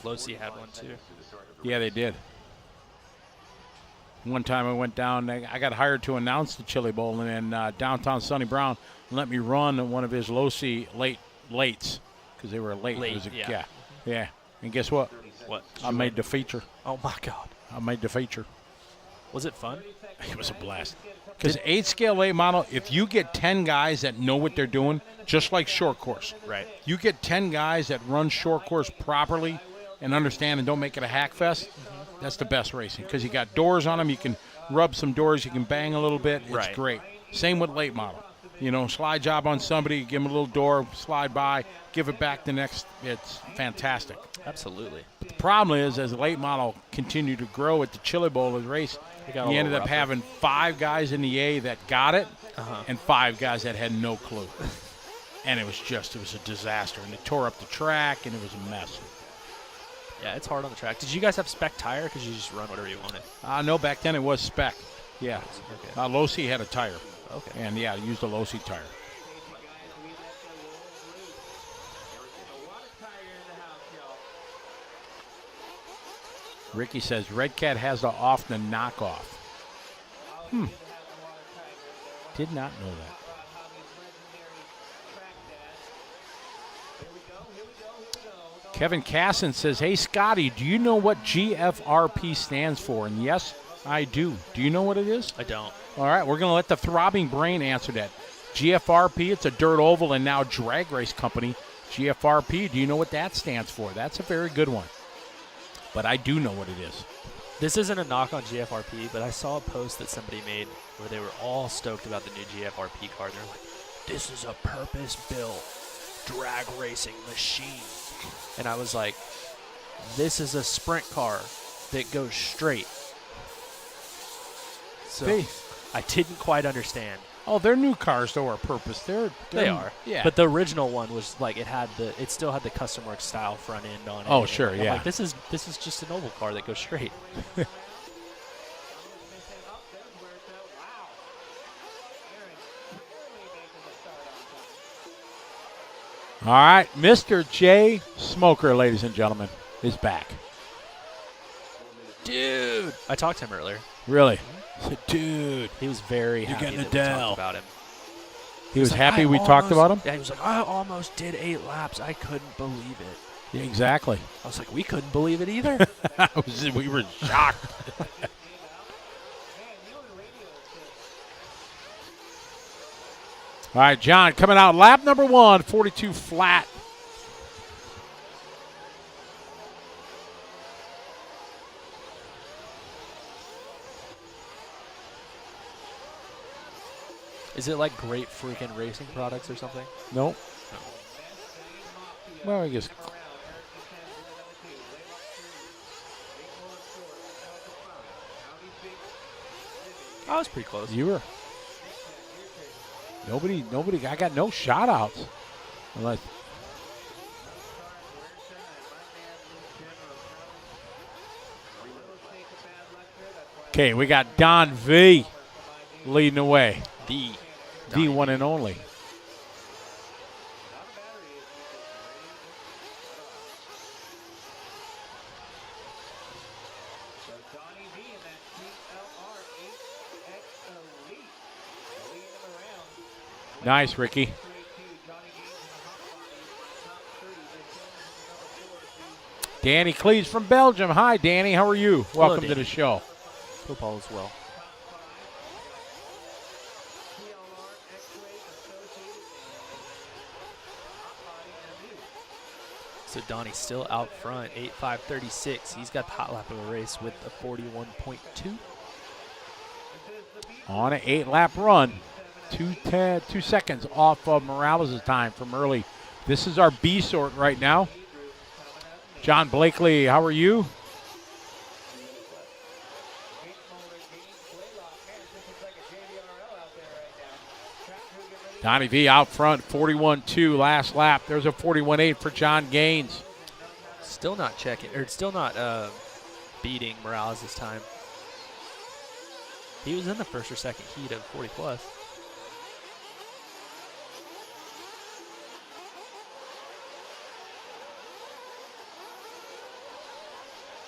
Losi had one too. Yeah, they did. One time I went down, I got hired to announce the Chili Bowl, and then downtown Sonny Brown let me run one of his Losi lates because they were late. Late, It was yeah. Yeah. And guess what? What? I made the feature. Oh, my God. I made the feature. Was it fun? It was a blast. Because 8-scale late model, if you get 10 guys that know what they're doing, just like short course. Right. You get 10 guys that run short course properly and understand and don't make it a hack fest, that's the best racing. Because you got doors on them, you can rub some doors, you can bang a little bit. It's Right. great. Same with late model. You know, slide job on somebody, give them a little door, slide by, give it back the next. It's fantastic. Absolutely. But the problem is, as the late model continued to grow at the Chili Bowl of the race, you ended up having 5 guys in the A that got it and 5 guys that had no clue. And it was a disaster. And it tore up the track, and it was a mess. Yeah, it's hard on the track. Did you guys have spec tire? Because you just run whatever you wanted. No, back then it was spec. Yeah. Okay. Losi had a tire. Okay. And, yeah, I used a Losi tire. Ricky says Red Cat has the Offner knockoff. Did not know that. Kevin Casson says, hey, Scotty, do you know what GFRP stands for? And yes, I do. Do you know what it is? I don't. All right, we're going to let the throbbing brain answer that. GFRP, it's a dirt oval and now drag race company. GFRP, do you know what that stands for? That's a very good one. But I do know what it is. This isn't a knock on GFRP, but I saw a post that somebody made where they were all stoked about the new GFRP car. They're like, this is a purpose-built drag racing machine. And I was like, this is a sprint car that goes straight. So I didn't quite understand. Oh, their new cars, though, are purpose. They are. Yeah. But the original one was like it still had the custom work style front end on it. Oh, sure, I'm yeah. like, this is just an oval car that goes straight. All right, Mr. J. Smoker, ladies and gentlemen, is back. Dude, I talked to him earlier. Really? Dude. He was very happy getting that a we Dell. talked about him. He was happy we talked about him? Yeah, he was like, I almost did 8 laps. I couldn't believe it. Yeah, exactly. I was like, we couldn't believe it either. We were shocked. All right, John, coming out lap number 1, 42 flat. Is it like great freaking racing products or something? Nope. No. Well, I guess. I was pretty close. You were. Nobody, I got no shout outs. Unless. Okay, we got Don V leading the way. The one and only. Nice, Ricky. Danny Cleves from Belgium. Hi, Danny. How are you? Hello, Welcome to Danny. the show. Hope all is well. So Donnie's still out front, 8:5:36. He's got the hot lap of the race with a 41.2. On an 8-lap run. 2 seconds off of Morales' time from early. This is our B sort right now. John Blakely, how are you? Donnie V out front, 41.2 last lap. There's a 41.8 for John Gaines. Still not beating Morales this time. He was in the first or second heat of 40 plus.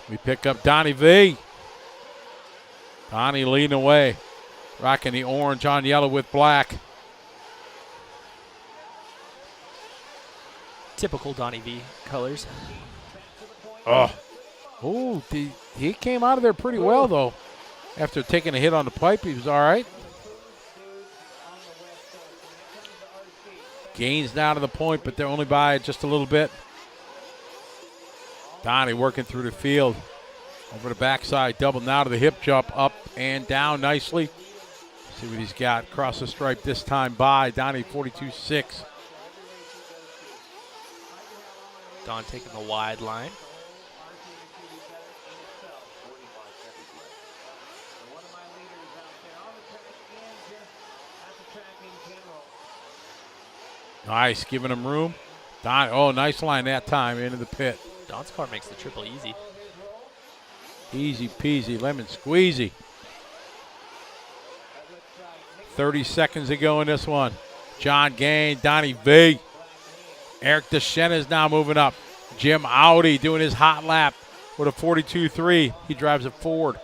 We pick up Donnie V. Donnie leading away, rocking the orange on yellow with black. Typical Donnie V colors. Oh, he came out of there pretty well, though. After taking a hit on the pipe, he was all right. Gains down to the point, but they're only by just a little bit. Donnie working through the field. Over the backside, double now to the hip jump, up and down nicely. See what he's got. Across the stripe this time by Donnie, 42.6. Don taking the wide line. Nice, giving him room. Don, nice line that time into the pit. Don's car makes the triple easy. Easy peasy, lemon squeezy. 30 seconds to go in this one. John Gain, Donnie V. Eric Deschena is now moving up. Jim Audi doing his hot lap with a 42.3. He drives a Ford.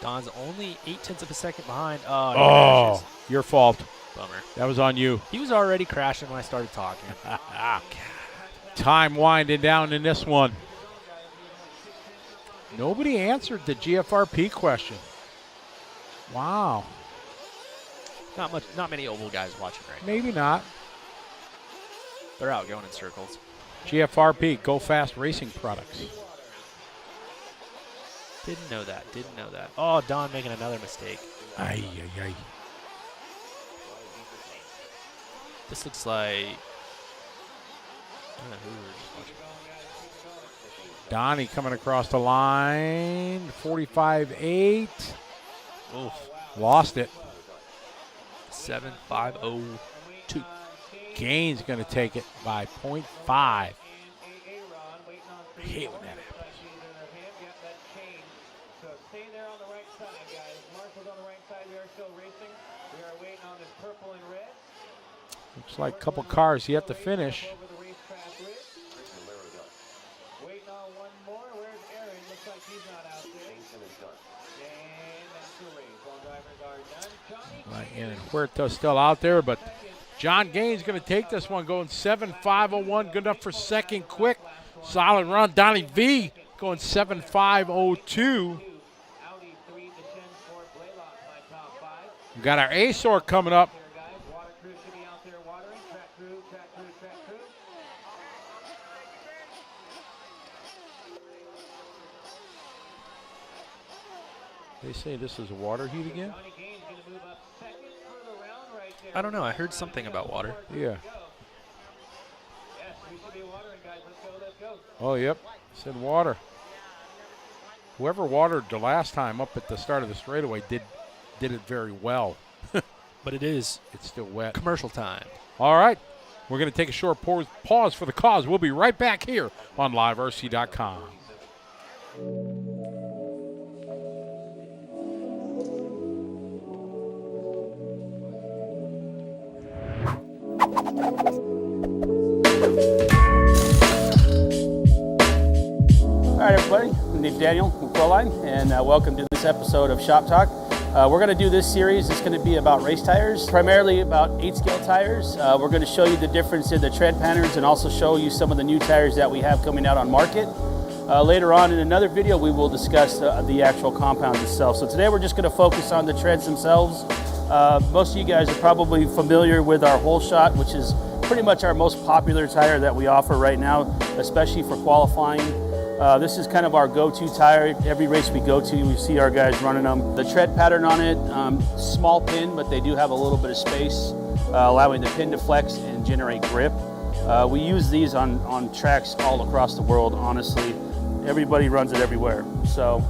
Don's only 0.8 of a second behind. Oh, your fault. Bummer. That was on you. He was already crashing when I started talking. Time winding down in this one. Nobody answered the GFRP question. Wow. Not many oval guys watching right now. Maybe not. They're out going in circles. GFRP, Go Fast Racing Products. Didn't know that. Oh, Don making another mistake. Ay. This looks like... I don't know who we were just watching. Donnie coming across the line. 45.8. Oof. Lost it. 7.502. Gain's going to take it by 0.5. I hate when that happens. Looks like a couple cars yet to finish. And Huerta's still out there, but John Gain's going to take this one, going 7.501, good enough for second quick. Solid run. Donnie V going 7.502. We've got our ASOR coming up. They say this is a water heat again? I don't know. I heard something about water. Yeah. Oh, yep. Said water. Whoever watered the last time up at the start of the straightaway did it very well. But it's still wet. Commercial time. All right. We're going to take a short pause for the cause. We'll be right back here on LiveRC.com. All right, everybody. My name's Daniel from Proline, and welcome to this episode of Shop Talk. We're going to do this series. It's going to be about race tires, primarily about 8-scale tires. We're going to show you the difference in the tread patterns and also show you some of the new tires that we have coming out on market. Later on in another video, we will discuss the actual compound itself. So today we're just going to focus on the treads themselves. Most of you guys are probably familiar with our Whole Shot, which is pretty much our most popular tire that we offer right now, especially for qualifying. This is kind of our go-to tire. Every race we go to, we see our guys running them. The tread pattern on it, small pin, but they do have a little bit of space, allowing the pin to flex and generate grip. We use these on tracks all across the world, honestly. Everybody runs it everywhere. So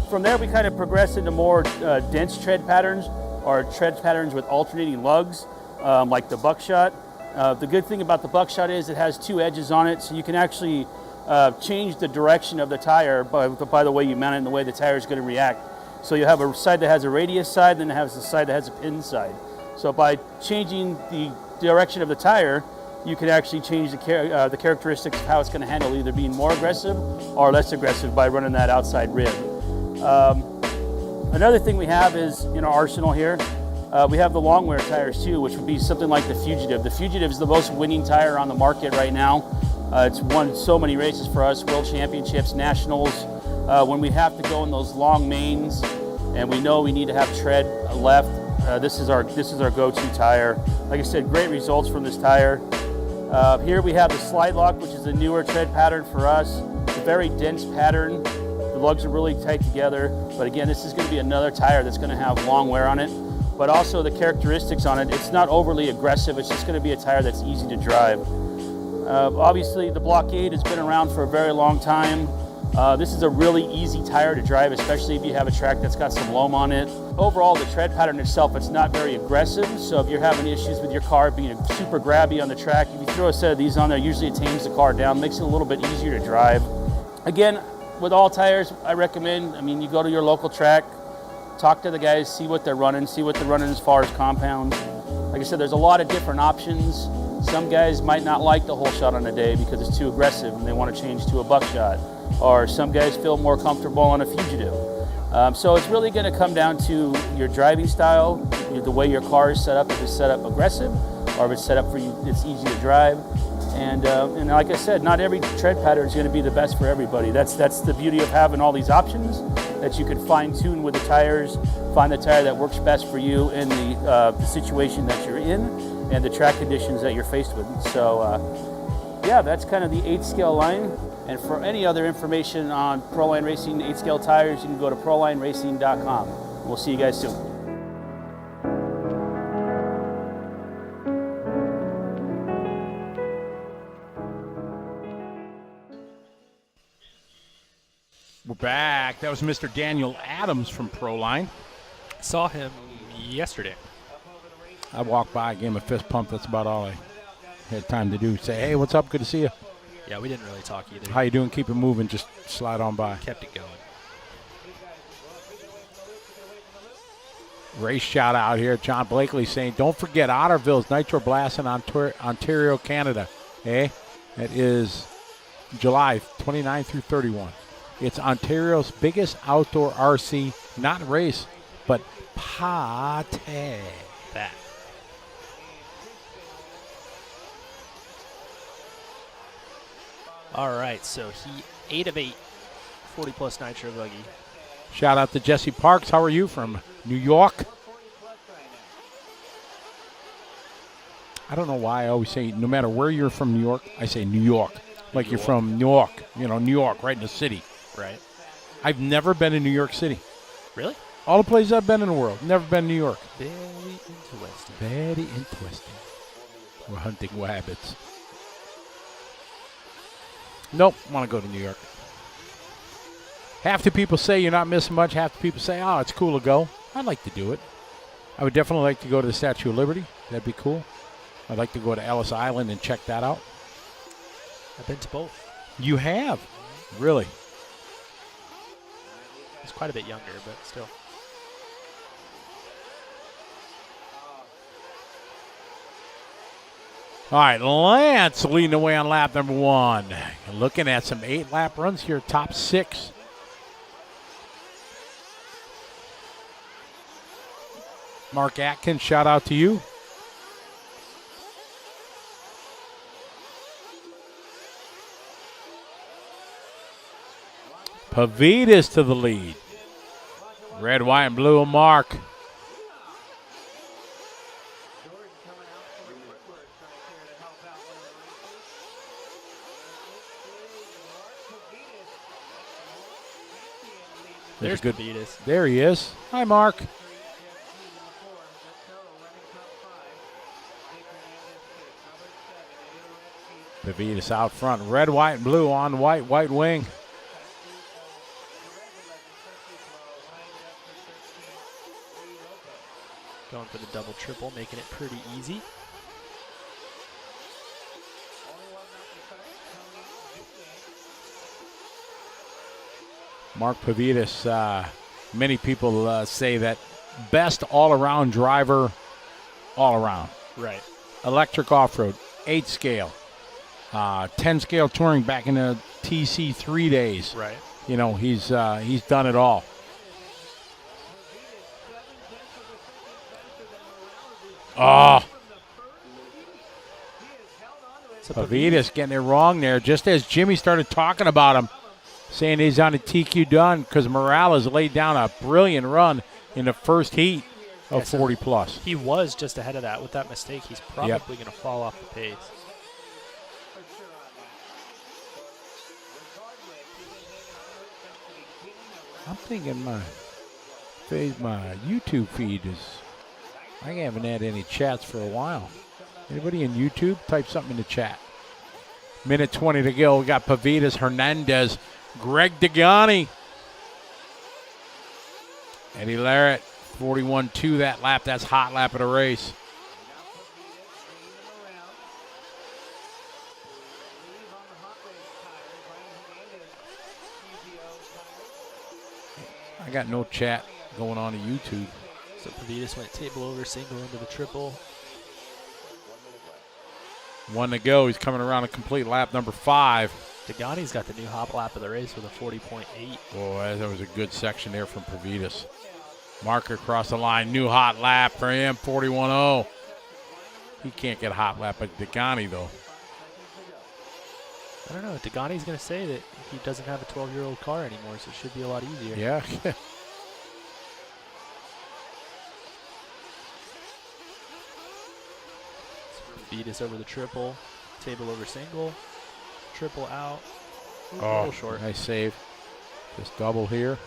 from there, we kind of progress into more dense tread patterns, or tread patterns with alternating lugs, like the Buckshot. The good thing about the Buckshot is it has 2 edges on it, so you can actually change the direction of the tire by the way you mount it and the way the tire is going to react. So you have a side that has a radius side, then it has a side that has a pin side. So by changing the direction of the tire, you can actually change the characteristics of how it's going to handle, either being more aggressive or less aggressive by running that outside rib. Another thing we have is in our arsenal here, we have the long wear tires too, which would be something like the Fugitive. The Fugitive is the most winning tire on the market right now. It's won so many races for us, world championships, nationals. When we have to go in those long mains and we know we need to have tread left, this is our go-to tire. Like I said, great results from this tire. Here we have the Slide Lock, which is a newer tread pattern for us. It's a very dense pattern. The lugs are really tight together. But again, this is going to be another tire that's going to have long wear on it. But also the characteristics on it, it's not overly aggressive. It's just going to be a tire that's easy to drive. Obviously, the Blockade has been around for a very long time. This is a really easy tire to drive, especially if you have a track that's got some loam on it. Overall, the tread pattern itself, it's not very aggressive. So if you're having issues with your car being super grabby on the track, if you throw a set of these on there, usually it tames the car down, makes it a little bit easier to drive. Again, with all tires, I recommend, you go to your local track, talk to the guys, see what they're running as far as compounds. Like I said, there's a lot of different options. Some guys might not like the whole shot on a day because it's too aggressive and they want to change to a buckshot. Or some guys feel more comfortable on a Fugitive. So it's really going to come down to your driving style, the way your car is set up, if it's set up aggressive or if it's set up for you, it's easy to drive. And like I said, not every tread pattern is going to be the best for everybody. That's the beauty of having all these options, that you can fine tune with the tires, find the tire that works best for you in the situation that you're in and the track conditions that you're faced with. So yeah, that's kind of the 8-scale line. And for any other information on Proline Racing 8-scale tires, you can go to prolineracing.com. We'll see you guys soon. We're back. That was Mr. Daniel Adams from Proline. Saw him yesterday. I walked by, gave him a fist pump. That's about all I had time to do. Say, hey, what's up? Good to see you. Yeah, we didn't really talk either. How you doing? Keep it moving. Just slide on by. Kept it going. Race shout out here. John Blakely saying, don't forget Otterville's Nitro Blast in Ontario, Canada. That is July 29 through 31. It's Ontario's biggest outdoor RC, not race, but party. That. All right, so he 8 of 8, 40-plus Nitro Buggy. Shout out to Jesse Parks. How are you from New York? I don't know why I always say, no matter where you're from New York, I say New York. Like you're from New York, New York, right in the city. Right. I've never been in New York City. Really? All the places I've been in the world, never been to New York. Very interesting. Very interesting. We're hunting rabbits. Nope, want to go to New York. Half the people say you're not missing much. Half the people say, oh, it's cool to go. I'd like to do it. I would definitely like to go to the Statue of Liberty. That'd be cool. I'd like to go to Ellis Island and check that out. I've been to both. You have? Really? He's quite a bit younger, but still. All right, Lance leading the way on lap number 1. Looking at some 8-lap runs here, top 6. Mark Atkins, shout out to you. Pavitas to the lead. Red, white, and blue, Mark. There's Pavitas. There he is. Hi, Mark. Pavitas out front. Red, white, and blue on white, white wing. Going for the double triple, making it pretty easy. Mark Pavitas, many people say that best all-around driver all around. Right. Electric off-road. 8 scale, 10 scale touring back in the TC3 days. Right. You know, he's done it all. Oh. Pavitas getting it wrong there. Just as Jimmy started talking about him, saying he's on a TQ done because Morales laid down a brilliant run in the first heat of 40 plus. He was just ahead of that. With that mistake, he's probably going to fall off the pace. I'm thinking my YouTube feed is, I haven't had any chats for a while. Anybody in YouTube? Type something in the chat. Minute 20 to go. We got Pavitas, Hernandez, Greg Degani. Eddie Larrett, 41-2 that lap. That's hot lap of the race. I got no chat going on in YouTube. So Pavitas went table over, single into the triple. 1 to go. He's coming around a complete lap number 5. Degani's got the new hot lap of the race with a 40.8. Boy, that was a good section there from Pavitas. Marker across the line. New hot lap for him, 41.0. He can't get a hot lap at Degani, though. I don't know. Degani's going to say that he doesn't have a 12-year-old car anymore, so it should be a lot easier. Yeah. Pavitas over the triple, table over single, triple out. Ooh, oh, a little short. Nice save. Just double here.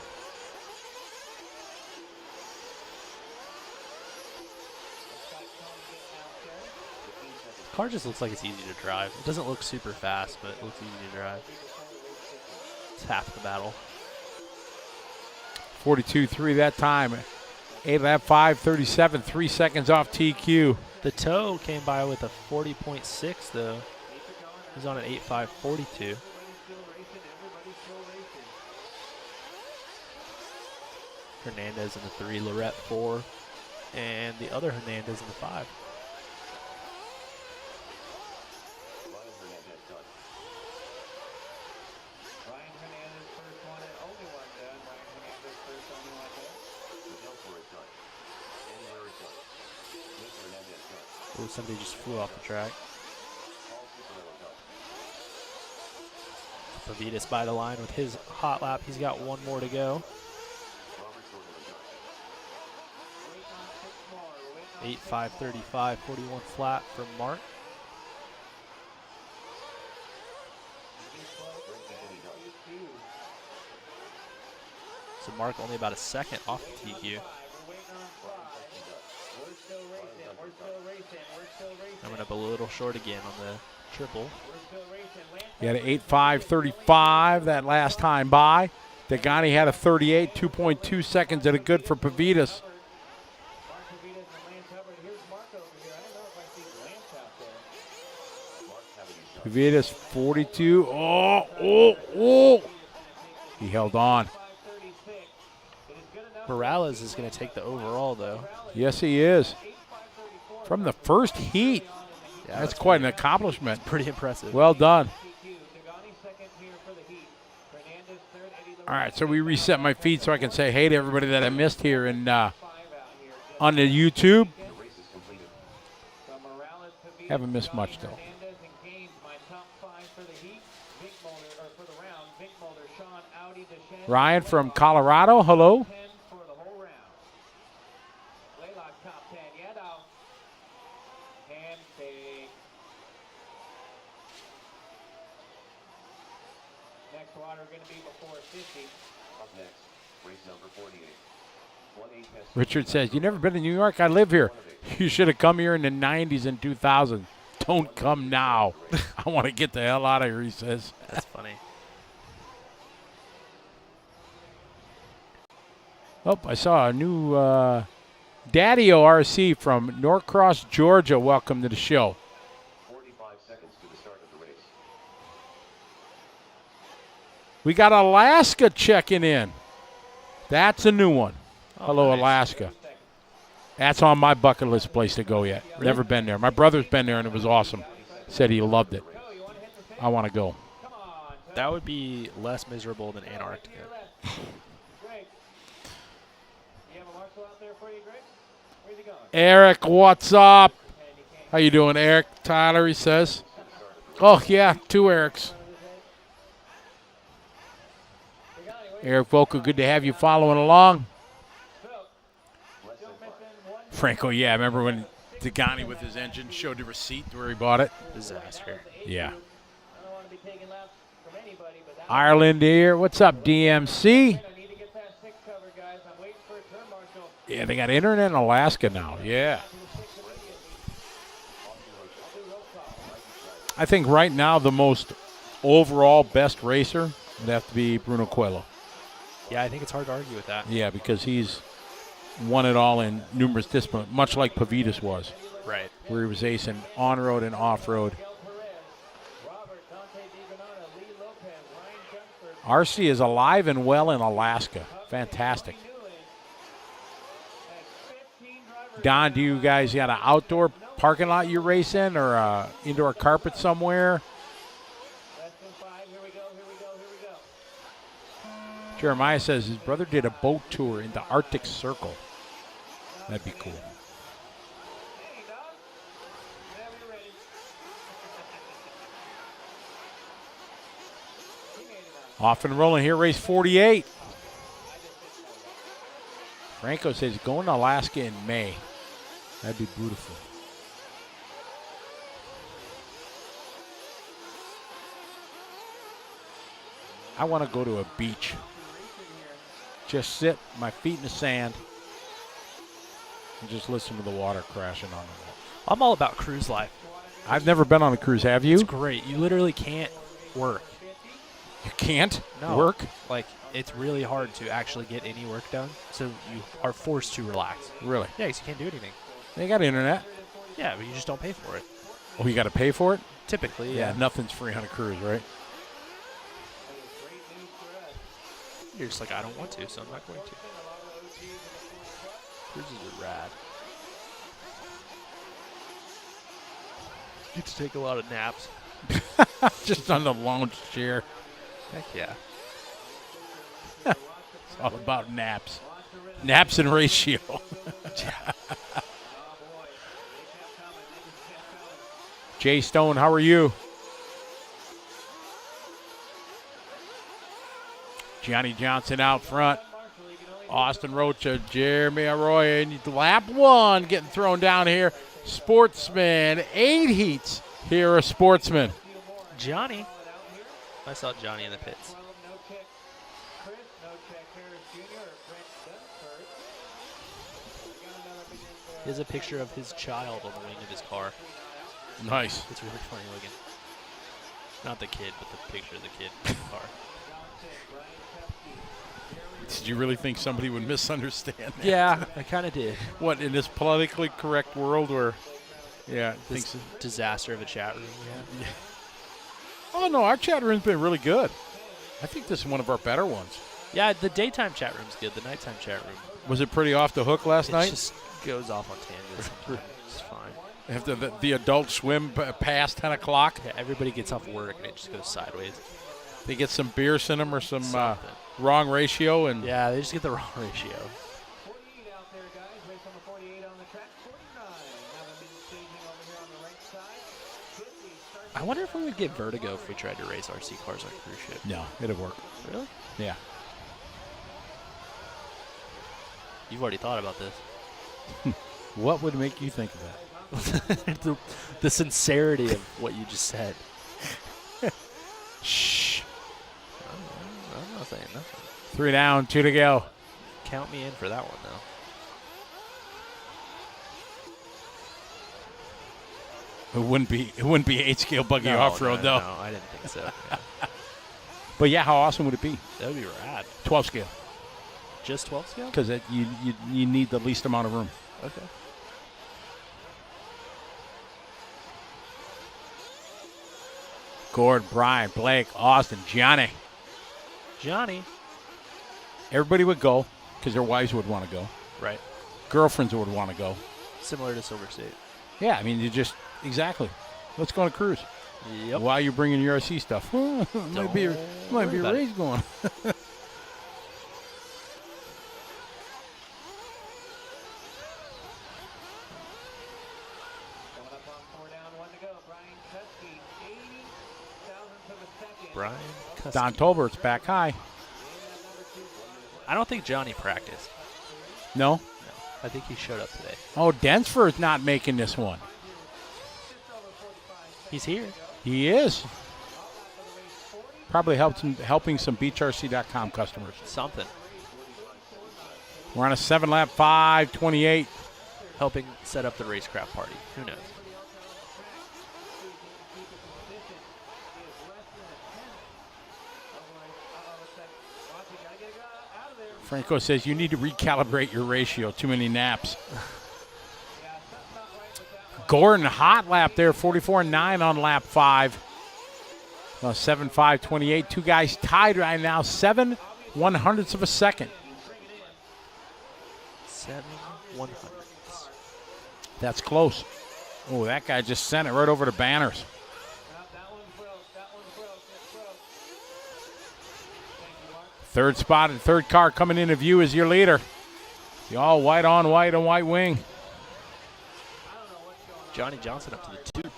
Car just looks like it's easy to drive. It doesn't look super fast, but it looks easy to drive. It's half the battle. 42.3 that time. 8 lap 5:37, 3 seconds off TQ. The toe came by with a 40.6 though. He's on an 8.5.42. Hernandez in the 3, Lorette 4, and the other Hernandez in the 5. Oh, somebody just flew off the track. Pavitas by the line with his hot lap. He's got 1 more to go. 8.5.35, 41 flat for Mark. So Mark only about a second off the TQ. Coming up a little short again on the triple. He had an 8.5.35 that last time by. Degani had a 38, 2.2 seconds at a good for Pavitas. Pavitas 42. Oh. He held on. Morales is going to take the overall, though. Yes, he is. From the first heat. Yeah, that's quite an accomplishment. Pretty impressive. Well done. All right, so we reset my feed so I can say hey to everybody that I missed here and on the YouTube. Haven't missed much, though. Ryan from Colorado, hello. Richard says, you never been to New York? I live here. You should have come here in the 90s and 2000s. Don't come now. I want to get the hell out of here, he says. That's funny. Oh, I saw a new Daddy-O RC from Norcross, Georgia. Welcome to the show. 45 seconds to the start of the race. We got Alaska checking in. That's a new one. Oh, hello, nice. Alaska. That's on my bucket list place to go yet. Really? Never been there. My brother's been there, and it was awesome. Said he loved it. I want to go. That would be less miserable than Antarctica. Eric, what's up? How you doing, Eric? Tyler, he says. Oh, yeah, 2 Erics. Eric Volko, good to have you following along. Franco, yeah, I remember when Degani with his engine showed the receipt where he bought it. Disaster. Yeah. Ireland here. What's up, DMC? Yeah, they got internet in Alaska now. Yeah. I think right now the most overall best racer would have to be Bruno Coelho. Yeah, I think it's hard to argue with that. Yeah, because he's won it all in numerous disciplines, much like Pavitas was. Right. Where he was acing on-road and off-road. RC is alive and well in Alaska. Fantastic. Don, do you guys got an outdoor parking lot you race in or indoor carpet somewhere? Jeremiah says his brother did a boat tour in the Arctic Circle. That'd be cool. Off and rolling here, race 48. Franco says he's going to Alaska in May. That'd be beautiful. I want to go to a beach. Just sit, my feet in the sand, and just listen to the water crashing on the wall. I'm all about cruise life. I've never been on a cruise, have you? It's great. You literally can't work. You can't No. work? Like, it's really hard to actually get any work done, so you are forced to relax. Really? Yeah, because you can't do anything. They got internet. Yeah, but you just don't pay for it. Oh, you got to pay for it? Typically, Yeah, nothing's free on a cruise, right? You're just like, I don't want to, so I'm not going to. Cruises are rad. You get to take a lot of naps. Just on the lounge chair. Heck yeah. It's all about naps. Naps and ratio. Jay Stone, how are you? Johnny Johnson out front. Austin Rocha, Jeremy Arroyo in lap 1 getting thrown down here. Sportsman, 8 heats. Here a sportsman. Johnny. I saw Johnny in the pits. He has a picture of his child on the wing of his car. Nice. It's really funny looking. Not the kid, but the picture of the kid in the car. Did you really think somebody would misunderstand that? Yeah, I kind of did. What, in this politically correct world where, yeah, This thinks. disaster of a chat room. Yeah. Oh, no, our chat room's been really good. I think this is one of our better ones. Yeah, the daytime chat room's good. The nighttime chat room. Was it pretty off the hook last It night? just goes off on tangents sometimes. It's fine. After the adult swim past 10 o'clock, Yeah, everybody gets off work and it just goes sideways. they get some beers in them or some Something. wrong ratio. And Yeah, they just get the wrong ratio. I wonder if we would get vertigo if we tried to race RC cars on a cruise ship. no, it'd work. Really? Yeah. You've already thought about this. What would make you think of that? the sincerity of what you just said. Shh. I'm not saying nothing. 3 down, 2 to go. Count me in for that one, though. It wouldn't be 8-scale buggy No, off-road, though. No, I didn't think so. Yeah. But yeah, how awesome would it be? That would be rad. 12 scale, Just 12 scale? because you need the least amount of room. Okay. Gord, Brian, Blake, Austin, Johnny. Johnny. Everybody would go because their wives would want to go. Right. Girlfriends would want to go. Similar to Silver State. Yeah, I mean, you just exactly. Let's go on a cruise. Yep. While you're bringing your RC stuff. might be a race going. Brian Cuskey. Don Tolbert's back high. I don't think Johnny practiced. No? No. I think he showed up today. Oh, Densford's not making this one. He's here. He is. Probably helping some BeachRC.com customers. Something. We're on a 7-lap 5:28. Helping set up the racecraft party. Who knows? Franco says you need to recalibrate your ratio. Too many naps. Gordon, hot lap there, 44.9 on lap 5. 7.5.28. Two guys tied right now, 7/100ths of a second. 7/100. That's close. Oh, that guy just sent it right over the banners. Third spot and third car coming into view is your leader. The all white on white and white wing. Johnny Johnson up to the 2.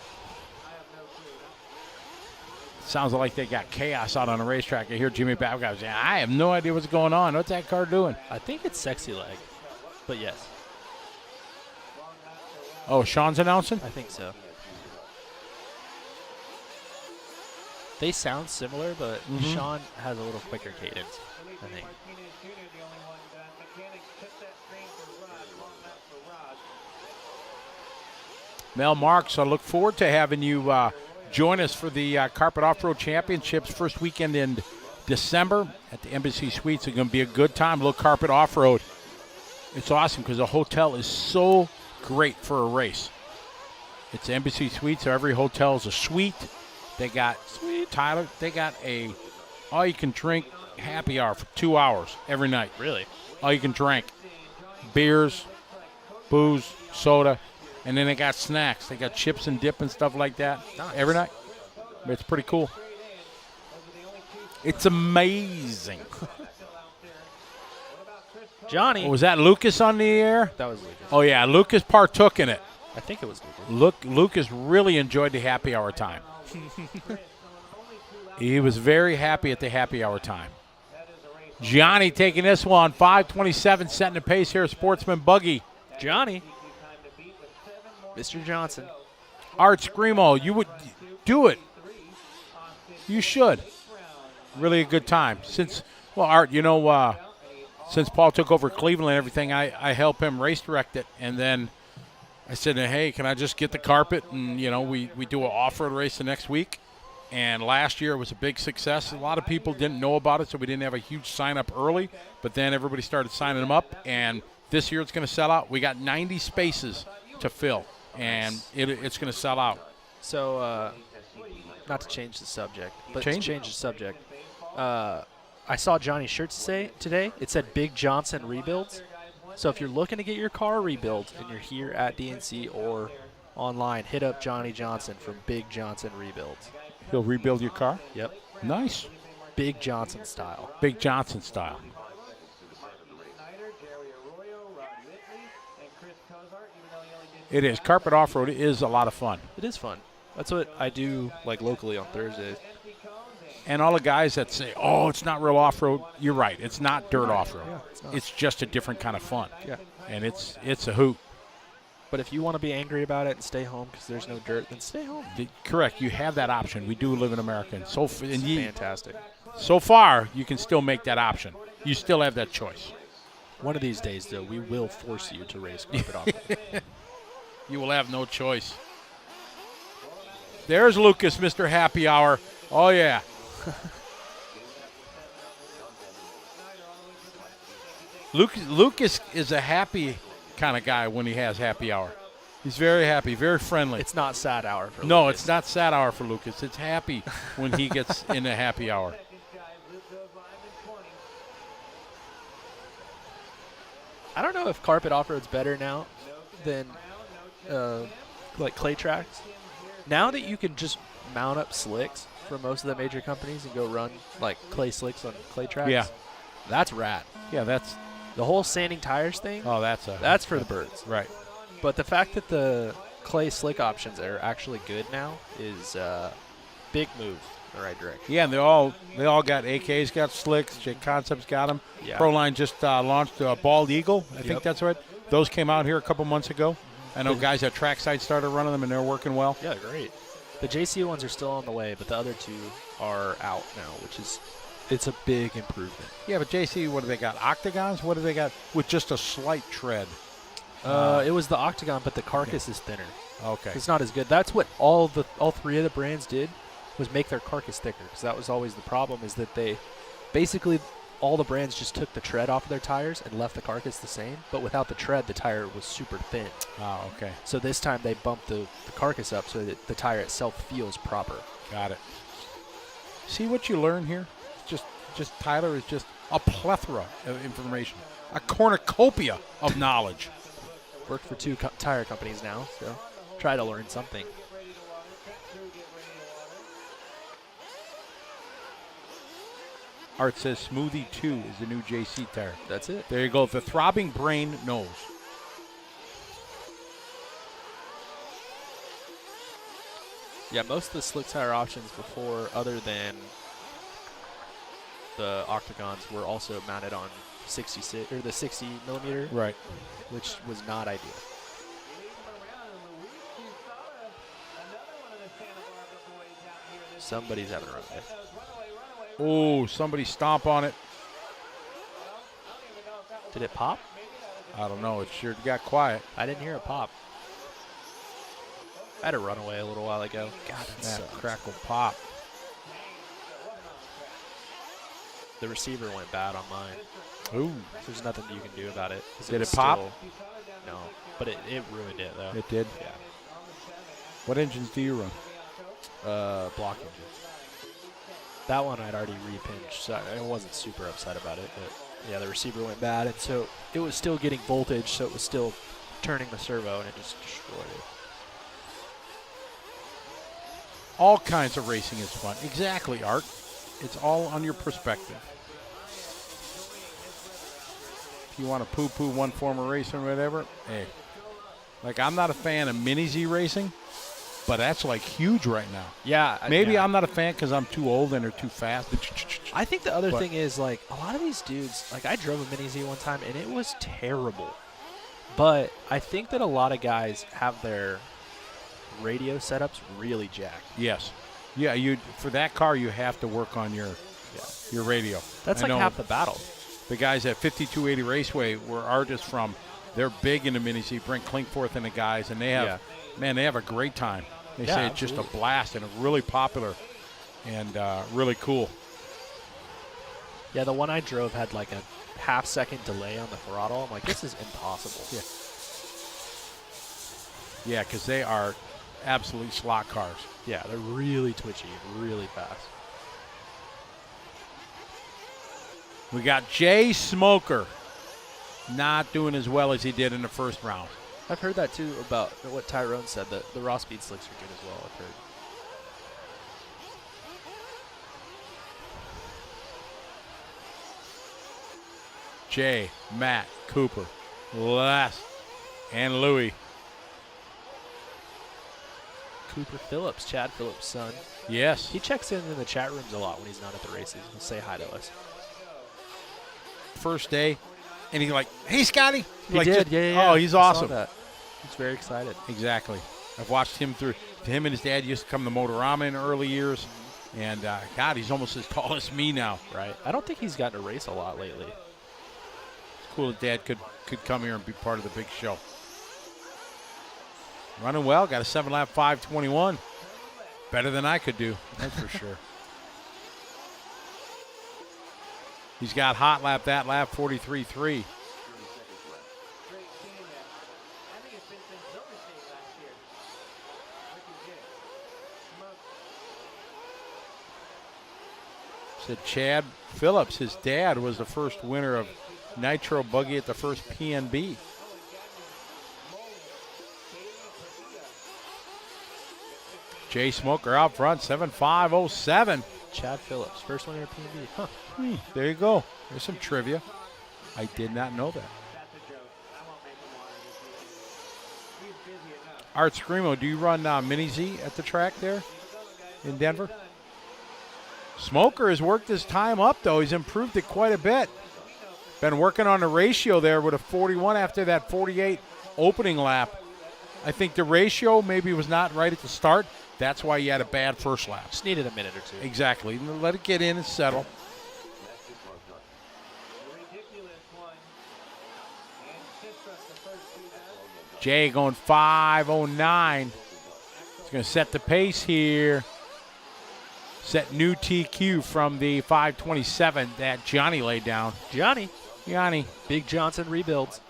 Sounds like they got chaos out on the racetrack. I hear Jimmy Babcock saying, I have no idea what's going on. What's that car doing? I think it's Sexy Leg, but yes. Oh, Sean's announcing? I think so. They sound similar, but Sean has a little quicker cadence, I think. Mel Marks, I look forward to having you join us for the Carpet Off-Road Championships first weekend in December at the Embassy Suites. It's going to be a good time, a little carpet off-road. It's awesome because the hotel is so great for a race. It's Embassy Suites, so every hotel is a suite. They got Tyler. They got a all-you-can-drink happy hour for 2 hours every night. Really? All you can drink, beers, booze, soda, and then they got snacks. They got chips and dip and stuff like that every night. It's pretty cool. It's amazing. Johnny. Oh, was that Lucas on the air? That was Lucas. Oh yeah, Lucas partook in it. I think it was Lucas. Lucas really enjoyed the happy hour time. He was very happy at the happy hour time. Johnny taking this one, 5:27, setting the pace here, Sportsman Buggy. Johnny. Mr. Johnson. Art Screamo, you would do it. You should. Really a good time. Art, since Paul took over Cleveland and everything, I help him race direct it. And then I said, hey, can I just get the carpet? And, we do an off-road race the next week. And last year it was a big success. A lot of people didn't know about it, so we didn't have a huge sign-up early. But then everybody started signing them up. And this year it's going to sell out. We got 90 spaces to fill. And it's going to sell out. So, not to change the subject, but change the subject. I saw Johnny's shirt today. It said Big Johnson Rebuilds. So if you're looking to get your car rebuilt and you're here at DNC or online, hit up Johnny Johnson from Big Johnson Rebuilds. He'll rebuild your car? Yep. Nice. Big Johnson style. Big Johnson style. It is. Carpet off-road is a lot of fun. It is fun. That's what I do locally on Thursdays. And all the guys that say, oh, it's not real off-road, you're right. It's not dirt off-road. Yeah, it's just a different kind of fun. Yeah. And it's a hoot. But if you want to be angry about it and stay home because there's no dirt, then stay home. Correct. You have that option. We do live in America. And fantastic. So far, you can still make that option. You still have that choice. One of these days, though, we will force you to race carpet off-road. You will have no choice. There's Lucas, Mr. Happy Hour. Oh, yeah. Lucas is a happy kind of guy when he has happy hour. He's very happy, very friendly. It's not sad hour for Lucas. No, it's not sad hour for Lucas. It's happy when he gets in a happy hour. I don't know if carpet off-road's better now than clay tracks. Now that you can just mount up slicks for most of the major companies and go run like clay slicks on clay tracks, that's rad. Yeah, that's the whole sanding tires thing. Oh, that's for the birds. Right. But the fact that the clay slick options are actually good now is big move in the right direction. Yeah, and they all got AKs, got slicks. J Concepts got them. Yeah. Proline just launched a Bald Eagle. I think that's right. Those came out here a couple months ago. I know guys at Trackside started running them, and they're working well. Yeah, great. The JC ones are still on the way, but the other two are out now, which is it's a big improvement. Yeah, but JC, what do they got? Octagons? What do they got with just a slight tread? It was the Octagon, but the carcass is thinner. Okay. It's not as good. That's what all three of the brands did, was make their carcass thicker, because that was always the problem, is that they basically all the brands just took the tread off of their tires and left the carcass the same, but without the tread, the tire was super thin. Oh, okay. So this time they bumped the carcass up so that the tire itself feels proper. Got it. See what you learn here? Just Tyler is just a plethora of information, a cornucopia of knowledge. Worked for two tire companies now, so try to learn something. Art says Smoothie 2 is the new JC tire. That's it. There you go. The throbbing brain knows. Yeah, most of the slick tire options before, other than the Octagons, were also mounted on 66 or the 60 millimeter, Right. which was not ideal. Somebody's having a runway. Oh, somebody stomp on it. Did it pop? I don't know. It sure got quiet. I didn't hear it pop. I had a runaway a little while ago. God, that sucks. Crackle pop. The receiver went bad on mine. Ooh. There's nothing you can do about it. Did it pop? No, but it ruined it, though. It did? Yeah. What engines do you run? Block engine. That one I'd already repinged, so I wasn't super upset about it. But yeah, the receiver went bad, and so it was still getting voltage, so it was still turning the servo, and it just destroyed it. All kinds of racing is fun. Exactly, Art. It's all on your perspective. If you want to poo-poo one form of racing or whatever, hey. Like, I'm not a fan of mini-Z racing, but that's, like, huge right now. Yeah. Maybe yeah. I'm not a fan because I'm too old and they're too fast. I think the other thing is, like, a lot of these dudes, like, I drove a Mini Z one time, and it was terrible. But I think that a lot of guys have their radio setups really jacked. Yes. Yeah, for that car, you have to work on your radio. That's like half the battle. The guys at 5280 Raceway, where Art is from, they're big into Mini Z. Brent Klinkforth and the guys, and they have, they have a great time. They say it's just a blast, and it's really popular and really cool. Yeah, the one I drove had like a half-second delay on the throttle. I'm like, this is impossible. Yeah, because they are absolutely slot cars. Yeah, they're really twitchy, really fast. We got Jay Smoker not doing as well as he did in the first round. I've heard that too about what Tyrone said, that the raw speed slicks are good as well, I've heard. Jay, Matt, Cooper, Les, and Louie. Cooper Phillips, Chad Phillips' son. Yes. He checks in the chat rooms a lot when he's not at the races. He'll say hi to us. First day, and he's like, hey, Scotty. He did, yeah. Oh, he's awesome. He's very excited. Exactly. I've watched him him and his dad used to come to Motorama in early years, and God, he's almost as tall as me now. Right. I don't think he's gotten to race a lot lately. It's cool that Dad could come here and be part of the big show. Running well, got a 7-lap 5:21. Better than I could do, that's for sure. He's got hot lap that lap 43.3. Said Chad Phillips, his dad was the first winner of Nitro Buggy at the first PNB. Jay Smoker out front, 7.507. Chad Phillips, first winner of PNB. Huh. There you go. There's some trivia. I did not know that. Art Screamo, do you run Mini Z at the track there in Denver? Smoker has worked his time up, though. He's improved it quite a bit. Been working on the ratio there with a 41 after that 48 opening lap. I think the ratio maybe was not right at the start. That's why he had a bad first lap. Just needed a minute or two. Exactly. Let it get in and settle. Jay going 5.09. He's going to set the pace here. Set new TQ from the 5.27 that Johnny laid down. Johnny. Big Johnson rebuilds.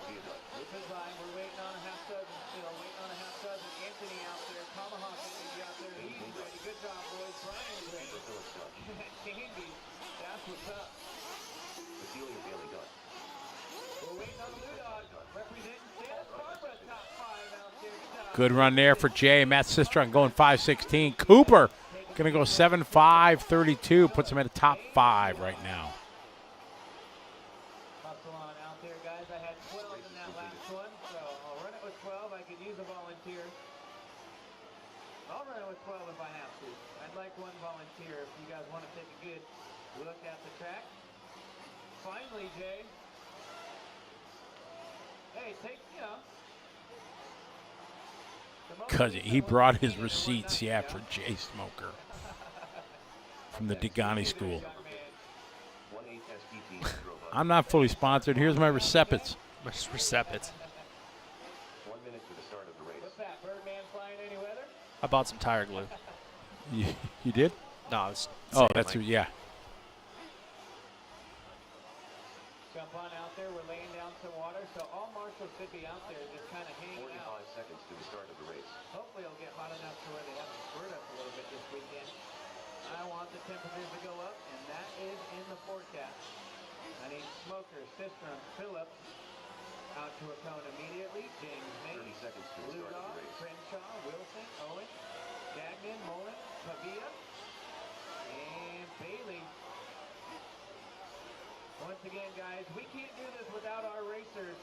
Good run there for Jay. Matt Sistron going 5.16. Cooper going to go 7.532. Puts him at a top 5 right now. Hustle on out there, guys. I had 12 in that last one, so I'll run it with 12. I could use a volunteer. I'll run it with 12 if I have to. I'd like one volunteer if you guys want to take a good look at the track. Finally, Jay. Hey, take, you know. Because he brought his receipts, yeah, for Jay Smoker from the Degani School. I'm not fully sponsored. Here's my Recepits. Recepits. 1 minute to the start of the race. What's that, Birdman flying any weather? I bought some tire glue. You did? No, I was that's like, yeah. Jump on out there. We're laying down some water, so all marshals should be out there just kind of hanging 45 out. seconds to the start of the race. Hopefully it'll get hot enough to where they have to squirt up a little bit this weekend. I want the temperatures to go up, and that is in the forecast. I need Smoker, Sistrom, Phillips out to a cone immediately. James 30 Mays, seconds to the start of Ludog, the race. Crenshaw, Wilson, Owen, Gagnon, Mullen, Pavia, and Bailey. Once again, guys, we can't do this without our racers.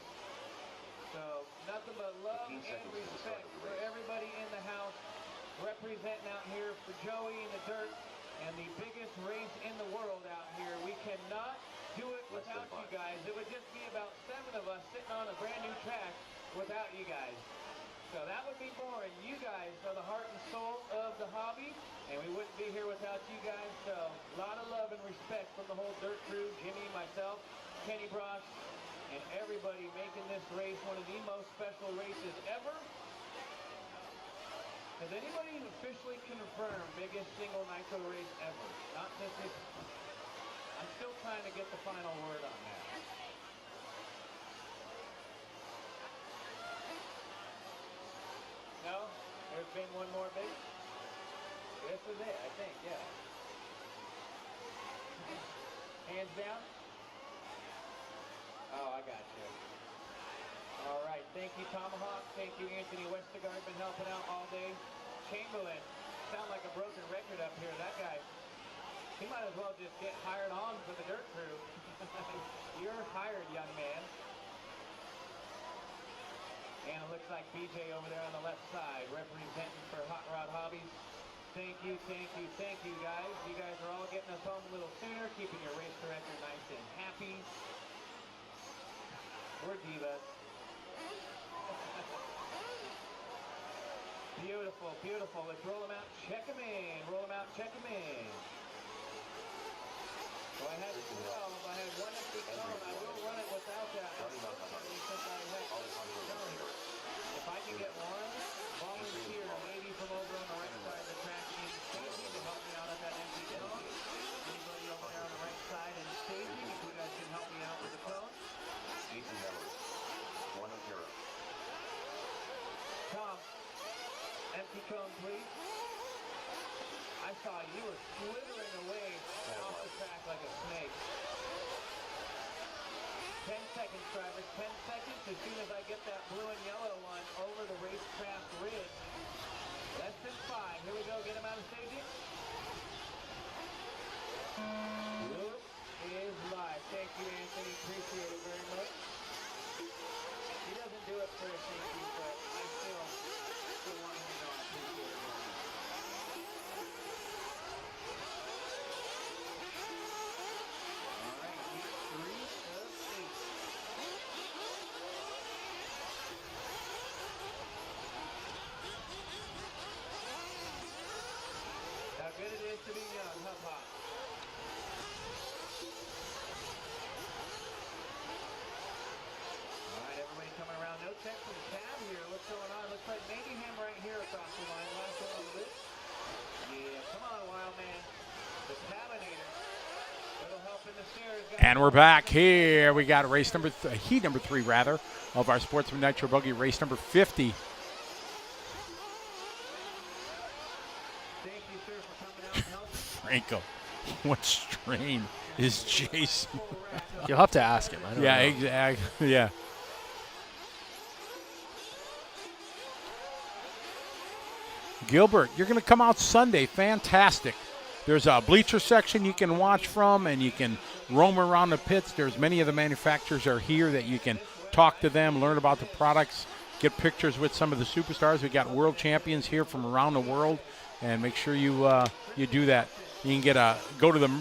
So nothing but love 15 and seconds to the start respect of the for race. everybody in the house representing out here for Joey in the dirt and the biggest race in the world out here. We cannot do it without you guys. It would just be about 7 of us sitting on a brand new track without you guys. So that would be boring. You guys are the heart and soul of the hobby, and we wouldn't be here without you guys. So a lot of love and respect from the whole dirt crew, Jimmy, myself, Kenny Brosh, and everybody making this race one of the most special races ever. Has anybody officially confirmed biggest single Nitro race ever? Not just this. I'm still trying to get the final word on that. No? There's been one more big? This is it, I think, yeah. Hands down? Oh, I got you. All right, thank you, Tomahawk. Thank you, Anthony Westergaard, been helping out all day. Chamberlain, sound like a broken record up here. That guy, he might as well just get hired on for the dirt crew. You're hired, young man. And it looks like BJ over there on the left side, representing for Hot Rod Hobbies. Thank you, thank you, thank you, guys. You guys are all getting us home a little sooner, keeping your race director nice and happy. We're divas. Beautiful, beautiful. Let's roll them out, check them in. Roll them out, check them in. So I had 12. I had one empty cone. I will run it without that. Unfortunately, since I had empty cone. If I can get one volunteer, maybe from over on the right side of the track in staging to help me out at that empty cone. Anybody over there on the right side in staging, if you guys can help me out with the cone. Jason Mellors, 1-0. Tom, empty cone, please. I saw you were slithering away off the track like a snake. 10 seconds, drivers, 10 seconds. As soon as I get that blue and yellow one over the racecraft ridge. Less than 5. Here we go, get is to be young, huh, Pop? All right, everybody coming around. No check for the cab here. What's going on? Looks like Mayhem right here across the line. Last one on the list. Yeah, come on, wild man. The Cabinator. It'll help in the stairs. And we're back here. We got race number heat number 3 rather of our Sportsman Nitro Buggy, race number 50. Thank you, sir, for coming out and helping. Franco, what strain is Jason? You'll have to ask him. I don't know. Exactly. Yeah. Gilbert, you're going to come out Sunday. Fantastic. There's a bleacher section you can watch from, and you can roam around the pits. There's many of the manufacturers are here that you can talk to them, learn about the products, get pictures with some of the superstars. We got world champions here from around the world, and make sure you do that. You can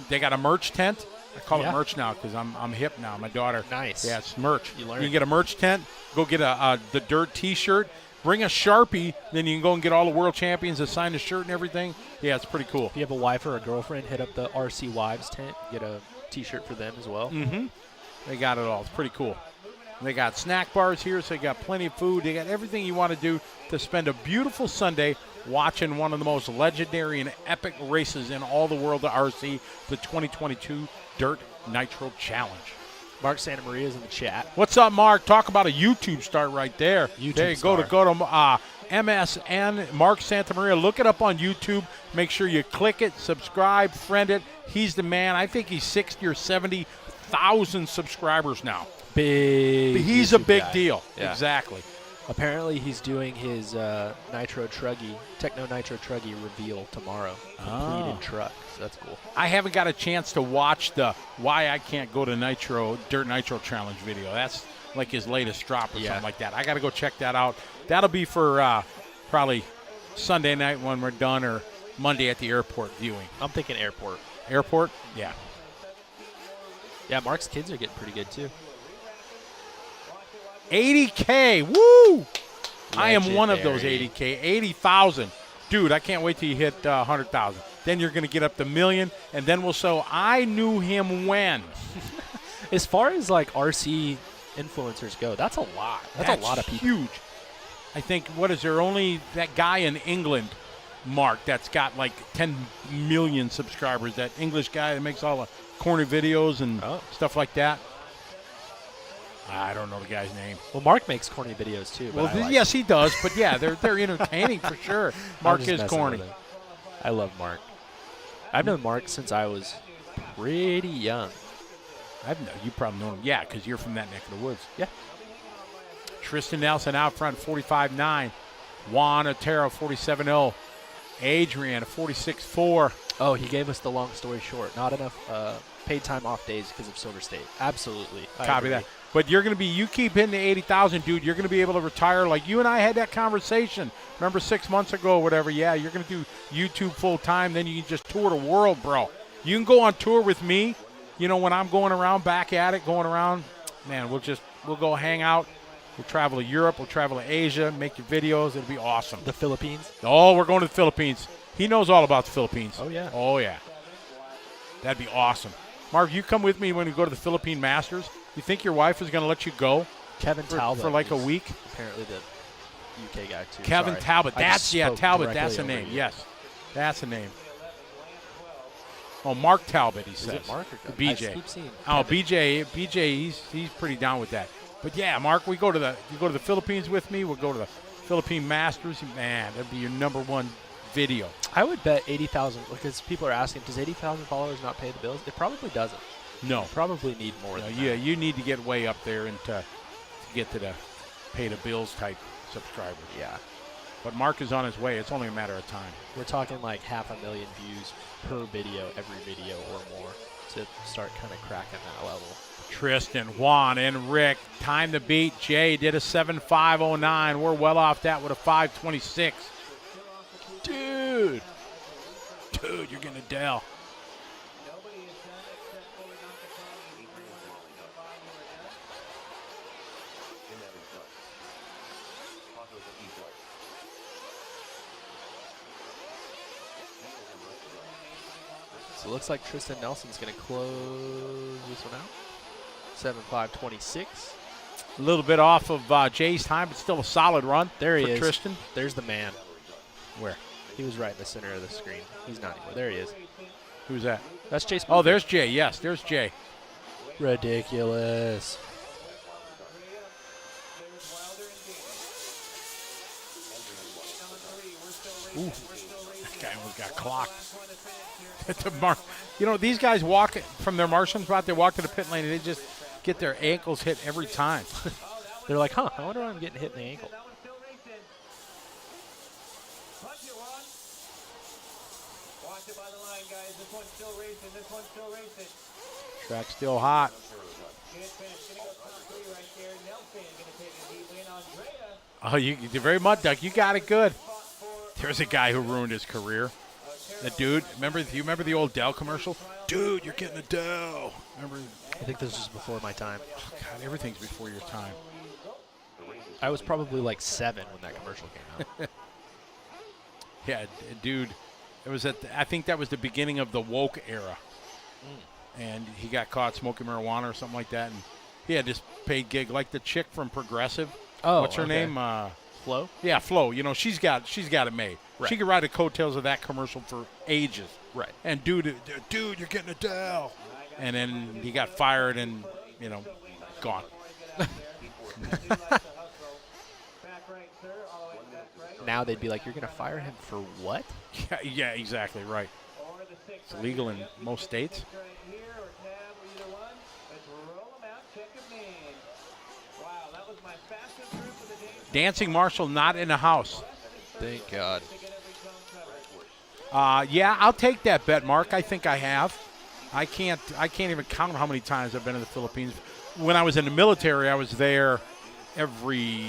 they got a merch tent. I call it merch now because I'm hip now. My daughter. Nice. Yeah, it's merch. You You learn. can get a merch tent. Go get the Dirt T-shirt. Bring a Sharpie. Then you can go and get all the world champions to sign the shirt and everything. Yeah, it's pretty cool. If you have a wife or a girlfriend, hit up the RC Wives tent. Get a T-shirt for them as well. Mm-hmm. They got it all. It's pretty cool. They got snack bars here, so they got plenty of food. They got everything you want to do to spend a beautiful Sunday watching one of the most legendary and epic races in all the world of RC, the 2022 Dirt Nitro Challenge. Mark Santa Maria is in the chat. What's up, Mark? Talk about a YouTube start right there. YouTube there you star. go to MSN, Mark Santa Maria. Look it up on YouTube. Make sure you click it, subscribe, friend it. He's the man. I think he's 60 or 70,000 subscribers now. Big. He's a YouTube big guy. deal. Yeah. Exactly. Apparently, he's doing his Techno Nitro Truggy reveal tomorrow. Completed truck. So that's cool. I haven't got a chance to watch the Why I Can't Go to Dirt Nitro Challenge video. That's like his latest drop or something like that. I got to go check that out. That'll be for probably Sunday night when we're done, or Monday at the airport viewing. I'm thinking airport. Airport? Yeah. Yeah, Mark's kids are getting pretty good too. 80K. Woo! I am one of those Legendary. 80K. 80,000. Dude, I can't wait till you hit 100,000. Then you're going to get up to $1 million, and then we'll show I knew him when. As far as like RC influencers go, that's a lot. That's a lot of people. Huge. I think, what is there, only that guy in England, Mark, that's got like 10 million subscribers. That English guy that makes all the corny videos and stuff like that. I don't know the guy's name. Well, Mark makes corny videos too. But Well, yes, he does. But yeah, they're entertaining for sure. Mark is corny. I love Mark. I've known Mark since I was pretty young. You probably know him. Yeah, because you're from that neck of the woods. Yeah. Tristan Nelson out front, 45.9. Juan Otero, 47.0. Adrian, 46.4. Oh, he gave us the long story short. Not enough paid time off days because of Silver State. Absolutely. I Copy agree. that. But you keep hitting the 80,000, dude. You're going to be able to retire. Like you and I had that conversation. Remember 6 months ago or whatever? Yeah, you're going to do YouTube full time. Then you can just tour the world, bro. You can go on tour with me. You know, when I'm going around, back at it, going around, man, we'll go hang out. We'll travel to Europe. We'll travel to Asia, make your videos. It'll be awesome. The Philippines. Oh, we're going to the Philippines. He knows all about the Philippines. Oh, yeah. Oh, yeah. That'd be awesome. Marv, you come with me when we go to the Philippine Masters. You think your wife is going to let you go Kevin Talbot for like a is week? Apparently the UK guy too. Kevin Sorry. Talbot. I just spoke Talbot. directly That's the over name. you. Yes. That's the name. Oh, Mark Talbot, he says. Is it Mark or Kevin? BJ. I just keep seeing Oh, Kevin. BJ, he's pretty down with that. But yeah, Mark, you go to the Philippines with me. We'll go to the Philippine Masters. Man, that'd be your #1 video. I would bet 80,000 because people are asking, does 80,000 followers not pay the bills? It probably doesn't. No. Probably need more than that. You need to get way up there and to get to the pay the bills type subscribers. Yeah. But Mark is on his way. It's only a matter of time. We're talking like 500,000 views per video, every video or more to start kind of cracking that level. Tristan, Juan, and Rick. Time to beat. Jay did a 7.509. We're well off that with a 5.26. Dude, you're getting a Dell. So it looks like Tristan Nelson's going to close this one out. 7.526. A little bit off of Jay's time, but still a solid run. There he for is. Tristan. There's the man. Where? He was right in the center of the screen. He's not anymore. There he is. Who's that? That's Chase. Oh, there's Jay. Yes, there's Jay. Ridiculous. Ooh. That guy almost got clocked. You know, these guys walk from their marshal spot, they walk to the pit lane, and they just get their ankles hit every time. They're like, huh, I wonder why I'm getting hit in the ankle. Watch it by the line, guys. This one's still racing. This one's still racing. Track's still hot. Good finish. Gonna go top 3 right there. Nelson gonna take a deep win. Andrea. Oh, you're very mud duck. You got it good. There's a guy who ruined his career. The dude, you remember the old Dell commercial? Dude, you're getting a Dell. Remember? I think this was before my time. Oh, God, everything's before your time. I was probably like 7 when that commercial came out. Yeah, dude, it was I think that was the beginning of the woke era. And he got caught smoking marijuana or something like that, and he had this paid gig like the chick from Progressive. Oh, what's her okay. name? Flo? Yeah, Flo. You know, she's got it made. Right. She could ride the coattails of that commercial for ages. Right. And dude, you're getting a Dell. And then he got fired and, you know, gone. Now they'd be like, you're going to fire him for what? Yeah, exactly, right. It's illegal in most states. Dancing Marshall not in the house. Thank God. Yeah, I'll take that bet, Mark. I think I have. I can't even count how many times I've been to the Philippines. When I was in the military, I was there every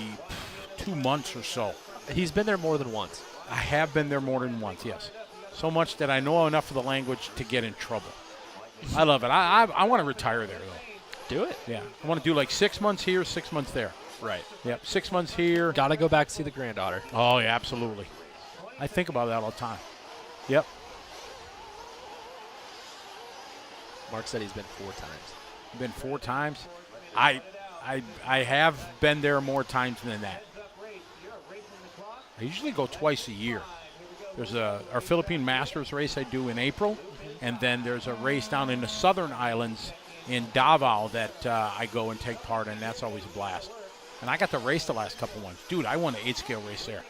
2 months or so. He's been there more than once. I have been there more than once, yes. So much that I know enough of the language to get in trouble. I love it. I want to retire there, though. Do it. Yeah. I want to do like 6 months here, 6 months there. Right. Yep, 6 months here. Got to go back to see the granddaughter. Oh, yeah, absolutely. I think about that all the time. Yep. Mark said he's been 4 times. Been 4 times. I have been there more times than that. I usually go twice a year. There's our Philippine Masters race I do in April, and then there's a race down in the Southern Islands in Davao that I go and take part in. That's always a blast. And I got to race the last couple ones. Dude, I won an 8-scale race there.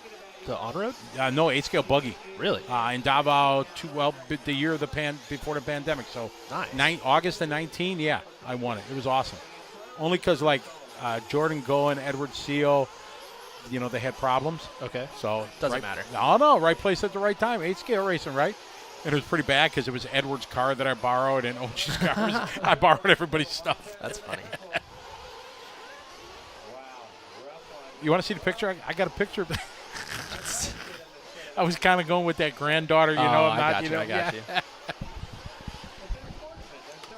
The on-road? No, 8-scale buggy. Really? In Davao, the year of before the pandemic. So nice. August of 19, yeah, I won it. It was awesome. Only because, like, Jordan Goen, Edward Seal, you know, they had problems. Okay. So doesn't matter. No, right place at the right time. 8-scale racing, right? And it was pretty bad because it was Edward's car that I borrowed and Ochi's car. I borrowed everybody's stuff. That's funny. You want to see the picture? I got a picture. I was kind of going with that granddaughter, you know. I got you.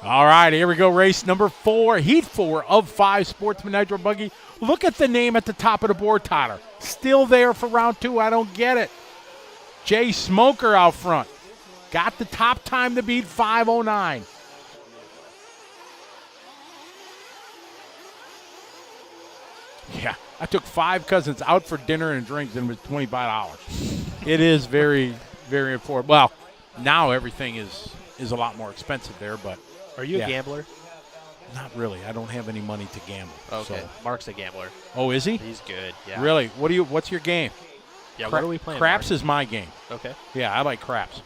All right, here we go. Race number 4, Heat 4 of 5, Sportsman Nitro Buggy. Look at the name at the top of the board, Totter. Still there for round 2. I don't get it. Jay Smoker out front. Got the top time to beat 5:09. Yeah, I took 5 cousins out for dinner and drinks and it was $25. It is very, very affordable. Well, now everything is a lot more expensive there, but. Are you a gambler? Not really. I don't have any money to gamble. Okay. So. Mark's a gambler. Oh, is he? He's good. Yeah. Really? What's your game? Yeah. What are we playing? Craps Mark? is my game. Okay. Yeah, I like craps.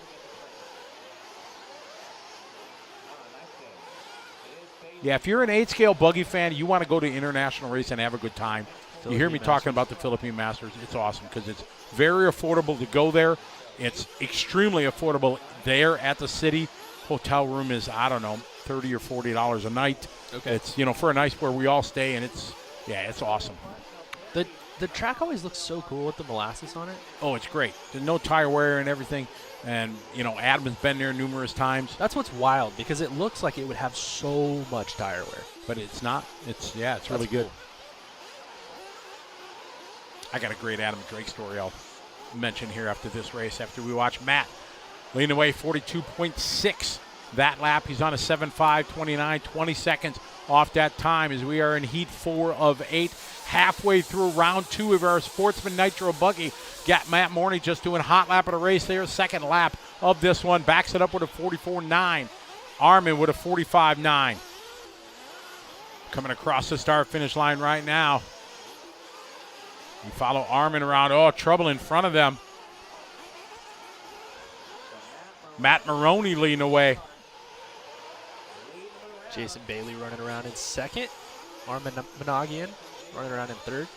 Yeah, if you're an 8-scale buggy fan, you want to go to international race and have a good time. You hear me talking about the Philippine Masters. It's awesome because it's very affordable to go there. It's extremely affordable there at the city. Hotel room is, I don't know, $30 or $40 a night. Okay. It's, you know, for a nice where we all stay, and it's awesome. The track always looks so cool with the molasses on it. Oh, it's great. There's no tire wear and everything. And, you know, Adam's been there numerous times. That's what's wild because it looks like it would have so much tire wear. But it's not. It's really good. Cool. I got a great Adam Drake story I'll mention here after this race, after we watch Matt lean away 42.6 that lap. He's on a 7:5:29, 20 seconds off that time as we are in heat 4 of 8. Halfway through round 2 of our Sportsman Nitro Buggy. Got Matt Morney just doing a hot lap of the race there. Second lap of this one. Backs it up with a 44.9. Armin with a 45.9. Coming across the start-finish line right now. You follow Armin around. Oh, trouble in front of them. Matt Maroney leading away. Jason Bailey running around in second. Armin Managian running around in third.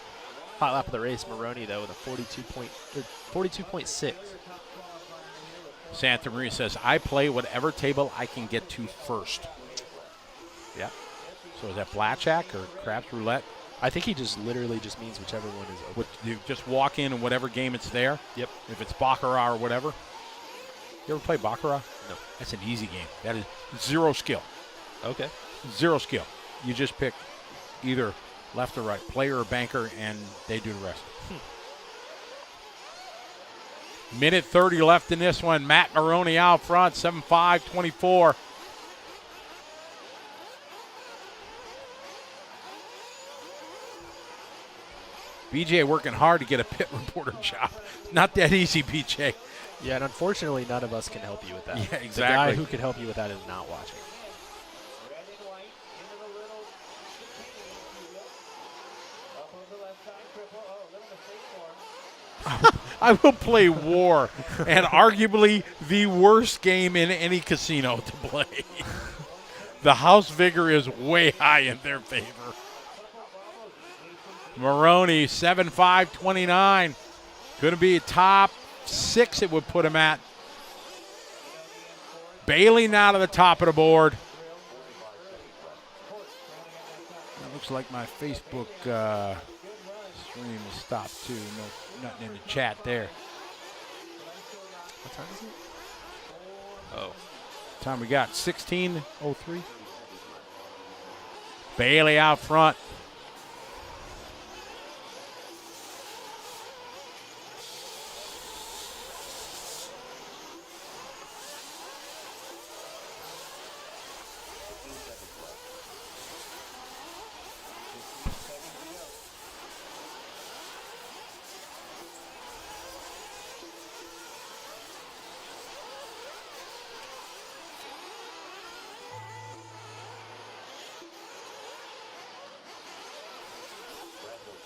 Hot lap of the race, Maroney, though, with a 42.6. Santa Maria says, I play whatever table I can get to first. Yeah. So is that blackjack or craps roulette? I think he just literally just means whichever one is open. You just walk in and whatever game it's there? Yep. If it's Baccarat or whatever? You ever play Baccarat? No. That's an easy game. That is zero skill. Okay. Zero skill. You just pick either left or right, player or banker, and they do the rest. Minute 30 left in this one. Matt Maroney out front, 7:5:24. BJ working hard to get a pit reporter job. Not that easy, BJ. Yeah, and unfortunately, none of us can help you with that. Yeah, exactly. The guy who could help you with that is not watching. Red and white into the little chicane, if you will. Up on the left side, triple. Oh, a little mistake for him. I will play War, and arguably the worst game in any casino to play. The house vigor is way high in their favor. Maroney, 7:5:29. Going to be top 6 it would put him at. Bailey now to the top of the board. That looks like my Facebook stream is stopped too. No, nothing in the chat there. What time is it? Oh. Time we got 16:03. Bailey out front.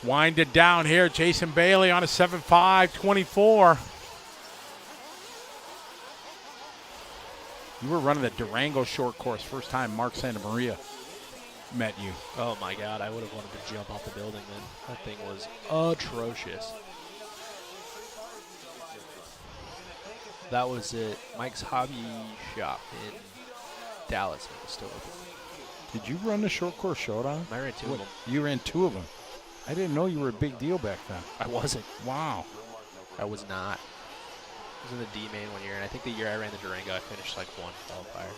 Winded down here. Jason Bailey on a 7:5:24. You were running the Durango short course first time Mark Santa Maria met you. Oh, my God. I would have wanted to jump off the building then. That thing was atrocious. That was at Mike's Hobby Shop in Dallas when it was still open. Did you run the short course showdown? I ran 2 of them. You ran 2 of them. I didn't know you were a big deal back then. I wasn't. Wow. I was not. I was in the D-main one year, and I think the year I ran the Durango, I finished like 1 qualifier.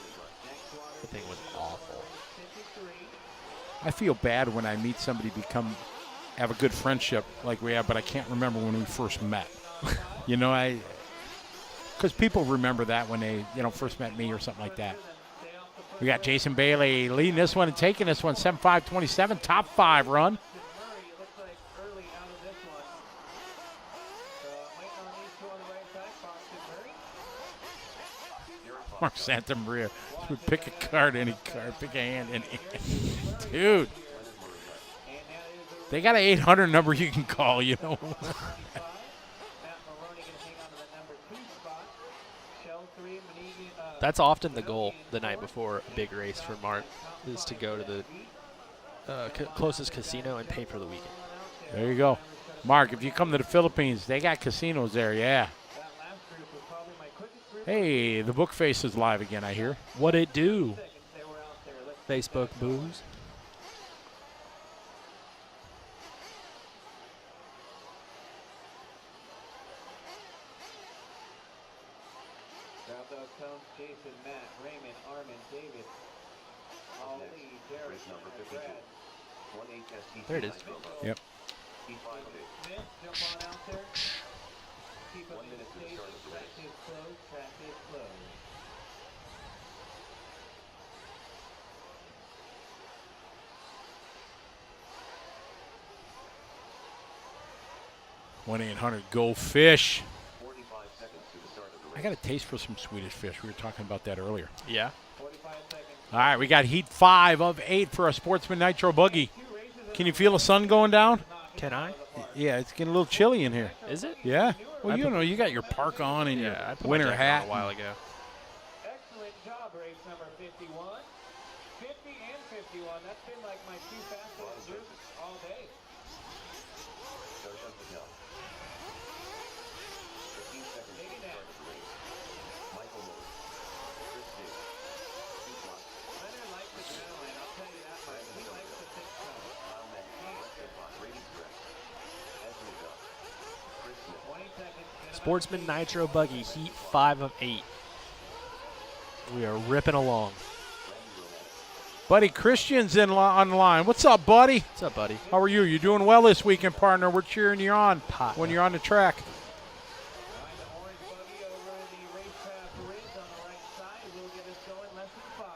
The thing was awful. I feel bad when I meet somebody, have a good friendship like we have, but I can't remember when we first met. You know, because people remember that when they, first met me or something like that. We got Jason Bailey leading this one and taking this one, 7:5:27, top 5 run. Mark Santa Maria would pick a card, any card, pick a hand, any hand. Dude, they got an 800 number you can call, That's often the goal the night before a big race for Mark, is to go to the closest casino and pay for the weekend. There you go. Mark, if you come to the Philippines, they got casinos there, yeah. Hey, the book face is live again, I hear. What it do? Facebook booze. Jason, Matt, Raymond, Armin, David, Ali, Derek, Race number 52. Brad. 1-8 There it is. Yep. Smith, jump on out there. Keep up 1 in the minute to the stage. start of the Track race. is closed. Track is closed. 1-800-GO-FISH. 45 seconds to the start of the race. I got a taste for some Swedish fish. We were talking about that earlier. Yeah. 45 seconds. All right, we got heat 5 of 8 for a Sportsman Nitro Buggy. Can you feel the sun going down? Can I? Yeah, it's getting a little chilly in here. Is it? Yeah. Well, you know, you got your park on and I your put my winter jacket on hat. a while ago. Excellent job, race number 51. 50 and 51. That's been like my two fastest groups all day. Darshan Patel. 15 seconds to the start of the race. Michael Miller. Chris Davis. Pete Watts. Leonard likes adrenaline, I'll tell you that much. He likes the thick stuff. Kyle Metcalf. West Edbach. Brady Stretch. Anthony Duff. Chris Smith. 20 seconds. Sportsman Nitro Buggy, heat 5 of 8. We are ripping along. Buddy Christian's on the line. What's up, buddy? What's up, buddy? How are you? You doing well this weekend, partner? We're cheering you on Pot. when you're on the track. The orange buggy over the racetrack bridge on the right side will get us going less than 5.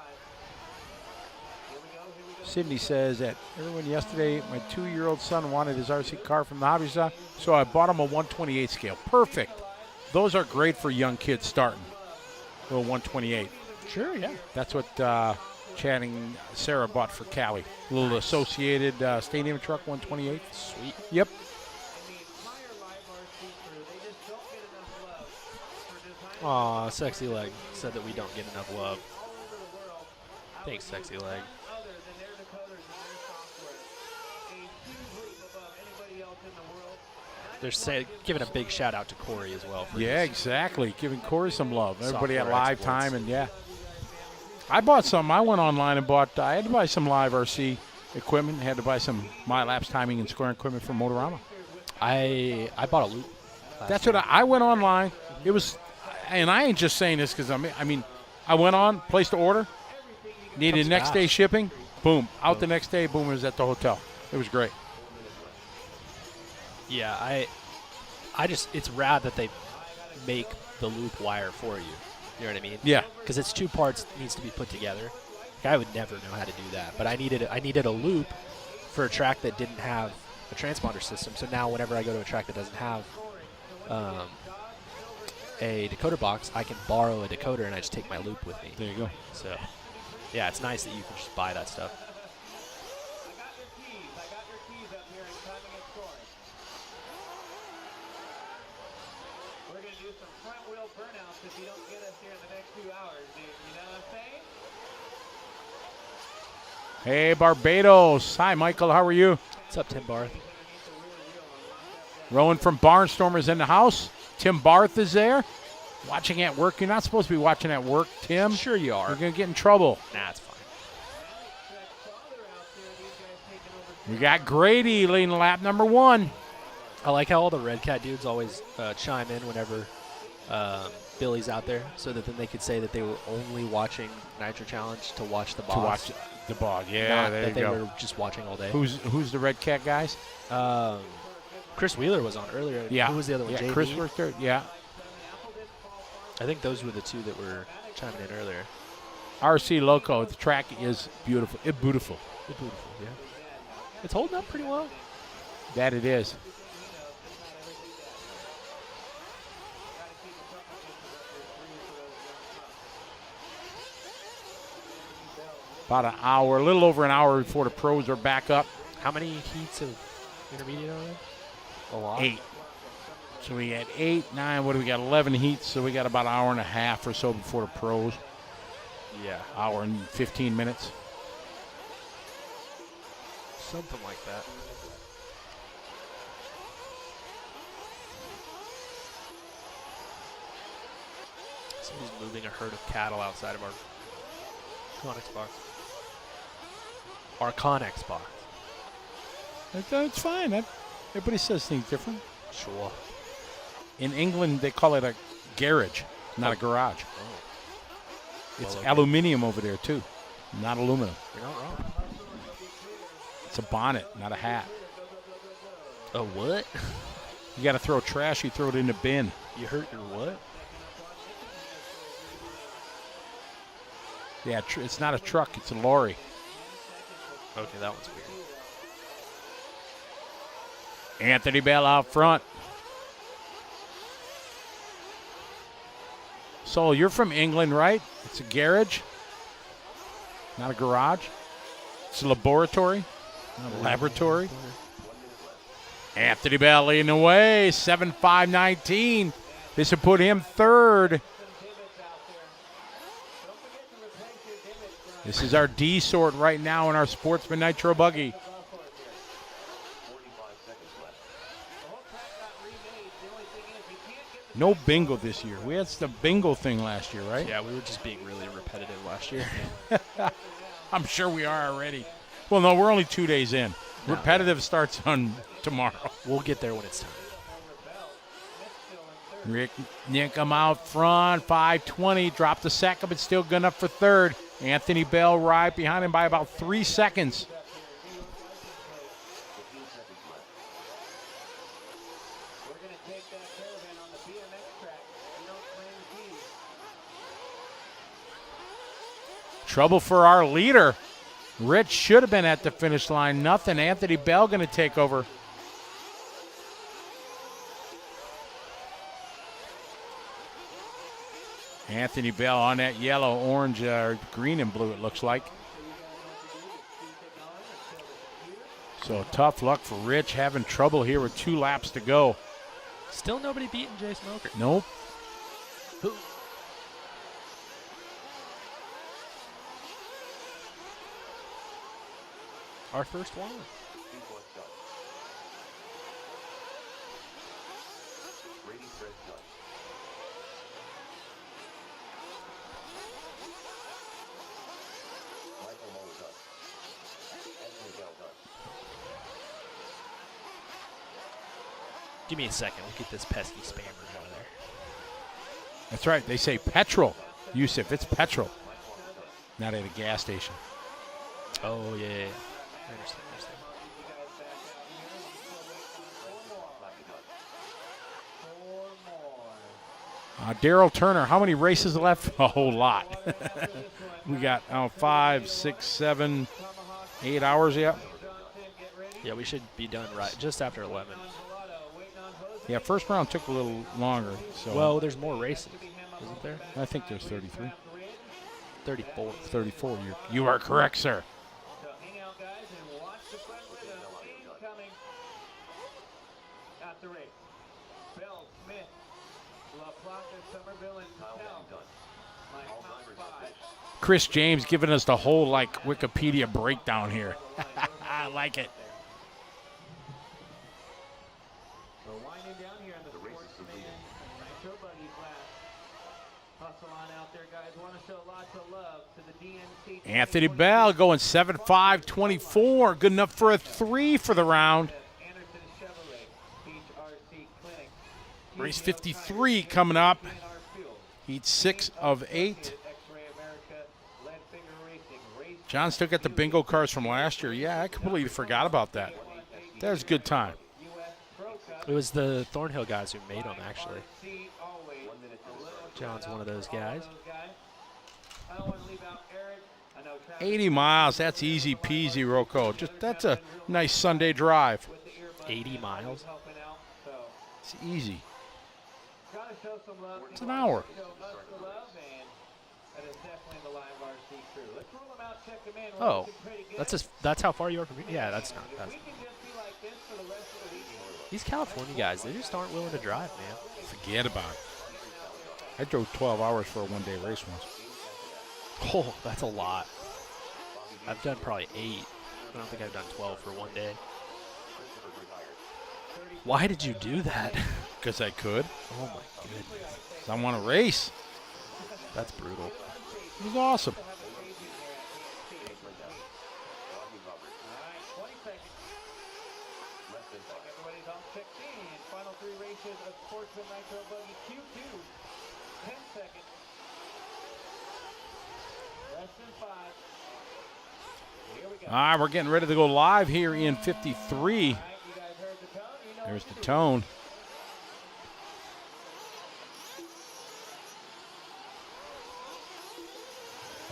Here we go. Sydney says that everyone yesterday, my 2-year-old son wanted his RC car from the hobby shop, so I bought him a 128 scale. Perfect. Those are great for young kids starting. A little 128. Sure, yeah. That's what Channing Sarah bought for Callie. A little Associated Stadium truck 128. Sweet. Yep. And the entire live RC crew, they just don't get enough love for designing Aw, Sexy Leg said that we don't get enough love. all over the world. Thanks, Sexy Leg. Other than their decoders and their software. A huge leap above anybody else in the world. They're giving a big shout out to Corey as well. For Yeah, his exactly. Giving Corey some love. Everybody at software Live exploits. Time, and yeah. I bought some. I went online and bought. I had to buy some Live RC equipment. Had to buy some MyLapse timing and scoring equipment from Motorama. I bought a loop. That's what I went online. It was, and I ain't just saying this because I mean, I went on, placed the order, needed Comes next fast. day shipping, boom, out the next day, boom, it was at the hotel. It was great. Yeah, I just, it's rad that they make the loop wire for you. You know what I mean? Yeah. Because it's 2 parts needs to be put together. Like, I would never know how to do that, but I needed a loop for a track that didn't have a transponder system. So now whenever I go to a track that doesn't have a decoder box, I can borrow a decoder and I just take my loop with me. There you go. So, yeah, it's nice that you can just buy that stuff. I got your keys up here in timing and scoring. We're going to do some front wheel burnouts if you don't get us here in the next 2 hours, dude. You know what I'm saying? Hey, Barbados. Hi, Michael. How are you? What's up, Tim Barth? Rowan from Barnstormers in the house. Tim Barth is there. Watching at work. You're not supposed to be watching at work, Tim. Sure you are. You're going to get in trouble. Nah, it's fine. We got Grady leading lap number 1. I like how all the Red Cat dudes always chime in whenever Billy's out there, so that then they could say that they were only watching Nitro Challenge to watch the boss. To watch the bog. Yeah, not there that you they go. were just watching all day. Who's the Red Cat guys? Chris Wheeler was on earlier. Yeah. Who was the other one? Yeah, JB? Chris worked there. Yeah. I think those were the 2 that were chiming in earlier. RC Loco. The track is beautiful. It's beautiful. It's beautiful, yeah. It's holding up pretty well. That it is. About an hour, a little over an hour before the pros are back up. How many heats of intermediate are there? A lot. 8. So we had 8, 9, what do we got? 11 heats. So we got about an hour and a half or so before the pros. Yeah. Hour and 15 minutes. Something like that. Somebody's moving a herd of cattle outside of our Connex box. Our Connex box. That's fine. Everybody says things different. Sure. In England, they call it a garage, not a garage. Oh. It's Well, okay. aluminium over there, too, not aluminum. You're not wrong. It's a bonnet, not a hat. A what? You got to throw trash, you throw it in the bin. You hurt your what? Yeah, it's not a truck, it's a lorry. Okay, that one's weird. Anthony Bell out front. So you're from England, right? It's a garage, not a garage. It's a laboratory, not a laboratory. Anthony Bell leading the way, 7:5:19. This would put him third. This is our D sort right now in our Sportsman Nitro Buggy. 45 seconds left. No bingo this year. We had the bingo thing last year, right? Yeah, we were just being really repetitive last year. I'm sure we are already. Well, no, we're only 2 days in. No. Repetitive starts on tomorrow. We'll get there when it's time. Rick Nickham out front, 5:20. Dropped a second, but still good enough for third. Anthony Bell right behind him by about 3 seconds. 15 seconds left. We're going to take that caravan on the BMX track. We don't claim the keys. Trouble for our leader. Rich should have been at the finish line. Nothing. Anthony Bell going to take over. Anthony Bell on that yellow, orange, green, and blue, it looks like. So tough luck for Rich, having trouble here with 2 laps to go. Still nobody beating Jay Smoker. Nope. Our first one. Sequence done. Brady thread done. Michael Moe done. Anthony Bell done. Give me a second. We'll get this pesky spammer out of there. That's right. They say petrol. Yusuf, it's petrol. Not at a gas station. Oh, yeah. I understand. Daryl Turner, how many races left? A whole lot. We got 5, 6, 7, 8 hours yet. Yeah, we should be done right just after 11. Yeah, first round took a little longer. So Well, there's more races, isn't there? I think there's 33. 34. 34. You are correct, sir. So hang out, guys, and watch the front window. Incoming at the race. Bell, Smith, La Plata, Somerville, and Kyle Patel. Manning done. My All top drivers have 5. finished. Chris James giving us the whole Wikipedia breakdown here. I like it. We're winding down here in the The race is Sportsman completed. Nitro Buggy class. Hustle on out there, guys. Want to show lots of love to the DNC. Anthony Bell going 7.5.24. Good enough for a 3 for the round. Anderson Chevrolet Beach RC Clinic. Race 53 coming up. DNR Fuel. Heat 6 of 8. X-Ray America, Lead Finger Racing, Race John still got the bingo cards from last year. Yeah, I completely forgot about that. That was a good time. US Pro Cup. It was the Thornhill guys who made them, actually. See always 1 minute to the start. John's one of those guys. I don't want to leave out Eric. I know Travis 80 miles. That's easy peasy, Rocco. That's a nice Sunday drive. with the earbuds 80 miles. helping out. So It's easy. gotta show some love. It's an hour. Show us the love, and that is definitely the live RC crew. Let's roll them out, check them in. We're Oh, looking pretty good. that's how far you are from here? Yeah, that's not. If That's, we can just be like this for the rest of the week. these California guys, they just aren't willing to drive, man. Forget about it. I drove 12 hours for a one-day race once. Oh, that's a lot. I've done probably 8. I don't think I've done 12 for one day. Why did you do that? Because I could. Oh, my goodness. 'Cause I want to race. That's brutal. It was awesome. All right, 20 seconds. Everybody's on 16. Final 3 races of Sportsman Nitro Buggy Q2. 10 seconds. Less than 5. Here we go. All right, we're getting ready to go live here in 53. All right, you guys heard the tone. You know There's what the to do. tone.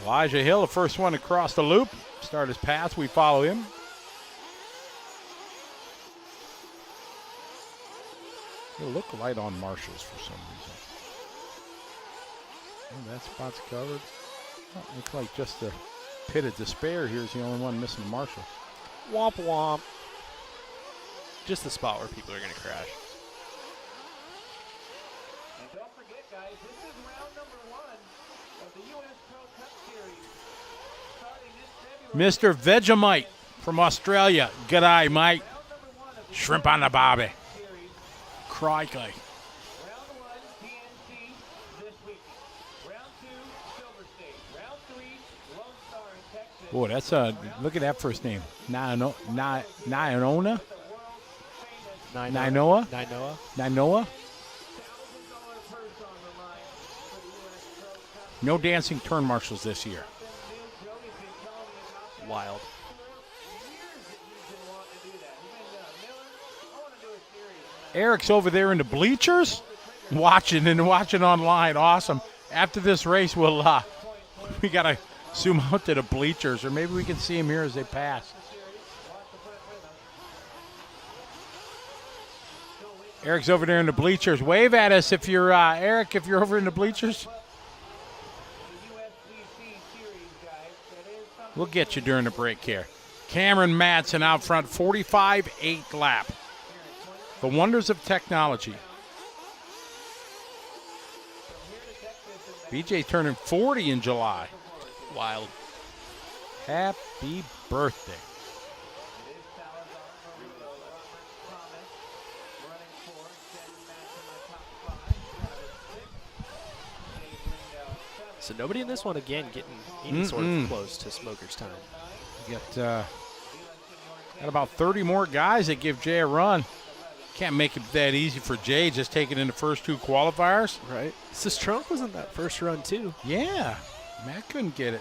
Elijah Hill, the first one to cross the loop. Start his path, we follow him. He'll look light on Marshalls for some reason. Oh, that spot's covered. Oh, looks like just the pit of despair here is the only one missing the marshal. Womp womp. Just the spot where people are going to crash. And don't forget, guys, this is round number 1 of the U.S. Pro Cup Series. Starting this February. Mr. Vegemite from Australia. G'day, mate. Round number 1 of the Shrimp on the barbie. series. Crikey. Round 1, DNC this week. Round 2, Silver State. Round 3, Lone Star in Texas. Boy, that's a look at that first name. Nainona? The world famous Nainoa? Nainoa. Nainoa? $1,000 purse on the line for the U.S. Pro Cup. No dancing turn marshals this year. Something new. Joey's been telling me about that Wild. for years that he's been wanting to do that. He's been Miller, I want to do a series. Eric's over there in the bleachers watching online. Awesome. After this race, we got to zoom out to the bleachers, or maybe we can see him here as they pass. Eric's over there in the bleachers. Wave at us if you're, Eric, if you're over in the bleachers. We'll get you during the break here. Cameron Madsen out front, 45-8 lap. The wonders of technology. BJ turning 40 in July. Wild. Happy birthday. So nobody in this one, again, getting any sort of close to Smoker's time. You got about 30 more guys that give Jay a run. Can't make it that easy for Jay, just taking in the first 2 qualifiers. Right. Trunk was in that first run, too. Yeah, Matt couldn't get it.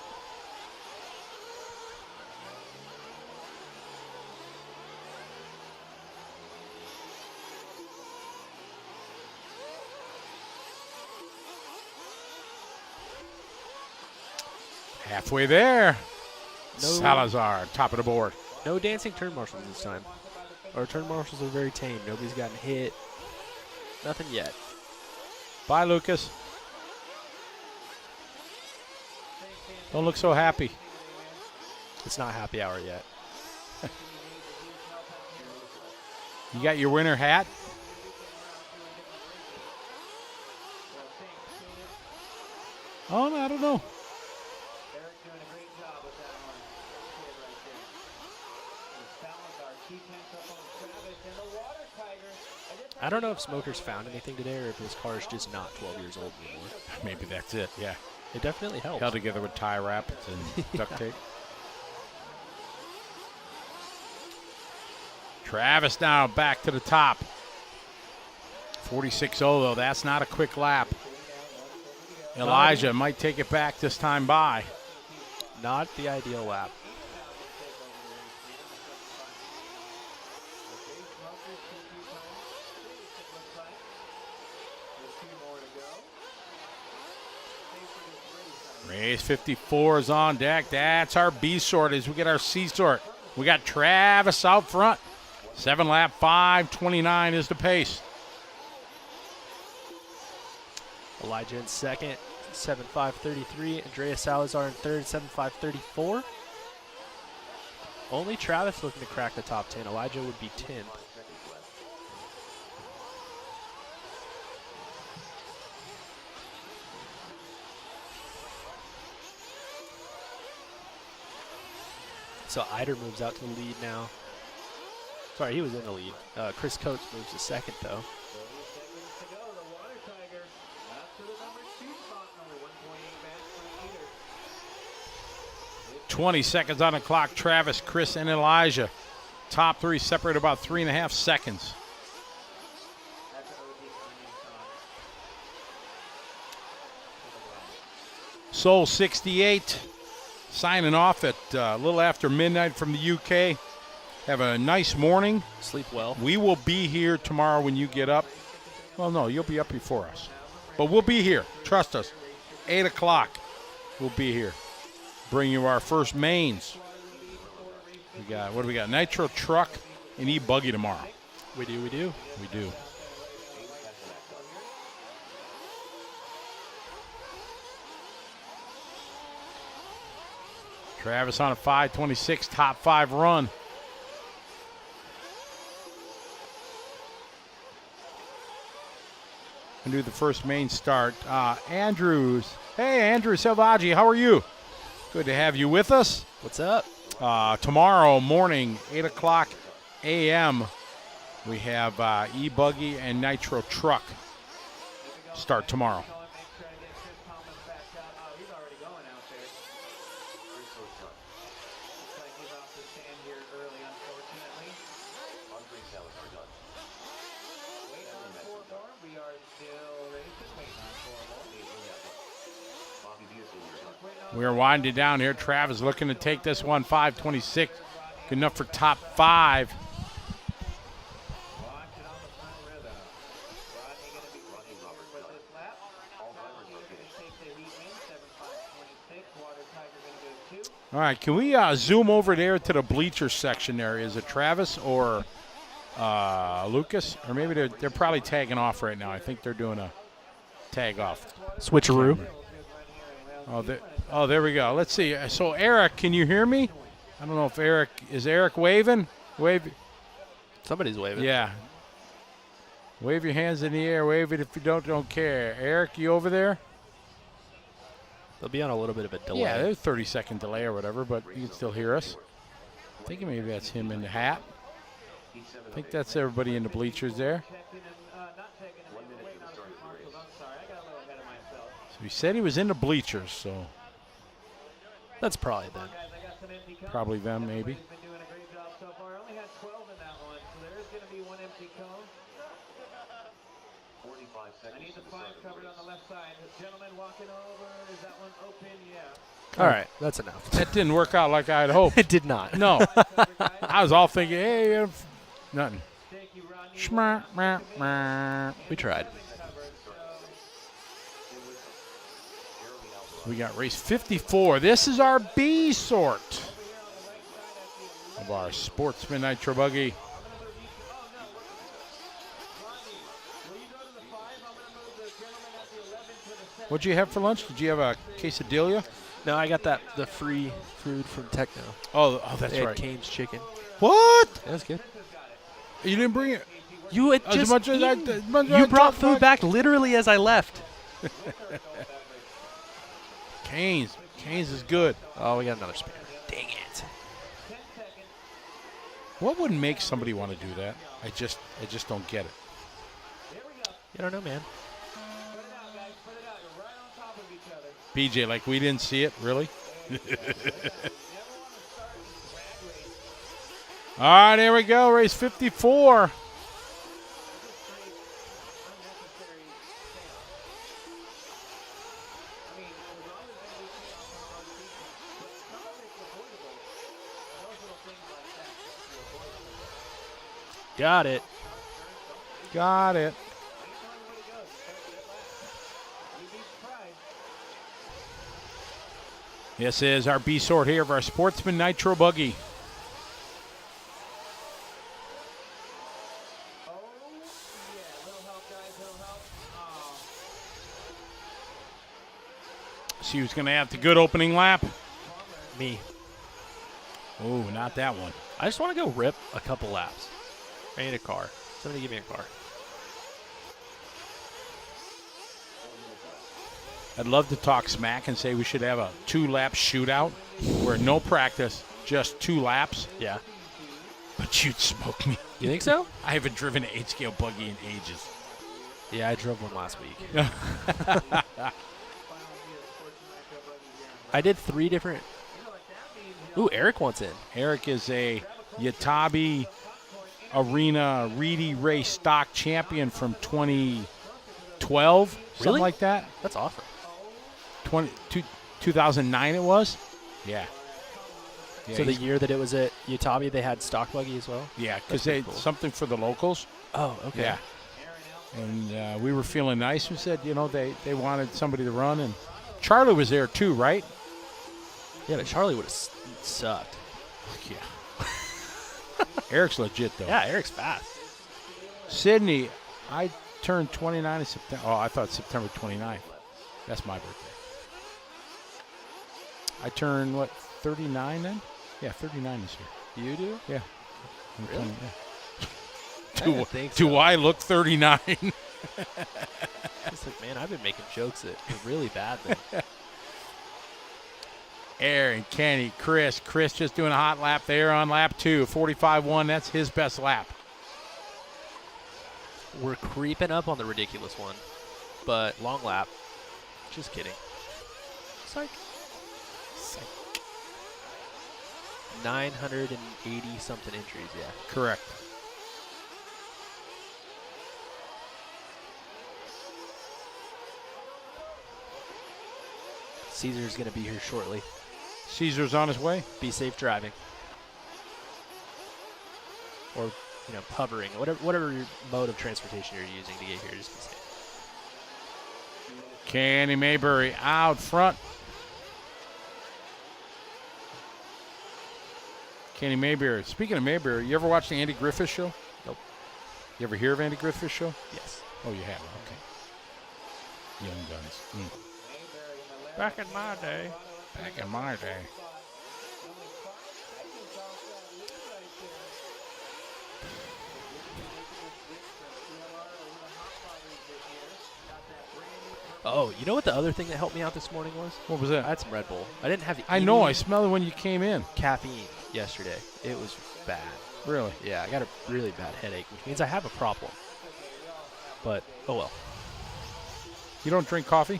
Halfway there. No. Salazar, top of the board. No dancing turn marshals this time. Our turn marshals are very tame. Nobody's gotten hit. Nothing yet. Bye, Lucas. Don't look so happy. It's not happy hour yet. You got your winter hat? Oh, no, I don't know. Eric doing a great job with that one. Kid right there. Salazar, 2 tenths up on Travis, and the Water Tiger. I don't know if Smoker's found anything today or if his car's just not 12 years old anymore. Maybe that's it, yeah. It definitely helps. Held together with tie wraps and duct tape. Travis now back to the top. 46-0, though. That's not a quick lap. Elijah might take it back this time by. Not the ideal lap. Race 54 is on deck. That's our B sort as we get our C sort. We got Travis out front. 7 lap, 5:29 is the pace. Elijah in second, 7.5.33. Andreas Salazar in third, 7.5.34. Only Travis looking to crack the top 10. Elijah would be 10th. So Eider moves out to the lead now. Sorry, he was in the lead. Chris Coates moves to second, though. 20 seconds on the clock. Travis, Chris, and Elijah. Top 3 separate about 3.5 seconds. Soul 68 signing off at a little after midnight from the UK. Have a nice morning. Sleep well. We will be here tomorrow when you get up. Well, no, you'll be up before us. But we'll be here. Trust us. 8 o'clock, we'll be here. Bring you our first mains. We got, what do we got? Nitro Truck and E-Buggy tomorrow. We do, we do. We do. Travis on a 5:26 top 5 run. And do the first main start. Andrews. Hey, Andrew Selvaggi, how are you? Good to have you with us. What's up? Tomorrow morning, 8 o'clock a.m., we have E-Buggy and Nitro Truck start tomorrow. We're winding down here. Travis looking to take this one, 5:26. Good enough for top 5. All right, can we zoom over there to the bleacher section there? Is it Travis or Lucas? Or maybe they're probably tagging off right now. I think they're doing a tag off. Switcheroo. Oh, there we go. Let's see. So, Eric, can you hear me? I don't know if is Eric waving? Somebody's waving. Yeah. Wave your hands in the air. Wave it if you don't care. Eric, you over there? They'll be on a little bit of a delay. Yeah, there's a 30-second delay or whatever, but you can still hear us. I think maybe that's him in the hat. I think that's everybody in the bleachers there. So he said he was in the bleachers, so that's probably them. Probably them, maybe. I need the 5 covered on the left side. Gentleman walking over. Is that one open? Yeah. All right, that's enough. That didn't work out like I had hoped. It did not. No. I was all thinking, hey, nothing. Thank you, Rodney. We tried. We got race 54. This is our B sort of our Sportsman Nitro Buggy. What'd you have for lunch? Did you have a quesadilla? No, I got the free food from Techno. Oh, that's They had right. Cane's chicken. What? That was good. You didn't bring it? You had As just much as I- eaten. as much as I You brought talked food about- back literally as I left. Cane's is good. Oh, we got another spare. Dang it. What would make somebody want to do that? I just don't get it. I don't know, man. BJ, like we didn't see it, really? All right, here we go, race 54. Got it. Got it. This is our B sort here of our Sportsman Nitro Buggy. See who's going to have the good opening lap. Me. Oh, not that one. I just want to go rip a couple laps. I need a car. Somebody give me a car. I'd love to talk smack and say we should have a 2-lap shootout where no practice, just 2 laps. Yeah. But you'd smoke me. You think so? I haven't driven an 8-scale buggy in ages. Yeah, I drove one last week. I did 3 different. Ooh, Eric wants in. Eric is a Yatabi Arena Reedy Race stock champion from 2012, something Really? like that. That's awesome. 2009 it was? Yeah. So the year that it was at Yatabi, they had stock buggy as well? Yeah, because That's they pretty cool. something for the locals. Oh, okay. Yeah. And we were feeling nice. We said, they wanted somebody to run. And Charlie was there too, right? Yeah, but Charlie would have sucked. Yeah. Eric's legit, though. Yeah, Eric's fast. Sydney, I turned 29 in September. Oh, I thought September 29th. That's my birthday. I turned, 39 then? Yeah, 39 this year. You do? Yeah. I'm Really? 20, yeah. I didn't think Do so. I look 39? It's like, man, I've been making jokes that are really bad then. Aaron, Kenny, Chris. Chris just doing a hot lap there on lap 2. 45-1, that's his best lap. We're creeping up on the ridiculous one, but long lap. Just kidding. Psych. 980 something entries, yeah. Correct. Caesar's going to be here shortly. Caesar's on his way. Be safe driving. Or, hovering. Whatever your mode of transportation you're using to get here, just be safe. Kenny Mayberry out front. Kenny Mayberry. Speaking of Mayberry, you ever watch the Andy Griffith Show? Nope. You ever hear of Andy Griffith Show? Yes. Oh, you have. Okay. Young Guns. Back in my day. Back in my day. Oh, you know what the other thing that helped me out this morning was? What was I that? had some Red Bull. I didn't have the I know. I smelled it when you came in. caffeine yesterday. It was bad. Really? Yeah, I got a really bad headache, which means I have a problem. But, oh well. You don't drink coffee?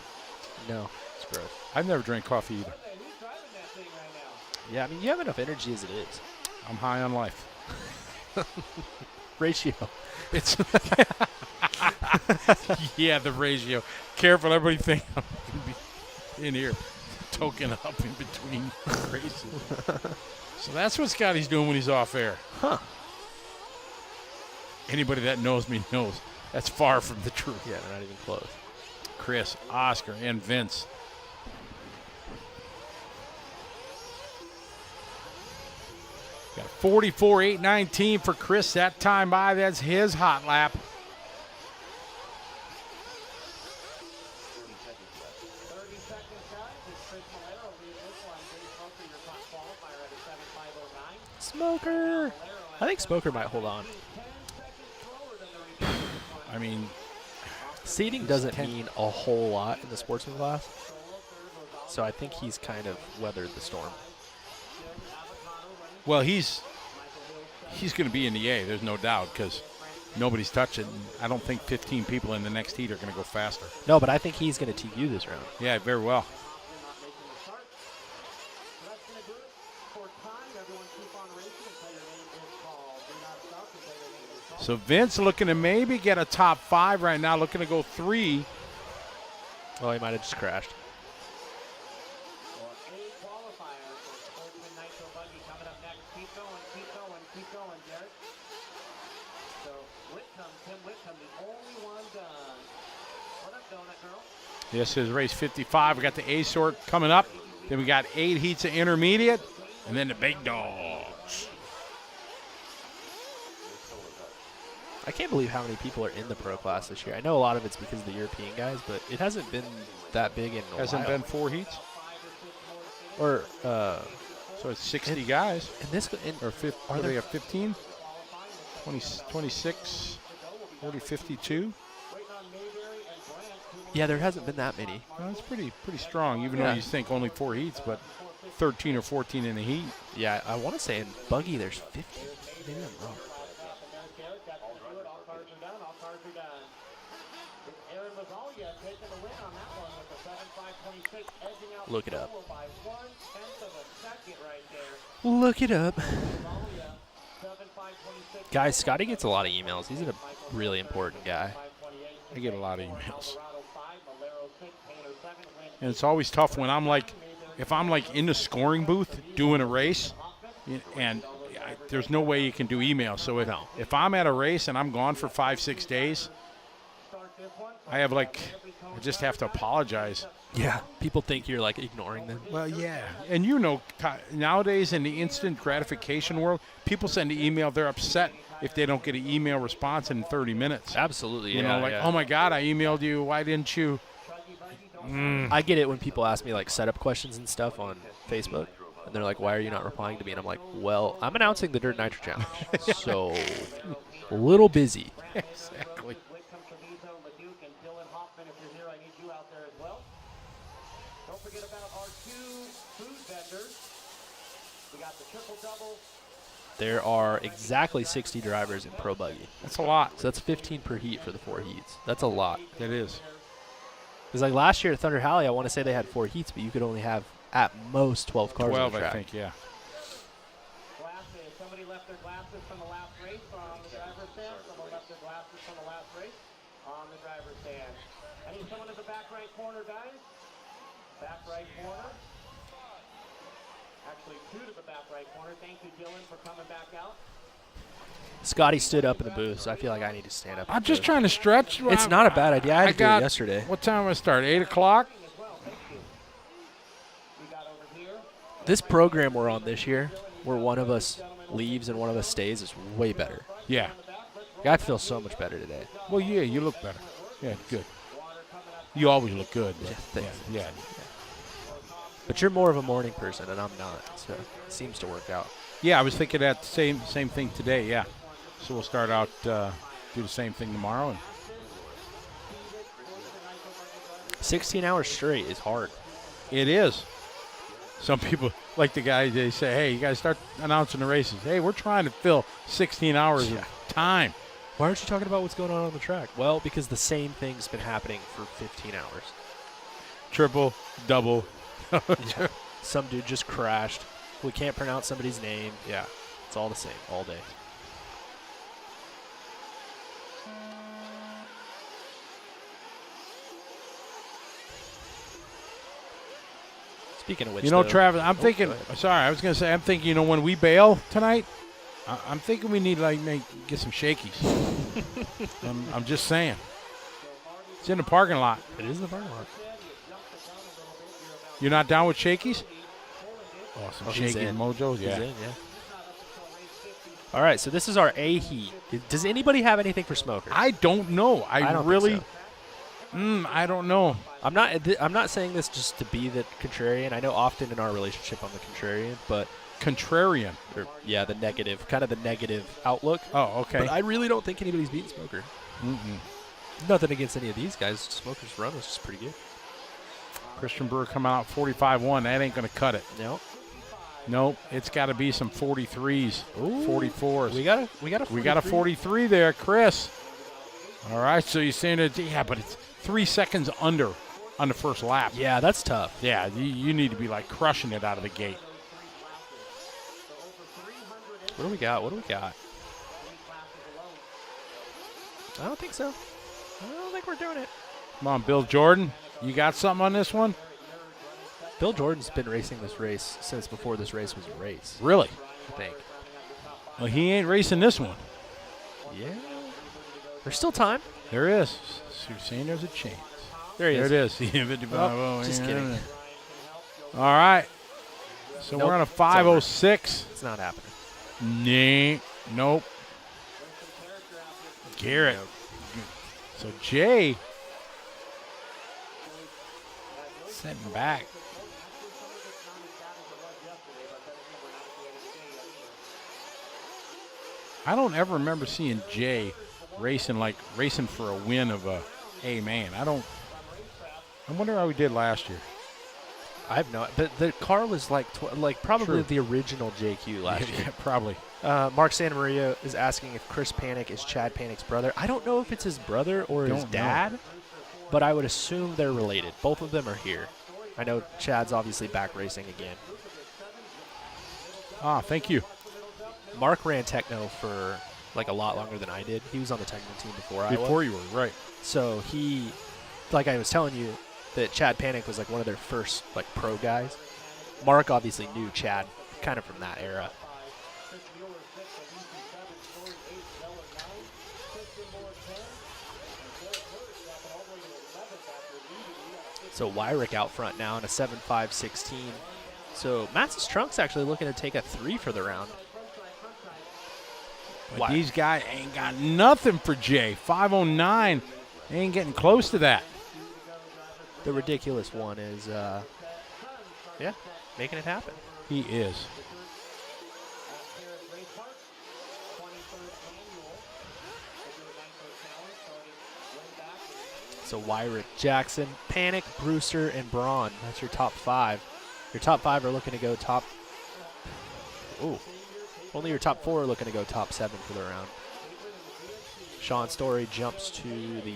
No, it's gross. I've never drank coffee either. Yeah, I mean, you have enough energy as it is. I'm high on life. Ratio. It's yeah, the ratio. Careful, everybody think I'm gonna be in here token up in between races. So that's what Scotty's doing when he's off air. Huh. Anybody that knows me knows that's far from the truth. Yeah, they're not even close. Chris, Oscar, and Vince. Got 44.819 for Chris that time by. That's his hot lap. 30 seconds, guys. It's Chris Malero leading this one. Dave Smoker, your top qualifier at a 7.509. Smoker. I think Smoker might hold on. 10 seconds slower than the return. I mean, Seating doesn't mean a whole lot in the sportsman class. So I think he's kind of weathered the storm. well, he's going to be in the A. There's no doubt because nobody's touching. I don't think 15 people in the next heat are going to go faster. No, but I think he's going to TQ this round. Yeah, very well. So Vince looking to maybe get a top 5 right now, looking to go 3. Oh, he might have just crashed. Well, a qualifier for Sportsman Nitro Buggy coming up next. Keep going, Derek. So Whitcomb, Tim Whitcomb, the only one done. What up, Donut Girl? This is race 55. We got the A sort coming up. Then we got 8 heats of intermediate, and then the big dogs. I can't believe how many people are in the pro class this year. I know a lot of it's because of the European guys, but it hasn't been that big in a Hasn't while. been 4 heats, Or, so it's 60 guys. and this, and Or Are do there- they have 15? 20, 26, 40, 52. yeah, there hasn't been that many. Well, that's pretty strong, even Yeah. though you think only 4 heats, but 13 or 14 in a heat. Yeah, I want to say in Buggy there's 50. Maybe I'm wrong. All cars are done. Aaron Mazalia taking the win on that one with a 7.526, edging out Look it up. by 1/10 of a second right there. Look it up. Mazalia, 7.526. Guys, Scotty gets a lot of emails. He's a really important guy. I get a lot of emails. Colorado 5, Malero 6, Taylor 7, Lynn And it's always tough when I'm like, if I'm like in the scoring booth doing a race, and there's no way you can do email. So if I'm at a race and I'm gone for 5-6 days, I just have to apologize. Yeah. People think you're like ignoring them. Well, yeah. And nowadays in the instant gratification world, people send an email, they're upset if they don't get an email response in 30 minutes. Absolutely. You know, oh my God, I emailed you. Why didn't you? I get it when people ask me like setup questions and stuff on Facebook. And they're like, why are you not replying to me? And I'm like, well, I'm announcing the Dirt Nitro Challenge. So a little busy. Exactly. Don't forget about our 2 food vendors. We got the triple double. There are exactly 60 drivers in Pro Buggy. That's a lot. So that's 15 per heat for the 4 heats. That's a lot. It is. Because like last year at Thunder Alley, I want to say they had 4 heats, but you could only have at most 12 cars 12, on the track. I think, yeah. Glasses. Somebody left their glasses from the last race on the driver's stand. Someone left their glasses from the last race on the driver's stand. I need someone in the back right corner, guys. Back right corner. Actually, 2 to the back right corner. Thank you, Dylan, for coming back out. Scotty stood up in the booth, so I feel like I need to stand up. I'm just trying to stretch. It's not a bad idea. I had to do it yesterday. What time I start? 8 o'clock? This program we're on this year, where one of us leaves and one of us stays, is way better. Yeah. I feel so much better today. Well, yeah, you look better. Yeah, good. You always look good. Yeah, thanks. Yeah. But you're more of a morning person, and I'm not, so it seems to work out. Yeah, I was thinking that same thing today, yeah. So we'll start out, do the same thing tomorrow. And 16 hours straight is hard. it is. Some people, like the guy, they say, hey, you guys start announcing the races. Hey, we're trying to fill 16 hours of time. Why aren't you talking about what's going on the track? Well, because the same thing's been happening for 15 hours. Triple, double. Yeah. Some dude just crashed. We can't pronounce somebody's name. Yeah, it's all the same all day. Speaking of which, You know, though, Travis, I'm go thinking, ahead. sorry, I was going to say, I'm thinking, you know, when we bail tonight, I'm thinking we need to get some shakies. I'm just saying. It's in the parking lot. It is the parking lot. You're not down with shakies? Oh, some He's shaky in. mojos, He's yeah. in, yeah. All right, so this is our A heat. Does anybody have anything for smokers? I don't know. I don't really, think so. I don't know. I'm not saying this just to be the contrarian. I know often in our relationship I'm the contrarian, but Contrarian. yeah, the negative, kind of the negative outlook. Oh, okay. But I really don't think anybody's beaten Smoker. Nothing against any of these guys. Smoker's run was just pretty good. Christian Brewer coming out 45-1. That ain't going to cut it. No. Nope. It's got to be some 43s, Ooh. 44s. We got a 43. We got a 43 there, Chris. All right, so you're saying that, yeah, but it's 3 seconds under on the first lap. Yeah, that's tough. Yeah, you need to be like crushing it out of the gate. What do we got? I don't think so. I don't think we're doing it. Come on, Bill Jordan. You got something on this one? Bill Jordan's been racing this race since before this race was a race, Really? I think. Well, he ain't racing this one. Yeah. There's still time. There is. So you're saying there's a chance. There he There is. it is. Oh, just kidding. All right. So Nope. we're on a 5:06. It's not happening. Nope. Garrett. So Jay sitting back. I don't ever remember seeing Jay racing for a win of a A-man. I wonder how we did last year. I have no. But the car was probably True. the original JQ last year. Yeah, probably. Mark Santamaria is asking if Chris Panic is Chad Panic's brother. I don't know if it's his brother or his Don't know. dad, but I would assume they're related. Both of them are here. I know Chad's obviously back racing again. Ah, thank you. Mark ran Techno for like a lot longer than I did. He was on the Techno team before I was. Before you were, right. So he, like I was telling you, that Chad Panic was like one of their first like pro guys. Mark obviously knew Chad kind of from that era. So Wyrick out front now in a 7.5.16. So Matt's Trunk's actually looking to take a 3 for the round. But these guys ain't got nothing for Jay. 5:09. They ain't getting close to that. The ridiculous one is, making it happen. He is. So Wyrick, Jackson, Panic, Brewster, and Braun. That's your top 5. Your top 5 are looking to go top. Ooh. Only your top 4 are looking to go top 7 for the round. Sean Story jumps to the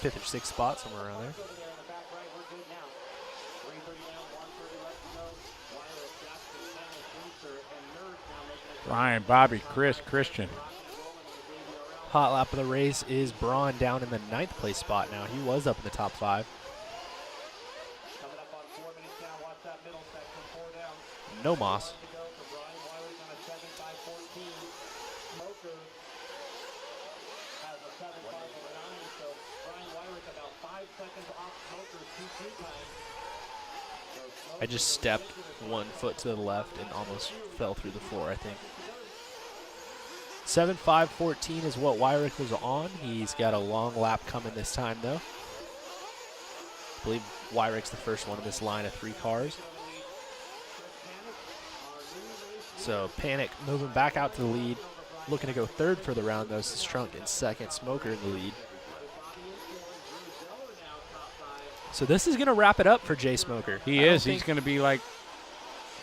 5th or 6th spot, somewhere around there. Ryan, Bobby, Chris, Christian. Hot lap of the race is Braun down in the 9th place spot now. He was up in the top 5. No Moss. I just stepped 1 foot to the left and almost fell through the floor, I think. 7.5.14 is what Wyrick was on. He's got a long lap coming this time, though. I believe Wyrick's the first one in this line of 3 cars. So Panic moving back out to the lead. Looking to go 3rd for the round, though. Strunk in 2nd. Smoker in the lead. So this is going to wrap it up for Jay Smoker. He is. He's going to be like,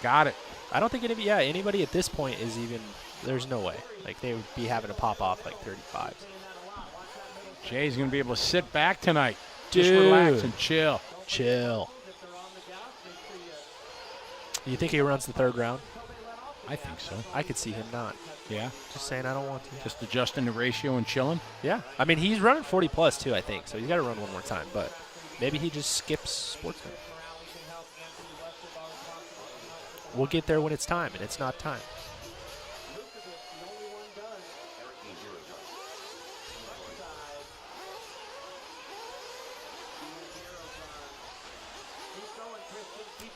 got it. I don't think anybody at this point is even, there's no way. Like, they would be having to pop off like 35s. Jay's going to be able to sit back tonight. Dude. Just relax and chill. Chill. You think he runs the 3rd round? I think so. I could see him not. Yeah. Just saying I don't want to. Just adjusting the ratio and chilling. Yeah. I mean, he's running 40 plus too, I think. So he's got to run one more time. But maybe he just skips Sportsman. We'll get there when it's time, and it's not time.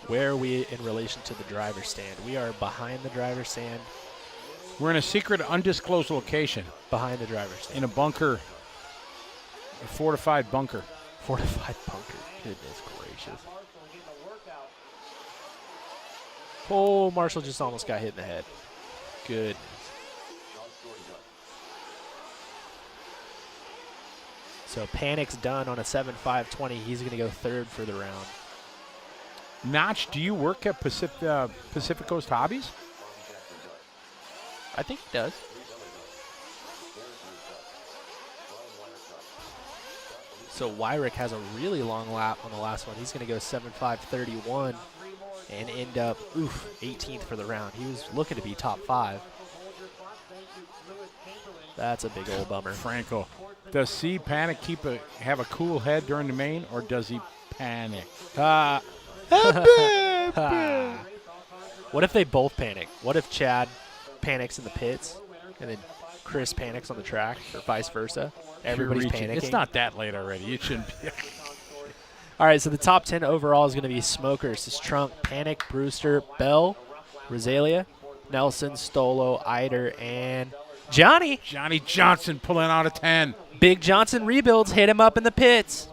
Where are we in relation to the driver's stand? We are behind the driver's stand. We're in a secret, undisclosed location. Behind the driver's stand. In a bunker, a fortified bunker. Fortified bunker. Goodness gracious. Oh, Marshall just almost got hit in the head. Goodness. So Panic's done on a 7.5.20. He's going to go 3rd for the round. Notch, do you work at Pacific Coast Hobbies? I think he does. So Wyrick has a really long lap on the last one. He's going to go 7.5.31 and end up, 18th for the round. He was looking to be top 5. That's a big old bummer. Franco, does C Panic have a cool head during the main, or does he panic? What if they both panic? What if Chad panics in the pits and then Chris panics on the track, or vice versa? Everybody's panicking. It's not that late already. It shouldn't be. All right, so the top 10 overall is going to be Smokers. This Trunk, Panic, Brewster, Bell, Rosalia, Nelson, Stolo, Eider, and Johnny. Johnny Johnson pulling out a 10. Big Johnson rebuilds hit him up in the pits.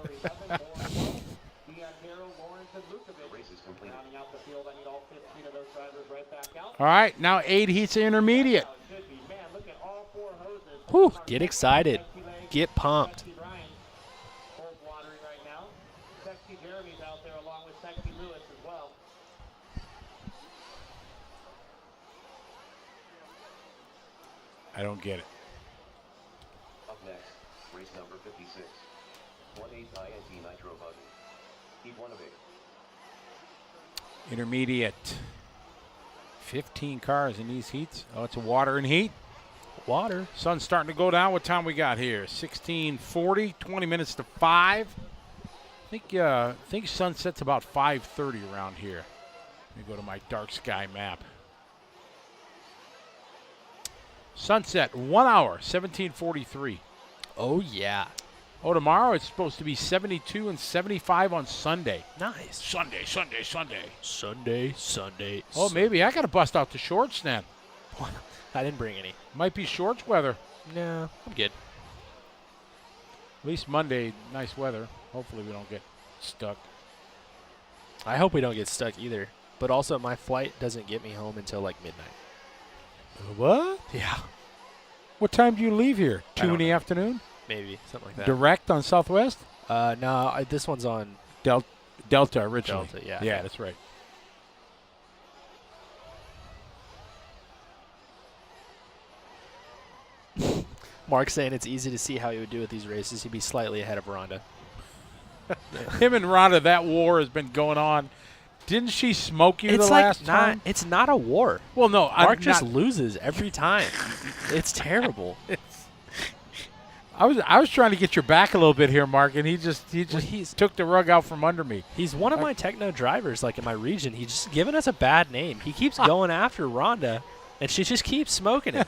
All right, now 8 heats of intermediate. Whew, get excited. Get pumped. I don't get it. Up next, race number 56. 1/8 INT Nitro Buggy. Heat 1 of 8. Intermediate. 15 cars in these heats. Oh, it's a water and heat. Water. Sun's starting to go down. What time we got here? 16:40. 20 minutes to 5. I think sunset's about 5:30 around here. Let me go to my dark sky map. Sunset, 1 hour, 17:43. Oh, yeah. Oh, tomorrow it's supposed to be 72 and 75 on Sunday. Nice. Sunday. Sunday. Oh, maybe I got to bust out the shorts then. I didn't bring any. Might be shorts weather. No, I'm good. At least Monday, nice weather. Hopefully we don't get stuck. I hope we don't get stuck either. But also, my flight doesn't get me home until like midnight. What? Yeah. What time do you leave here? 2 in the afternoon? Maybe, something like that. Direct on Southwest? No, this one's on Delta originally. Delta, yeah. Yeah, that's right. Mark's saying it's easy to see how he would do at these races. He'd be slightly ahead of Rhonda. Him and Rhonda, that war has been going on. Didn't she smoke you last time? It's not a war. Well, no. Mark just loses every time. It's terrible. I was trying to get your back a little bit here, Mark, and he just took the rug out from under me. He's one of my techno drivers, like in my region. He's just giving us a bad name. He keeps going after Rhonda, and she just keeps smoking him.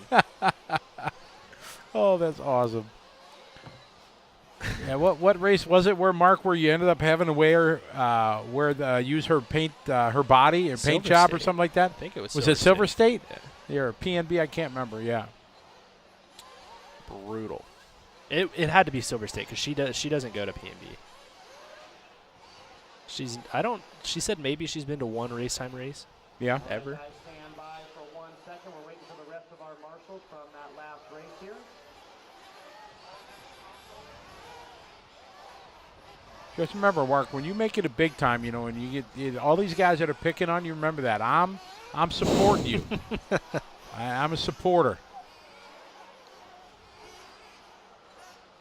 Oh, that's awesome. Yeah, what race was it where you ended up having to use her paint her body or paint job or something like that? I think it was. Was it Silver State? Yeah. Or PNB? I can't remember. Yeah. Brutal. It had to be Silver State because she doesn't go to PNB. She said maybe she's been to one race Yeah. ever. Guys, stand by for 1 second. We're waiting for the rest of our marshals from that last race here. Just remember, Mark, when you make it a big time, and you get all these guys that are picking on you, remember that. I'm supporting you. I'm a supporter.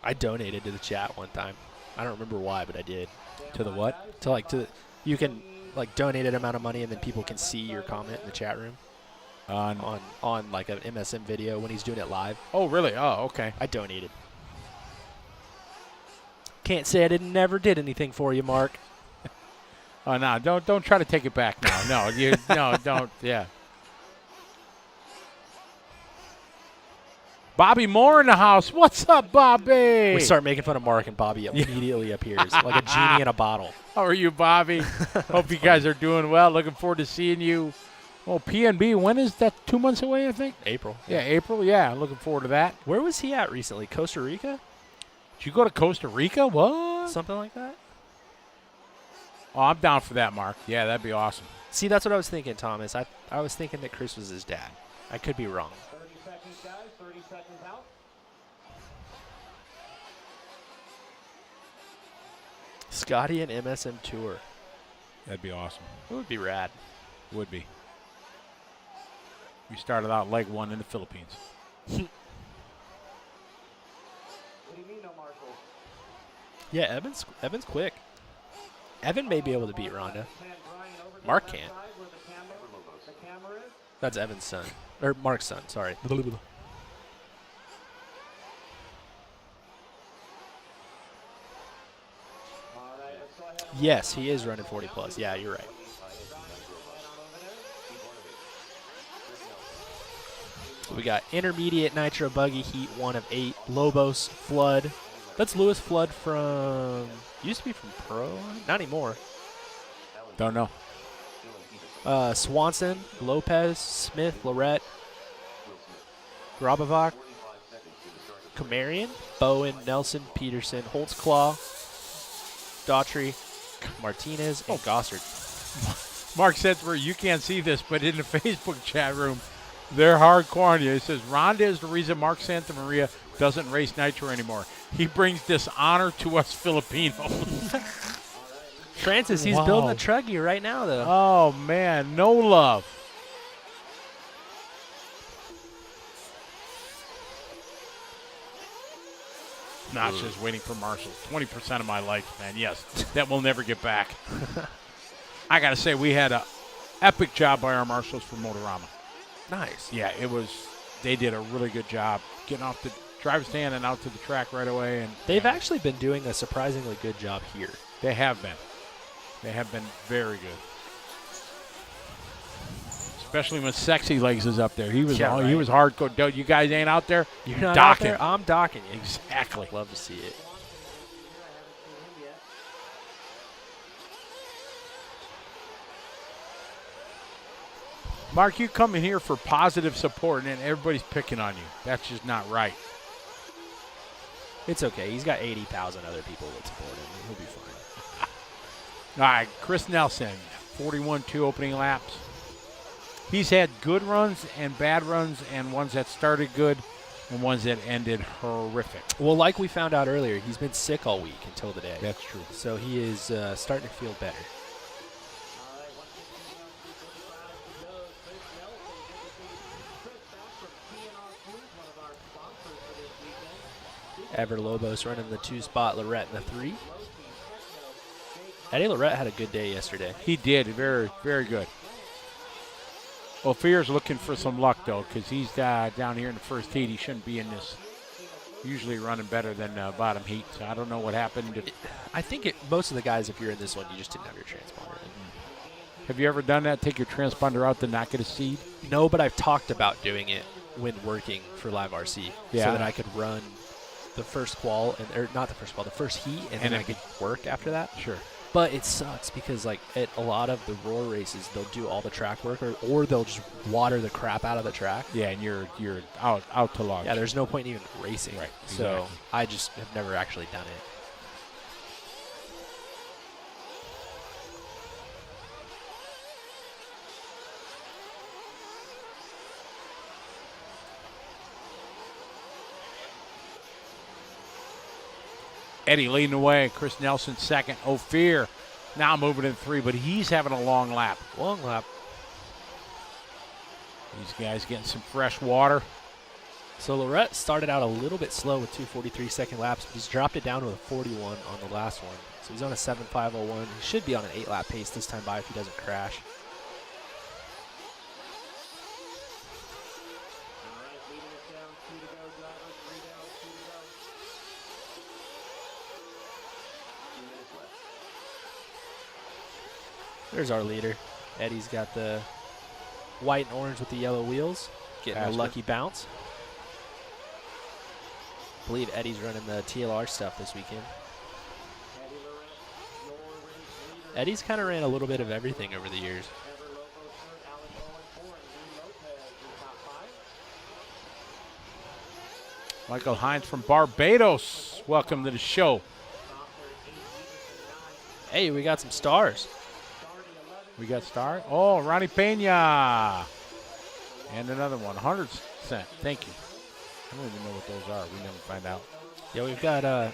I donated to the chat one time. I don't remember why, but I did. To the what? You can donate an amount of money and then people can see your comment in the chat room on like an MSM video when he's doing it live. Oh, really? Oh, okay. I donated. Can't say I never did anything for you, Mark. Oh no! Don't try to take it back now. No, don't. Yeah. Bobby Moore in the house. What's up, Bobby? We start making fun of Mark and Bobby immediately appears like a genie in a bottle. How are you, Bobby? Hope you guys are doing well. Looking forward to seeing you. Oh, PNB. When is that? 2 months away, I think. April. Yeah, April. Yeah, looking forward to that. Where was he at recently? Costa Rica? Did you go to Costa Rica? What? Something like that? Oh, I'm down for that, Mark. Yeah, that'd be awesome. See, that's what I was thinking, Thomas. I was thinking that Chris was his dad. I could be wrong. 30 seconds, guys. 30 seconds out. Scotty and MSM Tour. That'd be awesome. It would be rad. Would be. We started out leg one in the Philippines. What do you mean, no marshals? Yeah, Evan's quick. Evan may be able to beat Rhonda. Mark can't. The camera is. That's Evan's son. Or Mark's son, sorry. Yes, he is running 40 plus. Yeah, you're right. So we got intermediate Nitro Buggy Heat 1 of 8. Lobos Flood. That's Lewis Flood from used to be from Pro. Not anymore. Don't know. Swanson, Lopez, Smith, Lorette, Grabovak, Kamarian, Bowen, Nelson, Peterson, Holtzclaw, Daughtry, Martinez, and Gossard. Mark says where you can't see this, but in the Facebook chat room, they're hardcore on you. It says Rhonda is the reason Mark Santamaria doesn't race Nitro anymore. He brings dishonor to us Filipinos. Francis, he's building a truggy right now, though. Oh, man. No love. Notches waiting for Marshall. 20% of my life, man. Yes, that will never get back. I got to say, we had an epic job by our marshals for Motorama. Nice. Yeah, it was. They did a really good job getting off the driver's stand and out to the track right away. And they've actually been doing a surprisingly good job here. They have been. They have been very good. Especially when Sexy Legs is up there. He was he was hardcore. You guys ain't out there? You're not docking. out there? I'm docking you. Exactly. Love to see it. Mark, you come in here for positive support, and then everybody's picking on you. That's just not right. It's okay. He's got 80,000 other people that support him. He'll be fine. All right, Chris Nelson, 41-2 opening laps. He's had good runs and bad runs, and ones that started good and ones that ended horrific. Well, like we found out earlier, he's been sick all week until today. That's true. So he is starting to feel better. Ever Lobos running the 2-spot, Lorette in the 3. Eddie Lorette had a good day yesterday. He did. Very, very good. Ophir's looking for some luck, though, because he's down here in the first heat. He shouldn't be in this. Usually running better than bottom heat. So I don't know what happened. I think most of the guys, if you're in this one, you just didn't have your transponder. Have you ever done that? Take your transponder out to not get a seed? No, but I've talked about doing it when working for Live RC, so that I could run the first qual, or not the first qual, the first heat, and then I could work after that. Sure. But it sucks because, like, at a lot of the Roar races, they'll do all the track work, or they'll just water the crap out of the track. Yeah, and you're out to log. Yeah, there's no point in even racing. Right. So Exactly. I just have never actually done it. Eddie leading the way. Chris Nelson second. Ophir now moving in 3, but he's having a long lap. Long lap. These guys getting some fresh water. So Lorette started out a little bit slow with 2:43 laps, but he's dropped it down to a 41 on the last one. So he's on a 7:5:01. He should be on an 8-lap pace this time by if he doesn't crash. There's our leader. Eddie's got the white and orange with the yellow wheels, getting a lucky bounce. I believe Eddie's running the TLR stuff this weekend. Eddie's kind of ran a little bit of everything over the years. Michael Hines from Barbados. Welcome to the show. Hey, we got some stars. We got star. Oh, Ronnie Pena. And another one. 100 cent. Thank you. I don't even know what those are. We never find out. Yeah, we've got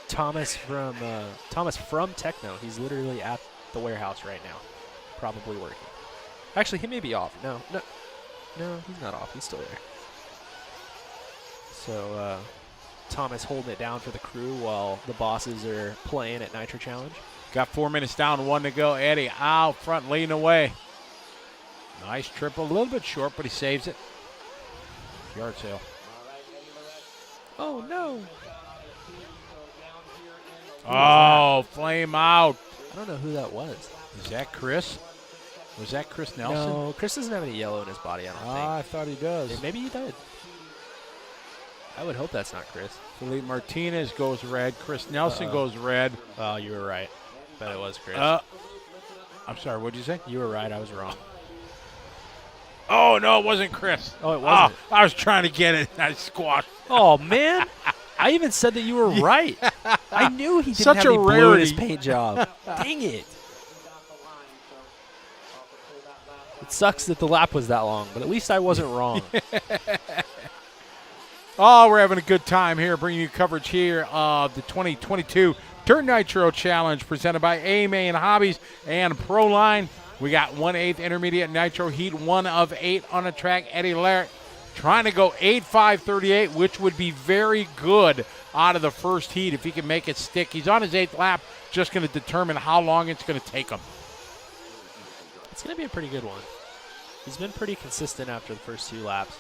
Thomas from Techno. He's literally at the warehouse right now, probably working. Actually, he may be off. No, he's not off. He's still there. So Thomas holding it down for the crew while the bosses are playing at Nitro Challenge. Got 4 minutes down, 1 to go. Eddie out front, leading away. Nice triple, a little bit short, but he saves it. Yard sale. Oh, no. Oh, flame out. I don't know who that was. Is that Chris? Was that Chris Nelson? No, Chris doesn't have any yellow in his body, I don't think. I thought he does. Maybe he did. I would hope that's not Chris. Felipe Martinez goes red. Chris Nelson goes red. Oh, you were right. Bet it was Chris. I'm sorry, what did you say? You were right. I was wrong. Oh, no, it wasn't Chris. Oh, it wasn't. Oh, I was trying to get it. I squashed. Oh, man. I even said that you were right. I knew he didn't Such have a any blue in his rarity. paint job. Dang it. It sucks that the lap was that long, but at least I wasn't wrong. Oh, we're having a good time here, bringing you coverage here of the 2022 Dirt Nitro Challenge presented by A-Main Hobbies and Proline. We got 1/8 intermediate Nitro Heat, 1 of 8 on the track. Eddie Larrett trying to go 8.538, which would be very good out of the first heat if he can make it stick. He's on his 8th lap, just going to determine how long it's going to take him. It's going to be a pretty good one. He's been pretty consistent after the first 2 laps.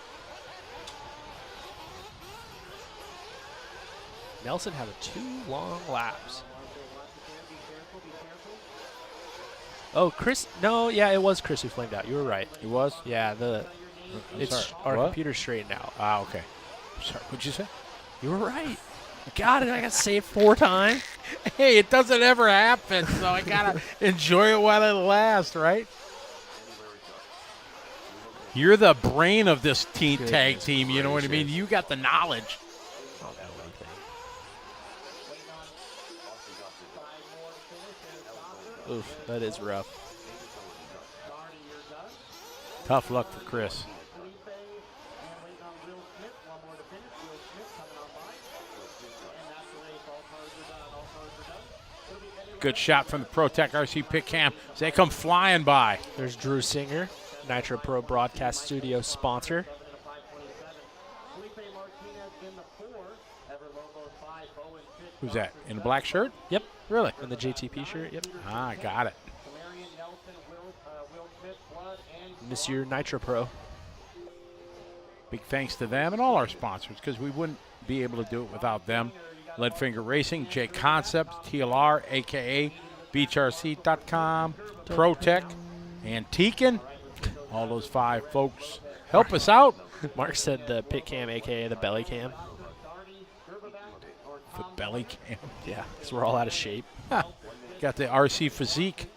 Nelson had 2 long laps. Oh, Chris. No, yeah, it was Chris who flamed out. You were right. It was? Yeah, our What? computer's straightened out. Ah, okay. Sorry, what'd you say? You were right. Got it. I got saved 4 times. Hey, it doesn't ever happen, so I got to enjoy it while it lasts, right? You're the brain of this tag team, you know what I mean? You got the knowledge. I don't know anything. Oof, that is rough. Tough luck for Chris. Good shot from the ProTech RC pit cam as they come flying by. There's Drew Singer, Nitro Pro Broadcast Studio sponsor. Who's that? In a black shirt? Yep. Really? In the JTP shirt, yep. Ah, got it. Monsieur Nitro Pro. Big thanks to them and all our sponsors because we wouldn't be able to do it without them. Leadfinger Racing, J Concepts, TLR, a.k.a. BeachRC.com, ProTech, Antiquin. All those 5 folks help us out. Mark said the pit cam, a.k.a. the belly cam. The belly cam. Yeah, because we're all out of shape. Got the RC physique.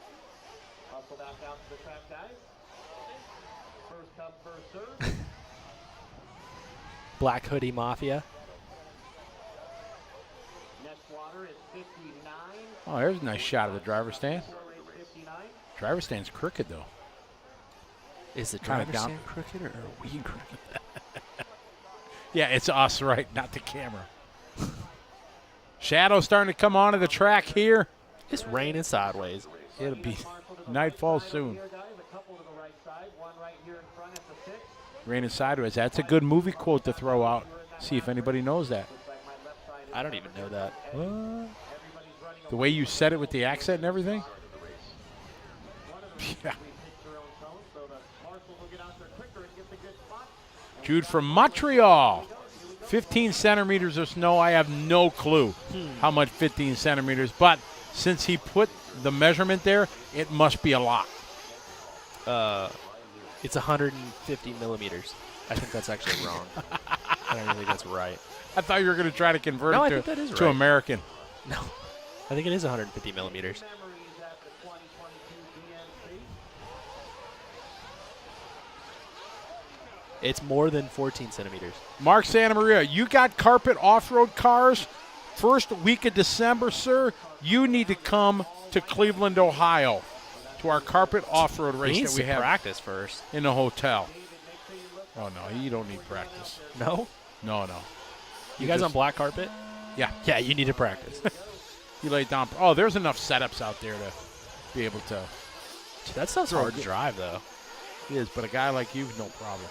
Black Hoodie Mafia. Oh, there's a nice shot of the driver's stand. Driver's stand's crooked, though. Is the Kinda driver's down- stand crooked or are we crooked? Yeah, it's us, right? Not the camera. Shadow's starting to come onto the track here. It's raining sideways. It'll be nightfall soon. Raining sideways. That's a good movie quote to throw out. See if anybody knows that. I don't even know that. The way you said it with the accent and everything? Yeah. Jude from Montreal. 15 centimeters of snow. I have no clue how much 15 centimeters, but since he put the measurement there, it must be a lot. It's 150 millimeters. I think that's actually wrong. I don't think that's right. I thought you were going to try to convert No, I it think that is to right. American. No, I think it is 150 millimeters. It's more than 14 centimeters. Mark Santa Maria, you got carpet off-road cars? First week of December, sir, you need to come to Cleveland, Ohio, to our carpet off-road race He needs that we to have practice first. in the hotel. Oh, no, you don't need practice. No? No. You guys just- on black carpet? Yeah. Yeah, you need to practice. You lay down. Oh, there's enough setups out there to be able to. Dude, that stuff's hard to drive, though. It is, but a guy like you, no problem.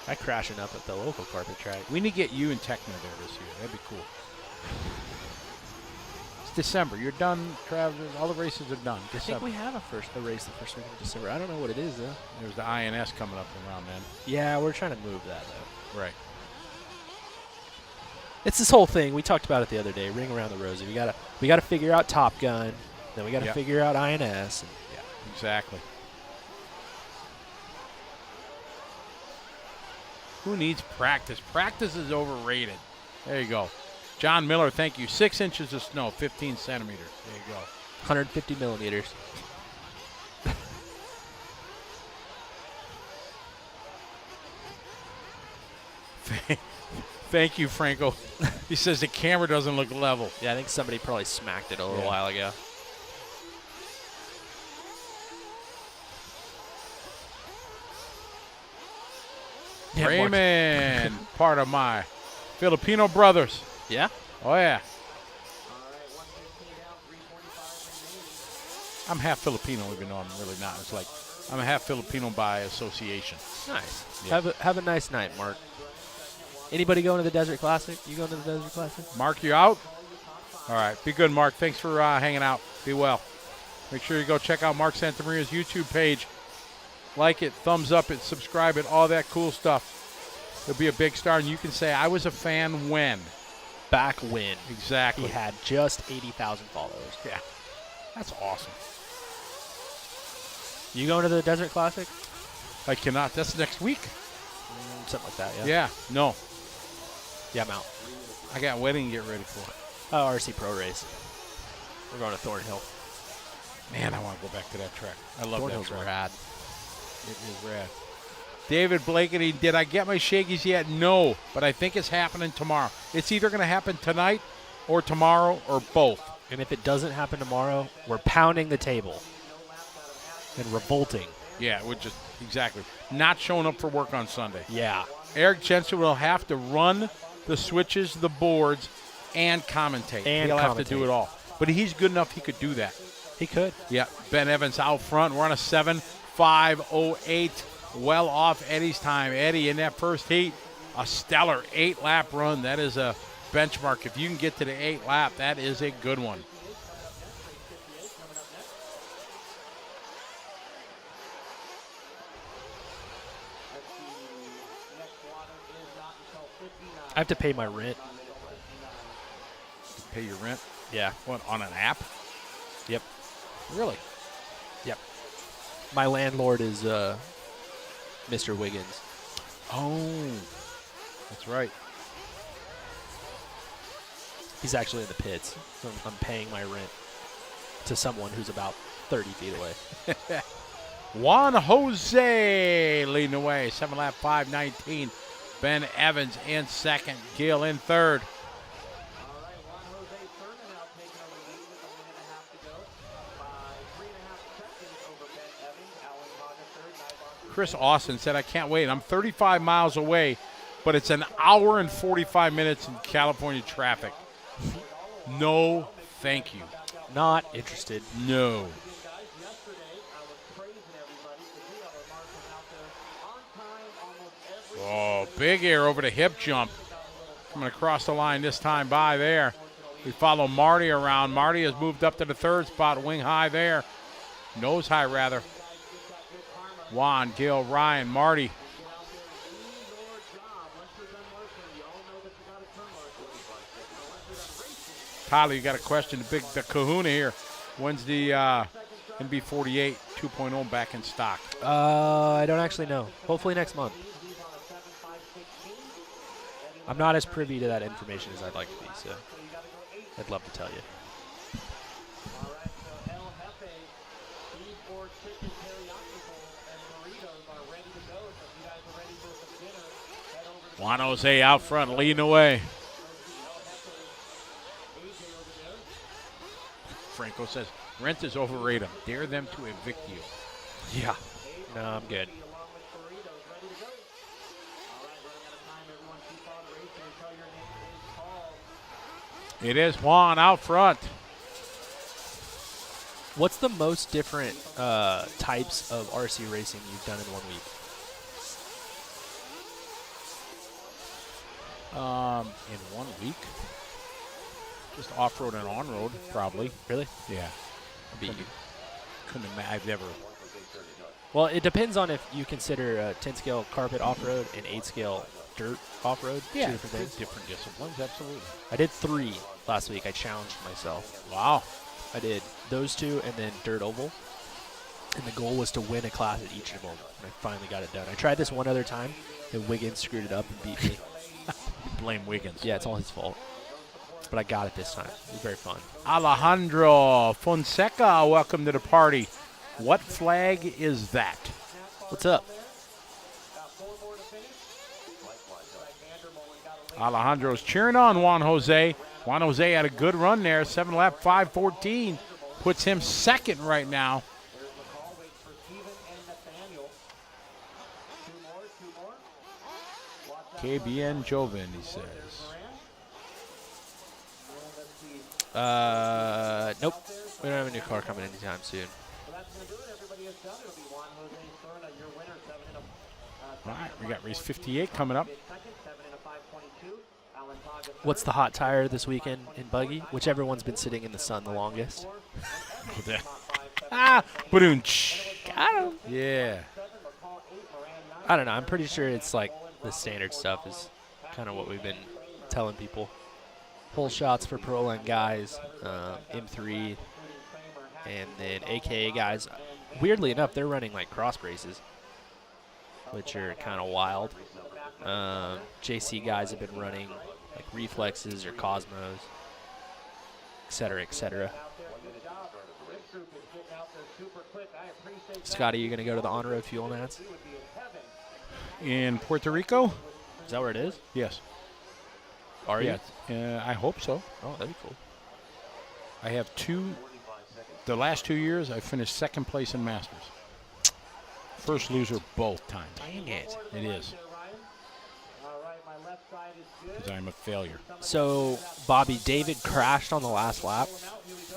I crashing up at the local carpet track. We need to get you and Techno there this year. That'd be cool. It's December. You're done, Travis. All the races are done. I think December. we have a race the first week of December. I don't know what it is, though. There's the INS coming up around then. Yeah, we're trying to move that, though. Right. It's this whole thing. We talked about it the other day. Ring around the rosy. We gotta figure out Top Gun. Then we gotta Yep. figure out INS. And Exactly. Who needs practice? Practice is overrated. There you go. John Miller, thank you. 6 inches of snow, 15 centimeters. There you go. 150 millimeters. Thank you, Franco. He says the camera doesn't look level. Yeah, I think somebody probably smacked it a little Yeah. while ago. Yeah, Mark- Raymond, part of my Filipino brothers. Yeah? Oh, yeah. I'm half Filipino, even though I'm really not. It's like I'm a half Filipino by association. Nice. Yeah. Have a nice night, Mark. Anybody going to the Desert Classic? You going to the Desert Classic? Mark, you out? All right. Be good, Mark. Thanks for hanging out. Be well. Make sure you go check out Mark Santamaria's YouTube page. Like it, thumbs up it, subscribe it, all that cool stuff. He'll be a big star, and you can say, I was a fan when. Back when Exactly. he had just 80,000 followers. Yeah. That's awesome. You going to the Desert Classic? I cannot. That's next week. Something like that, yeah. Yeah. No. Yeah, I'm out. I got wedding to get ready for. Oh, RC Pro Race. We're going to Thornhill. Man, I want to go back to that track. I love Thornhill's that track. rad. It is rad. David Blakeney, did I get my shakies yet? No, but I think it's happening tomorrow. It's either going to happen tonight or tomorrow or both. And if it doesn't happen tomorrow, we're pounding the table and revolting. Yeah, it would just, exactly. Not showing up for work on Sunday. Yeah. Eric Jensen will have to run the switches, the boards, and commentate. He'll have to do it all. But he's good enough he could do that. He could. Yeah, Ben Evans out front. We're on a 7:5:08. Well off Eddie's time. Eddie in that first heat, a stellar 8-lap run. That is a benchmark. If you can get to the 8th lap, that is a good one. I have to pay my rent. Pay your rent? Yeah. What, on an app? Yep. Really? Yep. My landlord is Mr. Wiggins. Oh, that's right. He's actually in the pits, so I'm paying my rent to someone who's about 30 feet away. Juan Jose leading the way, 7-lap 5:19. Ben Evans in second, Gill in third. Chris Austin said, I can't wait. I'm 35 miles away, but it's an hour and 45 minutes in California traffic. No, thank you. Not interested. No. Oh, big air over the hip jump. Coming across the line this time by there. We follow Marty around. Marty has moved up to the third spot, wing high there. Nose high, rather. Juan, Gil, Ryan, Marty. Tyler, you got a question. The kahuna here. When's the NB48 2.0 back in stock? I don't actually know. Hopefully next month. I'm not as privy to that information as I'd like to be, so I'd love to tell you. Juan Jose out front, leading the way. Franco says, rent is overrated. Dare them to evict you. Yeah. No, I'm good. It is Juan out front. What's the most different types of RC racing you've done in 1 week? In 1 week? Just off-road and on-road, probably. Really? Yeah. I beat you. Couldn't imagine. I've never. Well, it depends on if you consider 10-scale carpet off-road and 8-scale dirt off-road. Yeah, two different things. different disciplines, absolutely. I did 3 last week. I challenged myself. Wow. I did those 2 and then dirt oval. And the goal was to win a class at each of them. And I finally got it done. I tried this one other time, and Wiggins screwed it up and beat me. Blame Wiggins. Yeah, it's all his fault. But I got it this time. It was very fun. Alejandro Fonseca, welcome to the party. What flag is that? What's up? Alejandro's cheering on Juan Jose. Juan Jose had a good run there. 7-lap 5:14 puts him second right now. KBN Joven, he says. Nope. We don't have a new car coming anytime soon. All right, we got race 58 coming up. What's the hot tire this weekend in Buggy? Whichever one's been sitting in the sun the longest. Ba-doom-tsh. Got him. Yeah. I don't know. I'm pretty sure it's like the standard stuff is kind of what we've been telling people. Pull shots for Pro-Line guys, M3, and then AKA guys. Weirdly enough, they're running like cross braces, which are kind of wild. JC guys have been running like reflexes or Cosmos, et cetera, et cetera. Scotty, you going to go to the on-road fuel nats? In Puerto Rico? Is that where it is? Yes. Are you? I hope so. Oh, that'd be cool. I have 2. The last 2 years, I finished second place in Masters. First loser both times. Dang it. It is. All right, my left side is good. Because I'm a failure. So, Bobby, David crashed on the last lap,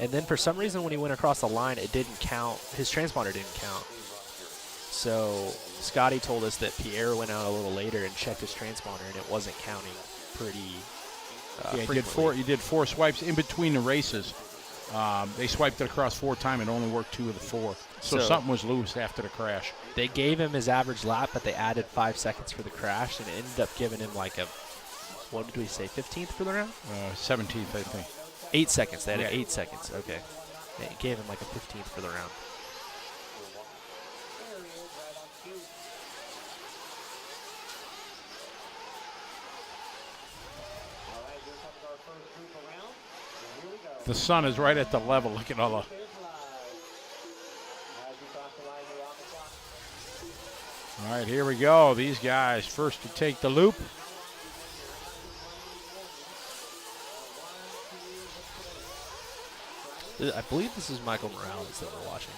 and then for some reason when he went across the line, it didn't count. His transponder didn't count. So, Scotty told us that Pierre went out a little later and checked his transponder, and it wasn't counting pretty He did 4 swipes in between the races. They swiped it across 4 times and only worked 2 of the 4. So something was loose after the crash. They gave him his average lap, but they added 5 seconds for the crash, and it ended up giving him like a, what did we say, 15th for the round? 17th, I think. 8 seconds. They added 8 seconds. Okay. It gave him like a 15th for the round. The sun is right at the level. Look at all the. All right, here we go. These guys first to take the loop. I believe this is Michael Morales that we're watching.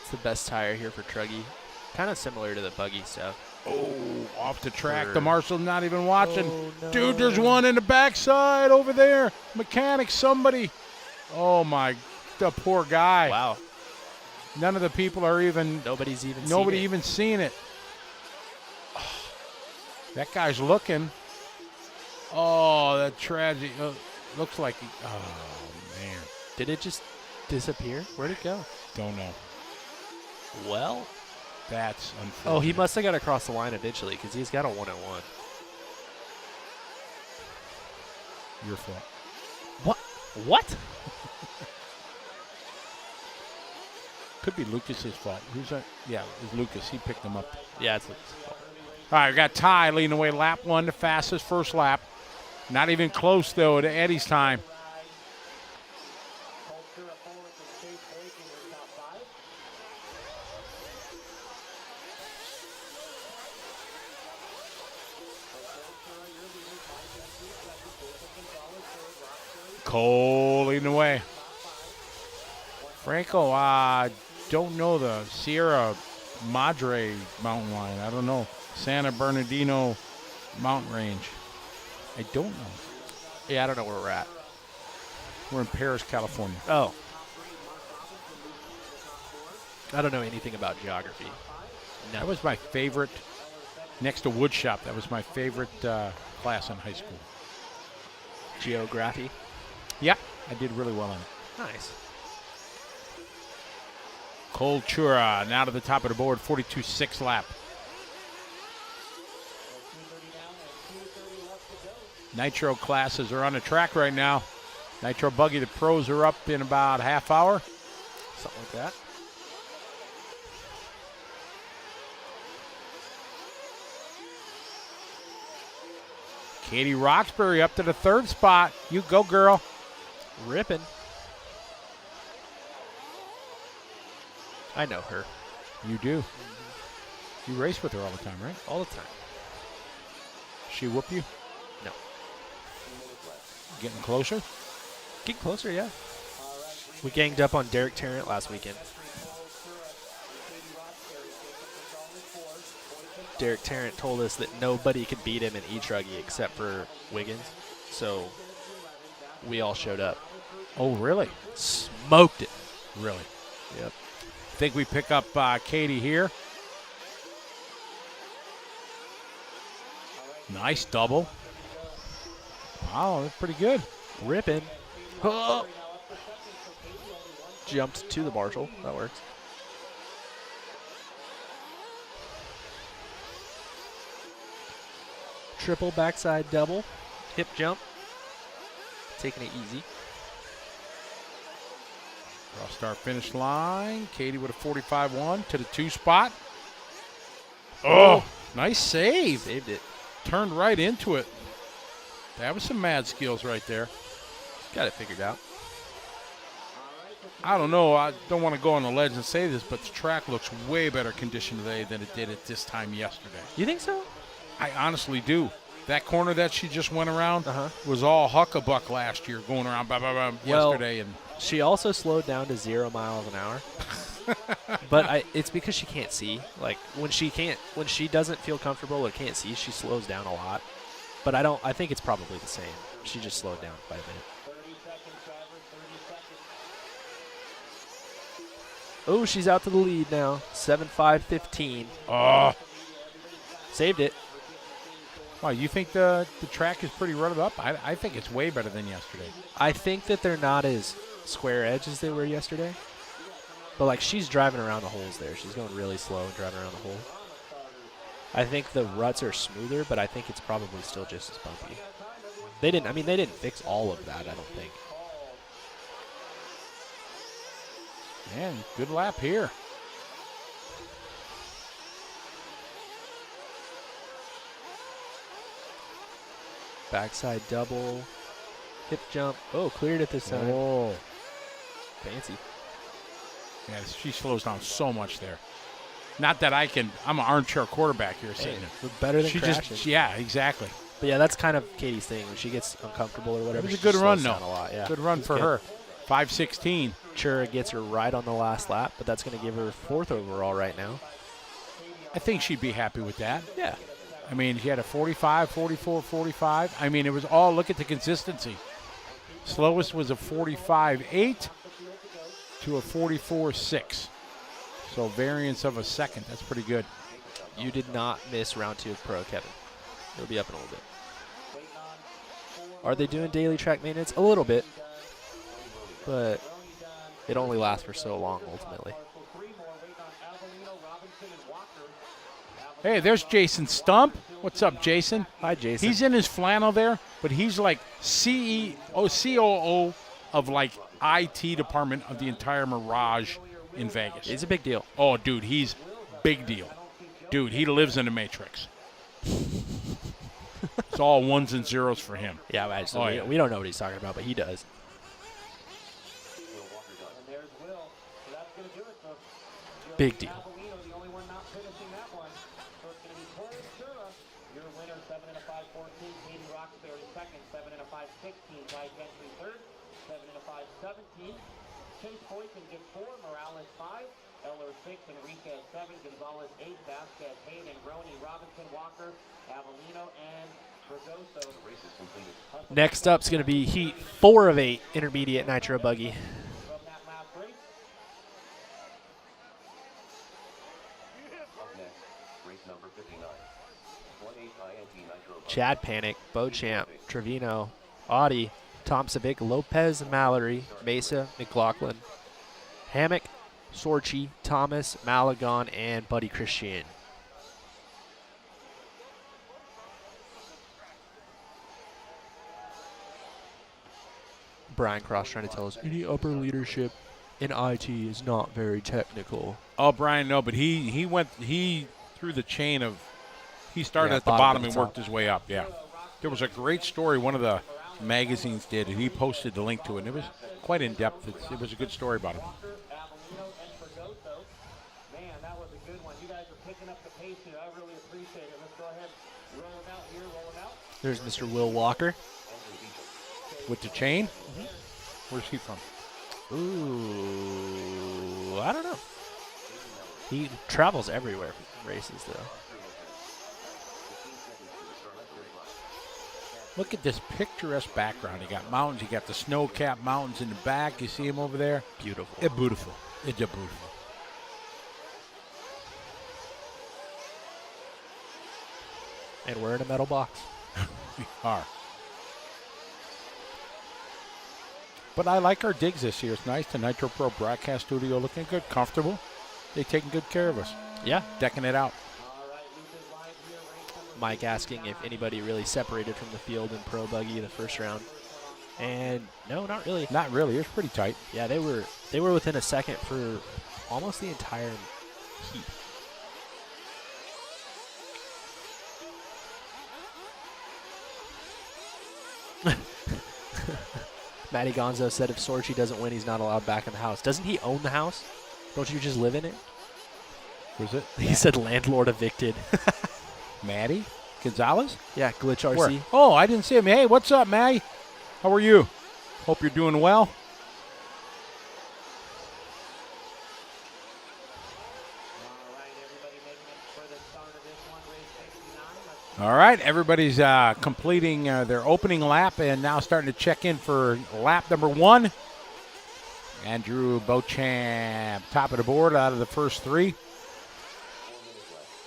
It's the best tire here for Truggy. Kind of similar to the buggy stuff. Oh, off the track. The marshal's not even watching. Oh, no. Dude, there's one in the backside over there. Mechanic, somebody. Oh, my. The poor guy. Wow. None of the people are even. Nobody's even seen it. That guy's looking. Oh, that tragedy. Looks like he. Oh, man. Did it just disappear? Where'd it go? Don't know. Well. That's unfortunate. Oh, he must have got across the line eventually because he's got a 101. Your fault. What? Could be Lucas's fault. Who's that? Yeah, it was Lucas. He picked him up. Yeah, it's Lucas' fault. All right, we got Ty leading away lap 1, the fastest first lap. Not even close, though, to Eddie's time. Cole leading away. Franco, don't know the Sierra Madre mountain line. I don't know. Santa Bernardino mountain range. I don't know. Yeah, I don't know where we're at. We're in Paris, California. Oh. I don't know anything about geography. No. That was my favorite, next to woodshop, that was my favorite class in high school. Geography? Yeah, I did really well on it. Nice. Cole Chura now to the top of the board, 42.6 lap. Nitro classes are on the track right now. Nitro Buggy, the pros are up in about half hour. Something like that. Katie Roxbury up to the 3rd spot. You go, girl. Ripping. I know her. You do. You race with her all the time, right? All the time. She whoop you? No. Getting closer? Get closer, yeah. We ganged up on Derek Tarrant last weekend. Derek Tarrant told us that nobody could beat him in E-Truggy except for Wiggins. So we all showed up. Oh, really? Smoked it. Really? Yep. Think we pick up Katie here. Nice double. Wow, that's pretty good. Ripping. Oh. Jumped to the marshal. That works. Triple backside double. Hip jump. Taking it easy. Cross start finish line. Katie with a 45-1 to the 2 spot. Oh, nice save. Saved it. Turned right into it. That was some mad skills right there. Got it figured out. I don't know. I don't want to go on the ledge and say this, but the track looks way better conditioned today than it did at this time yesterday. You think so? I honestly do. That corner that she just went around was all huckabuck last year, going around yesterday. And she also slowed down to 0 miles an hour. But it's because she can't see. Like when she doesn't feel comfortable or can't see, she slows down a lot. But I think it's probably the same. She just slowed down quite a bit. 30 seconds, driver, 30 seconds. Oh, she's out to the lead now. 7:5:15. oh, Saved it. wow, you think the track is pretty rutted up? I think it's way better than yesterday. I think that they're not as square edge as they were yesterday. But, like, she's driving around the holes there. She's going really slow and driving around the hole. I think the ruts are smoother, but I think it's probably still just as bumpy. They didn't fix all of that, I don't think. Man, good lap here. Backside double. Hip jump. Oh, cleared it this time. Oh. Fancy. Yeah, she slows down so much there. Not that I'm an armchair quarterback here sitting there. We're better than She crashing. yeah, exactly. But yeah, that's kind of Katie's thing. When she gets uncomfortable or whatever, It was a she good just run, slows down though. a lot. Yeah. Good run It's for good. her. 5:16. Sure, it gets her right on the last lap, but that's going to give her 4th overall right now. I think she'd be happy with that. Yeah. I mean, she had a 45, 44, 45. I mean, it was all, look at the consistency. Slowest was a 45.8 to a 44.6. So variance of a second. That's pretty good. You did not miss round 2 of Pro, Kevin. It'll be up in a little bit. Are they doing daily track maintenance? A little bit. But it only lasts for so long, ultimately. Hey, there's Jason Stump. What's up, Jason? Hi, Jason. He's in his flannel there, but he's like COO of like IT department of the entire Mirage in Vegas. He's a big deal. Oh, dude, he's big deal. Dude, he lives in the Matrix. It's all ones and zeros for him. Yeah, actually, we don't know what he's talking about, but he does. And there's Will. So that's going to do it. So Big deal. Avelino, the only one not finishing that one. So it's going to be Corey Sura, your winner, 7 and a 5.14. Katie Roxbury second, 7 and a 5.16. Mike Gentry third, 7 and a 5.17. Chase Boykin gets 4, Morales 5, Eller 6, Enriquez 7, Gonzalez 8, Vasquez, Hayden, Roney, Robinson, Walker, Avelino, and Fregoso. The race is completed. Next up is going to be Heat 4 of 8 Intermediate Nitro Buggy. From that last race. Up next, race number 59. 1/8 INT Nitro Buggy. Chad Panic, Beauchamp, Trevino, Audi, Tomsovic, Lopez, Mallory, Mesa, McLaughlin, Hammock, Sorchi, Thomas, Malagon, and Buddy Christian. Brian Cross trying to tell us any upper leadership in IT is not very technical. Oh, Brian, no, but he through the chain of, he started Yeah, at the bottom to and top. worked his way up, yeah. There was a great story one of the magazines did, and he posted the link to it, and it was quite in-depth. It was a good story about it. Avelino and Fregoso. Man, that was a good one. You guys are picking up the pace here. I really appreciate it. Let's go ahead, roll them out here, roll them out. There's Mr. Will Walker. With the chain? Where's he from? Ooh, I don't know. He travels everywhere for races, though. Look at this picturesque background. You got mountains. You got the snow-capped mountains in the back. You see them over there? Beautiful. It's beautiful. It's beautiful. And we're in a metal box. We are. But I like our digs this year. It's nice. The Nitro Pro broadcast studio looking good, comfortable. They're taking good care of us. Yeah. Decking it out. Mike asking if anybody really separated from the field in Pro Buggy the first round. And no, not really. Not really. It was pretty tight. Yeah, they were within a second for almost the entire heat. Matty Gonzo said if Sorchi doesn't win, he's not allowed back in the house. Doesn't he own the house? Don't you just live in it? Was it? He said landlord evicted. Matty Gonzalez? Yeah, Glitch RC. Where? Oh, I didn't see him. Hey, what's up, Matty? How are you? Hope you're doing well. All right, everybody's completing their opening lap and now starting to check in for lap number 1. Andrew Beauchamp, top of the board out of the first 3.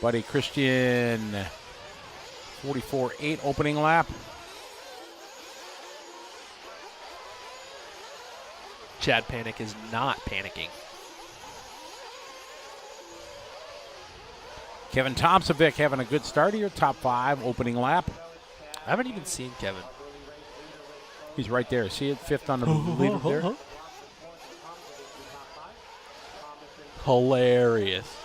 Buddy Christian, 44.8 opening lap. Chad Panic is not panicking. Kevin Tomsovic having a good start here, top 5 opening lap. I haven't even seen Kevin. He's right there. See it, 5th on the leader there? Hilarious.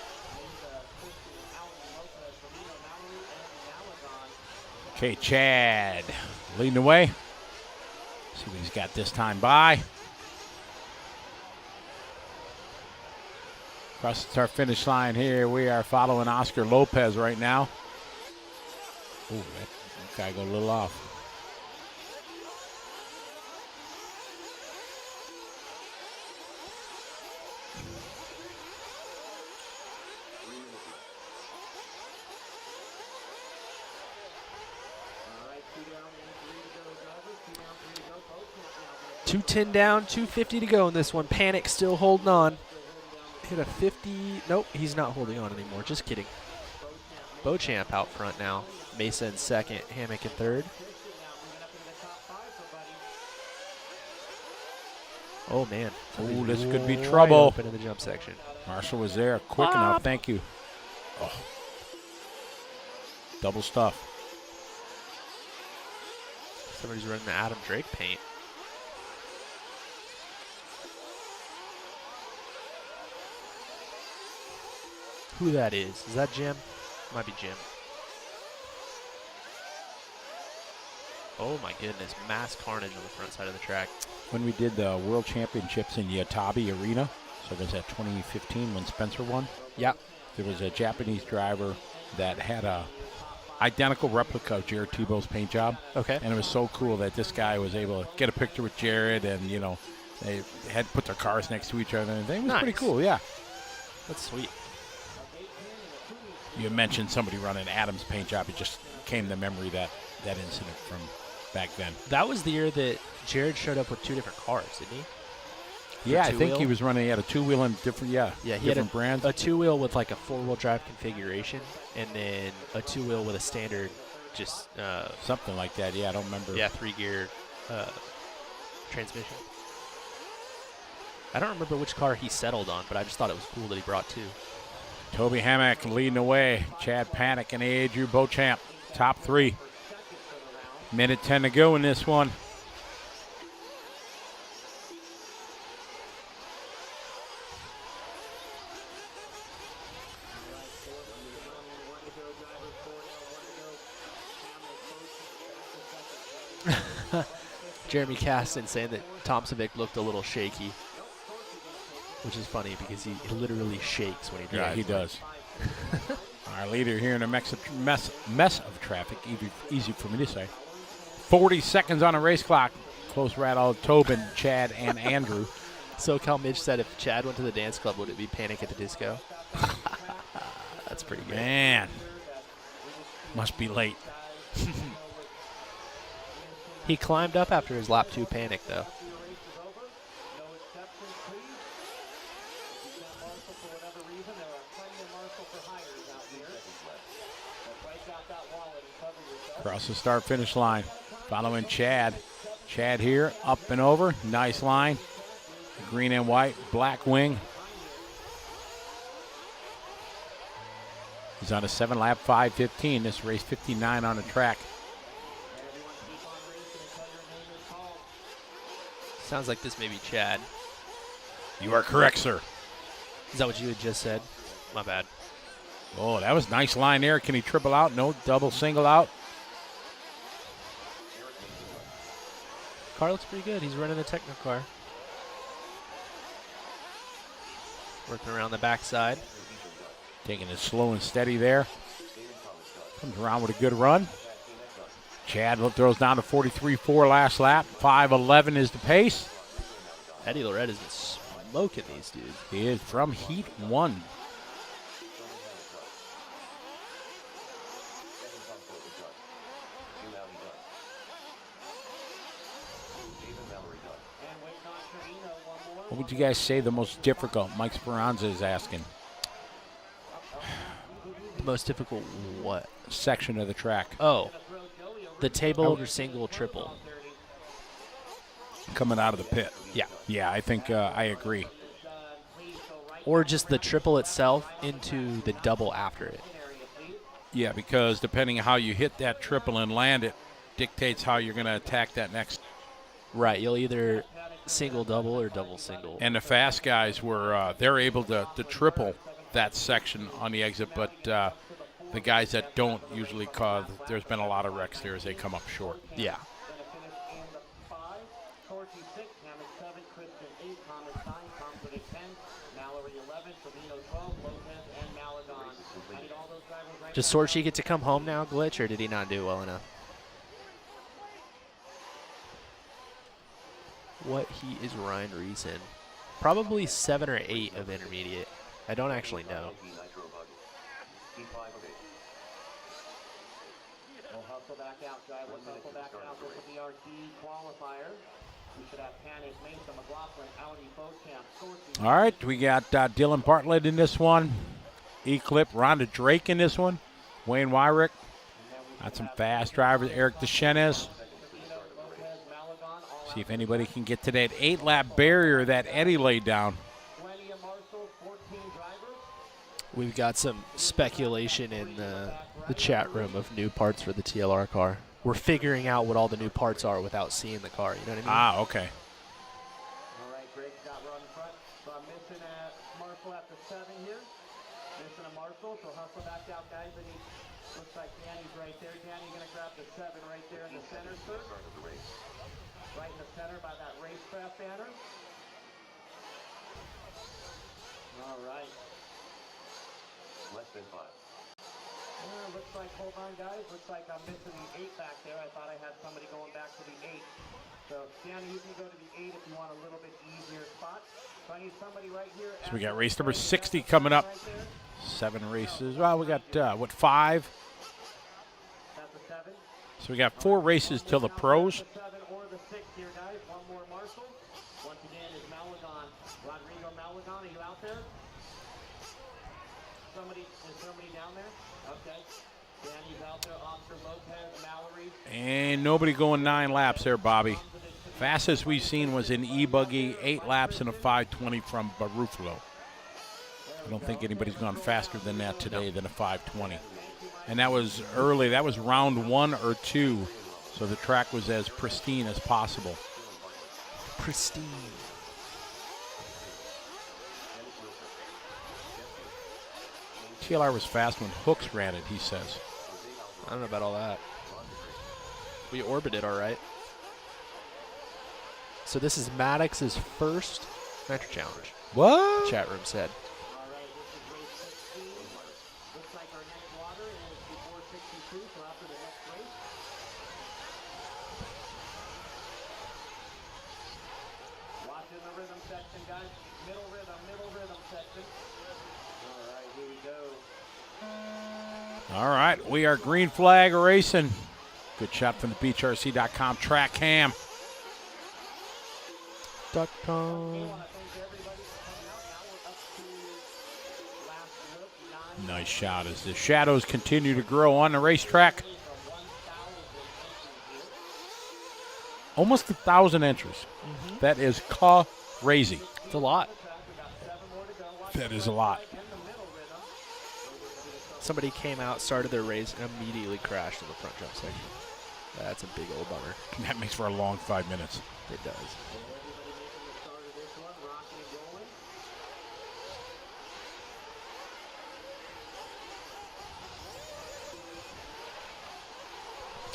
Okay, Chad leading the way. See what he's got this time by. Across the start finish line here, we are following Oscar Lopez right now. Oh, that guy got a little off. $210 down, $250 to go in this one. Panic still holding on. Hit a 50. Nope, he's not holding on anymore. Just kidding. Beauchamp out front now. Mesa in second, Hammock in third. Oh, man. Oh, this could be Wide trouble. Open in the jump section. Marshall was there quick enough. Thank you. Oh. Double stuff. Somebody's running the Adam Drake paint. Who that is? Is that Jim? Might be Jim. Oh my goodness, mass carnage on the front side of the track. When we did the World Championships in Yatabe Arena, so was that 2015 when Spencer won? Yep. There was a Japanese driver that had a identical replica of Jared Tebow's paint job. Okay. And it was so cool that this guy was able to get a picture with Jared, and you know, they had put their cars next to each other and everything. It was pretty cool, yeah. That's sweet. You mentioned somebody running Adam's paint job. It just came to memory that incident from back then. That was the year that Jared showed up with 2 different cars, didn't he? Yeah, I think he was running. He had a 2-wheel and different, he different had brands. A 2-wheel with like a 4-wheel drive configuration, and then a 2-wheel with a standard, just something like that. Yeah, I don't remember. Yeah, 3-gear transmission. I don't remember which car he settled on, but I just thought it was cool that he brought 2. Toby Hammock leading the way. Chad Panic and Andrew Beauchamp, top 3. Minute 10 to go in this one. Jeremy Caston saying that Tomsovic looked a little shaky, which is funny because he literally shakes when he drives. Yeah, he does. Our leader here in a mess of traffic, easy for me to say. 40 seconds on a race clock. Close rattle, Tobin, Chad, and Andrew. SoCal Mitch said if Chad went to the dance club, would it be Panic at the Disco? That's pretty good. Man, must be late. He climbed up after his lap 2 Panic, though. Across the start-finish line. Following Chad. Chad here, up and over. Nice line. Green and white, black wing. He's on a 7-lap 5:15. This race 59 on the track. Sounds like this may be Chad. You are correct, sir. Is that what you had just said? My bad. Oh, that was a nice line there. Can he triple out? No, double, single out. Car looks pretty good. He's running a Techno car. Working around the backside. Taking it slow and steady there. Comes around with a good run. Chad throws down to 43.4 last lap. 5:11 is the pace. Eddie Lorette is smoking these dudes. He is from Heat 1. What would you guys say the most difficult? Mike Speranza is asking. The most difficult what? Section of the track. Oh, the table over single, triple. Coming out of the pit. Yeah. Yeah, I think I agree. Or just the triple itself into the double after it. Yeah, because depending on how you hit that triple and land it, dictates how you're going to attack that next. Right, you'll either single double or double single. And the fast guys were they're able to triple that section on the exit, but the guys that don't usually cause, there's been a lot of wrecks there as they come up short. Yeah. Does Sorchi get to come home now, Glitch, or did he not do well enough? What heat is Ryan Reese in? Probably 7 or 8 of intermediate. I don't actually know. We'll hustle back out, guys. Let's hustle back out. This will be our D qualifier. We should have Panic, Mesa, McLaughlin, Audi, Beauchamp, Sorchi. All right, we got Dylan Bartlett in this one. Eclipse, Rhonda Drake in this one. Wayne Wyrick. Got some fast drivers. Eric DeChenes. See if anybody can get to that 8-lap barrier that Eddie laid down. We've got some speculation in the chat room of new parts for the TLR car. We're figuring out what all the new parts are without seeing the car. You know what I mean? Ah, okay. All right, Greg's got run front. So I'm missing a Marshall at the 7 here. Missing a Marshall, so hustle back out, guys. And he looks like Danny's right there. Danny gonna grab the 7 right there in the center, sir. Right in the center by that racecraft banner. All right. Less than 5. Looks like, hold on, guys. Looks like I'm missing the 8 back there. I thought I had somebody going back to the 8. So, Danny, you can go to the 8 if you want a little bit easier spot. So I need somebody right here. So we got race number 60 coming up. 7 races. Well, we got, 5? That's a 7. So we got 4 races till the pros. The 7 or the 6 here, guys. One more Marshall. Once again is Malagon. Rodrigo Malagon, are you out there? Is somebody down there? Okay. Danny's out there. Oscar Lopez, Mallory. And nobody going 9 laps there, Bobby. Fastest we've seen was in E-Buggy, 8 laps in a 5:20 from Barufalo. I don't think anybody's gone faster than that today than a 5:20. And that was early. That was round 1 or 2. So the track was as pristine as possible. Pristine. TLR was fast when Hooks ran it, he says. I don't know about all that. We orbited all right. So this is Maddox's first Nitro Challenge. What? Chat room said. All right, this is race 16. Looks like our next water is before 62, so after the next race. Watching the rhythm section, guys. Middle rhythm section. All right, here we go. All right, we are green flag racing. Good shot from the BeachRC.com track cam. Nice shot as the shadows continue to grow on the racetrack. Almost 1,000 entries. That is crazy. It's a lot. That is a lot. Somebody came out, started their race, and immediately crashed in the front jump section. That's a big old bummer. That makes for a long 5 minutes. It does.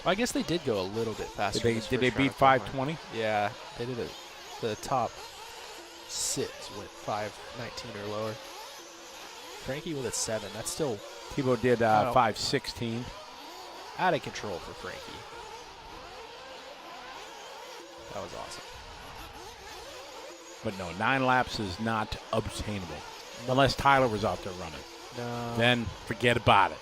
I guess they did go a little bit faster. Did they beat 520? Yeah, they did it. The top 6 went 5:19 or lower. Frankie with a 7. That's still Tebow did 5:16. out of control for Frankie. That was awesome. But no, 9 laps is not obtainable. Unless Tyler was out there running. No. Then forget about it.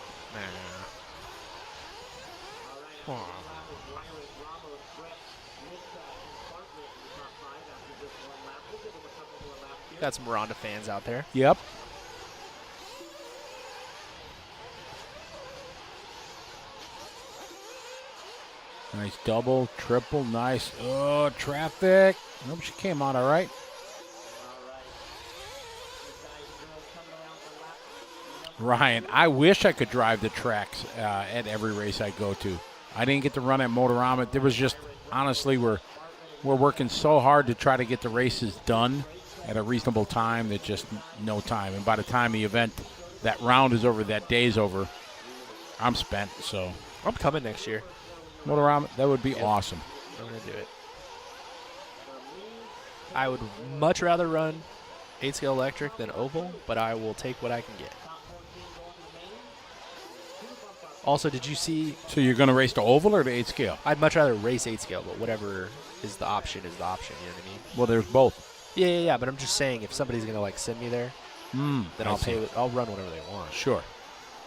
Got some Ronda fans out there. Yep. Nice double, triple, nice. Oh, traffic. Nope, she came out all right. Ryan, I wish I could drive the tracks at every race I go to. I didn't get to run at Motorama. There was just, honestly, we're working so hard to try to get the races done at a reasonable time that just no time. And by the time the event, that round is over, that day's over, I'm spent. So I'm coming next year. Motorama, that would be awesome. I'm going to do it. I would much rather run 8-scale electric than oval, but I will take what I can get. Also, did you see? So you're going to race the oval or the 8-scale? I'd much rather race 8-scale, but whatever is the option is the option. You know what I mean? Well, there's both. Yeah. But I'm just saying, if somebody's going to like send me there, then I'll pay. I'll run whatever they want. Sure.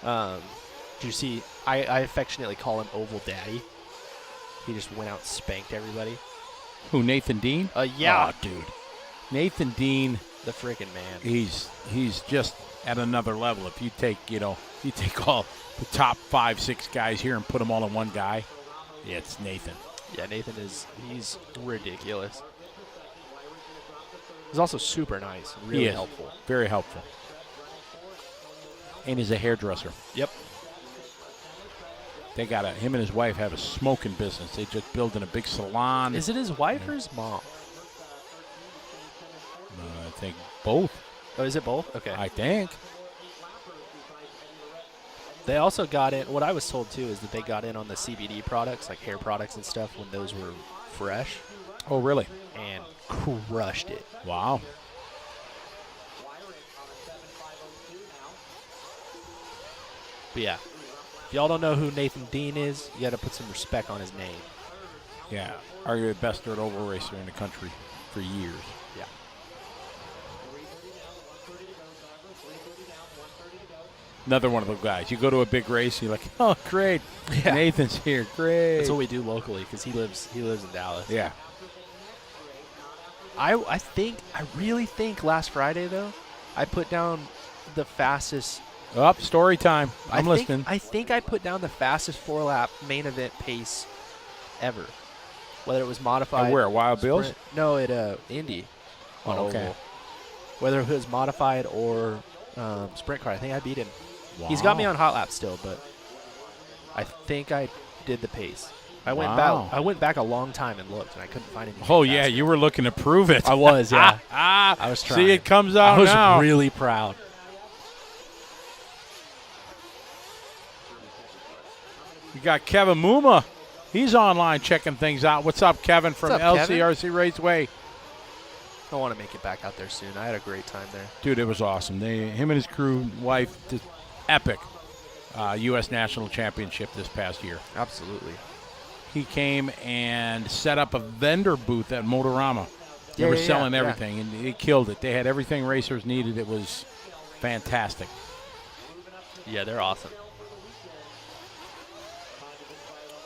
Did you see? I affectionately call him Oval Daddy. He just went out and spanked everybody. Who, Nathan Dean? Yeah. Oh, dude. Nathan Dean. The freaking man. He's just at another level. If you take, all the top 5-6 guys here and put them all in one guy, yeah, it's Nathan. Yeah, Nathan he's ridiculous. He's also super nice, really helpful. Very helpful. And he's a hairdresser. Yep. They him and his wife have a smoking business. They just building a big salon. Is it his wife or his mom? I think both. Oh, is it both? Okay. I think. They also got in, what I was told too is that they got in on the CBD products, like hair products and stuff, when those were fresh. Oh, really? And crushed it. Wow. But yeah, if y'all don't know who Nathan Dean is, you got to put some respect on his name. Yeah, arguably the best dirt oval racer in the country for years. Yeah. Another one of those guys. You go to a big race, you're like, oh, great. Yeah. Nathan's here. Great. That's what we do locally because he lives in Dallas. Yeah. I really think last Friday, though, I put down the fastest. Story time. I'm listening. I think I put down the fastest 4-lap main event pace ever. Whether it was modified. At where? Wild Bills? No, at Indy. On Oval. Whether it was modified or sprint car, I think I beat him. Wow. He's got me on hot lap still, but I think I did the pace. I went back a long time and looked, and I couldn't find anything. Oh, yeah, you were looking to prove it. I was, yeah. I was trying. See, it comes out now. I was really proud. We got Kevin Muma. He's online checking things out. What's up, Kevin, from LCRC Raceway? I want to make it back out there soon. I had a great time there. Dude, it was awesome. Him and his crew, wife, just epic U.S. National Championship this past year. Absolutely. He came and set up a vendor booth at Motorama. They were selling everything, and he killed it. They had everything racers needed. It was fantastic. Yeah, they're awesome.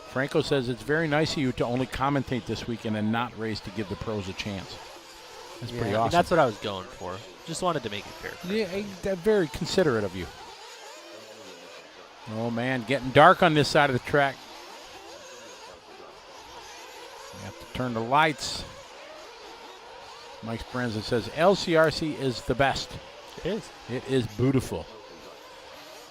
Franco says it's very nice of you to only commentate this weekend and not race to give the pros a chance. That's pretty awesome. That's what I was going for. Just wanted to make it fair. Yeah, very considerate of you. Oh, man, getting dark on this side of the track. You have to turn the lights. Mike Speranza says LCRC is the best. It is. It is beautiful.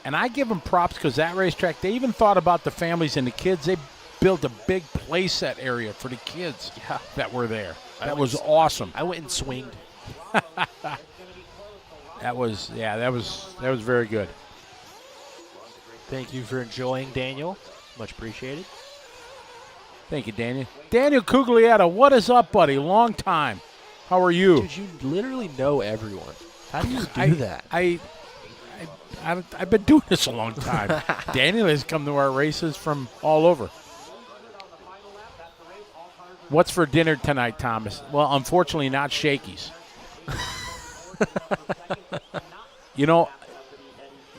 And I give them props because that racetrack, they even thought about the families and the kids. They built a big play set area for the kids that were there. That was awesome. I went and swinged. That was very good. Thank you for enjoying, Daniel. Much appreciated. Thank you, Daniel. Daniel Cuglietta, what is up, buddy? Long time. How are you? Dude, you literally know everyone. How do you do that? I've been doing this a long time. Daniel has come to our races from all over. What's for dinner tonight, Thomas? Well, unfortunately, not Shakey's. You know,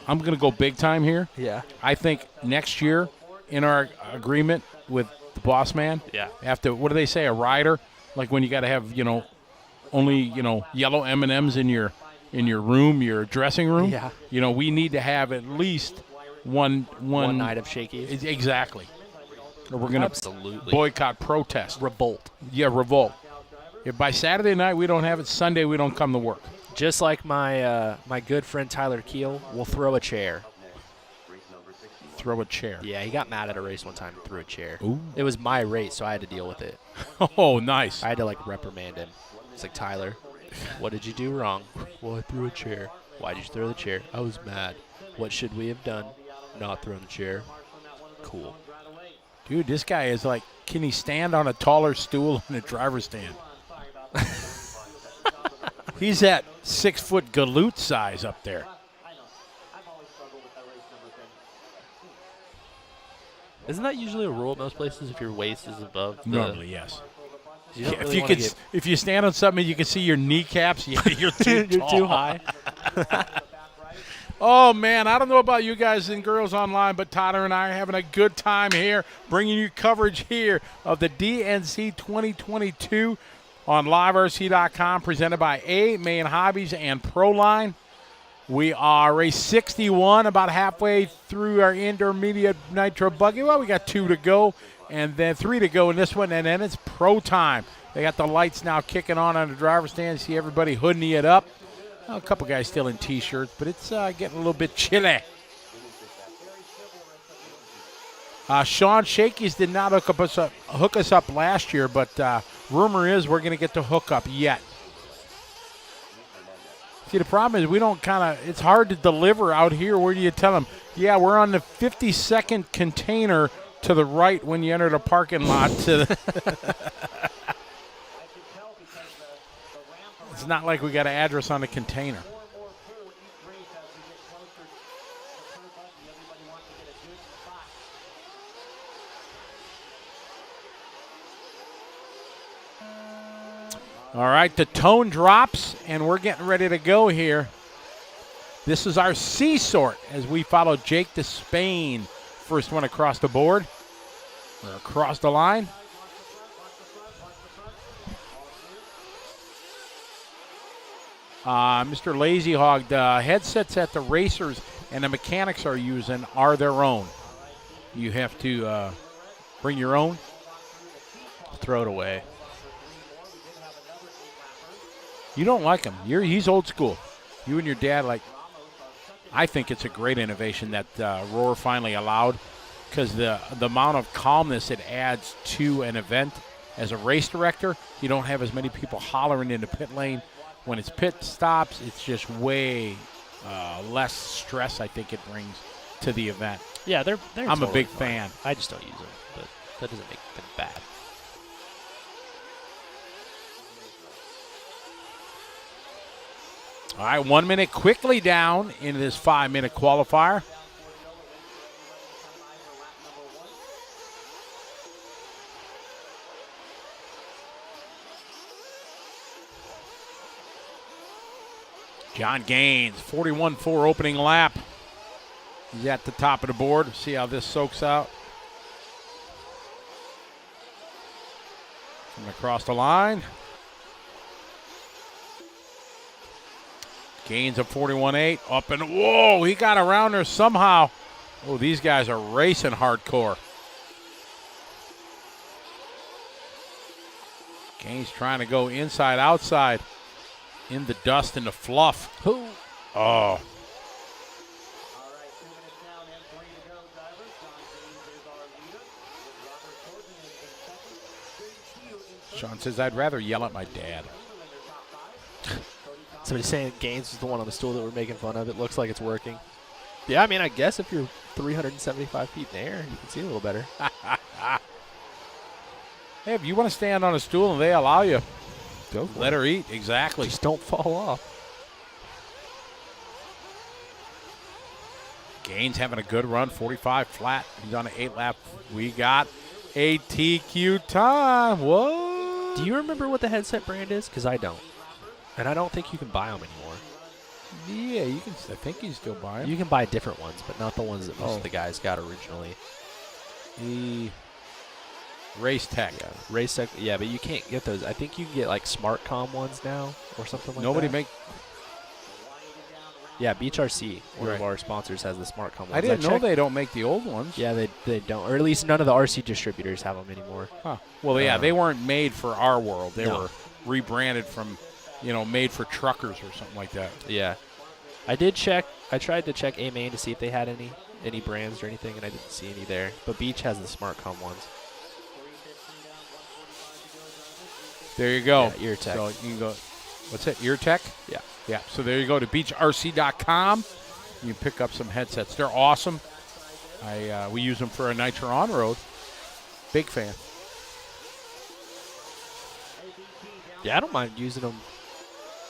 I'm going to go big time here. Yeah. I think next year, in our agreement with the boss man, after, what do they say, a rider? Like when you got to have, only, yellow M&Ms in your room, your dressing room. Yeah. We need to have at least one night of Shakey's. Exactly. Or we're going to boycott, protest. Revolt. Yeah, revolt. If by Saturday night we don't have it, Sunday we don't come to work. Just like my my good friend Tyler Keel will throw a chair. Throw a chair. Yeah, he got mad at a race one time and threw a chair. Ooh. It was my race, so I had to deal with it. Oh, nice. I had to, reprimand him. It's like, Tyler, what did you do wrong? Well, I threw a chair. Why did you throw the chair? I was mad. What should we have done? Not thrown the chair. Cool. Dude, this guy is like, can he stand on a taller stool in a driver's stand? He's at 6-foot galoot size up there. Isn't that usually a rule at most places if your waist is above the... Normally, yes. You don't If really if you stand on something and you can see your kneecaps, you're too You're tall. too high. Oh, man, I don't know about you guys and girls online, but Tyler and I are having a good time here, bringing you coverage here of the DNC 2022 on liverc.com, presented by Main Hobbies and Proline. We are race 61, about halfway through our intermediate Nitro Buggy. Well, we got 2 to go, and then 3 to go in this one, and then it's pro time. They got the lights now kicking on the driver's stand. See everybody hooding it up. A couple guys still in T-shirts, but it's getting a little bit chilly. Sean Shakey's did not hook us up last year, but rumor is we're going to get to hook up yet. See, the problem is we don't it's hard to deliver out here. Where do you tell them? Yeah, we're on the 52nd container to the right when you enter the parking lot. It's not like we got an address on the container. All right, the tone drops, and we're getting ready to go here. This is our C sort as we follow Jake to Spain. First one across the board. We're across the line. Mr. Lazy Hog, the headsets that the racers and the mechanics are using are their own. You have to bring your own. Throw it away. You don't like him. He's old school. You and your dad, I think it's a great innovation that Roar finally allowed, because the amount of calmness it adds to an event. As a race director, you don't have as many people hollering in the pit lane. When it's pit stops, it's just way less stress, I think it brings to the event. Yeah, they're I'm totally a big fine. fan. I just don't use them, but that doesn't make them bad. All right, 1 minute quickly down into this 5-minute qualifier. John Gaines, 41.4 opening lap. He's at the top of the board. See how this soaks out. Coming across the line. Gains of 41.8. Up and, whoa, he got around there somehow. Oh, these guys are racing hardcore. Gaines trying to go inside, outside. In the dust and the fluff. Who? Oh. Sean says, I'd rather yell at my dad. Somebody's saying Gaines is the one on the stool that we're making fun of. It looks like it's working. Yeah, I mean, I guess if you're 375 feet in the air, you can see a little better. Hey, if you want to stand on a stool and they allow you, Go for let it. her eat. Exactly. Just don't fall off. Gaines having a good run, 45 flat. He's on an 8-lap. We got a TQ time. What? Do you remember what the headset brand is? Because I don't. And I don't think you can buy them anymore. Yeah, you can. I think you still buy them. You can buy different ones, but not the ones that most of the guys got originally. The Race Tech. Yeah, Race Tech. Yeah, but you can't get those. I think you can get like SmartCom ones now or something like Nobody that. make. Yeah, Beach RC, one Right. of our sponsors, has the SmartCom ones. I didn't know checked- they don't make the old ones. Yeah, they don't, or at least none of the RC distributors have them anymore. Huh. Well, yeah, they weren't made for our world. They No. were rebranded from, made for truckers or something like that. Yeah, I did check. I tried to check A-Main to see if they had any brands or anything, and I didn't see any there. But Beach has the SmartCom ones. There you go. Yeah, Ear Tech. So you can go. What's it? Ear Tech? Yeah. Yeah. So there you go to beachrc.com. You can pick up some headsets. They're awesome. We use them for a Nitro on road. Big fan. Yeah, I don't mind using them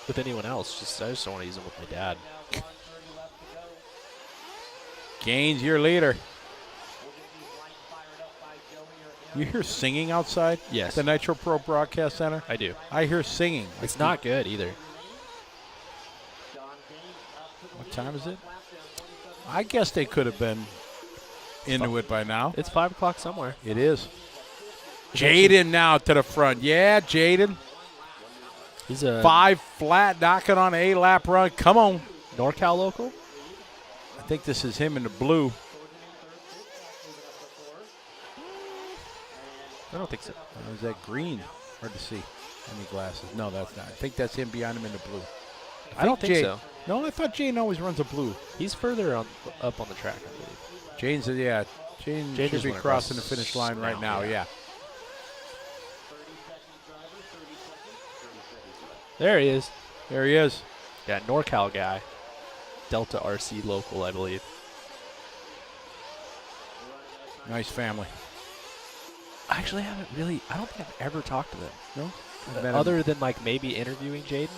with anyone else. I just don't want to use them with my dad. Gaines, your leader. You hear singing outside? Yes. The Nitro Pro Broadcast Center? I do. I hear singing. It's not good either. What time is it? I guess they could have been into it by now. It's 5 o'clock somewhere. It is. Jaden now to the front. Yeah, Jaden. He's a 5 flat, knocking on an 8-lap run. Come on. NorCal local. I think this is him in the blue. I don't think so. Is that green? Hard to see. Any glasses? No, that's not. I think that's him behind him in the blue. I don't think so. No, I thought Jane always runs a blue. He's further up on the track, I believe. Jane Jane should just be went crossing the across finish line right now, yeah. There he is. There he is. Yeah, NorCal guy. Delta RC local, I believe. Nice family. I actually haven't really, I don't think I've ever talked to them. No? Other than like maybe interviewing Jaden.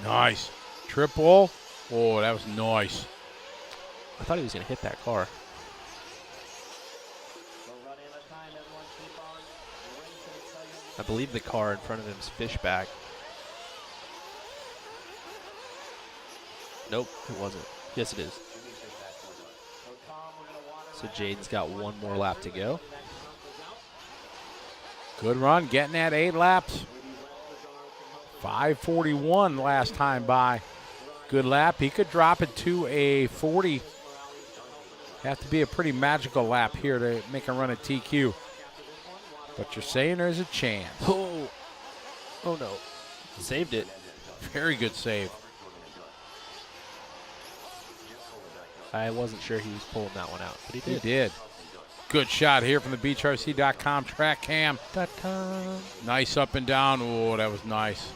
Nice. Triple. Oh, that was nice. I thought he was going to hit that car. I believe the car in front of him is Fishback. Nope, it wasn't. Yes, it is. So Jaden's got one more lap to go. Good run, getting that 8 laps. 5:41 last time by. Good lap. He could drop it to a 40. Have to be a pretty magical lap here to make a run at TQ. But you're saying there's a chance. Oh no. Saved it. Very good save. I wasn't sure he was pulling that one out, but he He did. did. Good shot here from the beachrc.com track cam. Nice up and down. Oh, that was nice.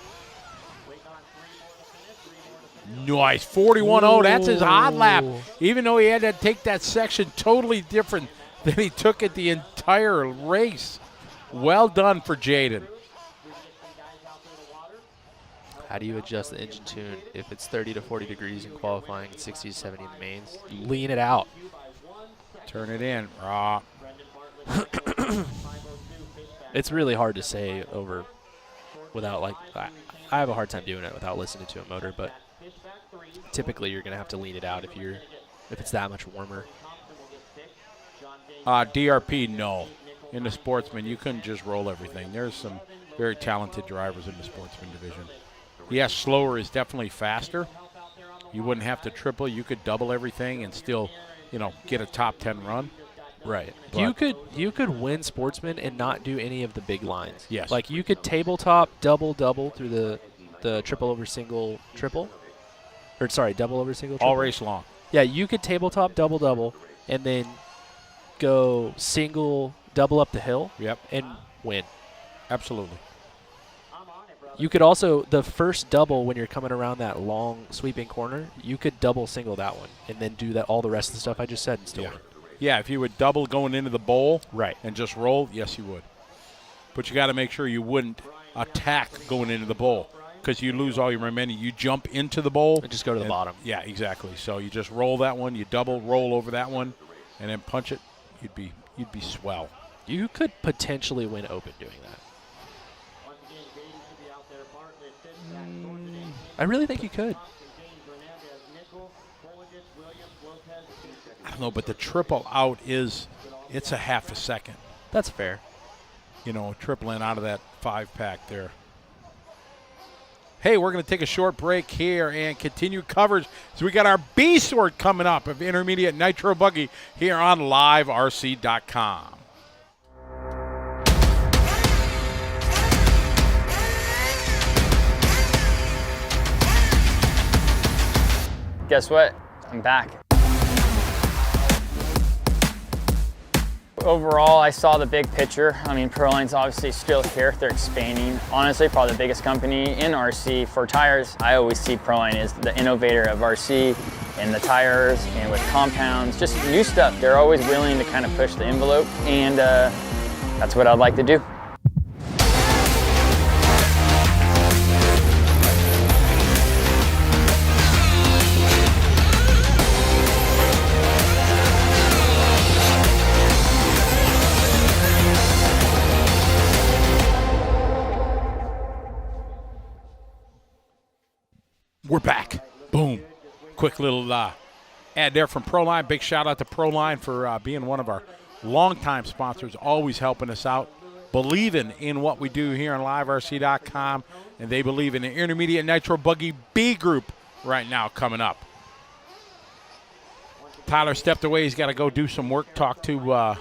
Nice. 41-0. That's his odd lap. Even though he had to take that section totally different than he took it the entire race. Well done for Jaden. How do you adjust the engine tune if it's 30 to 40 degrees in qualifying and 60 to 70 in the mains? You lean it out. Turn it in. Raw. It's really hard to say over without, like, I have a hard time doing it without listening to a motor, but typically you're going to have to lean it out if it's that much warmer. DRP, no. In the Sportsman, you couldn't just roll everything. There's some very talented drivers in the Sportsman division. Yes, slower is definitely faster. You wouldn't have to triple. You could double everything and still, get a top 10 run. Right. But You could win Sportsman and not do any of the big lines. Yes. Like you could tabletop double through the triple over single triple. Or sorry, double over single triple. all race long. Yeah, you could tabletop double and then go single double up the hill. Yep. And win. Absolutely. You could also, the first double when you're coming around that long sweeping corner, you could double single that one and then do that all the rest of the stuff I just said and still win. Yeah, if you would double going into the bowl Right. and just roll, yes, you would. but you got to make sure you wouldn't attack going into the bowl because you lose all your momentum. You jump into the bowl. And just go to the bottom. Yeah, exactly. So you just roll that one, you double roll over that one, and then punch it. You'd be swell. You could potentially win open doing that. I really think you could. I don't know, but the triple out it's a half a second. That's fair. You know, tripling out of that 5-pack there. Hey, we're going to take a short break here and continue coverage. So we got our B sort coming up of Intermediate Nitro Buggy here on LiveRC.com. Guess what? I'm back. Overall, I saw the big picture. I mean, Proline's obviously still here. They're expanding. Honestly, probably the biggest company in RC for tires. I always see Proline as the innovator of RC and the tires and with compounds, just new stuff. They're always willing to kind of push the envelope, and that's what I'd like to do. We're back. Boom. Quick little ad there from Proline. Big shout out to Proline for being one of our longtime sponsors, always helping us out, believing in what we do here on LiveRC.com, and they believe in the Intermediate Nitro Buggy B group right now coming up. Tyler stepped away. He's got to go do some work, talk to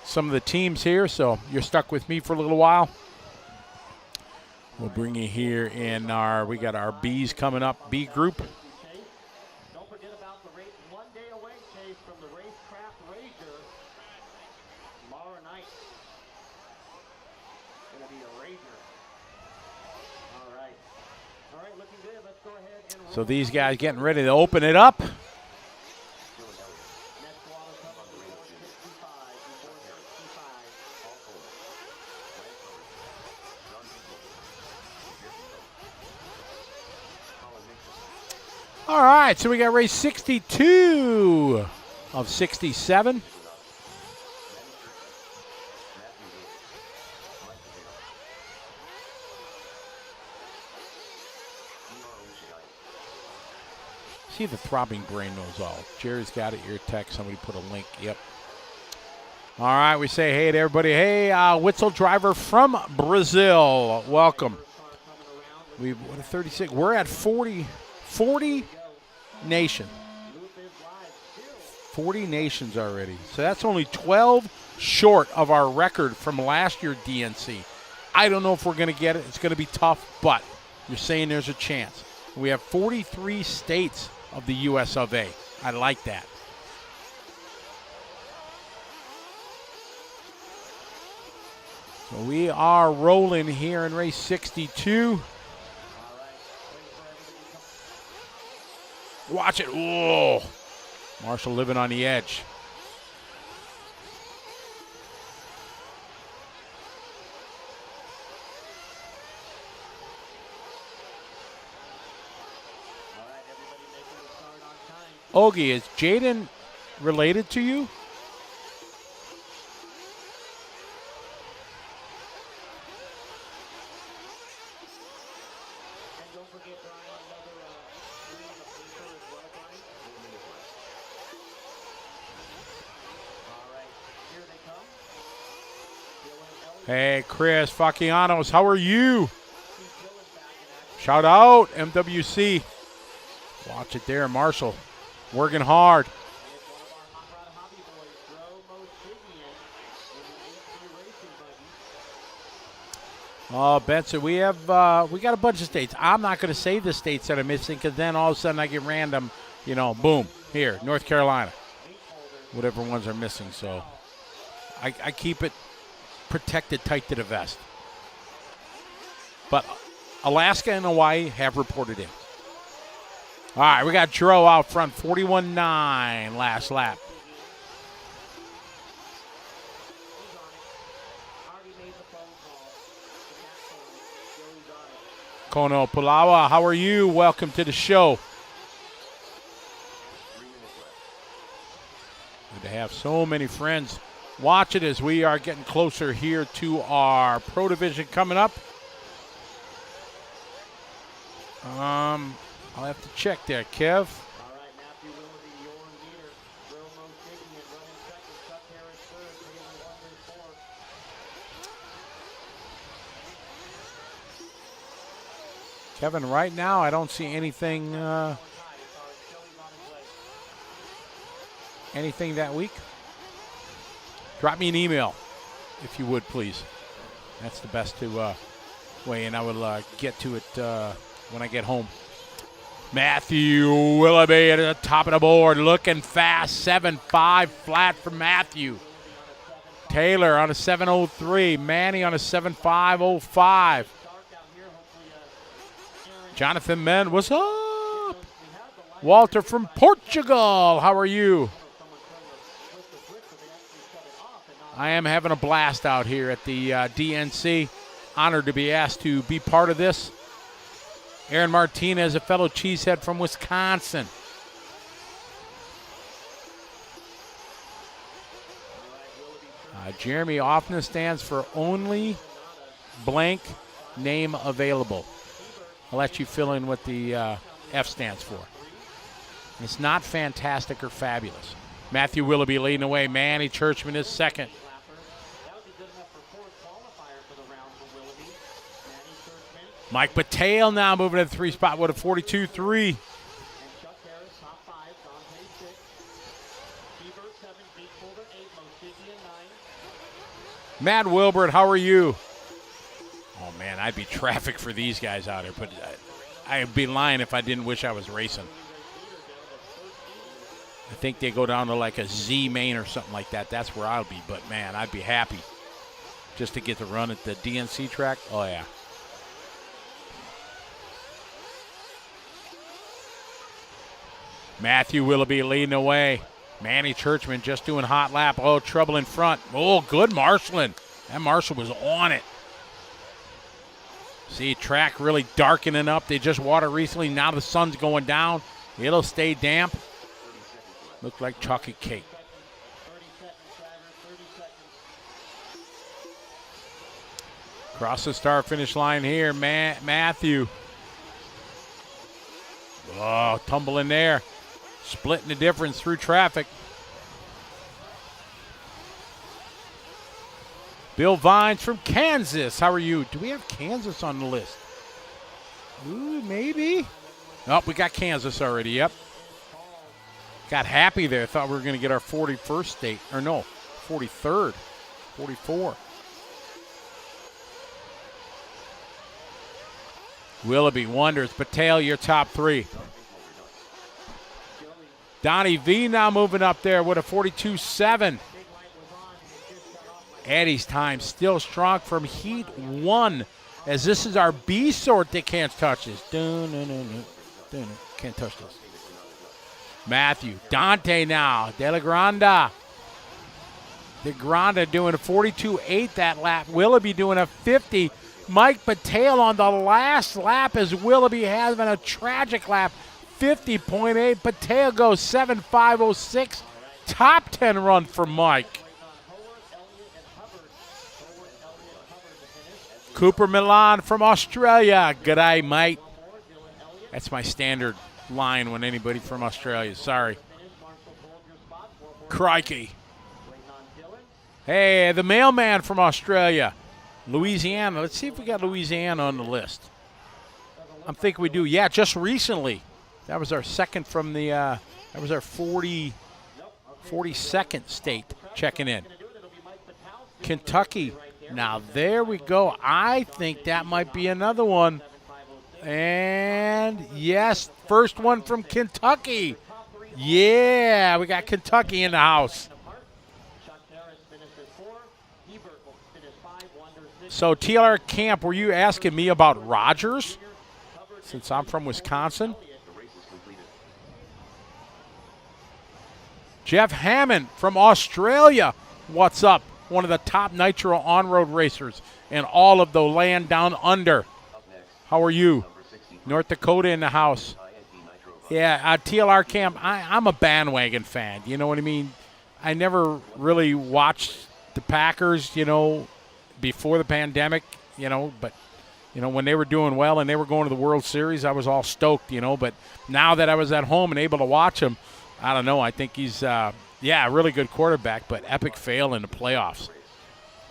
some of the teams here, so you're stuck with me for a little while. We'll bring you here in we got our B's coming up, B group. Don't forget about the race one day away, Chase, from the Racecraft Rager. Tomorrow night. It's going to be a Rager. All right, looking good. Let's go ahead and So these guys getting ready to open it up. All right, so we got race 62 of 67. See if the throbbing brain knows all. Jerry's got it, your text, somebody put a link, yep. All right, we say hey to everybody. Hey, Witzel driver from Brazil, welcome. What a 36, we're at 40 nations. 40 nations already. So that's only 12 short of our record from last year DNC. I don't know if we're going to get it. It's going to be tough, but you're saying there's a chance. We have 43 states of the US of A. I like that. So we are rolling here in race 62. Watch it. Whoa. Marshall living on the edge. Ogie, is Jaden related to you? Hey, Chris Faccianos, how are you? Shout out, MWC. Watch it there, Marshall. Working hard. Oh, Benson, we got a bunch of states. I'm not going to say the states that are missing because then all of a sudden I get random, boom, here, North Carolina. Whatever ones are missing. So I keep it protected tight to the vest. But Alaska and Hawaii have reported in. All right, we got Dro out front, 41.9 last lap. Kono Pulawa, how are you? Welcome to the show. Good to have so many friends watch it as we are getting closer here to our Pro Division coming up. I'll have to check there, Kev. Kevin, right now I don't see anything anything that week. Drop me an email, if you would, please. That's the best way, and I will get to it when I get home. Matthew Willoughby at the top of the board, looking fast, 7.5 flat for Matthew. Taylor on a 7.03, Manny on a 7.505. Jonathan Men, what's up? Walter from Portugal, how are you? I am having a blast out here at the DNC. Honored to be asked to be part of this. Aaron Martinez, a fellow cheesehead from Wisconsin. Jeremy often stands for only blank name available. I'll let you fill in what the F stands for. It's not fantastic or fabulous. Matthew Willoughby leading away. Manny Churchman is second. Mike Patel now moving to the 3 spot with a 42.3. Matt Wilbert, how are you? Oh, man, I'd be traffic for these guys out here, but I'd be lying if I didn't wish I was racing. I think they go down to like a Z main or something like that. That's where I'll be, but, man, I'd be happy just to get to run at the DNC track. Oh, yeah. Matthew Willoughby leading away. Manny Churchman just doing hot lap. Oh, trouble in front. Oh, good marshalling. That marshal was on it. See, track really darkening up. They just watered recently. Now the sun's going down. It'll stay damp. Look like chocolate cake. Across the start finish line here, Matthew. Oh, tumble in there. Splitting the difference through traffic. Bill Vines from Kansas. How are you? Do we have Kansas on the list? Ooh, maybe. Oh, we got Kansas already. Yep. Got happy there. Thought we were going to get our 41st state. Or no, 43rd. 44. Willoughby wonders. Patel, your top three. Donnie V now moving up there with a 42.7. Eddie's time still strong from Heat 1, as this is our B sort that can't touch this. Can't touch this. Matthew, Dante now, De La Granda. De Granda doing a 42.8 that lap. Willoughby doing a 50. Mike Patel on the last lap as Willoughby having a tragic lap. 50.8. Patel goes 7.506. Top 10 run for Mike. Cooper Milan from Australia. G'day, mate. That's my standard line when anybody from Australia. Sorry. Crikey. Hey, the mailman from Australia. Louisiana. Let's see if we got Louisiana on the list. I'm thinking we do. Yeah, just recently. That was our second from the, that was our 42nd state checking in. Kentucky. Now, there we go. I think that might be another one. And, yes, first one from Kentucky. Yeah, we got Kentucky in the house. So, TLR Camp, were you asking me about Rogers? Since I'm from Wisconsin. Jeff Hammond from Australia. What's up? One of the top Nitro on-road racers in all of the land down under. How are you? North Dakota in the house. Yeah, TLR Camp, I'm a bandwagon fan. You know what I mean? I never really watched the Packers, before the pandemic, but, when they were doing well and they were going to the World Series, I was all stoked, But now that I was at home and able to watch him, I don't know. I think he's, a really good quarterback, but epic fail in the playoffs.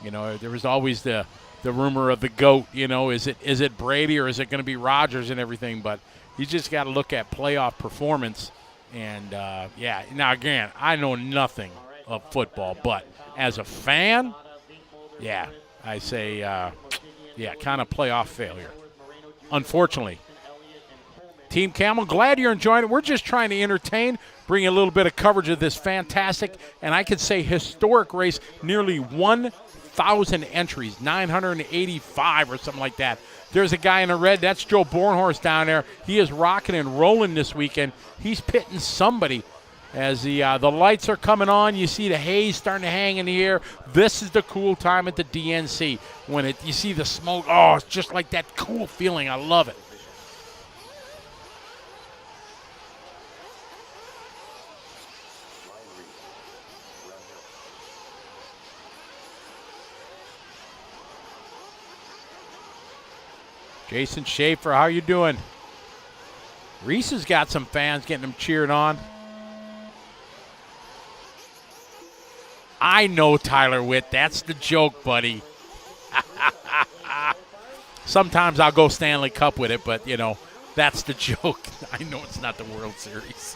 There was always the rumor of the GOAT, is it Brady or is it going to be Rodgers and everything? But you just got to look at playoff performance. And, now again, I know nothing of football, but as a fan, I say, kind of playoff failure, unfortunately. Team Camel, glad you're enjoying it. We're just trying to entertain, bring a little bit of coverage of this fantastic, and I could say historic race, nearly 1,000 entries, 985 or something like that. There's a guy in the red. That's Joe Bornhorst down there. He is rocking and rolling this weekend. He's pitting somebody. As the lights are coming on, you see the haze starting to hang in the air. This is the cool time at the DNC. When you see the smoke, it's just like that cool feeling. I love it. Jason Schaefer, how you doing? Reese has got some fans getting him cheered on. I know, Tyler Witt. That's the joke, buddy. Sometimes I'll go Stanley Cup with it, but, that's the joke. I know it's not the World Series.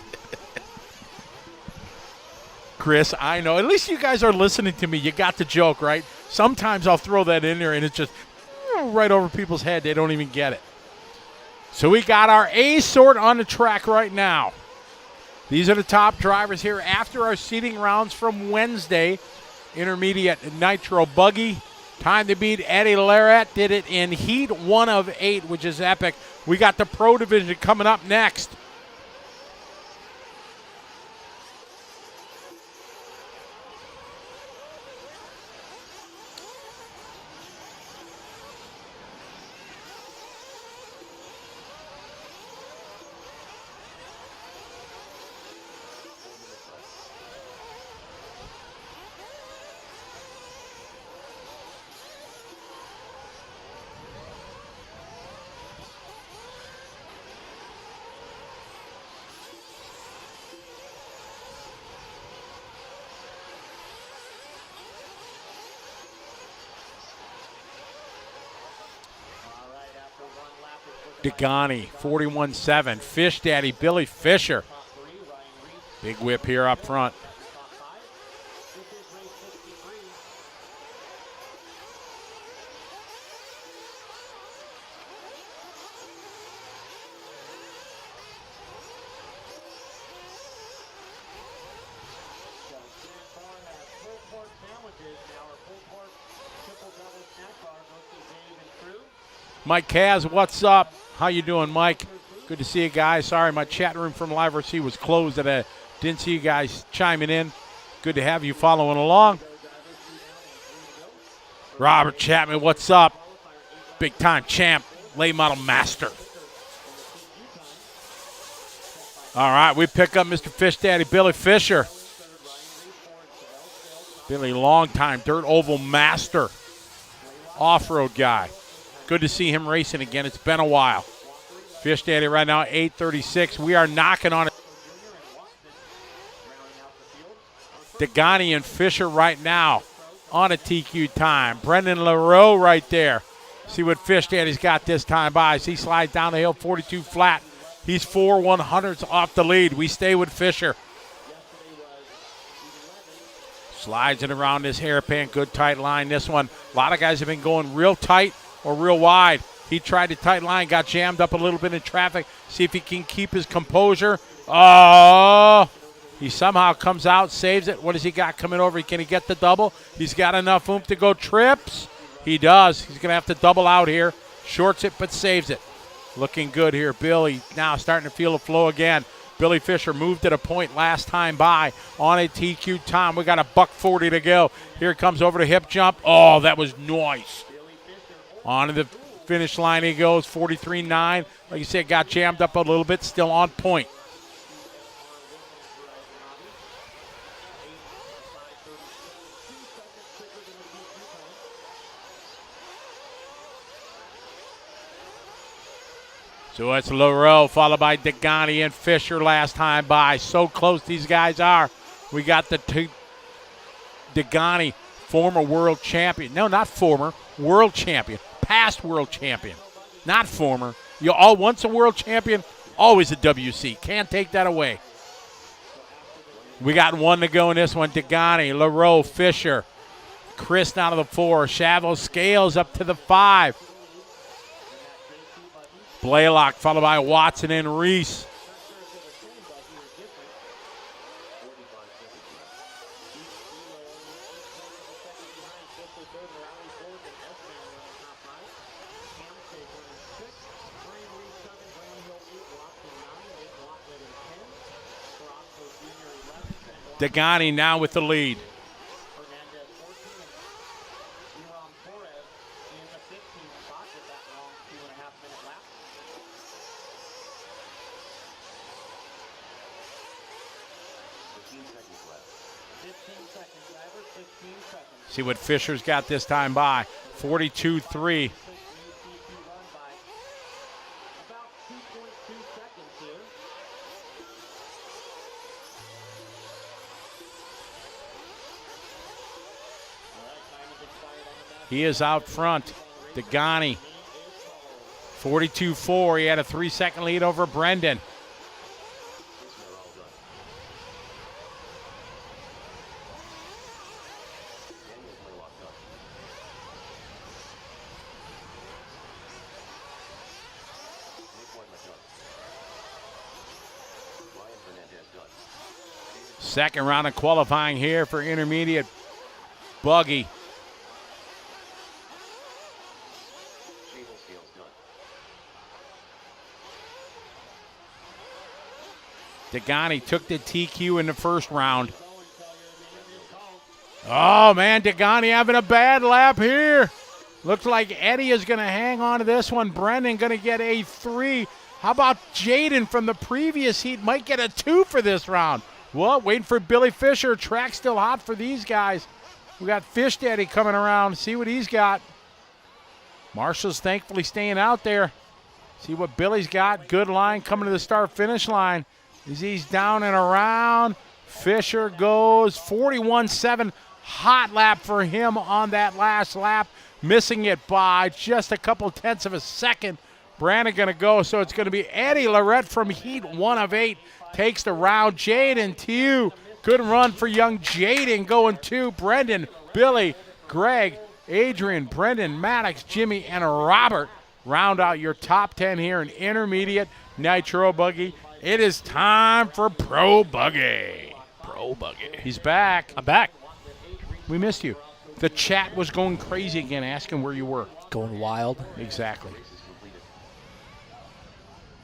Chris, I know. At least you guys are listening to me. You got the joke, right? Sometimes I'll throw that in there, and it's just right over people's head. They don't even get it. So we got our A sort on the track right now. These are the top drivers here after our seeding rounds from Wednesday. Intermediate Nitro Buggy. Time to beat Eddie Larratt. Did it in heat 1 of 8, which is epic. We got the Pro Division coming up next. Degani, 41-7. Fish Daddy, Billy Fisher. Big whip here up front. Mike Kaz, what's up? How you doing, Mike? Good to see you guys. Sorry, my chat room from LiveStream was closed. I didn't see you guys chiming in. Good to have you following along. Robert Chapman, what's up? Big time champ, late model master. All right, we pick up Mr. Fish Daddy, Billy Fisher. Billy, long-time dirt oval master, off-road guy. Good to see him racing again. It's been a while. Fish Daddy right now, 8:36. We are knocking on it. Degani and Fisher right now on a TQ time. Brendan LaRoe right there. See what Fish Daddy's got this time by. As he slides down the hill, 42 flat. He's 4 100s off the lead. We stay with Fisher. Slides it around this hairpin. Good tight line. This one, a lot of guys have been going real tight or real wide. He tried the tight line, got jammed up a little bit in traffic. See if he can keep his composure. Oh, he somehow comes out, saves it. What does he got coming over? Can he get the double? He's got enough oomph to go trips. He does. He's going to have to double out here. Shorts it, but saves it. Looking good here. Billy now starting to feel the flow again. Billy Fisher moved at a point last time by on a TQ time. We got a $140 to go. Here comes over the hip jump. Oh, that was nice. Onto the Finish line he goes, 43.9. Like you said, got jammed up a little bit, still on point. So it's LaRoe, followed by Degani and Fisher last time by. So close these guys are. We got the two. Degani, former world champion. No, not former. World champion. Past world champion. Not former. You all once a world champion, always a WC. Can't take that away. We got one to go in this one. Degani, LaRoe, Fisher. Chris down to the 4. Shadow Scales up to the 5. Blaylock followed by Watson and Reese. Degani now with the lead. See what Fisher's got this time by. 42-3. He is out front. Degani. 42-4. He had a 3-second lead over Brendan. Second round of qualifying here for intermediate buggy. Degani took the TQ in the first round. Oh, man, Degani having a bad lap here. Looks like Eddie is going to hang on to this one. Brendan going to get a 3. How about Jaden from the previous heat? Might get a 2 for this round. Well, waiting for Billy Fisher. Track still hot for these guys. We got Fish Daddy coming around. See what he's got. Marshall's thankfully staying out there. See what Billy's got. Good line coming to the start-finish line. As he's down and around. Fisher goes 41.7. Hot lap for him on that last lap. Missing it by just a couple tenths of a second. Brandon going to go, so it's going to be Eddie Lorette from heat 1 of 8. Takes the round. Jaden, 2. Good run for young Jaden going 2. Brendan, Billy, Greg, Adrian, Brendan, Maddox, Jimmy, and Robert round out your top 10 here in intermediate Nitro Buggy. It is time for Pro Buggy. Pro Buggy. He's back. I'm back. We missed you. The chat was going crazy again, asking where you were. Going wild. Exactly.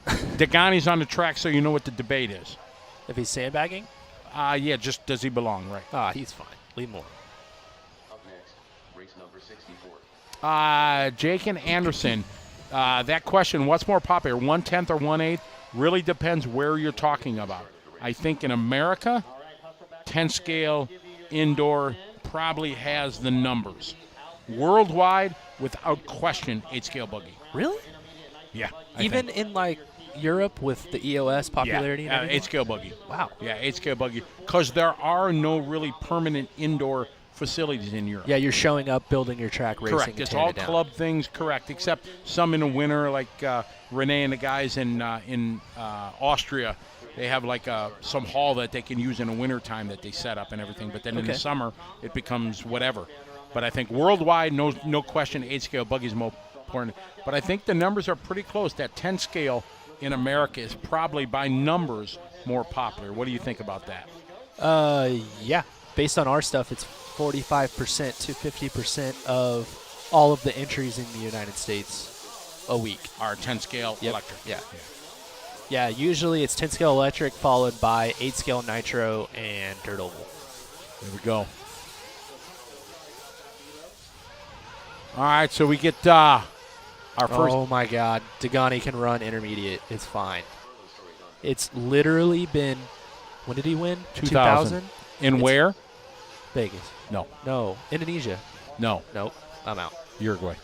Degani's on the track, so you know what the debate is. If he's sandbagging? Yeah, just does he belong, right? He's fine. Leave him alone. Up next, race number 64. Jake and Anderson, that question, what's more popular, 1/10 or 1/8? Really depends where you're talking about. I think in America, 10 scale indoor probably has the numbers. Worldwide, without question, 8 scale buggy. Really? Yeah. Even in like Europe with the EOS popularity? Yeah, and 8 scale buggy. Wow. Yeah, 8 scale buggy. Because there are no really permanent indoor facilities in Europe. Yeah, you're showing up, building your track, racing. Correct. It's all club things, correct, except some in the winter, like Renee and the guys in Austria. They have like some hall that they can use in the winter time that they set up and everything. But then in the summer, it becomes whatever. But I think worldwide, no question, 8 scale buggy is more important. But I think the numbers are pretty close. That 10 scale in America is probably by numbers more popular. What do you think about that? Yeah. Based on our stuff, it's 45% to 50% of all of the entries in the United States a week are 10 scale electric. Yeah, usually it's 10 scale electric followed by 8 scale nitro and dirt oval. There we go. All right, so we get Our first. Oh my God, Dagani can run intermediate. It's fine. It's literally been. When did he win? 2000. In where? Vegas. No. Indonesia. No. Nope. I'm out. Uruguay.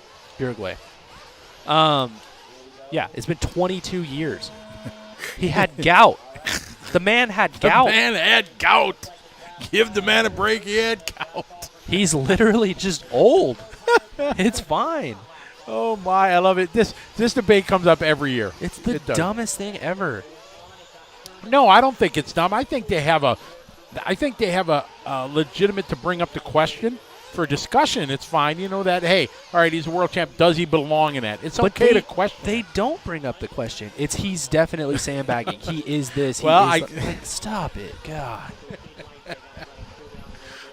Yeah, it's been 22 years. He had gout. The man had gout. The man had gout. Give the man a break. He had gout. He's literally just old. It's fine. Oh my, I love it. This debate comes up every year. It's the dumbest thing ever. No, I don't think it's dumb. I think they have a legitimate to bring up the question for discussion. It's fine. You know that, hey, all right, he's a world champ. Does he belong in that? It's okay to question. They don't bring up the question. It's he's definitely sandbagging. He is this. Stop it. God.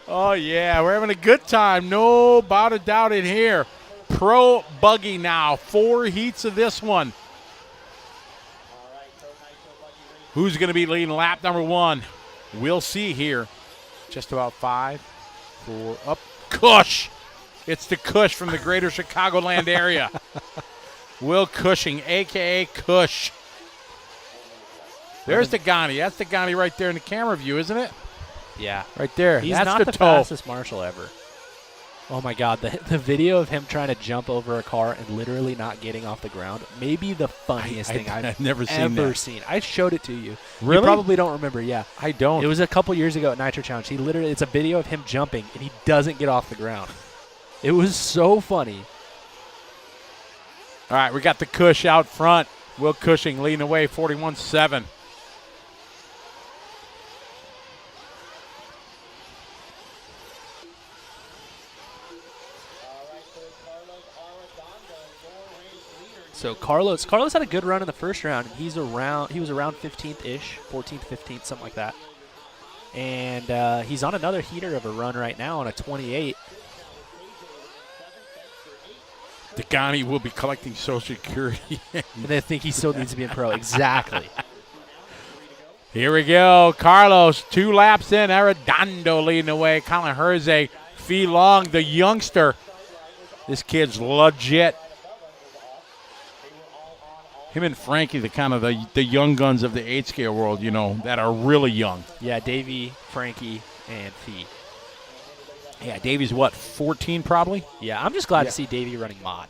Oh, yeah, we're having a good time. No about a doubt in here. Pro Buggy now. 4 heats of this one. Who's going to be leading lap number 1? We'll see here. Just about 5, 4, up. Cush. It's the Cush from the greater Chicagoland area. Will Cushing, a.k.a. Cush. There's Dagani. That's Dagani right there in the camera view, isn't it? Yeah. Right there. He's That's not the toe. fastest marshal ever. Oh, my God. The video of him trying to jump over a car and literally not getting off the ground, maybe the funniest thing I've never seen. I showed it to you. Really? You probably don't remember, yeah. I don't. It was a couple years ago at Nitro Challenge. It's a video of him jumping, and he doesn't get off the ground. It was so funny. All right, we got the Cush out front. Will Cushing leading away, 41-7. So Carlos had a good run in the first round. And he was around 15th-ish, 14th, 15th, something like that. And he's on another heater of a run right now on a 28. Dagani will be collecting Social Security. And they think he still needs to be in pro. Exactly. Here we go. Carlos, 2 laps in. Arredondo leading the way. Colin Herzeg, Fee Long, the youngster. This kid's legit. Him and Frankie, the kind of the young guns of the 8-scale world, you know, that are really young. Yeah, Davey, Frankie, and Fee. Yeah, Davey's what, 14 probably? Yeah, I'm just glad to see Davey running mod.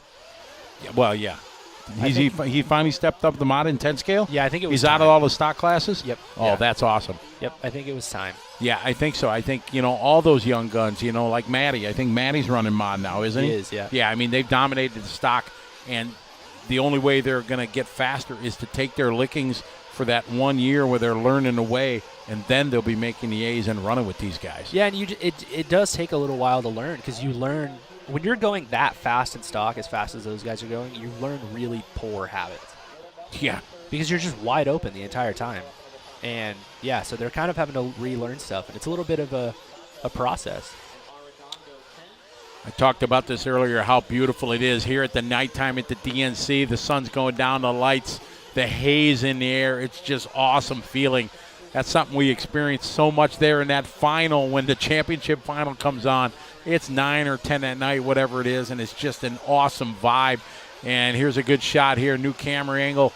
Yeah, well, yeah. He finally stepped up the mod in 10 scale? Yeah, I think it was He's out of all the stock classes? Yep. Oh, yeah. That's awesome. Yep, I think it was time. Yeah, I think so. I think, you know, all those young guns, you know, like Matty. I think Matty's running mod now, isn't he? He is, yeah. Yeah, I mean, they've dominated the stock, and the only way they're going to get faster is to take their lickings for that 1 year where they're learning away, and then they'll be making the A's and running with these guys. Yeah, and it does take a little while to learn, because you learn when you're going that fast in stock, as fast as those guys are going, you learn really poor habits. Yeah. Because you're just wide open the entire time. And, yeah, so they're kind of having to relearn stuff, and it's a little bit of a process. I talked about this earlier, how beautiful it is here at the nighttime at the DNC. The sun's going down, the lights, the haze in the air. It's just awesome feeling. That's something we experience so much there in that final when the championship final comes on. It's 9 or 10 at night, whatever it is, and it's just an awesome vibe. And here's a good shot here, new camera angle.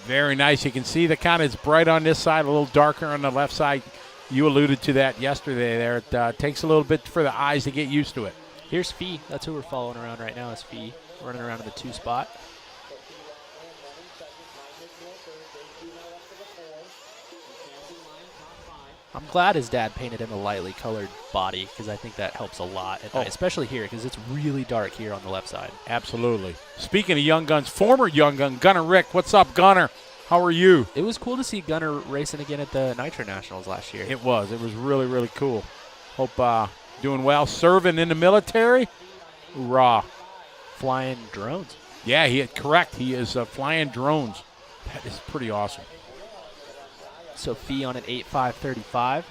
Very nice. You can see the kind of it's bright on this side, a little darker on the left side. You alluded to that yesterday there. It takes a little bit for the eyes to get used to it. Here's Fee. That's who we're following around right now is Fee, running around in the 2 spot. I'm glad his dad painted him a lightly colored body, because I think that helps a lot at night, especially here, because it's really dark here on the left side. Absolutely. Speaking of young guns, former young gun, Gunner Rick. What's up, Gunner? How are you? It was cool to see Gunner racing again at the Nitro Nationals last year. It was. It was really, really cool. Hope doing well. Serving in the military. Hoorah. Flying drones. Yeah, correct. He is flying drones. That is pretty awesome. So Fee on an 8.535.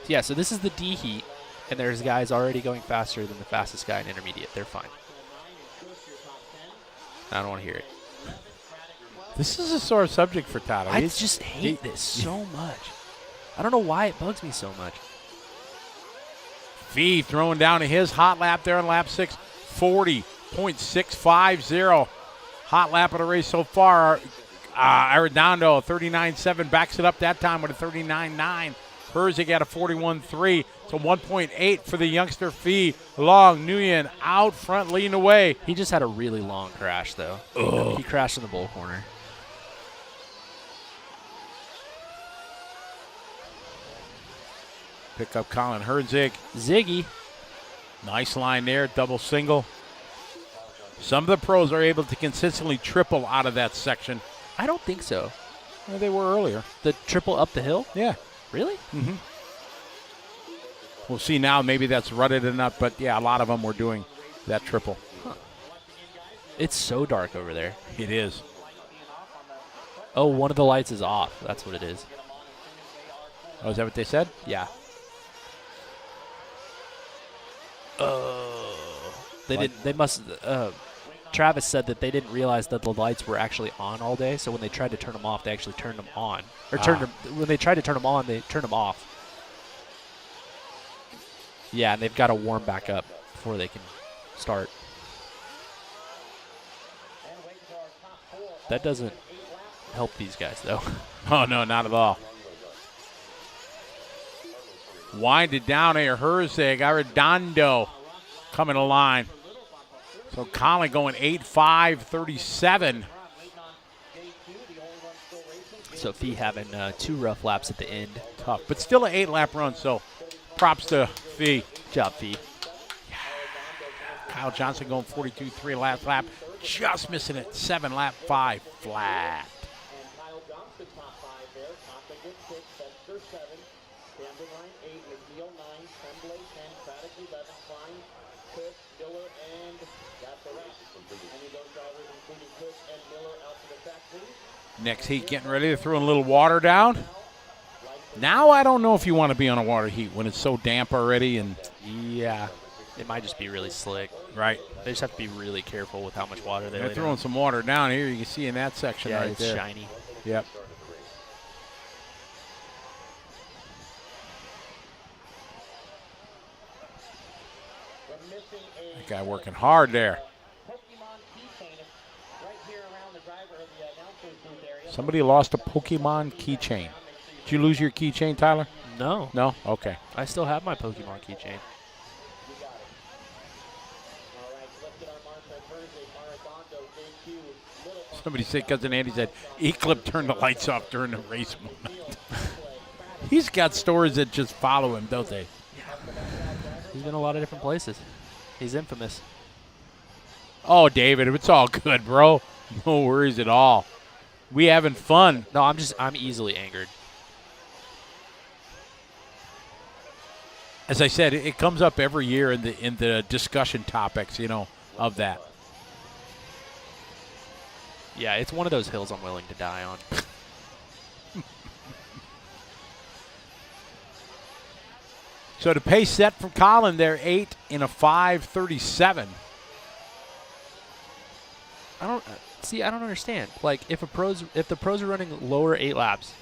Yeah, so this is the D heat, and there's guys already going faster than the fastest guy in intermediate. They're fine. I don't want to hear it. This is a sore subject for Tato. I just hate this so much. I don't know why it bugs me so much. Fee throwing down his hot lap there on lap 6. 40.650. Hot lap of the race so far. Arredondo, 39.7, backs it up that time with a 39.9. Herzig at a 41.3. So 1.8 for the youngster Fee. Long, Nguyen out front, leading away. He just had a really long crash, though. Ugh. He crashed in the bull corner. Pick up Colin Herzig. Ziggy. Nice line there, double single. Some of the pros are able to consistently triple out of that section. I don't think so. Well, they were earlier. The triple up the hill? Yeah. Really? Mm-hmm. We'll see now. Maybe that's rutted enough, but yeah, a lot of them were doing that triple. Huh. It's so dark over there. It is. Oh, one of the lights is off. That's what it is. Oh, is that what they said? Yeah. They didn't. They must. Travis said that they didn't realize that the lights were actually on all day. So when they tried to turn them off, they actually turned them on. Or turned them. When they tried to turn them on, they turned them off. Yeah, and they've got to warm back up before they can start. That doesn't help these guys, though. Oh, no, not at all. Winded down here, Herzig, Arredondo coming to line. So Colin going 8.5.37. So Fee having 2 rough laps at the end. Tough, but still an 8-lap run, so props to Fee. Job, Fee. Kyle Johnson going 42.3 last lap. Just missing it, 7 lap 5 flat. Next heat getting ready to throw a little water down. Now I don't know if you want to be on a water heat when it's so damp already. And yeah, it might just be really slick. Right. They just have to be really careful with how much water they They're lay throwing down. some water down here. You can see in that section right it's there. shiny. Yep. That guy working hard there. Somebody lost a Pokemon keychain. Did you lose your keychain, Tyler? No. No? Okay. I still have my Pokemon keychain. Somebody said, Cousin Andy said, Eclipse turned the lights off during the race moment. He's got stories that just follow him, don't they? He's been a lot of different places. He's infamous. Oh, David, it's all good, bro. No worries at all. We having fun. No, I'm easily angered. As I said, it comes up every year in the discussion topics, of that. Yeah, it's one of those hills I'm willing to die on. So the pace set from Colin there, 8 in a 5:37. I don't understand. Like, if the pros are running lower 8 laps,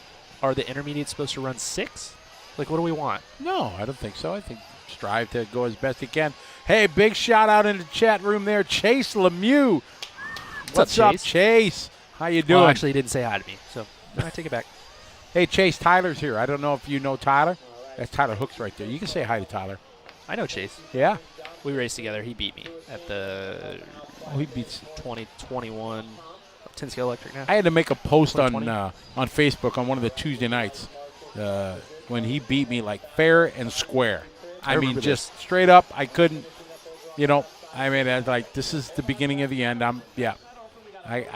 are the intermediates supposed to run 6? Like, what do we want? No, I don't think so. I think strive to go as best he can. Hey, big shout out in the chat room there, Chase Lemieux. What's up, Chase? How you doing? Well, actually, he didn't say hi to me, so I take it back. Hey, Chase, Tyler's here. I don't know if you know Tyler. That's Tyler Hooks right there. You can say hi to Tyler. I know Chase. Yeah? We raced together. He beat me at the he beats 2021 10 scale electric now. I had to make a post on Facebook on one of the Tuesday nights when he beat me like fair and square. I mean, just straight up. I couldn't, I mean, I was like, this is the beginning of the end. I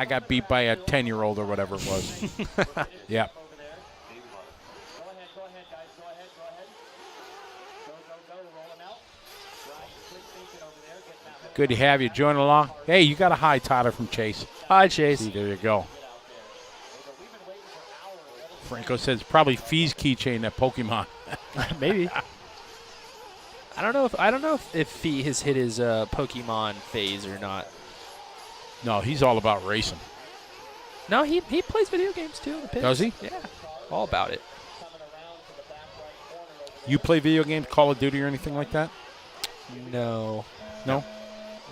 got beat by a 10-year-old or whatever it was. Yeah. Good to have you join along. Hey, you got a hi, Tyler, from Chase. Hi, Chase. See, there you go. Franco says probably Fee's keychain, that Pokemon. Maybe. I don't know if Fee has hit his Pokemon phase or not. No, he's all about racing. No, he plays video games too. Does he? Yeah, all about it. You play video games, Call of Duty or anything like that? No. No?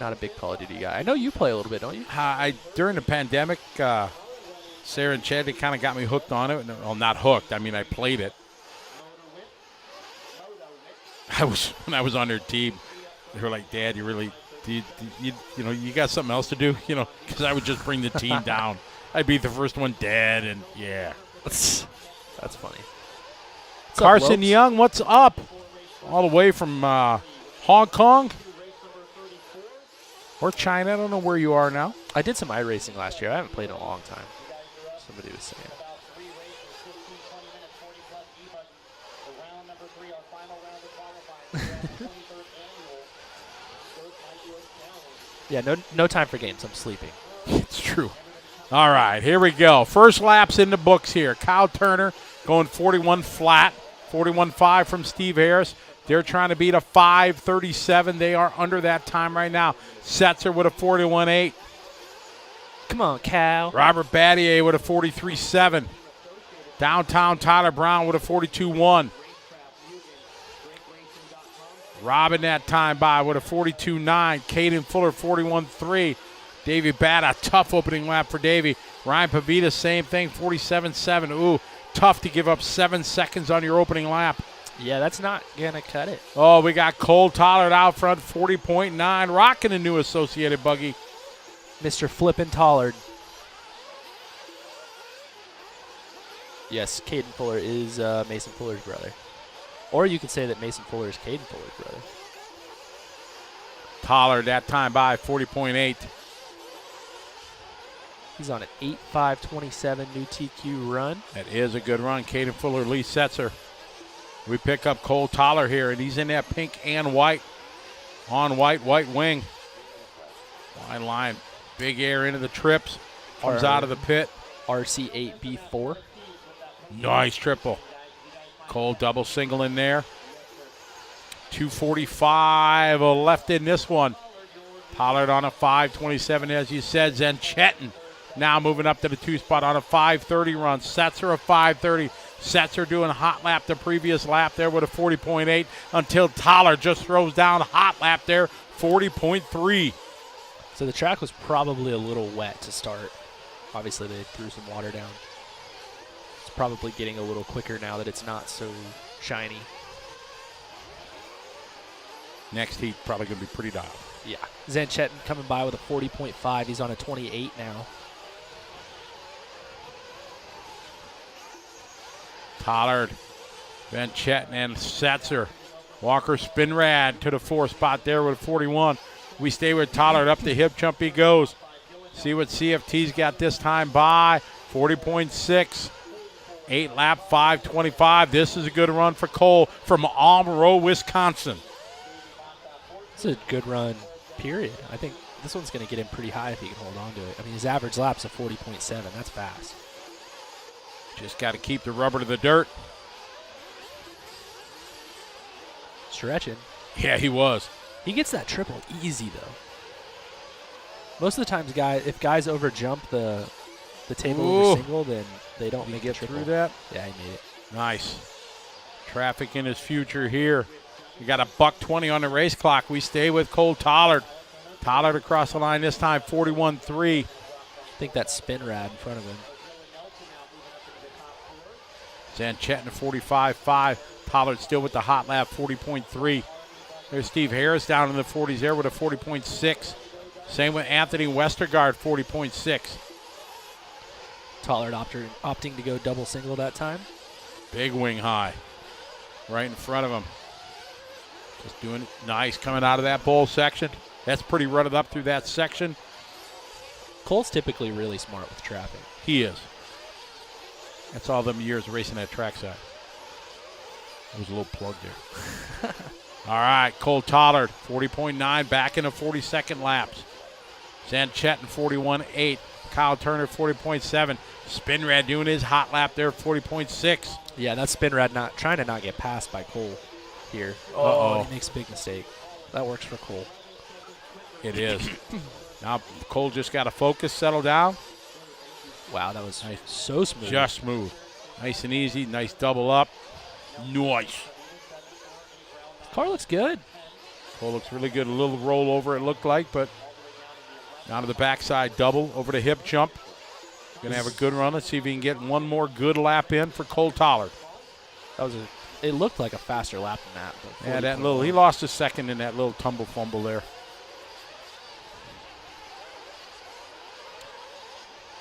not a big Call of Duty guy. I know you play a little bit, don't you? During the pandemic, Sarah and Chad, they kind of got me hooked on it. Well, not hooked. I mean, I played it. When I was on their team, they were like, "Dad, you really, you got something else to do?" Because I would just bring the team down. I'd be the first one dead, and yeah. That's funny. What's Carson up, Young, what's up? All the way from Hong Kong or China. I don't know where you are now. I did some iRacing last year. I haven't played in a long time. Somebody was saying. Yeah, no time for games. I'm sleeping. It's true. All right, here we go. First laps in the books here. Kyle Turner going 41 flat, 41.5 from Steve Harris. They're trying to beat a 5:37. They are under that time right now. Setzer with a 41.8. Come on, Cal. Robert Battier with a 43.7. Downtown Tyler Brown with a 42.1. Robin that time by with a 42.9. Caden Fuller 41.3. Davey Batta, tough opening lap for Davey. Ryan Pavita, same thing, 47.7. Ooh, tough to give up 7 seconds on your opening lap. Yeah, that's not going to cut it. Oh, we got Cole Tollard out front, 40.9. Rocking a new Associated buggy. Mr. Flippin' Tollard. Yes, Caden Fuller is Mason Fuller's brother. Or you could say that Mason Fuller is Caden Fuller's brother. Tollard that time by 40.8. He's on an 8.527 new TQ run. That is a good run. Caden Fuller, Lee Setzer. We pick up Cole Tollard here, and he's in that pink and white. On white wing. Line line. Big air into the trips. Comes out of the pit. RC8B4. Nice triple. Cole double single in there. 245 left in this one. Pollard on a 527, as you said. Zenchetin now moving up to the 2 spot on a 530 run. Setzer a 530. Setzer doing a hot lap the previous lap there with a 40.8 until Tollard just throws down a hot lap there, 40.3. So the track was probably a little wet to start. Obviously, they threw some water down. It's probably getting a little quicker now that it's not so shiny. Next heat probably going to be pretty dialed. Yeah. Zenchetin coming by with a 40.5. He's on a 28 now. Tollard, Zenchetin, and Setzer. Walker Spinrad to the 4 spot there with a 41. We stay with Tollard. Up the hip jump he goes. See what CFT's got this time by 40.6. 8 lap 525. This is a good run for Cole from Almaro, Wisconsin. It's a good run, period. I think this one's going to get him pretty high if he can hold on to it. I mean, his average lap's a 40.7. That's fast. Just got to keep the rubber to the dirt. Stretching. Yeah, he was. He gets that triple easy, though. Most of the times, if guys over jump the table over single, then they don't make it triple. Through that? Yeah, he made it. Nice. Traffic in his future here. We got a $1:20 on the race clock. We stay with Cole Tollard. Tollard across the line this time, 41.3. I think that spin rad in front of him. Zenchetin 45.5. Tollard still with the hot lap, 40.3. There's Steve Harris down in the 40s there with a 40.6. Same with Anthony Westergaard, 40.6. Tollard opting to go double single that time. Big wing high. Right in front of him. Just doing it nice coming out of that bowl section. That's pretty rutted up through that section. Cole's typically really smart with traffic. He is. That's all them years racing that trackside. There was a little plug there. All right, Cole Tollard, 40.9, back in the 42nd laps. Zenchetin, 41.8. Kyle Turner, 40.7. Spinrad doing his hot lap there, 40.6. Yeah, that's Spinrad not trying to not get passed by Cole here. Uh-oh. He makes a big mistake. That works for Cole. It is. Now Cole just got to focus, settle down. Wow, that was so smooth. Just smooth. Nice and easy. Nice double up. Nice. Car looks good. Cole looks really good. A little rollover, it looked like, but down to the backside double over the hip jump. Going to have a good run. Let's see if he can get one more good lap in for Cole Tollard. It looked like a faster lap than that. Yeah, he lost a second in that little tumble fumble there.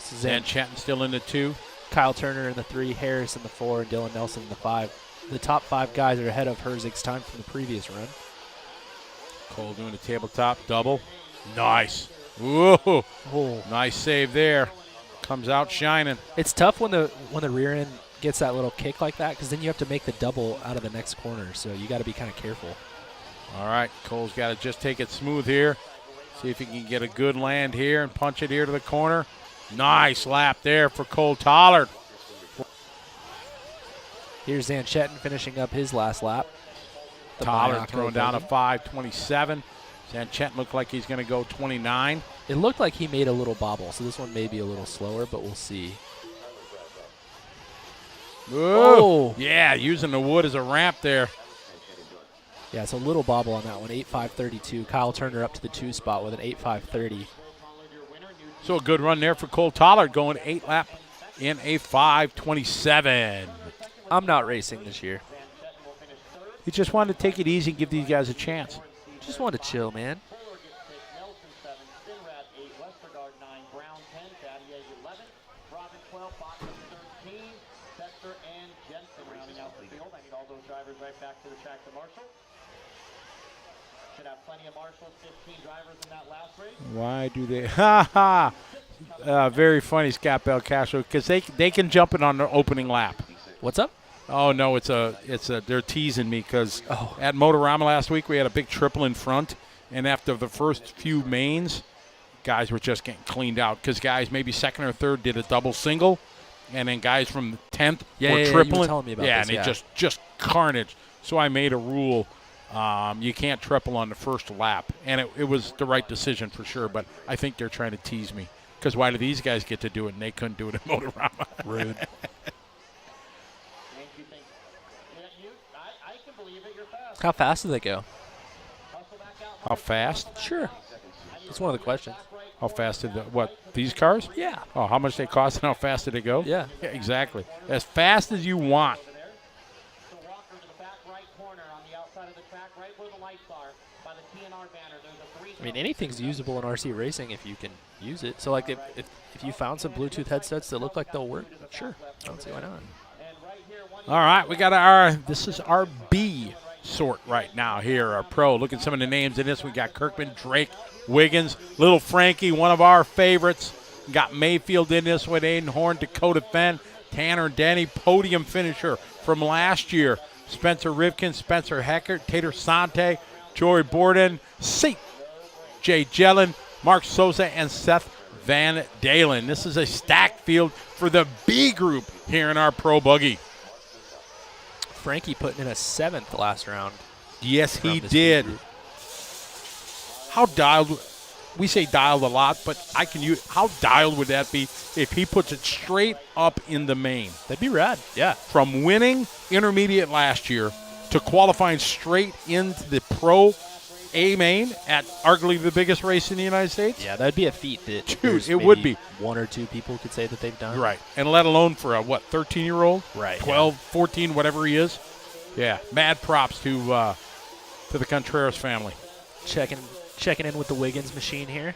Zan Chetton still in the 2. Kyle Turner in the 3, Harris in the 4, and Dylan Nelson in the 5. The top 5 guys are ahead of Herzig's time from the previous run. Cole doing the tabletop double. Nice. Whoa. Oh. Nice save there. Comes out shining. It's tough when the rear end gets that little kick like that, because then you have to make the double out of the next corner, so you got to be kind of careful. All right, Cole's got to just take it smooth here. See if he can get a good land here and punch it here to the corner. Nice lap there for Cole Tollard. Here's Zan Chetton finishing up his last lap. Tollard throwing down a 5:27. Zan Chetton looked like he's going to go 29. It looked like he made a little bobble, so this one may be a little slower, but we'll see. Oh, yeah, using the wood as a ramp there. Yeah, it's a little bobble on that one, 8.532. Kyle Turner up to the 2 spot with an 8.530. So a good run there for Cole Tollard, going 8 lap in a 5:27. I'm not racing this year. He just wanted to take it easy and give these guys a chance. Just want to chill, man. Back to the track to Marshall. Should have plenty of Marshalls, 15 drivers in that last race. Why do they? Ha ha! Very funny, Scott Belcastro, because they can jump it on the opening lap. What's up? Oh no, they're teasing me because at Motorama last week we had a big triple in front, and after the first few mains, guys were just getting cleaned out because guys maybe second or third did a double single, and then guys from 10th were tripling. You were telling me about this, and it just carnage. So I made a rule. You can't triple on the first lap. And it was the right decision for sure, but I think they're trying to tease me. Because why do these guys get to do it and they couldn't do it at Motorama? Rude. How fast do they go? How fast? Sure. That's one of the questions. How fast did these cars? Yeah. Oh, how much they cost and how fast did they go? Yeah. Exactly. As fast as you want. I mean, anything's usable in RC racing if you can use it. So, like, if you found some Bluetooth headsets that look like they'll work, sure. I don't see why not. All right, we got this is our B sort right now here, our pro. Look at some of the names in this. We got Kirkman, Drake, Wiggins, Little Frankie, one of our favorites. We got Mayfield in this with Aiden Horn, Dakota Fenn, Tanner Denny, podium finisher from last year. Spencer Rivkin, Spencer Heckert, Tater Sante, Jory Borden, Jay Jellin, Mark Sosa, and Seth Van Dalen. This is a stacked field for the B group here in our Pro Buggy. Frankie putting in a 7th last round. Yes, he did. How dialed, we say dialed a lot, but how dialed would that be if he puts it straight up in the main? That'd be rad. Yeah. From winning intermediate last year to qualifying straight into the Pro A main at arguably the biggest race in the United States? Yeah, that'd be a feat that Dude, it would be. 1 or 2 people could say that they've done. Right. And let alone for a, 13-year-old? Right. 12, 14, whatever he is. Yeah, mad props to the Contreras family. Checking in with the Wiggins machine here.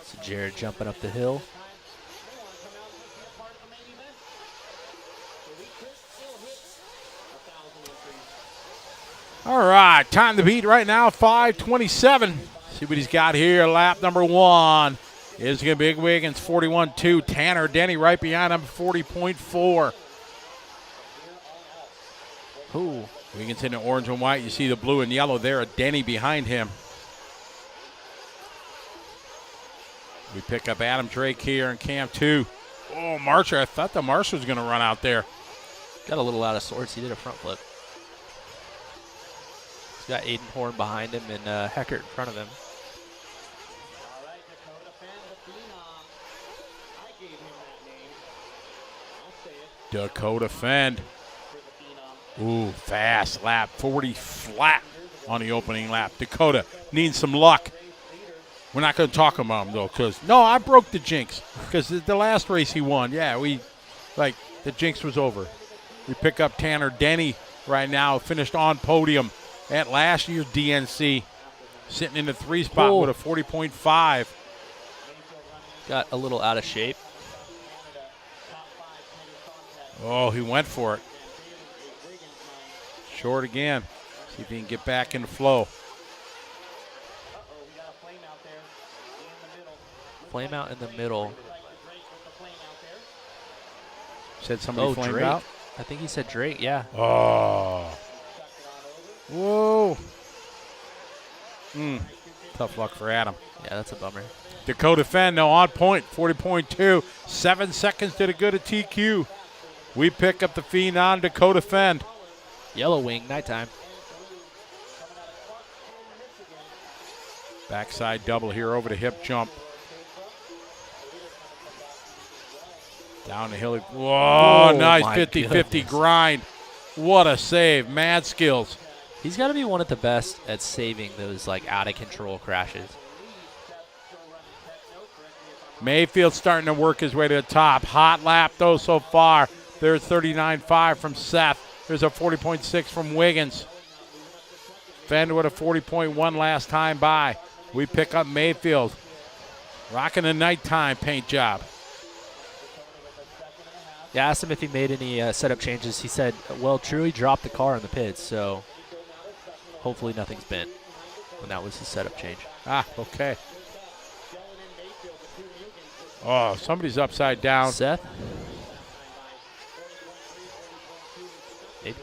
So Jared jumping up the hill. All right, time to beat right now, 5:27. See what he's got here. Lap number 1 is going to be Big Wiggins, 41.2. Tanner Denny right behind him, 40.4. Ooh. Wiggins in the orange and white. You see the blue and yellow there. Denny behind him. We pick up Adam Drake here in Cam 2. Oh, Marsha. I thought the Marsha was going to run out there. Got a little out of sorts. He did a front flip. He's got Aiden Horn behind him and Heckert in front of him. Dakota Fend. Ooh, fast lap, 40 flat on the opening lap. Dakota needs some luck. We're not going to talk about him, though, because, no, I broke the jinx. Because the last race he won, yeah, the jinx was over. We pick up Tanner Denny right now, finished on podium at last year's DNC, sitting in the 3 spot with a 40.5. Got a little out of shape. Oh, he went for it. Short again. See if he can get back in the flow. Flame out in the middle. Said somebody flamed Drake. out? I think he said Drake, yeah. Oh. Whoa. Tough luck for Adam. Yeah, that's a bummer. Dakota Fend, no, on point, 40.2. 7 seconds to the good of TQ. We pick up the Phenom Dakota Fend. Yellow Wing, nighttime. Backside double here over the hip jump. Down the hill. Whoa, nice 50-50 grind. What a save. Mad skills. He's got to be one of the best at saving those like out of control crashes. Mayfield starting to work his way to the top. Hot lap though so far. There's 39.5 from Seth. There's a 40.6 from Wiggins. Fend with a 40.1 last time by. We pick up Mayfield. Rocking the nighttime paint job. Yeah, I asked him if he made any setup changes. He said, well, Truey dropped the car in the pits, so hopefully nothing's bent. And that was his setup change. Ah, okay. Oh, somebody's upside down. Seth? Maybe.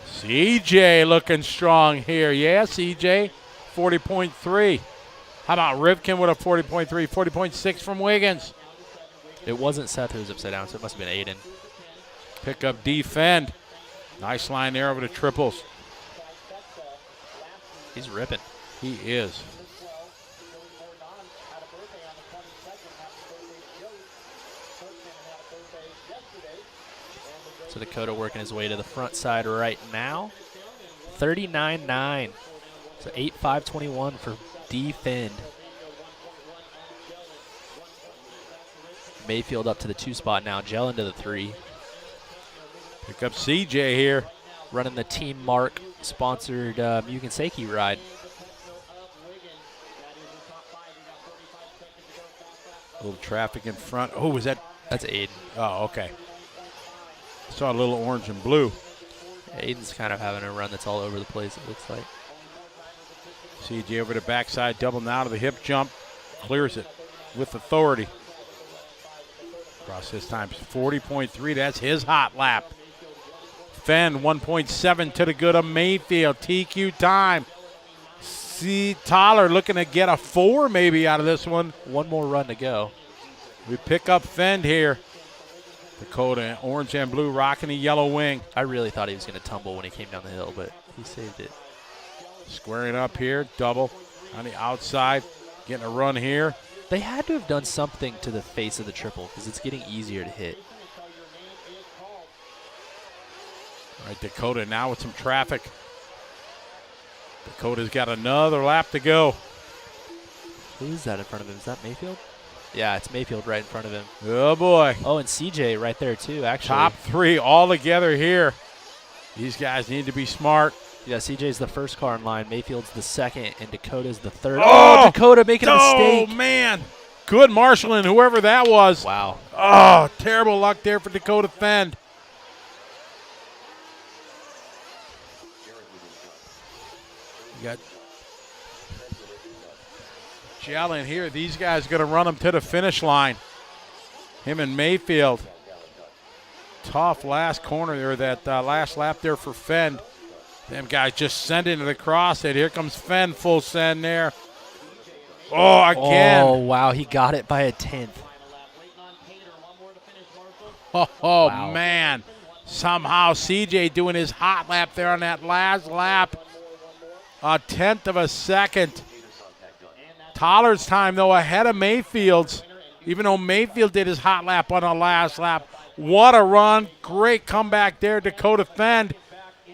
CJ looking strong here. Yeah, CJ, 40.3. How about Rivkin with a 40.3, 40.6 from Wiggins. It wasn't Seth who was upside down, so it must have been Aiden. Pick up defend. Nice line there over the triples. He's ripping. He is. So Dakota working his way to the front side right now. 39.9. So 8.521 for defend. Mayfield up to the 2 spot now. Gel into the 3. Pick up CJ here. Running the Team Mark sponsored Mugen Seiki ride. A little traffic in front. Oh, was that? That's Aiden. Oh, okay. Saw a little orange and blue. Yeah, Aiden's kind of having a run that's all over the place, it looks like. CJ over the backside, double now to the hip jump. Clears it with authority. Process times 40.3. That's his hot lap. Fend 1.7 to the good of Mayfield. TQ time. C. Tyler looking to get a 4 maybe out of this one. One more run to go. We pick up Fend here. Dakota, orange and blue, rocking the yellow wing. I really thought he was going to tumble when he came down the hill, but he saved it. Squaring up here, double on the outside. Getting a run here. They had to have done something to the face of the triple because it's getting easier to hit. All right, Dakota now with some traffic. Dakota's got another lap to go. Who is that in front of him? Is that Mayfield? Yeah, it's Mayfield right in front of him. Oh, boy. Oh, and CJ right there, too, actually. Top 3 all together here. These guys need to be smart. Yeah, CJ's the first car in line. Mayfield's the second, and Dakota's the third. Oh, Dakota making a mistake. Oh, man. Good marshalling, whoever that was. Wow. Oh, terrible luck there for Dakota Fend. You got Gel in here. These guys going to run him to the finish line. Him and Mayfield. Tough last corner there, that last lap there for Fend. Them guys just send into the crosshead. Here comes Fend, full send there. Oh, again. Oh, wow, he got it by a 10th. Oh, wow. Man. Somehow CJ doing his hot lap there on that last lap. A 10th of a second. Toller's time, though, ahead of Mayfield's. Even though Mayfield did his hot lap on the last lap. What a run. Great comeback there, Dakota Fend.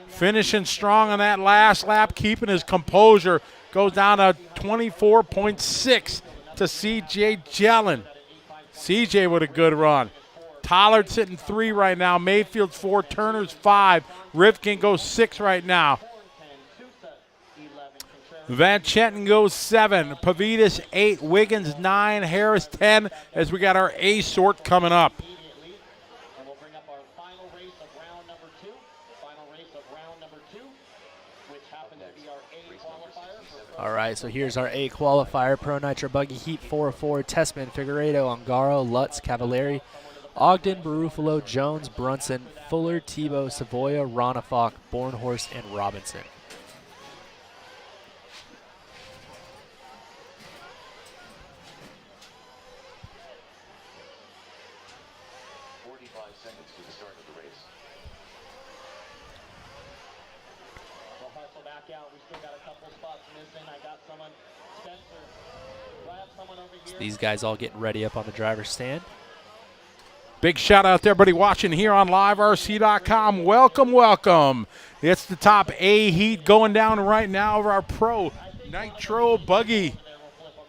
Finishing strong on that last lap, keeping his composure. Goes down to 24.6 to CJ Jellin. CJ with a good run. Tollard sitting 3 right now. Mayfield's 4. Turner's 5. Rifkin goes 6 right now. Van Chenton goes 7. Pavitas 8. Wiggins 9. Harris 10 as we got our A sort coming up. And we'll bring up our final race of round number 2. Final race of round number 2, which happens to be our A qualifier. All right, so here's our A qualifier. Pro Nitro Buggy Heat 404. Tessman, Figueredo, Ongaro, Lutz, Cavalieri, Ogden, Barufalo, Jones, Brunson, Fuller, Tebow, Savoya, Ronafok, Bornhorst, and Robinson. So these guys all getting ready up on the driver's stand. Big shout out to everybody watching here on liverc.com. Welcome, welcome. It's the top A heat going down right now of our Pro Nitro Buggy.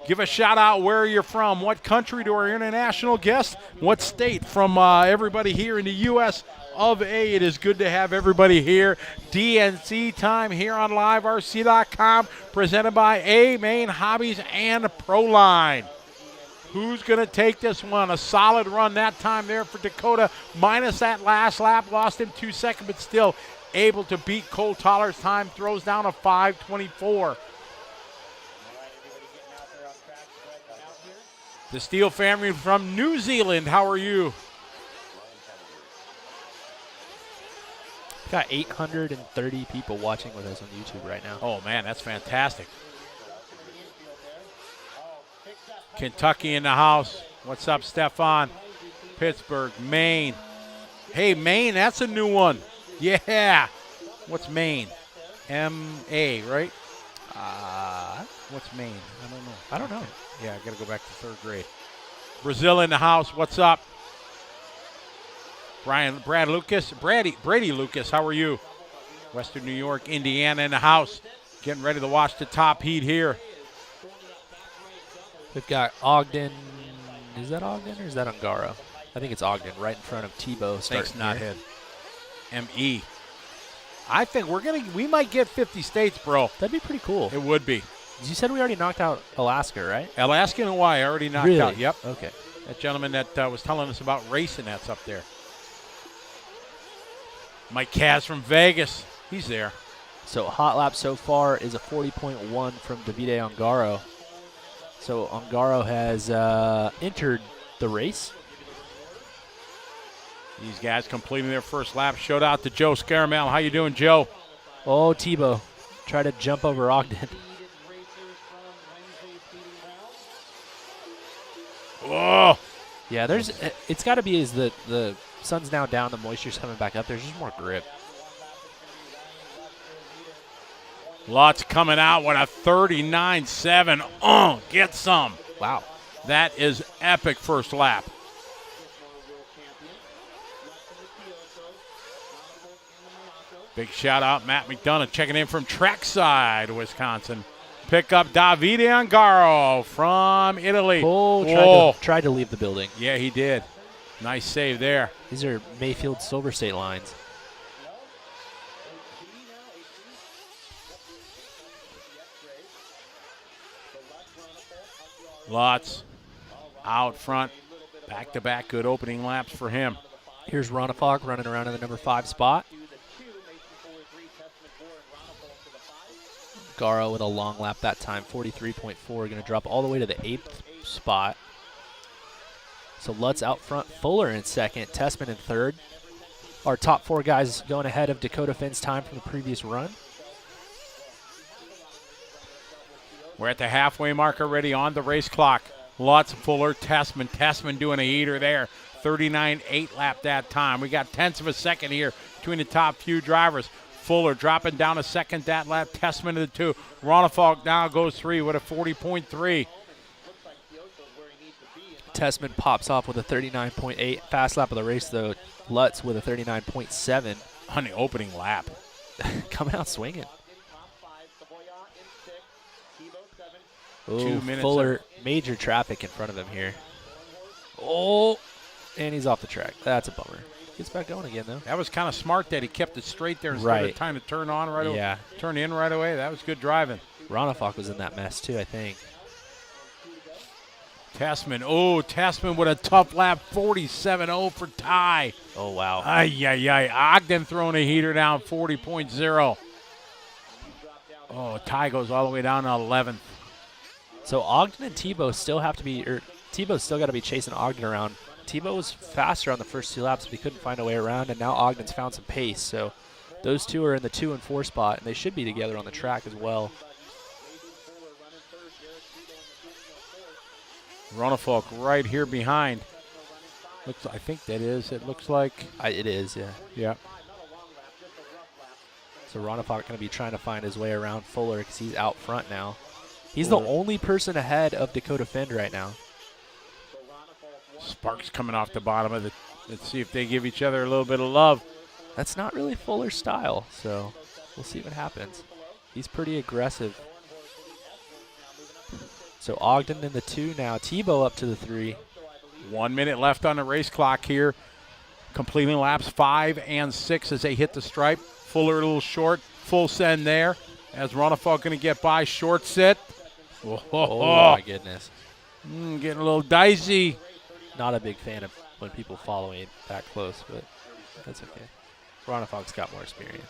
Give a shout out where you're from, what country to our international guests, what state from everybody here in the U.S. of A. It is good to have everybody here. DNC time here on liverc.com, presented by A, Main Hobbies, and Proline. Who's going to take this one? A solid run that time there for Dakota, minus that last lap. Lost him 2 seconds, but still able to beat Cole Toller's time. Throws down a 5:24. The Steele family from New Zealand, how are you? Got 830 people watching with us on YouTube right now. Oh, man, that's fantastic. Kentucky in the house. What's up, Stefan? Pittsburgh, Maine. Hey, Maine, that's a new one. Yeah. What's Maine? M-A, right? What's Maine? I don't know. Yeah, I got to go back to 3rd grade. Brazil in the house. What's up? Brady Lucas, how are you? Western New York, Indiana in the house. Getting ready to watch the top heat here. We've got Ogden. Is that Ogden or is that Ongaro? I think it's Ogden, right in front of Tebow. Thanks, Knothead. M-E. I think we might get 50 states, bro. That'd be pretty cool. It would be. You said we already knocked out Alaska, right? Alaska and Hawaii already knocked Really? out. Yep. Okay. That gentleman that was telling us about racing, that's up there. Mike Kaz from Vegas. He's there. So hot lap so far is a 40.1 from Davide Ongaro. So Ongaro has entered the race. These guys completing their first lap. Shout out to Joe Scaramel. How you doing, Joe? Oh, Tebow. Try to jump over Ogden. Oh. Yeah, it's got to be as the sun's now down, the moisture's coming back up. There's just more grip. Lots coming out with a 39.7. Get some. Wow. That is epic first lap. Big shout out, Matt McDonough checking in from Trackside, Wisconsin. Pick up Davide Ongaro from Italy. Oh, tried to leave the building. Yeah, he did. Nice save there. These are Mayfield Silver State lines. Lots out front. Back-to-back good opening laps for him. Here's Ronafog running around in the number 5 spot. Garo with a long lap that time, 43.4. Going to drop all the way to the 8th spot. So Lutz out front, Fuller in 2nd, Tessman in 3rd. Our top 4 guys going ahead of Dakota Finn's time from the previous run. We're at the halfway mark already on the race clock. Lutz, Fuller, Tessman. Tessman doing a heater there. 39.8 lap that time. We got tenths of a second here between the top few drivers. Fuller dropping down a second that lap. Tessman to the 2. Ronafog now goes 3 with a 40.3. Tessman pops off with a 39.8. Fast lap of the race, though, Lutz with a 39.7. On the opening lap. Coming out swinging. Ooh, 2 minutes. Fuller, major traffic in front of him here. Oh, and he's off the track. That's a bummer. Gets back going again, though. That was kind of smart that he kept it straight there instead of trying to turn on right away. Turn in right away. That was good driving. Ronafok was in that mess, too, I think. Tessman. Oh, Tessman with a tough lap. 47-0 for Ty. Oh, wow. Ogden throwing a heater down. 40.0. Oh, Ty goes all the way down to 11th. So Ogden and Tebow still have to be, Tebow's still got to be chasing Ogden around. Tebow was faster on the first 2 laps, but he couldn't find a way around, and now Ogden's found some pace. So those two are in the 2 and 4 spot, and they should be together on the track as well. Ronafalk right here behind. I think that is. It looks like. It is, yeah. Yeah. So Ronafalk going to be trying to find his way around Fuller because he's out front now. He's the only person ahead of Dakota Fend right now. Sparks coming off the bottom of the. Let's see if they give each other a little bit of love. That's not really Fuller's style, so we'll see what happens. He's pretty aggressive. So Ogden in the 2 now. Tebow up to the 3. 1 minute left on the race clock here. Completing laps 5 and 6 as they hit the stripe. Fuller a little short. Full send there. As Ronafalk going to get by. Short sit. Oh, my goodness. Getting a little dicey. Not a big fan of when people follow me that close, but that's okay. Ronafalk's got more experience.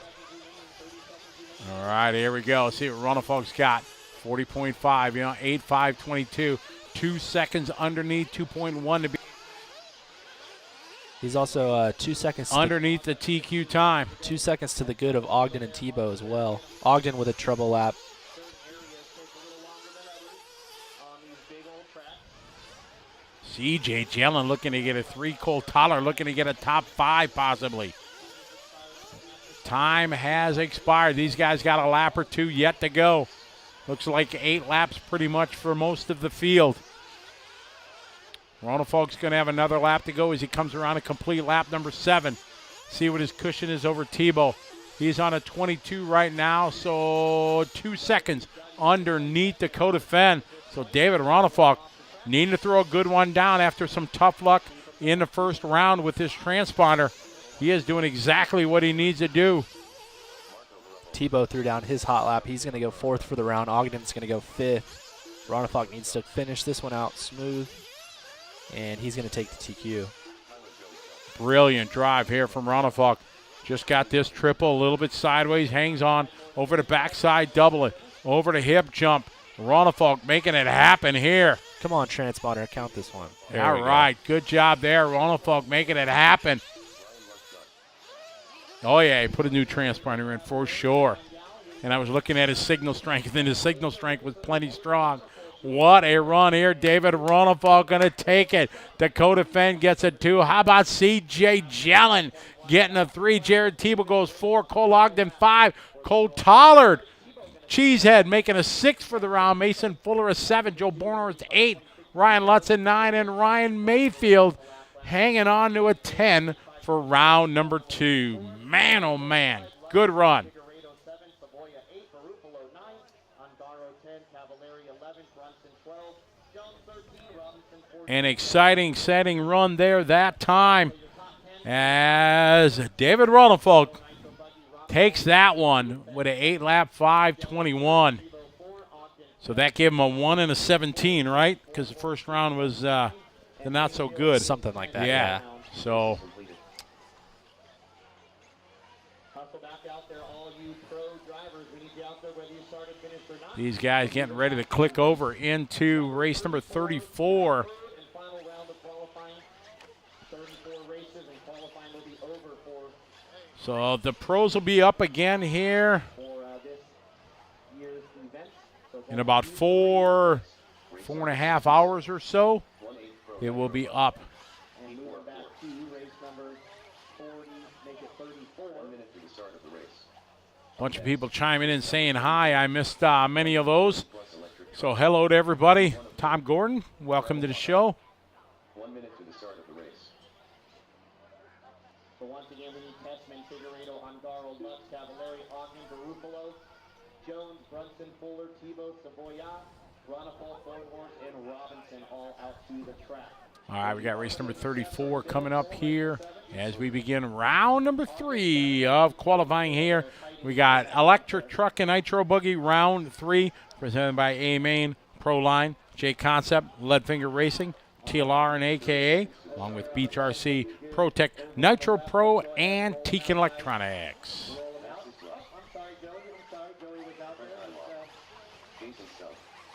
All right, here we go. See what Ronafalk's got. 40.5, 8.5.22. 2 seconds underneath, 2.1 to be. He's also 2 seconds underneath the TQ time. 2 seconds to the good of Ogden and Tebow as well. Ogden with a trouble lap. CJ Jelen looking to get a 3. Cole Toller looking to get a top 5 possibly. Time has expired. These guys got a lap or 2 yet to go. Looks like 8 laps pretty much for most of the field. Ronafalk's going to have another lap to go as he comes around to complete lap number 7. See what his cushion is over Tebow. He's on a 22 right now, so 2 seconds underneath Dakota Fenn. So David Ronafalk needing to throw a good one down after some tough luck in the first round with his transponder. He is doing exactly what he needs to do. Tebow threw down his hot lap. He's going to go 4th for the round. Ogden's going to go 5th. Ronafalk needs to finish this one out smooth, and he's going to take the TQ. Brilliant drive here from Ronafalk. Just got this triple, a little bit sideways, hangs on, over the backside, double it, over the hip jump. Ronafalk making it happen here. Come on, transponder, count this one. All right, good job there. Ronafalk making it happen. Oh, yeah, he put a new transponder in for sure. And I was looking at his signal strength, and his signal strength was plenty strong. What a run here. David Ronafalk going to take it. Dakota Fenn gets a 2. How about C.J. Jelen getting a 3? Jared Tebow goes 4. Cole Ogden 5. Cole Tollard, Cheesehead, making a 6 for the round. Mason Fuller a 7. Joe Bornhorst 8. Ryan Lutz a 9. And Ryan Mayfield hanging on to a 10 for round number 2. Man, oh, man. Good run. An exciting setting run there that time as David Ronafalk takes that one with an 8-lap 5:21. So that gave him a 1 and a 17, right? Because the first round was the not so good. Something like that, yeah. So these guys getting ready to click over into race number 34. So the pros will be up again here in about 4.5 hours or so. It will be up. Bunch of people chiming in saying hi. I missed many of those. So hello to everybody. Tom Gordon, welcome to the show. 1 minute to the start of the race. So once again, we need Tessman, Figueredo, Ongaro, Lutz, Cavallari, Ogden, Garufalo, Jones, Brunson, Fuller, Tebow, Savoya, Ronafal, Thornhorse, and Robinson all out to the track. All right, we got race number 34 coming up here as we begin round number 3 of qualifying here. We got Electric Truck and Nitro Buggy round 3 presented by A-Main, Proline, J Concept, Leadfinger Racing, TLR and AKA, along with Beach RC, ProTech, Nitro Pro, and Tekin Electronics.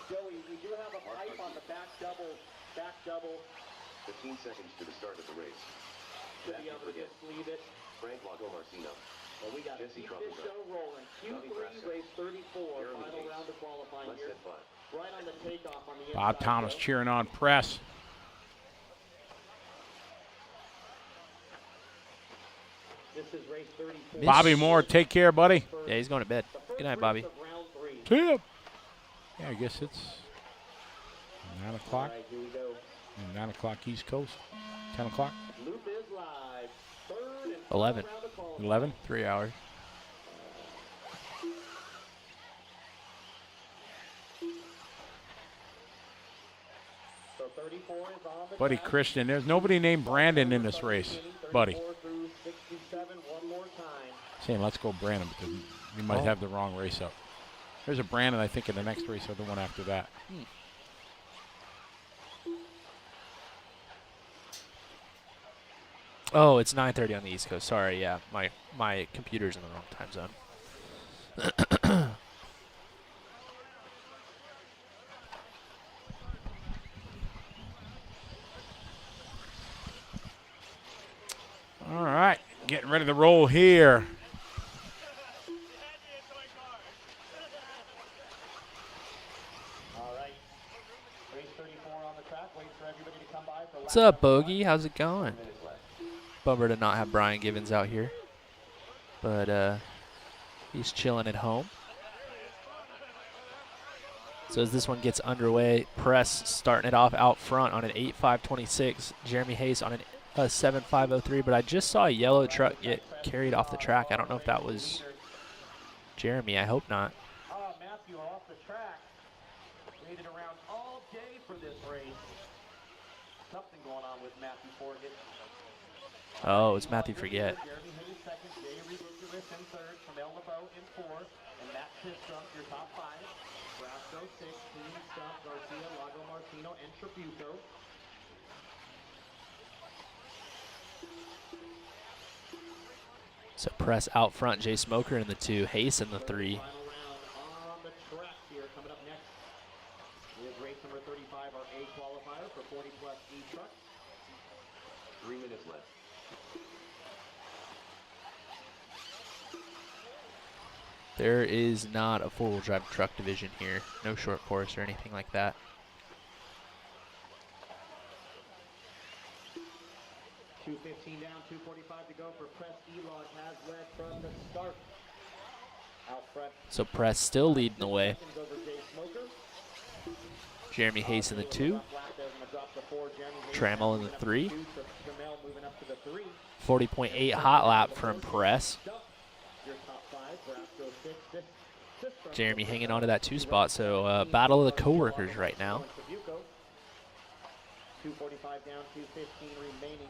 Joey, we do have a pipe on the back double. 15 seconds to the start of the race. Should be able to just leave it. Frank Lago Marcino. Well, we got to keep this show rolling. Q3, race 34, final round of qualifying Less here. than 5. Right on the takeoff on the Bob inside, Thomas Joe. cheering on Press. This is race 34. Bobby Moore, take care, buddy. Yeah, he's going to bed. Good night, Bobby. See ya. Yeah, I guess it's 9 o'clock. All right, here we go. 9 o'clock East Coast. 10 o'clock. Loop is live. Third and 11. final round of qualifying. 11. 3 hours. So 34 is on the Buddy track. Christian, there's nobody named Brandon in this race. Buddy. 34 through 67, one more time. Saying let's go Brandon because you might have the wrong race up. There's a Brandon, I think, in the next race or the one after that. Oh, it's 9:30 on the East Coast. Sorry, yeah, my computer's in the wrong time zone. All right, getting ready to roll here. All right. Race 34 on the track. Wait for everybody to come by for What's up, Bogey? How's it going? Bummer to not have Brian Givens out here, but he's chilling at home. So as this one gets underway, Press starting it off out front on an 8.526. Jeremy Hayes on a 7.503, but I just saw a yellow truck get carried off the track. I don't know if that was Jeremy. I hope not. Matthew off the track. Waited around all day for this race. Something going on with Matthew Forget. Oh, it's Matthew Forget. Jeremy Hayes second, Jay Ridiculous in third, Camille LeBeau in fourth, and Matt Pistump, your top 5. Brasco 6, Dean Stump, Garcia, Lago Martino, and Tributo. So Press out front, Jay Smoker in the 2, Hayes in the 3. Final round on the track here. Coming up next is race number 35, our A qualifier for 40-plus E-Truck. 3 minutes left. There is not a four-wheel drive truck division here. No short course or anything like that. 2:15 down, 2:45 to go for Press. Elon has led from the start. Out front. So Press still leading the way. Seconds over Jay Smoker. Jeremy Hayes in the 2, Left there, gonna drop the 4. Jeremy Hayes Trammell in the moving up to 3. 2, Trammell moving up to the 3. 40.8 hot lap from Press. Your top 5, Brasco 6. This Jeremy hanging on to that 2 spot. So battle of the co-workers right now. 2:45 down, 2:15 remaining.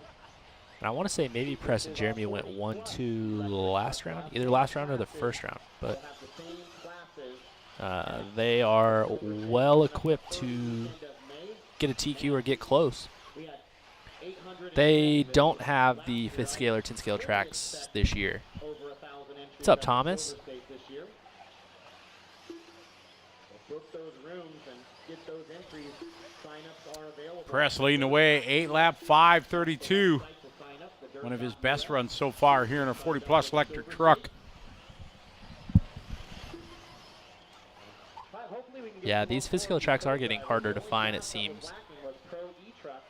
And I want to say maybe Press and Jeremy went 1-2 last round, either last round or the first round. But Have the same classes. they are well equipped to End of May. get a TQ or get close. We had 800 They don't have the 5th scale or 10th scale tracks this year. over 1,000 entries. What's up, at the Thomas? Silver State this year. So book those rooms and get those entries. Sign-ups are available. Press leading the way, 8 lap, 5:32. Site to sign up, the dirt One of his dot best runs so far here in a 40-plus electric truck. hopefully we can get Yeah, some these more physical tracks are getting harder to find, it seems. lacking was Pro E-Truck.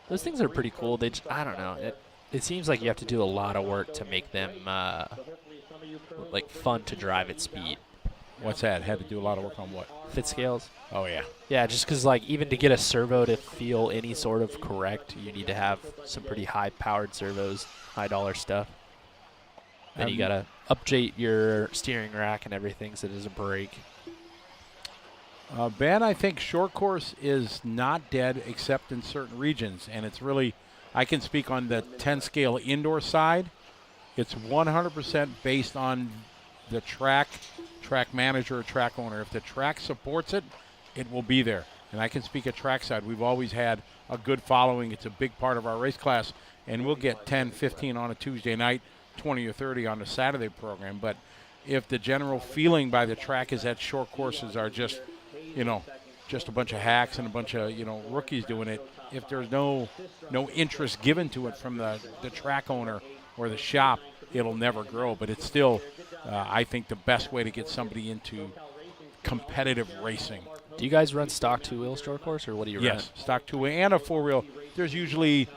Those things are pretty cool. I don't know. It seems like you have to do a lot of work to make them So hopefully some of you pros like will bring fun your to E drive at values speed. out. What's that? Had to do a lot of work on what? Fit scales. Oh, yeah. Yeah, just because, like, even to get a servo to feel any sort of correct, you need to have some pretty high-powered servos, high-dollar stuff. Then you got to update your steering rack and everything so it doesn't break. Ben, I think short course is not dead except in certain regions, and it's really, I can speak on the 10 scale indoor side. It's 100% based on the track manager, or track owner. If the track supports it, it will be there. And I can speak at track side. We've always had a good following. It's a big part of our race class, and we'll get 10, 15 on a Tuesday night, 20 or 30 on the Saturday program. But if the general feeling by the track is that short courses are just, just a bunch of hacks and a bunch of, rookies doing it, if there's no interest given to it from the track owner or the shop, it'll never grow. But it's still, I think, the best way to get somebody into competitive racing. Do you guys run stock two-wheel short course, or what do you run? Yes, stock two-wheel and a four-wheel. There's usually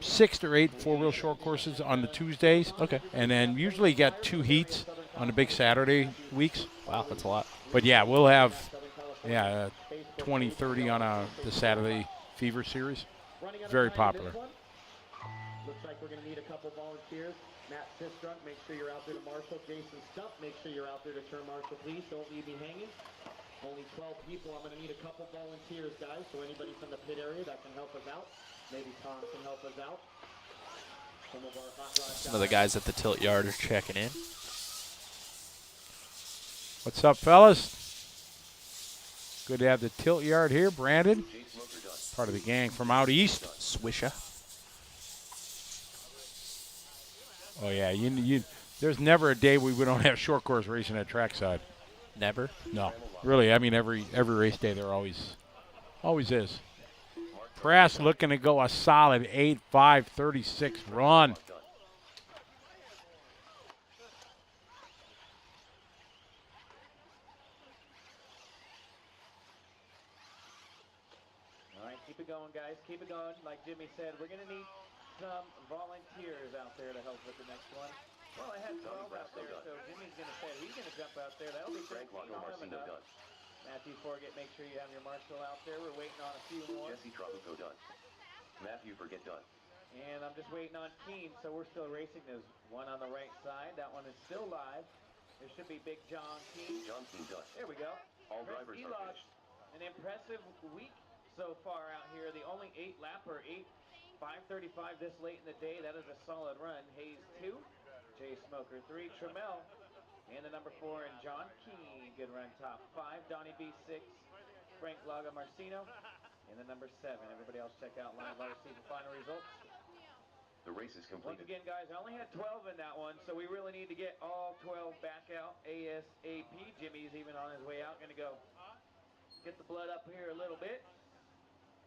6 or 8 four-wheel short courses on the Tuesdays. Okay. And then usually get 2 heats on the big Saturday weeks. Wow, that's a lot. But, yeah, we'll have 20, 30 on the Saturday Fever Series. Very popular. Looks like we're going to need a couple volunteers. Matt Sistrunk, make sure you're out there to marshal. Jason Stump, make sure you're out there to turn marshal, please. Don't leave me hanging. Only 12 people. I'm going to need a couple volunteers, guys. So anybody from the pit area that can help us out. Maybe Tom can help us out. Some of our hot rod Some of the guys at the tilt yard are checking in. What's up, fellas? Good to have the tilt yard here. Brandon, part of the gang from out east. Swisha. Oh, yeah. There's never a day we don't have short course racing at trackside. Never? No. Really, I mean, every race day there always is. Press looking to go a solid 8.536 run. All right, keep it going, guys. Keep it going. Like Jimmy said, we're going to need some volunteers out there to help with the next one. Well, I had 12 out there, so Jimmy's going to say he's going to jump out there. That'll be Frank Lago Marcino done. Matthew Forget, make sure you have your marshal out there. We're waiting on a few more. Jesse Trabuco done. Matthew Forget done. And I'm just waiting on Keen, so we're still racing. There's one on the right side. That one is still live. There should be Big John Keen. John Keen done. There we go. All drivers are finished. An impressive week so far out here. The only 8-lapper, 5:35 this late in the day. That is a solid run. Hayes 2, Jay Smoker 3, Trammell, and the number 4 and John Keen. Good run, top 5. Donnie B 6, Frank Laga Marcino, and the number 7. Everybody else check out Live RC for final results. The race is Once completed. again, guys, I only had 12 in that one, so we really need to get all 12 back out ASAP. Jimmy's even on his way out. Going to go get the blood up here a little bit.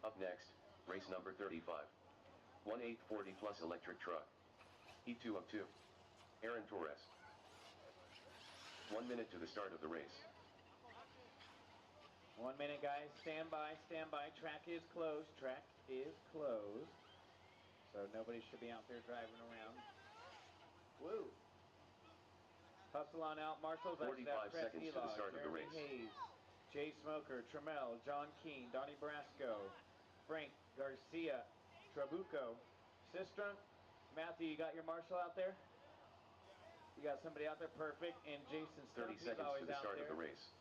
Up next, race number 35. 1840 plus electric truck. Heat 2 of 2. Aaron Torres. 1 minute to the start of the race. 1 minute, guys. Stand by, stand by. Track is closed. Track is closed. So nobody should be out there driving around. Woo. Hustle on out. Marshall's 45 seconds to the start of the race. Hayes, Jay Smoker, Trammell, John Keen, Donnie Brasco, Frank Garcia, Trabuco, Sistrunk. Matthew, you got your marshal out there? You got somebody out there? Perfect. And Jason 30 Stump, seconds always to the out start there. of the race.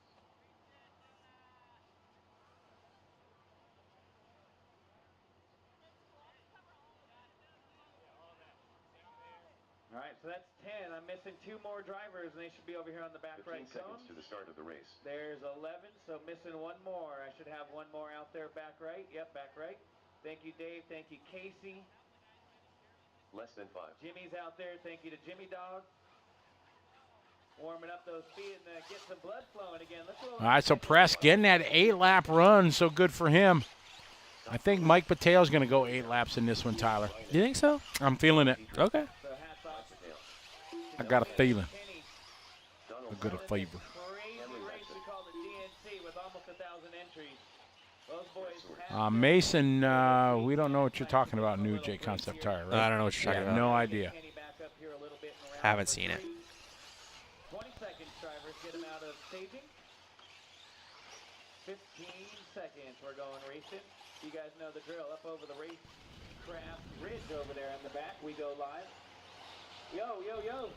All right, so that's 10. I'm missing 2 more drivers, and they should be over here on the back 15 right seconds cone. to the start of the race. There's 11, so missing 1 more. I should have 1 more out there back right. Yep, back right. Thank you, Dave. Thank you, Casey. Less than 5. Jimmy's out there. Thank you to Jimmy Dog. Warming up those feet and get some blood flowing again. All right, so Press getting that 8-lap run, so good for him. I think Mike Patel's going to go 8 laps in this one, Tyler. You think so? I'm feeling it. Okay. So hats off. I got a feeling. Kenny. A good a favor. Crazy race we call the DNC with almost 1,000 entries. Those boys have Mason, we don't know what you're talking about, New J Concept Tire, right? I don't know what you're talking about. No idea. Kenny back up here a little bit and around Haven't for seen it. 20 seconds, drivers. Get him out of staging. 15 seconds. We're going racing. You guys know the drill. Up over the racecraft ridge over there in the back. We go live. Yo, yo, yo.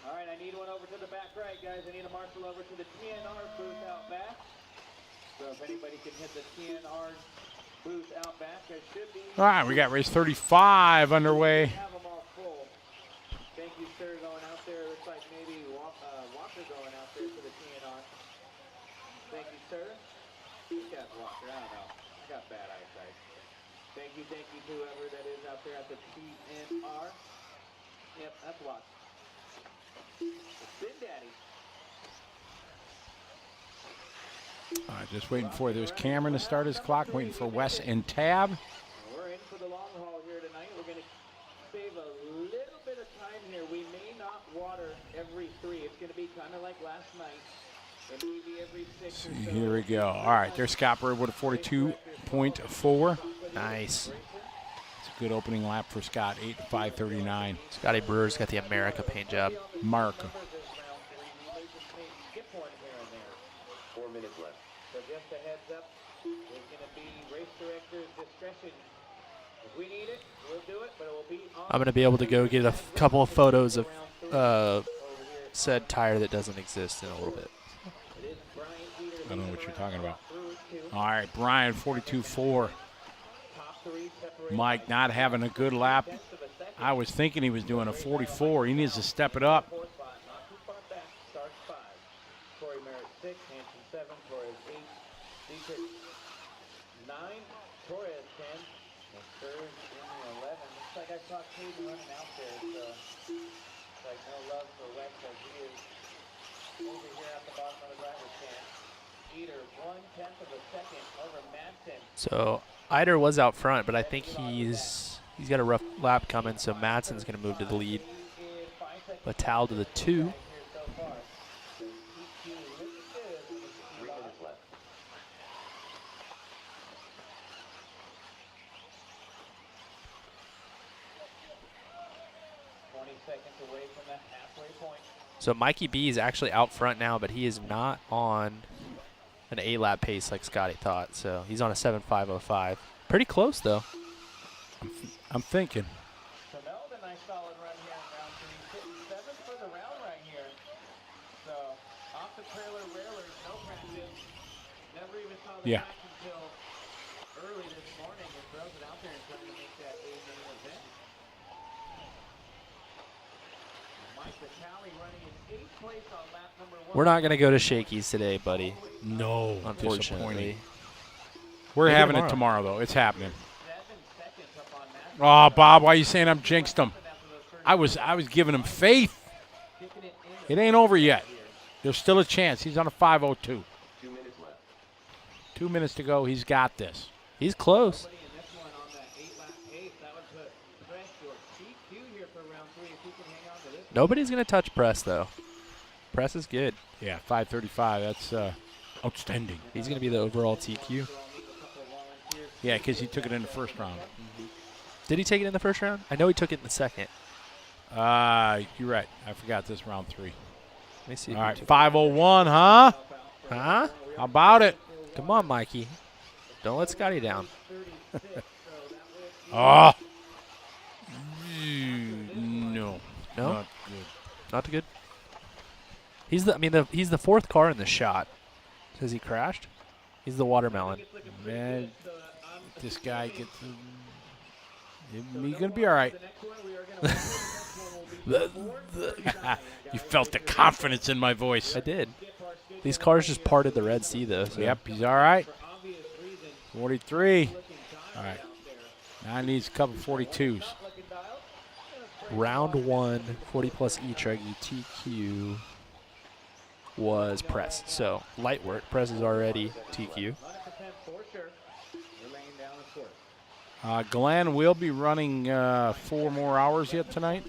All right, I need one over to the back right, guys. I need a marshal over to the TNR booth out back. So if anybody can hit the TNR booth out back, there should be. All right, we got race 35 underway. Have them all full. Thank you, sir, going out there. Looks like maybe Walker going out there for the TNR. Thank you, sir. Who's got Walker? I don't know. I got bad eyesight. Thank you to whoever that is out there at the TNR. Yep, that's Walker. Spin Daddy. All right, just waiting for there's Cameron to start his clock, waiting for Wes and Tab. We're in for the long haul here tonight. We're going to save a little bit of time here. We may not water every 3. It's going to be kind of like last night. It may be every 6 or so. Here we go. All right, there's Scott Bird with a 42.4. Nice. It's a good opening lap for Scott, 8:5:39. Scotty Brewer's got the America paint job. Mark. 4 minutes left. So just a heads up, there's going to be race director's discretion. If we need it, we'll do it, but it will be on. I'm going to be able to go get a couple of photos of said tire that doesn't exist in a little bit. I don't know what you're talking about. All right, Brian, 42.4. Mike not having a good lap. I was thinking he was doing a 44. He needs to step it up. Corey Merritt 6, Hanson 7, Torres 8, Dietrich 9, Torres 10, and Serge in the 11. Looks like I saw Cade running out there, so it's like no love for Wex as he is over here at the bottom of the driver's stand. Eater 1/10 of a second over Madsen. So Eider was out front, but I think he's got a rough lap coming, so Madsen's going to move to the lead. Batal to the 2. 20 seconds away from the halfway point. So Mikey B is actually out front now, but he is not on an 8-lap pace like Scotty thought. So he's on a 7.505. Pretty close, though. I'm thinking. So Melvin, nice solid run here in round 3. Sitting 7th for the round right here. So off the trailer railers, no practice. Never even saw the track until early this morning. And throws it out there and trying to make that a main event. Mike Vitale running in 8th place on lap number 1. We're not going to go to Shakey's today, buddy. No, Unfortunately. We're Maybe having tomorrow. it tomorrow, though. It's happening. 7 seconds up on Madsen. Oh, Bob, why are you saying I'm jinxed him? I was giving him faith. Kicking it It in. ain't over yet. There's still a chance. He's on a 5:02. 2 minutes left. 2 minutes to go. He's got this. He's close. In this one on that 8-lap pace, that would put Press to a PQ here for round 3 if he can hang on to this. Nobody's going to touch Press, though. Press is good. Yeah, 5:35. That's outstanding. He's going to be the overall TQ. Yeah, because he took it in the first round. Did he take it in the first round? I know he took it in the second. You're right. I forgot this round 3. Let me see. All right, 5:01, huh? Huh? How about it? Come on, Mikey. Don't let Scotty down. Oh. No. No? Not good. Not good. He's the 4th car in the shot. Has he crashed? He's the watermelon. Man, this guy gets. He's gonna be all right. You felt the confidence in my voice. I did. These cars just parted the Red Sea, though. So. Yep, he's all right. 43. All right. Now he needs a couple 42s. Round 1, 40-plus E-Truggy TQ was Press. So, light work. Press is already TQ. Glenn will be running 4 more hours yet tonight.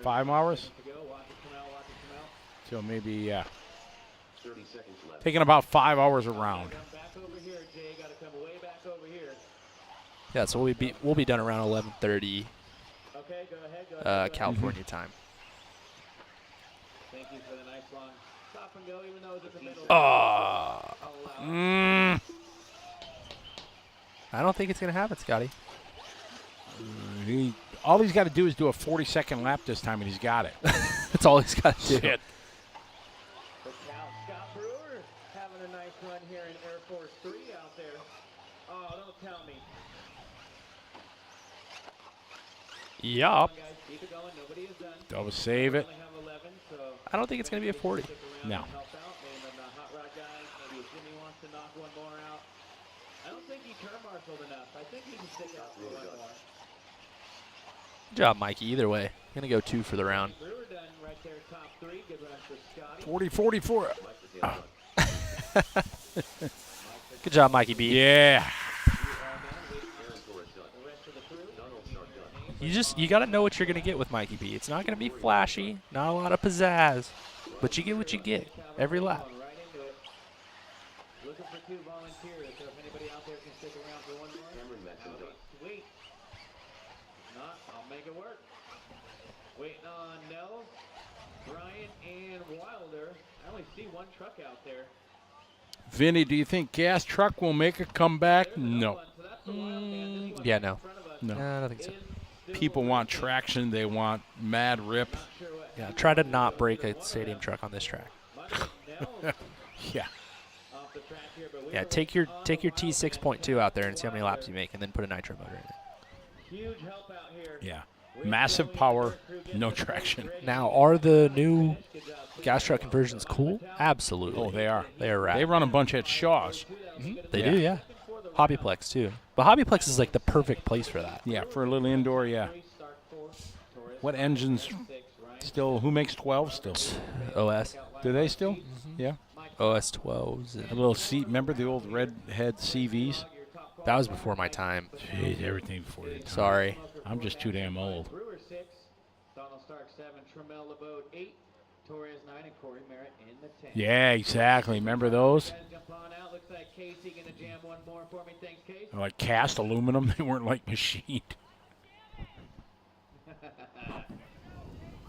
5 hours. So maybe 30 seconds left. taking about 5 hours around. Yeah, so we'll be done around 11:30 California time. Thank you for the nice long Stop and go, even though it's in the middle. I don't think it's going to happen, Scotty. All he's got to do is do a 40-second lap this time, and he's got it. That's all he's got to do. Shit. Scott Brewer having a nice run here in Air Force 3 out there. Oh, don't tell me. Yup. Guys, keep it going. Nobody is done. Double save it. Only have 11, so I don't think it's going to be a 40. No. help out. And then the hot rod guys, maybe if Jimmy wants to knock one more out. I don't think he turn-marshaled enough. I think he can stick out for one more. Good job, Mikey. Either way, going to go 2 for the round. Brewer done right there, top 3. Good run for Scotty. 40-44. Good job, Mikey B. Yeah. You got to know what you're going to get with Mikey B. It's not going to be flashy, not a lot of pizzazz, but you get what you get every lap. Right into it. Looking for 2 volunteers, so if anybody out there can stick around for one more. Sweet. Not, I'll make it work. Waiting on Nels, Brian, and Wilder. I only see 1 truck out there. Vinny, do you think gas truck will make a comeback? No. So that's the wild man. This one Yeah, in no. front of us No. I don't think so. is People want traction. They want mad rip. sure what Yeah, try to not break a stadium truck on this track. Nels Yeah. off the track here, but we Yeah, were take your on the T6.2 out there and see how many laps you make, and then put a nitro motor in it. huge help out here. Yeah. Massive power, no traction. Now, are the new gas truck conversions cool? Absolutely. Oh, they are. They are rad. They run a bunch at Shaw's. They Yeah. do, yeah. Hobbyplex too, but Hobbyplex is like the perfect place for that. Yeah, for a little indoor, yeah. What engines still, who makes 12 still? OS, Do they still? Yeah. OS 12s. A little seat, remember the old redhead CVs? That was before my time. Jeez, everything before your time. Sorry. I'm just too damn old. Brewer 6, Donald Stark 7, Trammell LeBeau 8, Torres 9, and Corey Merritt in the 10. Yeah, exactly. Remember those? Guys jump on out. Looks like Casey gonna jam one more for me. Thanks, Casey. They're like cast aluminum. They weren't like machined.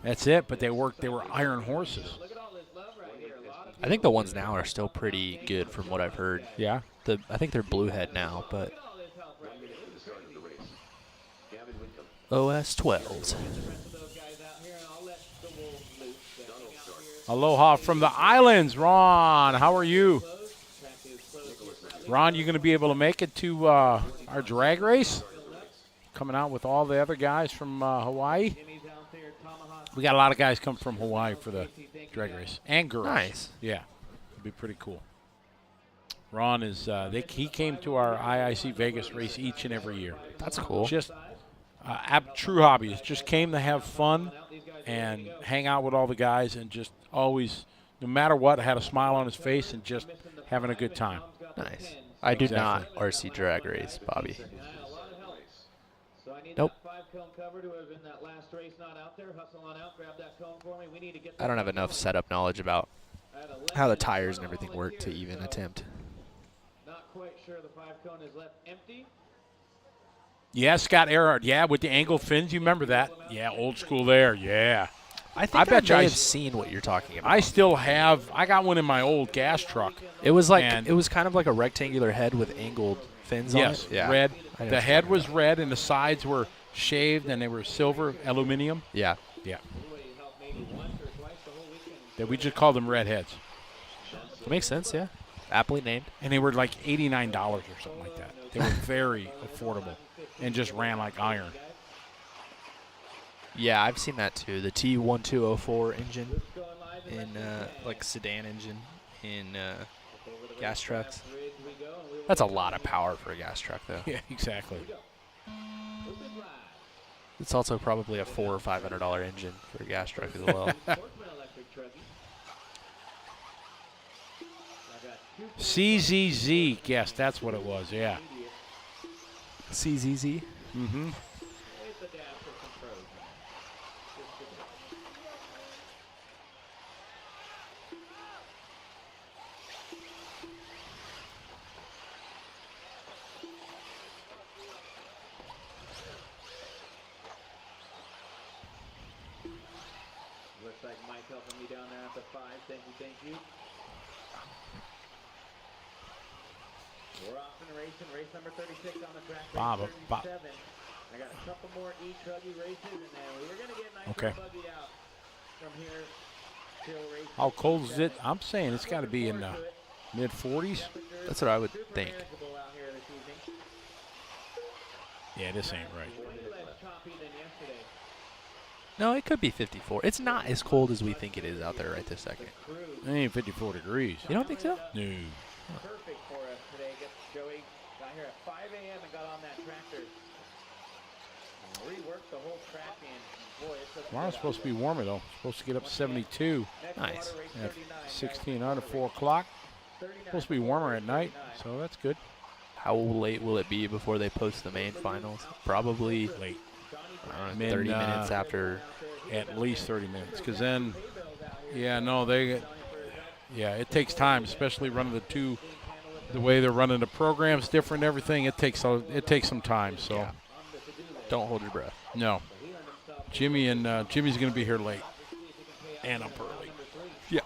That's it, but they worked. They were iron horses. Look at all this love right here. A lot of I think the ones now are still pretty good from what I've heard. Yeah. I think they're Bluehead now, but all this help right here. To the start of the race. Gavin Whitcomb. OS 12s. The rest of those guys out here, and I'll let the wolves loose. Hang out here. Aloha from the islands, Ron. How are you? Track is closed. Ron, you going to be able to make it to our drag race? Coming out with all the other guys from Hawaii. Jimmy's out there. Tomahawk. We got a lot of guys come from Hawaii for the drag race. And girls. Nice. Yeah. It'll be pretty cool. Ron is, he came to our IIC Vegas race each and every year. That's cool. Just true hobbyist. Just came to have fun and hang out with all the guys and just always, no matter what, had a smile on his face and just having a good time. Nice. I do Exactly. not RC drag race, Bobby. A lot of help. So I need Nope. that 5 cone covered. Whoever's in that last race not out there, hustle on out, grab that cone for me. We need to get. I don't have enough setup knowledge about At 11, how the tires and everything work to even attempt. Not quite sure the 5 cone is left empty. Yeah, Scott Earhart. Yeah, with the angled fins. You remember that? Yeah, old school there. Yeah. I think I bet you may I have s- seen what you're talking about. I still have, I got one in my old gas truck. It was like and- it was kind of like a rectangular head with angled fins Yes, on it. Yeah. red. I know The what you're head talking was red and the sides were shaved and they were silver aluminum. Yeah. Yeah. Anyway, you helped maybe once or twice the whole weekend. That we just called them redheads. It makes sense, yeah. Aptly named. And they were like $89 or something like that. They were very affordable and just ran like iron. Yeah, I've seen that too. The T1204 engine in like sedan engine in gas trucks. That's a lot of power for a gas truck though. Yeah, exactly. It's also probably a $400 or $500 engine for a gas truck as well. CZZ. Yes, that's what it was. Yeah. CZZ. Mm-hmm. me down there at the 5. Thank you. We're off and racing. Race number 36 on the track. Bob. I got a couple more Buggy races, and then we're going to get Nitro Buggy out from here till race. How cold is it? I'm saying it's got to be in the mid-40s. That's what I would think. Yeah, this ain't right. No, it could be 54. It's not as cold as we think it is out there right this second. It ain't 54 degrees. You don't think so? No. Perfect for us today. Joey got here at 5 a.m. and got on that tractor. Reworked the whole track in. Boy, Tomorrow's supposed to be warmer, though. Supposed to get up to 72 Nice. at 16 under 4 o'clock. Supposed to be warmer at night, so that's good. How late will it be before they post the main finals? Probably Late. I don't know, 30 minutes after. At least 30 minutes, because then, it takes time, especially running the two. The way they're running the program's different, everything. It takes some time. So, Yeah. Don't hold your breath. no. Jimmy's going to be here late, and up early. Yeah.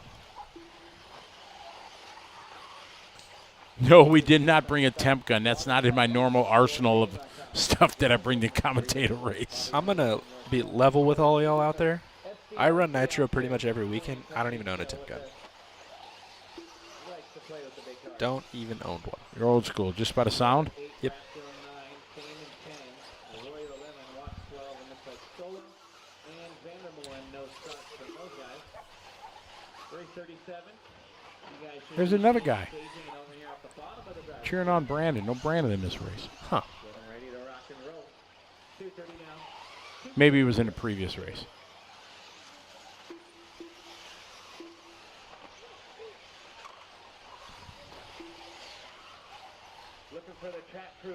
No, we did not bring a temp gun. That's not in my normal arsenal of stuff that I bring to commentate a race. I'm going to be level with all y'all out there. I run Nitro pretty much every weekend. I don't even own a tip gun. Don't even own one. You're old school, just by the sound? Yep. There's another guy cheering on Brandon. No Brandon in this race. Huh. Maybe he was in the previous race.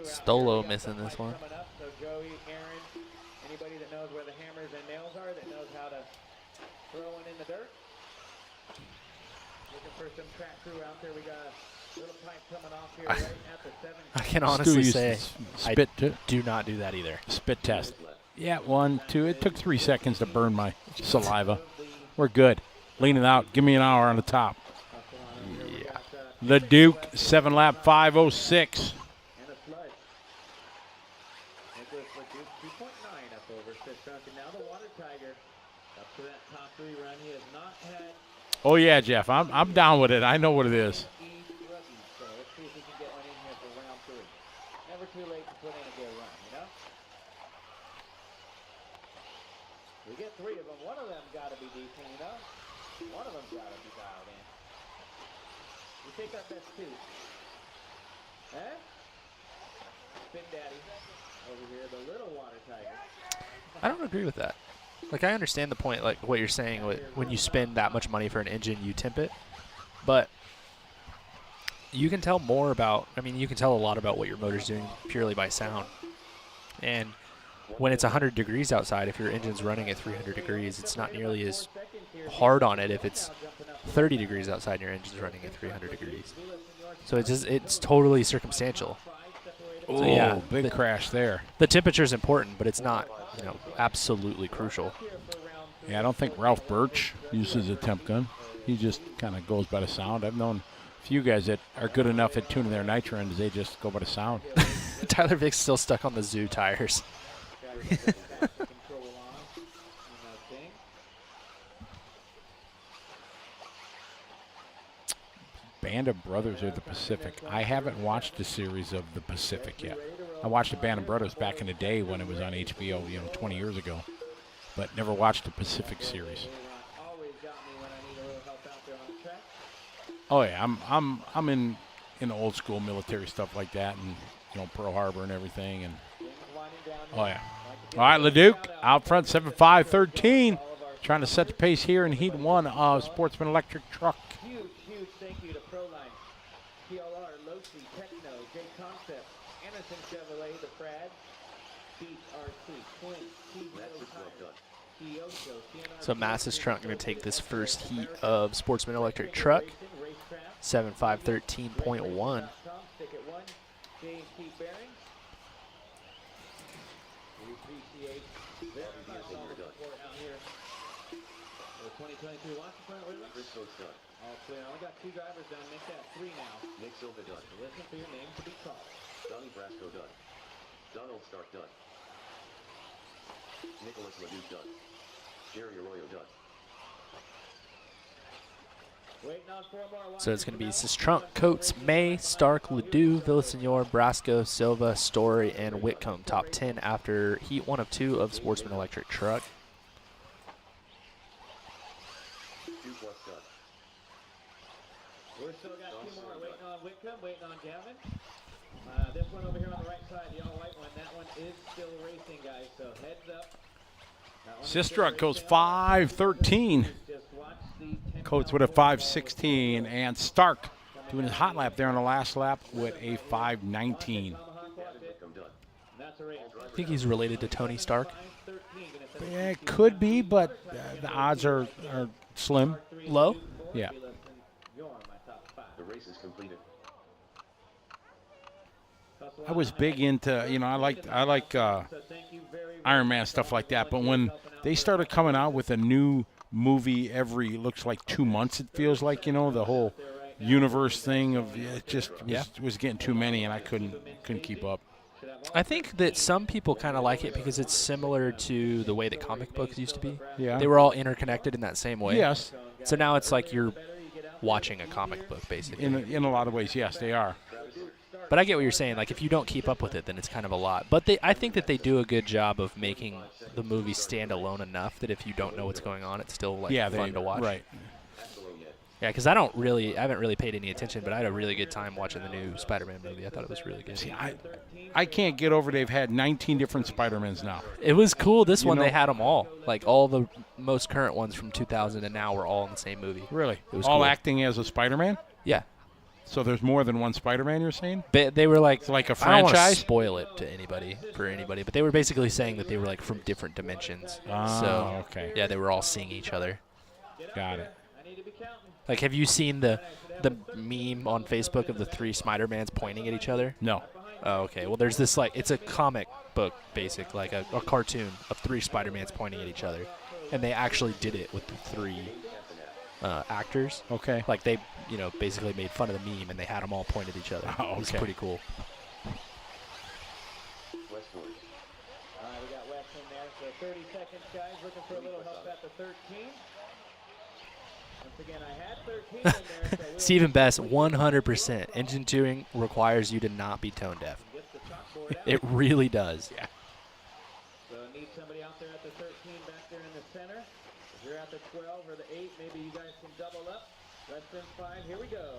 Stolo missing this one. So Joey, Aaron, anybody that knows where the hammers and nails are, that knows how to throw one in the dirt. Looking for some track crew out there. We got a little pipe coming off here right at the 7. I can honestly say spit do not do that either. spit test. Yeah, 1, 2. It took 3 seconds to burn my saliva. We're good. Leaning out. Give me an hour on the top. Yeah. The Duke, 7 lap 5:06. And a sludge. Nicholas Leduc 2.9 up over Fishbone. And now the Water Tiger up to that top 3 run. He has not had Oh yeah, Jeff. I'm down with it. I know what it is. Buggy. So let's see if we can get one in here for round 3. Never too late to put in a good run, you know? We get 3 of them. One of them got to be decent, you know? One of them got to be dialed in. We take our best 2. Eh? Spin Daddy over here, the little Water Tiger. I don't agree with that. Like, I understand the point, like what you're saying, when you spend that much money for an engine, you temp it. But you can tell more about, you can tell a lot about what your motor's doing purely by sound. And when it's 100 degrees outside, if your engine's running at 300 degrees, it's not nearly as hard on it if it's 30 degrees outside and your engine's running at 300 degrees. So it's totally circumstantial. Oh, So yeah, big crash there. The temperature is important, but it's not, absolutely crucial. Yeah, I don't think Ralph Birch uses a temp gun. He just kind of goes by the sound. I've known a few guys that are good enough at tuning their nitro engines, they just go by the sound. Tyler Vick's still stuck on the Zoo tires. Band of Brothers of the Pacific. I haven't watched a series of the Pacific yet. I watched the Band of Brothers back in the day when it was on HBO, 20 years ago, but never watched the Pacific series. Oh yeah, I'm in old school military stuff like that, and Pearl Harbor and everything, and oh yeah. All right, Leduc out front, 7.5.13, trying to set the pace here in Heat 1 of Sportsman Electric Truck. Huge thank you to Proline, TLR, Losi, Techno, J Concept, Anderson Chevrolet, the Frad, Beat RC, Twin, So Mass's truck going to take this first heat of Sportsman Electric Truck, 7.513.1. 22, watch the front wheel. Chris Stokes done. All clear. Only got 2 drivers done. Make that 3 now. Nick Silva done. Listen for your name to be called. Donnie Brasco done. Donald Stark done. Nicholas LeDuc done. Jerry Arroyo done. Waiting on 4 more. So it's going to be Sistrunk, Coates, May, Stark, Ledoux, Villasenor, Brasco, Silva, Story, and Whitcomb. Top 10 after Heat 1 of 2 of Sportsman Electric Truck. 2+ done. We're still got 2 more. Waiting on Whitcomb, waiting on Gavin. This one over here on the right side, the all-white one, that one is still racing, guys, so heads up. Sistrunk goes 5:13. Coates with a 5:16, and Stark doing his hot lap there on the last lap with a 5:19. I think he's related to Tony Stark. Yeah, it could be, but the odds are slim. Low? Yeah. The race is completed. I was big into, you know, I like Iron Man stuff like that, but when they started coming out with a new movie every, looks like 2 months, it feels like, you know, the whole universe thing of it just was getting too many, and I couldn't keep up. I think that some people kind of like it because it's similar to the way that comic books used to be. Yeah. They were all interconnected in that same way. Yes. So now it's like you're watching a comic book, basically. In a lot of ways, yes, they are. But I get what you're saying. Like, if you don't keep up with it, then it's kind of a lot. But I think that they do a good job of making the movie stand alone enough that if you don't know what's going on, it's still like fun to watch. Right. Yeah, because I haven't really paid any attention, but I had a really good time watching the new Spider-Man movie. I thought it was really good. See, I can't get over they've had 19 different Spider-Mans now. It was cool. This one, they had them all. Like, all the most current ones from 2000 and now were all in the same movie. Really? It was all cool. acting as a Spider-Man? Yeah. So there's more than one Spider-Man, you're saying? They were like, it's like a I don't want to franchise? spoil it to anybody, but they were basically saying that they were like from different dimensions. Oh, okay. Yeah, they were all seeing each other. Got it. Like, have you seen the meme on Facebook of the 3 Spider-Mans pointing at each other? No. Oh, okay. Well, there's this, like, it's a comic book, like a cartoon of 3 Spider-Mans pointing at each other. And they actually did it with the 3 actors. Okay. Like, they, basically made fun of the meme, and they had them all point at each other. Oh, okay. It was pretty cool. Westward. All right, we got West in there. So 30 seconds, guys. Looking for a little help at the 13. Once again, I had 13 in there. So we'll Stephen Best, 100%. Engine tuning requires you to not be tone deaf. get the chalkboard out. It really does. Yeah. So need somebody out there at the 13 back there in the center. If you're at the 12 or the 8, maybe you guys can double up. Less than 5. Here we go.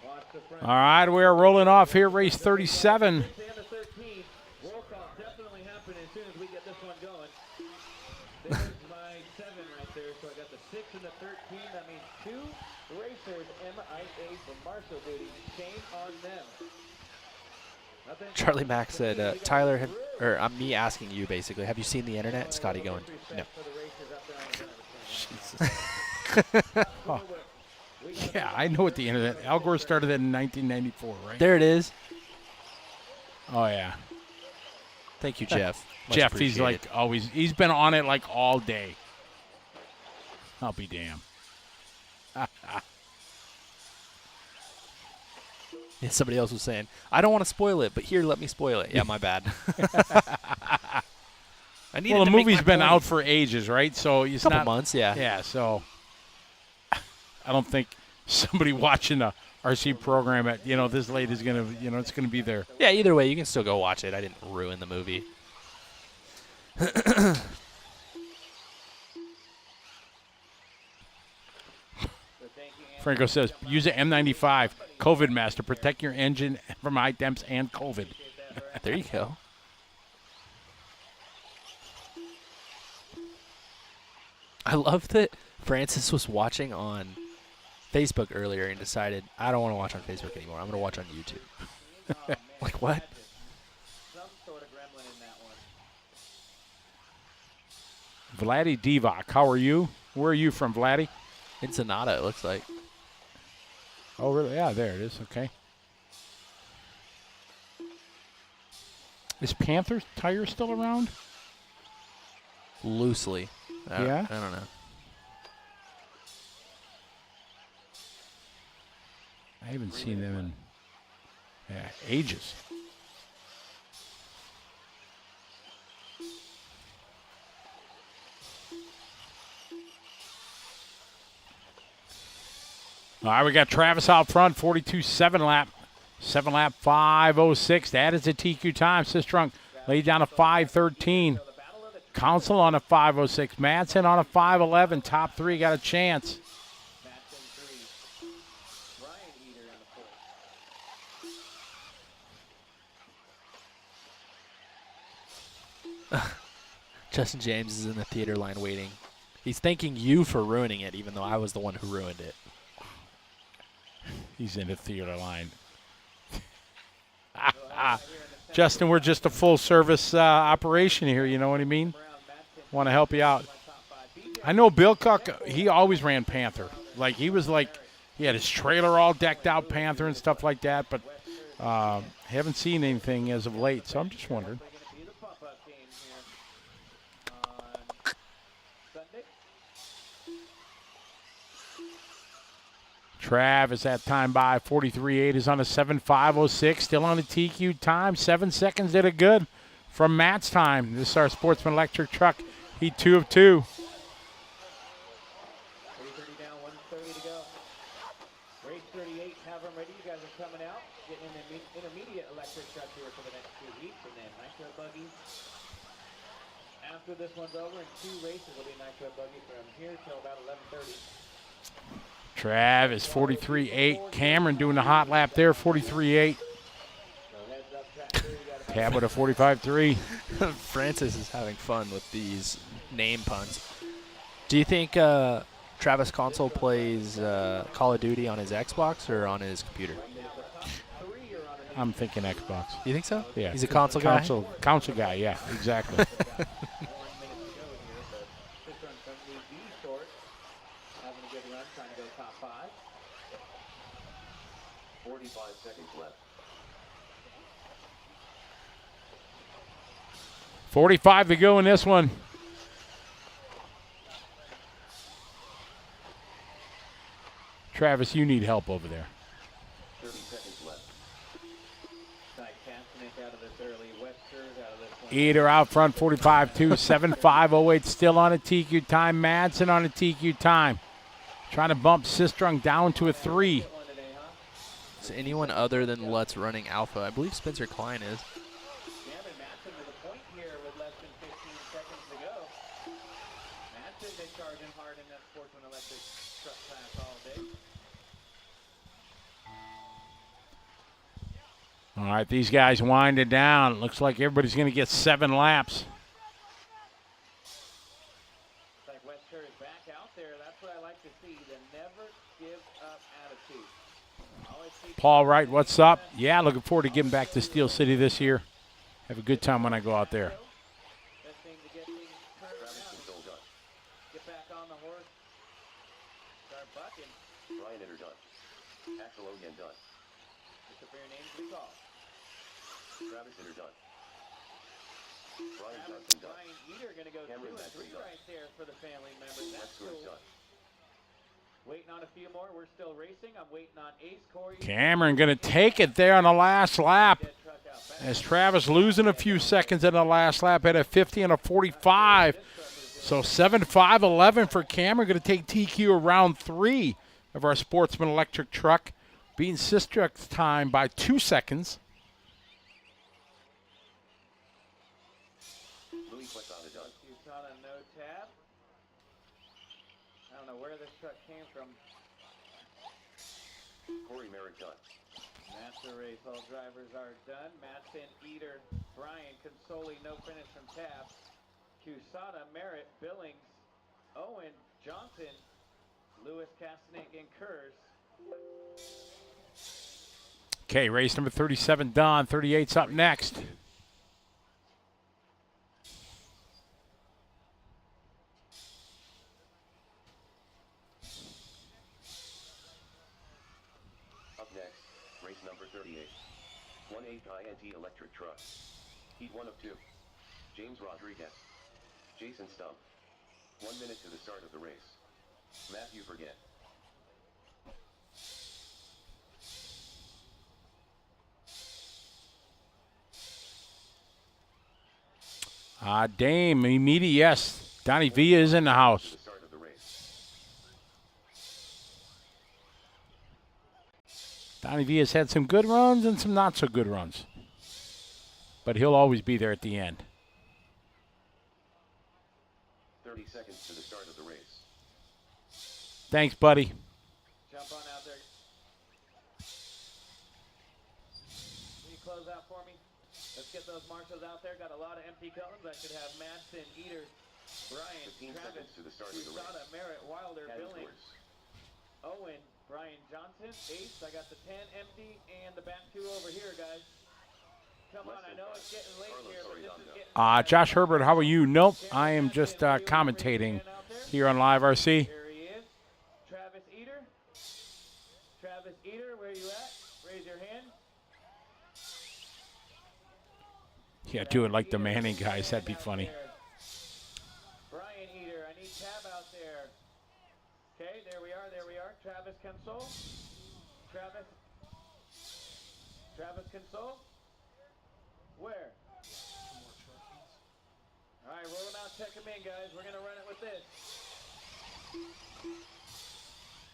Watch the front. All right, we are rolling off here, race 37. And the 13. Roll call definitely happening as soon as we get this one going. There's my 7 right there. So I got the 6 and the 13. That means 2 racers MIA for marshal duty. Shame on them. Nothing. Charlie Mack said, Tyler, me asking you basically, have you seen the internet? Scotty going, no. For the racers up there on the center. Jesus. Oh. Yeah, I know what the internet. Al Gore started it in 1994, right? There it is. Oh, yeah. Thank you, Jeff. Much Jeff, he's like appreciated. always. He's been on it like all day. I'll be damned. Yeah, somebody else was saying, I don't want to spoil it, but here, let me spoil it. Yeah, my bad. Well, the movie's been out for ages, right? So it's couple not months, yeah. Yeah, so I don't think somebody watching a RC program at this late is gonna it's gonna be there. Yeah, either way, you can still go watch it. I didn't ruin the movie. Franco says, use an M95 COVID mask to protect your engine from high temps and COVID. There you go. I love that Francis was watching on Facebook earlier and decided, I don't want to watch on Facebook anymore. I'm going to watch on YouTube. Like, what? Some sort of gremlin in that one. Vladdy Divac, how are you? Where are you from, Vladdy? Ensenada, it looks like. Oh, really? Yeah, there it is. Okay. Is Panther Tire still around? Loosely. Yeah? I don't know. I haven't seen them in ages. All right, we got Travis out front, 42.7 lap. 7 lap, 5:06. That is a TQ time. Sistrunk laid down a 5:13. Council on a 5:06. Madsen on a 5:11. Top three got a chance. Justin James is in the theater line waiting. He's thanking you for ruining it, even though I was the one who ruined it. He's in the theater line. Justin, we're just a full-service operation here, you know what I mean? Want to help you out. I know Bill Cook, he always ran Panther. Like, he had his trailer all decked out Panther and stuff like that, but haven't seen anything as of late, so I'm just wondering. Travis at time by 43.8 is on a 7.506, still on a TQ time. 7 seconds did it good from Matt's time. This is our Sportsman Electric Truck, Heat 2 of 2. 3:30 down, 1:30 to go. Race 38, have them ready. You guys are coming out, getting in the intermediate electric truck here for the next 2 heats, and then Nitro Buggy. After this one's over, in 2 races, will be Nitro Buggy from here till about 11:30. Travis, 43.8. Cameron doing the hot lap there, 43.8. Cab with a 45.3. Francis is having fun with these name puns. Do you think Travis Console plays Call of Duty on his Xbox or on his computer? I'm thinking Xbox. You think so? Yeah. He's a console guy? Console guy, yeah, exactly. 45 seconds left. 45 to go in this one. Travis, you need help over there. 30 seconds left. Eater out front, 45.2, 7.508, still on a TQ time. Madsen on a TQ time. Trying to bump Sistrunk down to a 3. Is anyone other than Lutz running Alpha? I believe Spencer Klein is. All right, these guys winding down. Looks like everybody's going to get 7 laps. Paul Wright, what's up? Yeah, looking forward to getting back to Steel City this year. Have a good time when I go out there. Ryan Enter done. Axel Ogen done. Travis Enter done. Brian Johnson done. Brian Eater going to go 2 and 3 right there for the family members. That's cool. Done. Waiting on a few more. We're still racing. I'm waiting on Ace Corey. Cameron going to take it there on the last lap. As Travis losing a few seconds in the last lap, had a 50 and a 45. So 7.511 for Cameron. Going to take TQ around 3 of our Sportsman Electric Truck, beating Sistrunk's time by 2 seconds. No tab. I don't know where this truck came from. Corey Merrick done. Master race, all drivers are done. Madsen, Eater, Brian, Consoli, no finish from tab. Cusada, Merritt, Billings, Owen, Johnson, Lewis, Kastanek, and Kurz. Okay, race number 37 done. 38's up next. Up next, race number 38. 1/8 INT electric truck. Heat 1 of 2. James Rodriguez. Jason Stump. 1 minute to the start of the race. Matthew Forget. Dame, immediate, yes. Donnie Villa is in the house. The start of the race. Donnie Villa's had some good runs and some not so good runs. But he'll always be there at the end. 30 seconds to the start of the race. Thanks, buddy. Jump on out there. Can you close out for me? Let's get those marshals out there. Got a lot of empty cones. I should have Madsen, Eater, Brian, 15 Travis, seconds to the start of the race. Usada, Merritt, Wilder, Head Billing, towards. Owen, Brian Johnson, Ace. I got the 10 empty and the back 2 over here, guys. Come on, I know it's getting late here, but this is getting... Josh Herbert, how are you? Nope, I am just commentating here on Live RC. There he is. Travis Eater. Travis Eater, where you at? Raise your hand. Yeah, do it like the Manning guys. That'd be funny. Brian Eater, I need Tab out there. Okay, there we are, there we are. Travis Console. Travis Console. Where? All right, roll them out, check them in, guys. We're going to run it with this.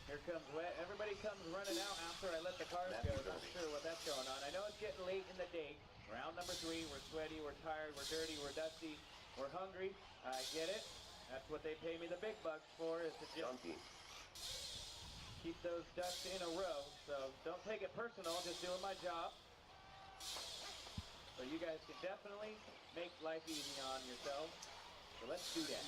Here comes Wet. Everybody comes running out after I let the cars go. Not sure what that's going on. I know it's getting late in the day. Round number 3, we're sweaty, we're tired, we're dirty, we're dusty, we're hungry. I get it. That's what they pay me the big bucks for, is to just keep those ducks in a row. So don't take it personal, just doing my job. So you guys can definitely make life easy on yourselves. So let's do that.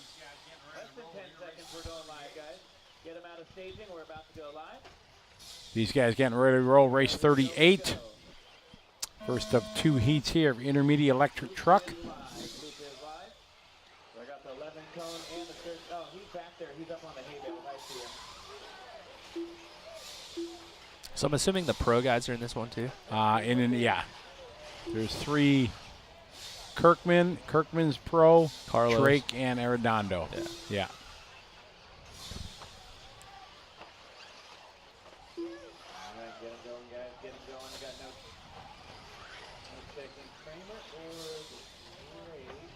Less than 10 seconds, we're going live, guys. Get them out of staging, we're about to go live. These guys getting ready to roll race 38. First of 2 heats here of intermediate electric truck. So I got the 11 cone and the 13. Oh, he's back there. He's up on the hay bale. I see him. So I'm assuming the pro guys are in this one too? Yeah. There's 3 Kirkman's pro, Carlos, Drake, and Arredondo. Yeah. Get him going, guys. Get him going. I got no checking Kramer or the race.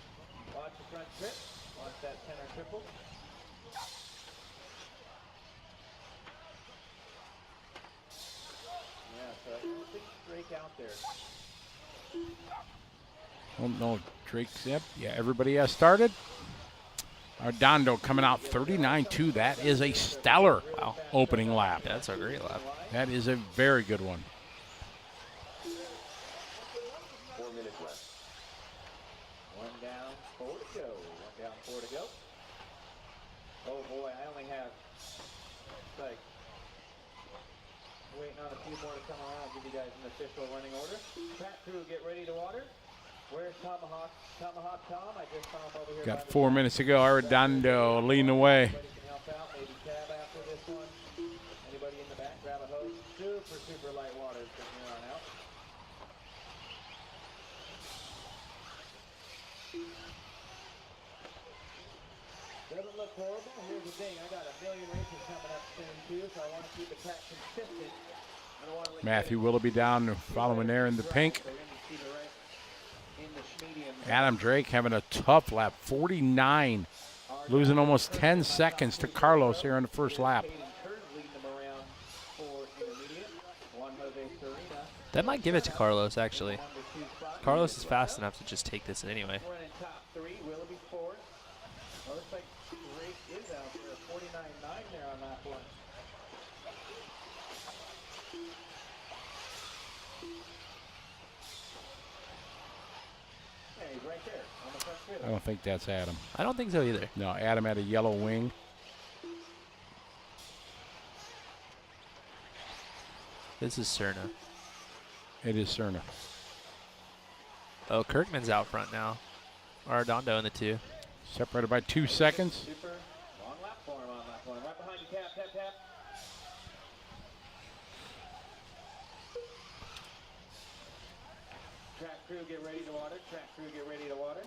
Watch the front trip. Watch that center triple. Yeah, so I don't think Drake out there. Oh, no, Drake's, yep. Yeah, everybody has started. Arredondo coming out 39.2. That is a stellar opening lap. Yeah, that's a great lap. That is a very good one. 4 minutes left. 1 down, 4 to go. 1 down, 4 to go. Oh boy, I only have like waiting on a few more to come around. I'll give you guys an official running order. Track crew, get ready to water. Where's Tomahawk? Tomahawk Tom, I just saw him over here. Got 4 minutes to go. Arredondo leading the way. Anybody can help out. Maybe Tab after this one. Anybody in the back, grab a hose. Super light water from here on out. Doesn't look horrible. Here's the thing. I got a million races coming up soon too, so I want to keep the track consistent. I don't want to Matthew Willoughby down following there in the pink. Adam Drake having a tough lap, 49, losing almost 10 seconds to Carlos here in the first lap. That might give it to Carlos, actually. Carlos is fast enough to just take this in anyway. We're in top 3. Willoughby 4. Oh, looks like Drake is out there. 49.9 there on lap 1. Yeah, he's right there on the front field. I don't think that's Adam. I don't think so either. No, Adam had a yellow wing. This is Cerna. It is Cerna. Oh, Kirkman's out front now. Arredondo in the 2. Separated by 2 seconds. Super long lap for him on lap 1. Right behind you, tap. Track crew, get ready to water. Track crew, get ready to water.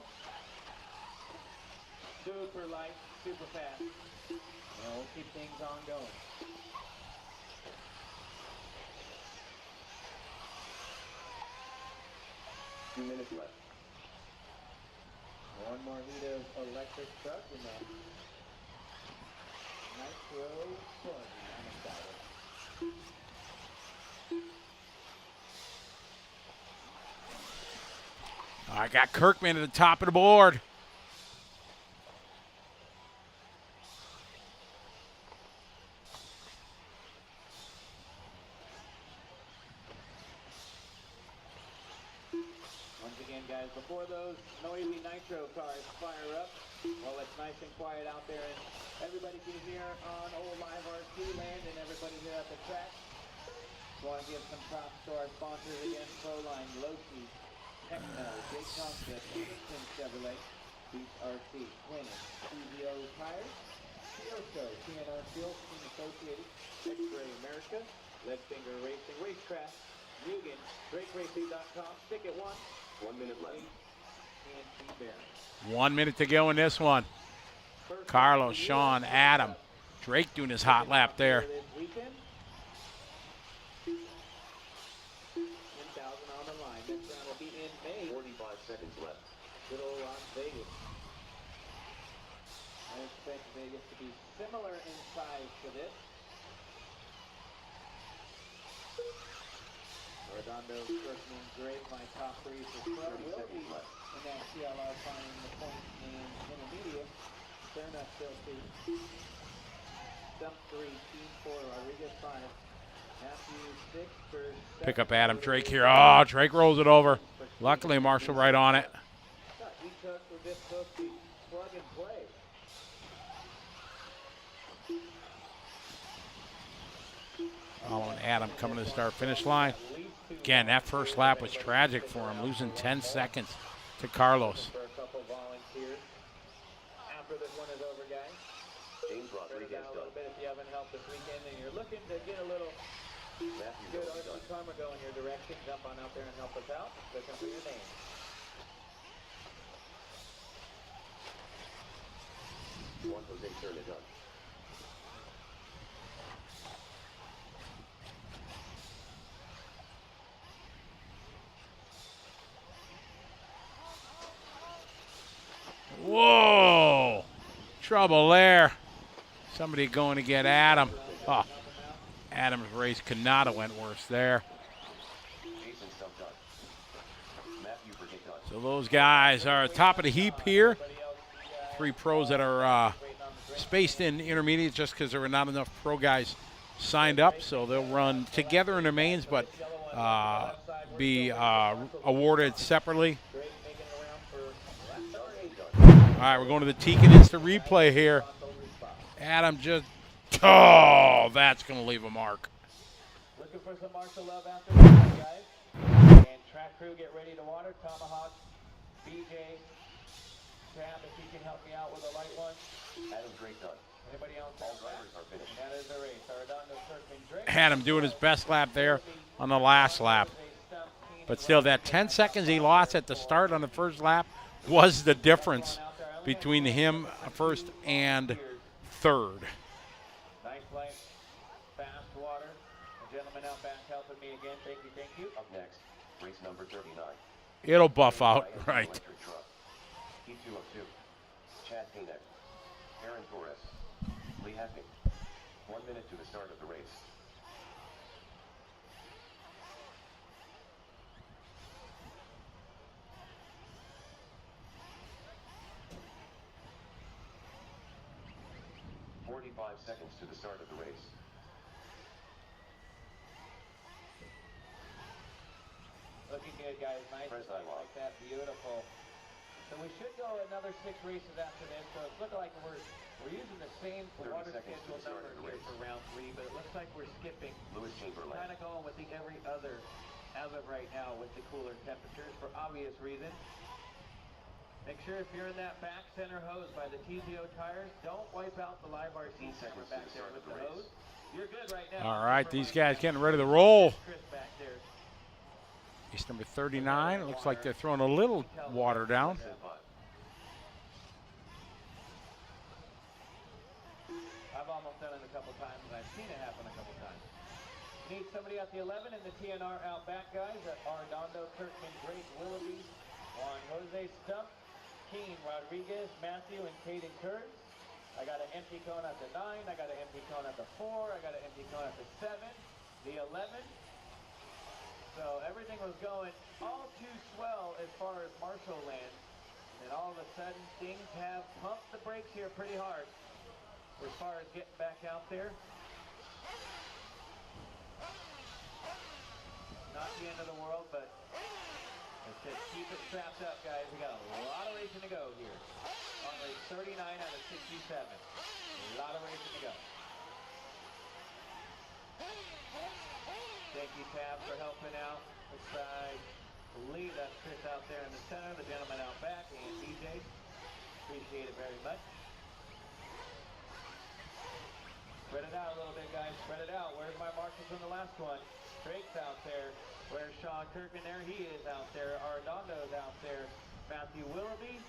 Super light, super fast. And we'll keep things on going. Two minutes left. One more heat of electric truck in the Nitro Buggy. I'm excited. I got Kirkman at the top of the board. Once again, guys, before those noisy nitro cars fire up, well, it's nice and quiet out there, and everybody can hear on old Live RC land and everybody here at the track. So I want to give some props to our sponsors again, Proline, Loki, Techno, Jake Thompson, Kingston Chevrolet, Beach RC, Winning, CVO Tires, Yoso, TNR Fuel, Team Associated, X-Ray America, Leadfinger Racing, Racetrack, Mugen, DrakeRacing.com, Ticket One. 1 minute left. DNC Bearing. 1 minute to go in this one. Carlos, Sean, Adam. Drake doing his hot lap there. This weekend. 10,000 on the line. Next round will be in May. 45 seconds left. Good old Las Vegas. I expect Vegas to be similar in size to this. Redondo, Kirkman, Drake, my top three for Pro will be in that CLR finding the point in intermediate. Serna still 2. Stump 3, Team 4, Rodriguez 5. Matthew 6 for 7. Pick up Adam Drake here. Oh, Drake rolls it over. Luckily, Marshall right on it. He took for this supposed to be plug and play. Following Adam coming to the start-finish line. Again, that first lap was tragic for him, losing 10 seconds to Carlos. For a couple volunteers. After this one is over, guys. James Spread it Rodriguez out a little done. bit if you haven't helped this weekend and you're looking to get a little Matthew good Dillon RC done. karma go in your direction, jump on out there and help us out. Looking for your name. Juan Jose Serna done. Whoa! Trouble there. Somebody going to get Adam. Oh, Adam's race could not have went worse there. Jason Stump done. Matthew Burgett done. So those guys are top of the heap here. 3 pros that are spaced in intermediate just because there were not enough pro guys signed up. So they'll run together in their mains, but be awarded separately. All right, we're going to the Tekin Instant Replay here. Adam just, oh, that's going to leave a mark. Looking for some martial love after this, guys. And track crew, get ready to water. Tomahawk, BJ, Trav, if you can help me out with a light one. Adam Drake done. Anybody else? All drivers are finished. That is the race. Arredondo, Kirkman, Drake. Adam doing his best lap there on the last lap. But still, that 10 seconds he lost at the start on the first lap was the difference between him first and third. Nice light, fast water. A gentleman out back helping me again. Thank you, thank you. Up next, race number 39. It'll buff out, right. Electric truck. Heat 2 of 2. Chad Panek. Aaron Torres. Lee Hackney. 1 minute to the start of the race. Seconds to the start of the race. Looking good, guys. Nice Press like dialogue. that. Beautiful. So we should go another 6 races after this. So it's looking like we're using the same 30 water seconds to schedule the start number of the here race. for round 3, but it looks like we're skipping. Lewis Chamberlain. Kind of going with the every other as of right now with the cooler temperatures for obvious reasons. Make sure if you're in that back center hose by the TZO tires, don't wipe out the Live RC camera back there with the hose. You're good right now. All right, these guys getting ready to roll. Chris back there. Race number 39. It looks like they're throwing a little water down. I've almost done it a couple times, and I've seen it happen a couple times. Need somebody at the 11 in the TNR out back, guys. Arredondo, Kirkman, Drake, Willoughby, Juan Jose Stump, Keane, Rodriguez, Matthew, and Caden Kurtz. I got an empty cone at the 9. I got an empty cone at the 4. I got an empty cone at the 7, the 11. So everything was going all too swell as far as Marshall land. And all of a sudden, things have pumped the brakes here pretty hard as far as getting back out there. Not the end of the world, but I said keep it strapped up, guys. We got a lot of racing to go here. On race 39 out of 67. A lot of racing to go. Thank you, Tab, for helping out. Looks like, I believe that's Chris out there in the center, the gentleman out back, and DJ. Appreciate it very much. Spread it out a little bit, guys. Spread it out. Where's my marshals from the last one? Drake's out there. Where's Sean Kirkman? There he is out there. Ardondo's out there. Matthew Willoughby.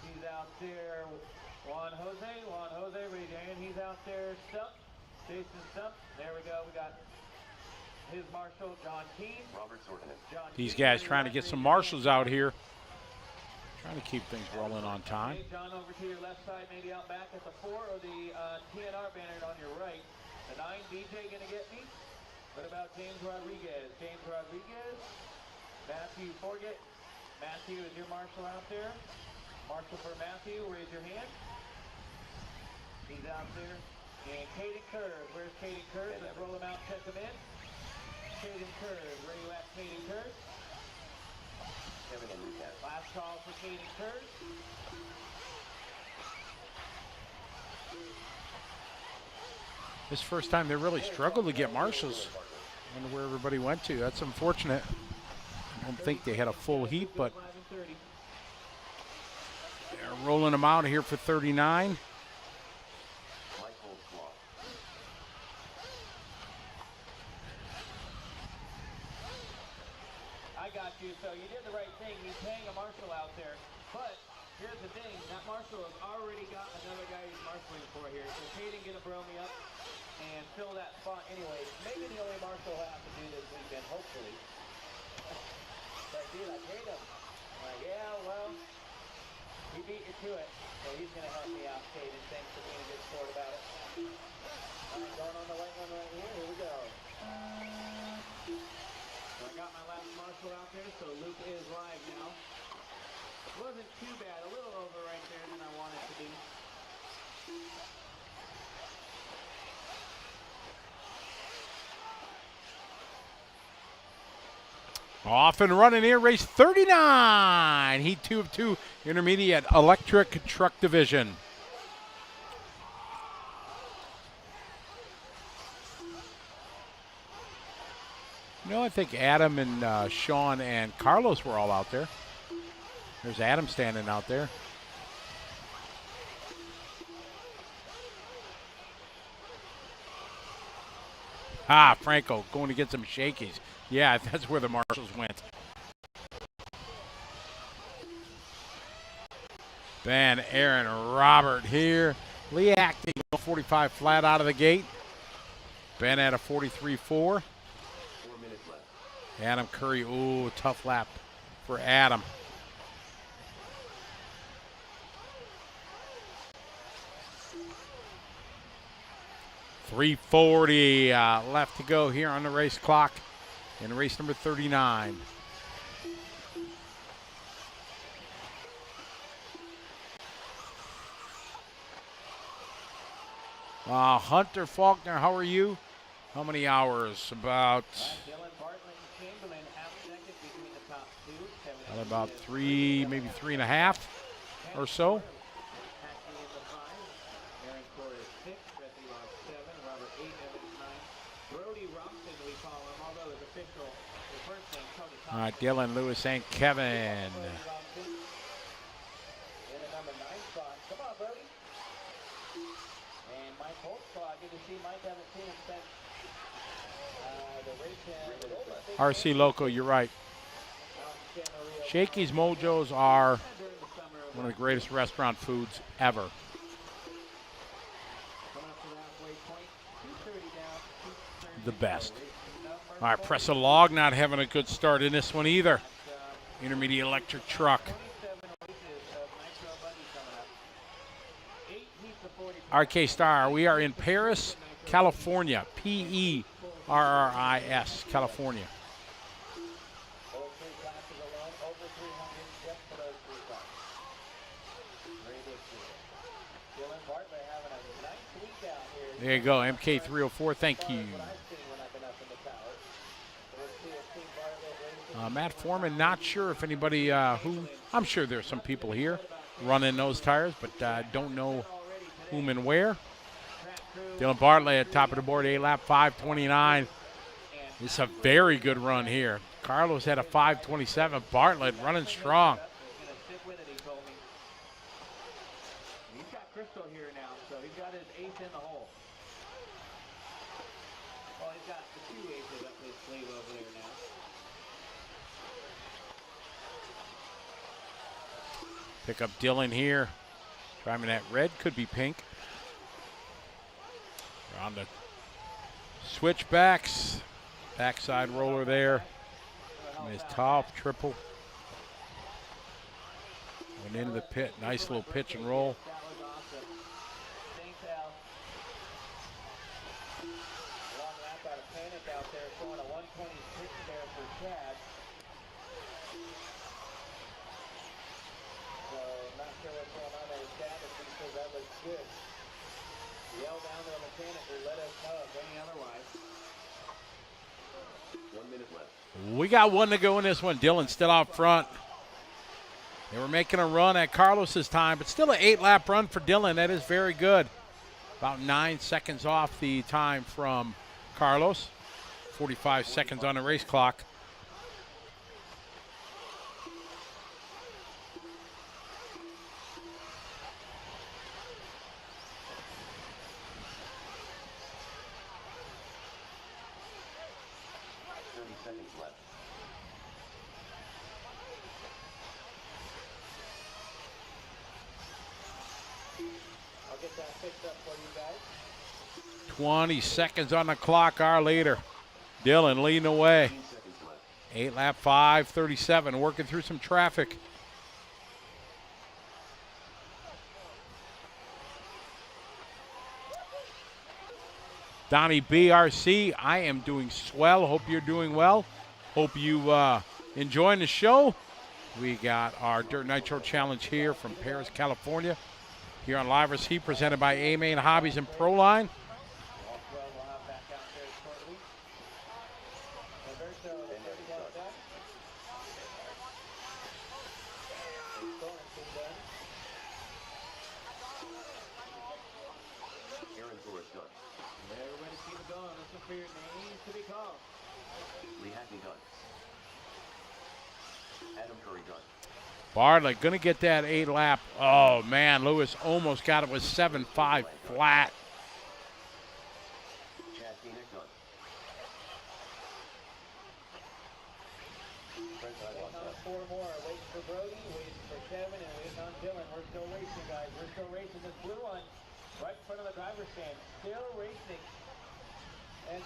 He's out there. Juan Jose, raise your hand. He's out there. Stump. Jason Stump. There we go. We got his marshal, John Keane. Robert Sortinen. These guys trying to get some marshals out here. Trying to keep things rolling on time. Okay, John, over to your left side, maybe out back at the 4 or the TNR banner on your right. The 9, DJ going to get me. What about James Rodriguez? James Rodriguez. Matthew Forget. Matthew, is your marshal out there? Marshal for Matthew, raise your hand. He's out there. And Caden Kurz. Where's Caden Kurz? Let's roll him out, check him in. Caden Kurz. Where you at, Caden Kurz? Last call for Caden Kurz. This first time they really struggled to get marshals. I wonder where everybody went to. That's unfortunate. I don't think they had a full heat, but they're rolling them out here for 39. I got you, so you did the right thing. He's paying a marshal out there. But here's the thing, that marshal has already got another guy he's marshaling for here. So Caden gonna bro me up and fill that spot anyway. Maybe the only marshal will have to do this weekend, hopefully. But dude, I paid him. I'm like, yeah, well, he beat you to it. So he's gonna help me out, Caden. Thanks for being a good sport about it. All right, going on the white one right here. Here we go. So I got my last marshal out there, so Luke is live now. Wasn't too bad, a little over right there than I wanted to be. Off and running here, race 39. Heat 2 of 2, intermediate electric truck division. You know, I think Adam and Sean and Carlos were all out there. There's Adam standing out there. Ah, Franco going to get some shakies. Yeah, that's where the marshals went. Ben, Aaron, Robert here. Lee Acting 45 flat out of the gate. Ben at a 43.4. 4 minutes left. Adam Curry, ooh, tough lap for Adam. .340 left to go here on the race clock in race number 39. Hunter Faulkner, how are you? How many hours? About three, maybe 3.5 or so. Dylan, Lewis, and Kevin. RC Loco, you're right. Shakey's Mojos are one of the greatest restaurant foods ever. The best. All right, Press a Log not having a good start in this one either. Intermediate electric truck. RK Star. We are in Paris, California. P-E-R-R-I-S, California. There you go, MK304, thank you. Matt Foreman, not sure if anybody I'm sure there's some people here running those tires, but don't know whom and where. Dylan Bartlett at top of the board, 8-lap 5:29. It's a very good run here. Carlos had a 5:27. Bartlett running strong. He's got Crystal here now, so he's got his ace in the hole. Well, he's got the 2 aces up his sleeve over there now. Pick up Dylan here. Driving that red, could be pink. We're on the switchbacks. Backside roller there. And his top triple. Went into the pit. Nice little pitch and roll. That was awesome. Thanks, Al. Long lap out of panic out there, showing a 126 there for Chad. So, not sure what's going on there with Chad, but he says that looks good. Yell down to the mechanic or let us know if any otherwise. 1 minute left. We got one to go in this one. Dylan's still out front. They were making a run at Carlos's time, but still an 8-lap run for Dylan. That is very good. About 9 seconds off the time from Carlos. 45 seconds on the race clock. I'll get that fixed up for you guys. 20 seconds on the clock, our leader. Dylan leading away. 8-lap 5:37, working through some traffic. Donnie BRC, I am doing swell. Hope you're doing well. Hope you enjoying the show. We got our Dirt Nitro Challenge here from Paris, California. Here on LiveStream, presented by A-Main Hobbies and Proline. Bartlett going to get that 8-lap. Oh, man, Lewis almost got it with 7.5 flat. Four more, waiting for Brody, waiting for Kevin, and waiting on Dylan. We're still racing, guys. We're still racing. This blue one right in front of the driver's stand. Still racing. And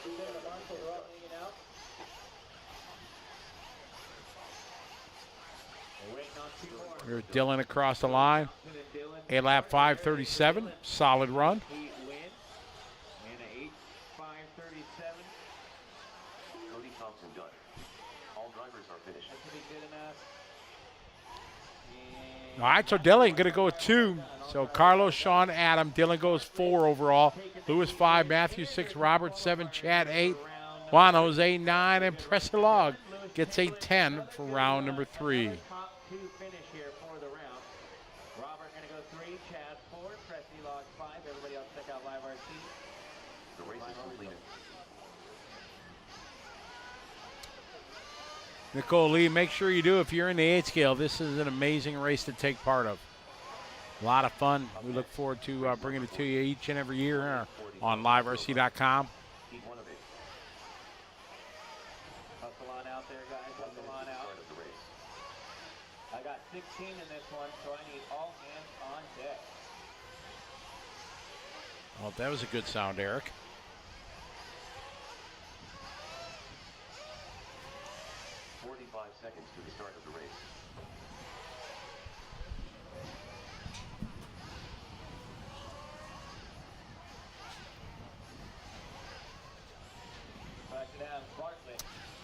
the marshals are all hanging out. Here's Dylan across the line. 8-lap 5:37, solid run. He wins. And an 8.537. Cody Thompson done. All drivers are finished. That should be good enough. All right, so Dylan going to go with 2. So Carlos, Sean, Adam. Dylan goes 4 overall. Lewis 5, Matthew 6, Robert 7, Chad 8, Juan Jose 9, and Pressilog gets a 10 for round number 3. Top 2 finish here for the round. Robert going to go 3, Chad 4, Pressilog 5. Everybody else check out LiveRC. The race is completed. Nicole Lee, make sure you do if you're in the 8 scale. This is an amazing race to take part of. A lot of fun. We look forward to bringing it to you each and every year on liverc.com. Hustle on out there, guys. Hustle on out. I got 16 in this one, so I need all hands on deck. Well, that was a good sound, Eric. Seconds to the start of the race.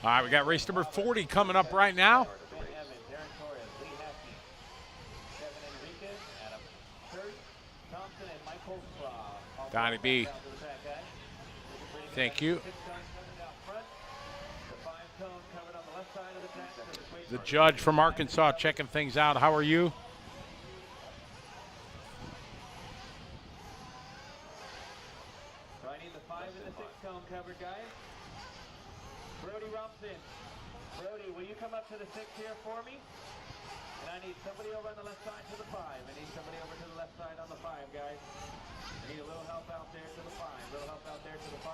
All right, we got race number 40 coming up right now. Donnie B. Thank you. The judge from Arkansas checking things out. How are you? So I need the 5 and the 6 cone covered, guys. Brody Robson. Brody, will you come up to the 6 here for me? And I need somebody over on the left side to the 5. I need somebody over to the left side on the 5, guys. I need a little help out there to the 5. Little help out there to the 5.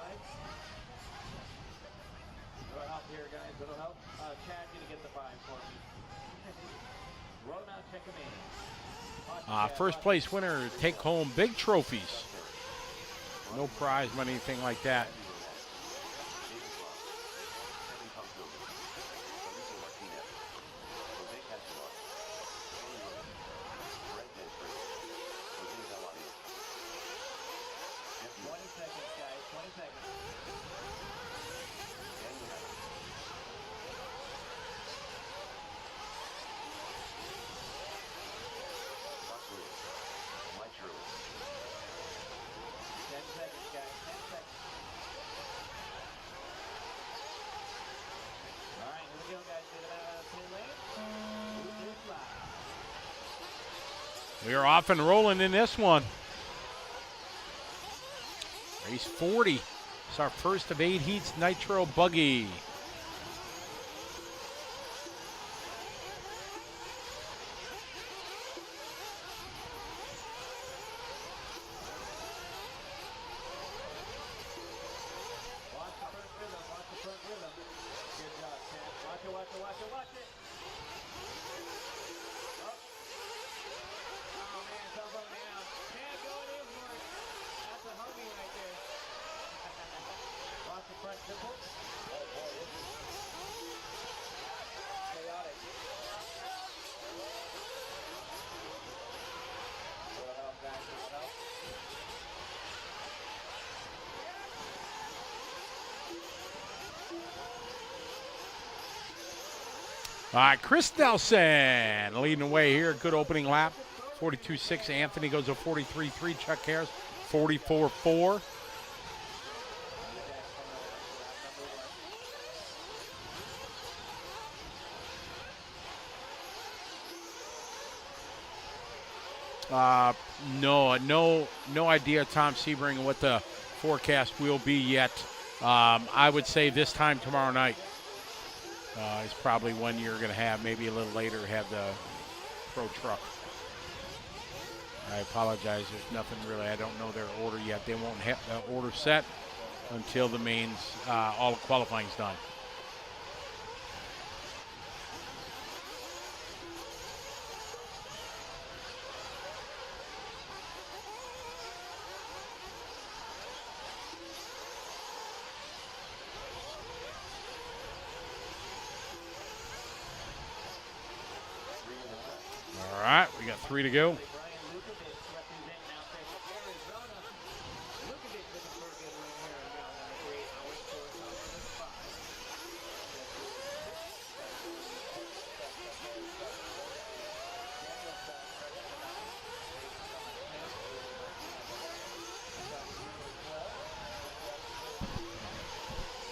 Little help here, guys. Little help. Chad, you to get the 5 for me. Rona, check him in. First place winner, take home big trophies. No prize money, anything like that. We are off and rolling in this one. Race 40. It's our first of 8 heats, Nitro Buggy. All right, Chris Nelson leading the way here. Good opening lap. 42.6. Anthony goes to 43.3. Chuck Harris, 44.4. No idea, Tom Sebring, what the forecast will be yet. I would say this time tomorrow night is probably when you're going to have, maybe a little later, have the pro truck. I apologize. There's nothing really. I don't know their order yet. They won't have the order set until the mains, all the qualifying's done. All right, we got 3 to go.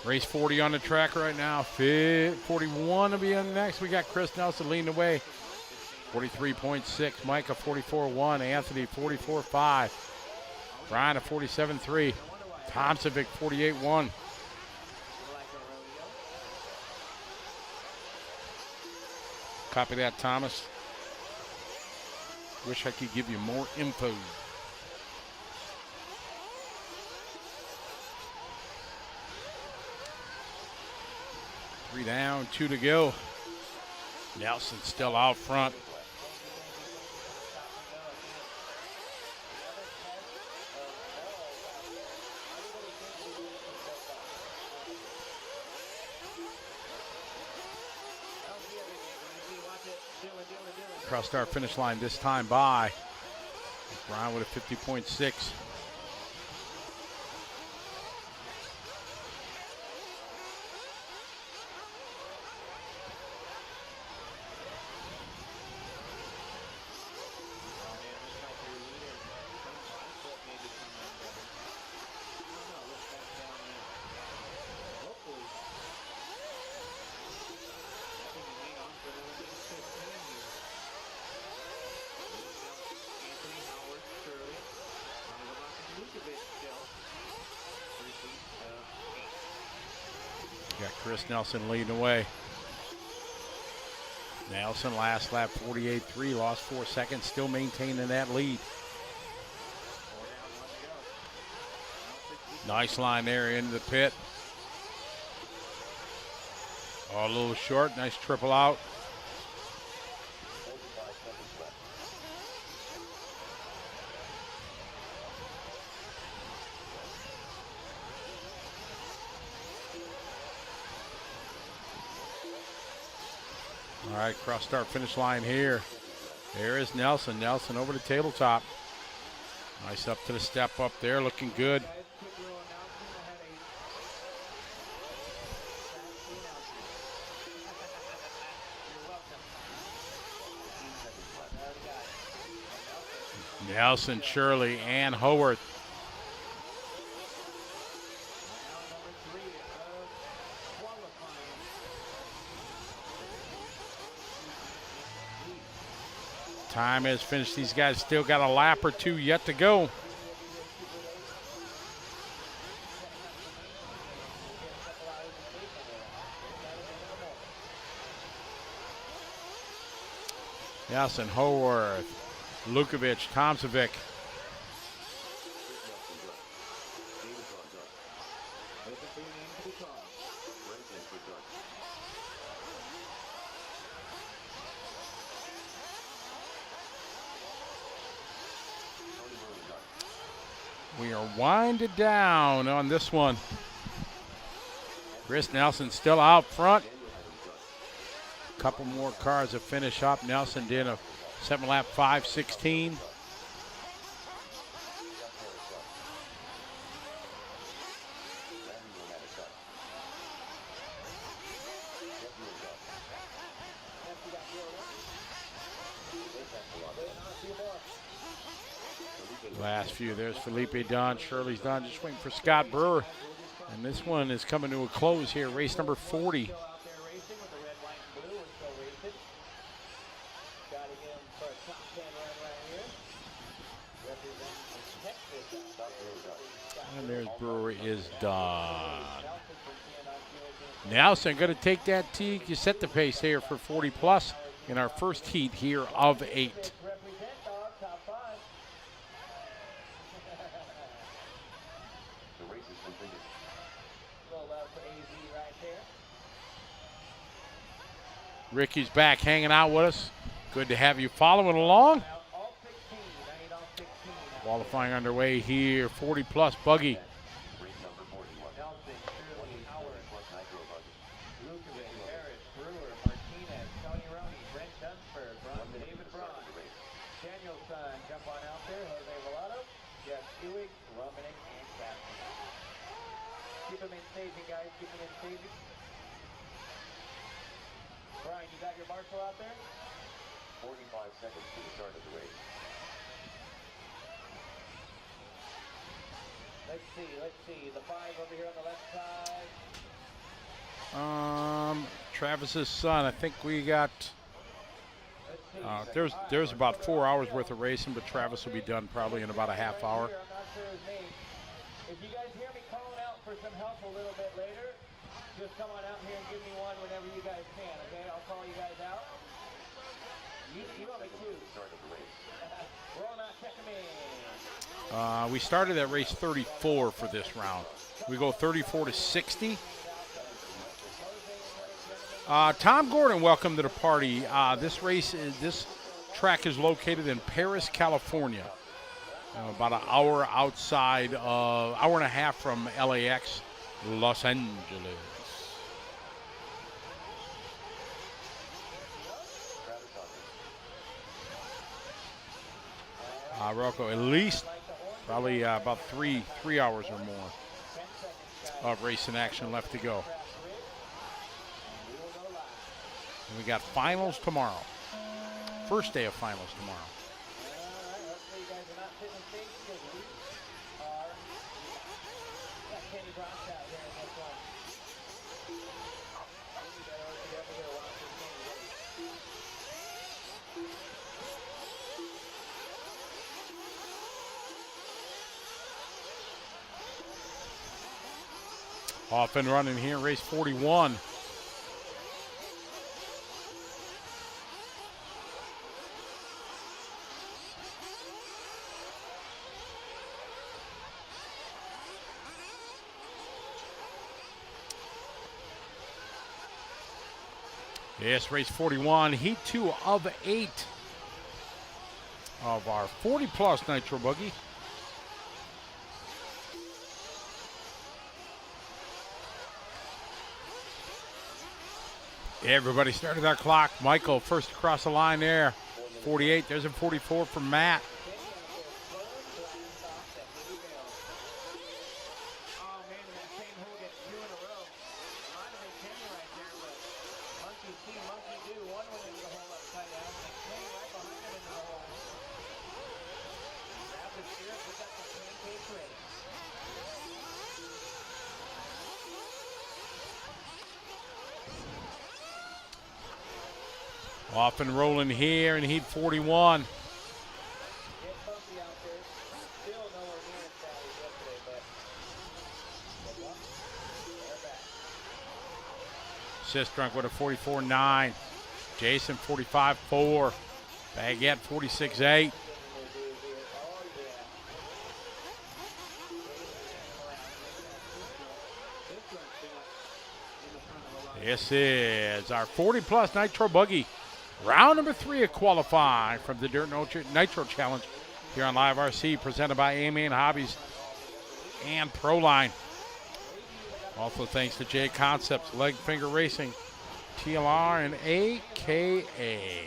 Race 40 on the track right now. 41 will be on next. We got Chris Nelson leading the way. 43.6. Micah 44.1. Anthony 44.5. Brian at 47.3. Tomsovic 48.1. Copy that, Thomas. Wish I could give you more info. Three down, 2 to go. Nelson still out front. Crossed our finish line this time by Brown with a 50.6. Got Chris Nelson leading the way. Nelson last lap 48.3, lost 4 seconds, still maintaining that lead. Nice line there into the pit. Oh, a little short, nice triple out. All right, cross start finish line here. There is Nelson. Nelson over the tabletop. Nice up to the step up there, looking good. Nelson, Shirley, and Howarth. Time has finished. These guys still got a lap or two yet to go. Nelson, Howarth, Lukovic, Tomsovic. We are winded down on this one. Chris Nelson still out front. A couple more cars to finish up. Nelson did a 7-lap 5:16. Last few, there's Felipe done, Shirley's done, just waiting for Scott Brewer. And this one is coming to a close here, race number 40. And there's Brewer is done. Nelson going to take that tee. You set the pace here for 40 plus in our first heat here of 8. Ricky's back hanging out with us. Good to have you following along. Qualifying underway here, 40 plus buggy. Keep them in staging, guys. Keep them in staging. Brian, you got your marshal out there? 45 seconds to the start of the race. Let's see. The 5 over here on the left side. Travis's son, I think we got, there's about 4 hours worth of racing, but Travis will be done probably in about a half hour. I'm not sure his name. If you guys hear me calling out for some help a little bit later, just come on out here and give me one whenever you guys can, okay? I'll call you guys out. You want me to? We're all not checking me. We started at race 34 for this round. We go 34 to 60. Tom Gordon, welcome to the party. This track is located in Paris, California. About an hour outside of, hour and a half from LAX, Los Angeles. Rocco, at least probably about three hours or more of racing action left to go. And we got finals tomorrow. First day of finals tomorrow. Off and running here, race 41. Yes, race 41, heat 2 of 8 of our 40-plus Nitro Buggy. Everybody started their clock. Michael first across the line there. 48, there's a 44 from Matt. Off and rolling here in heat 41. Sistrunk with a 44.9. Jason 45.4. Baguette 46.8. This is our 40-plus Nitro Buggy. Round number 3 of qualifying from the Dirt Nitro Challenge here on Live RC, presented by A-Main Hobbies and Proline. Also thanks to J Concepts, Leg Finger Racing, TLR, and AKA.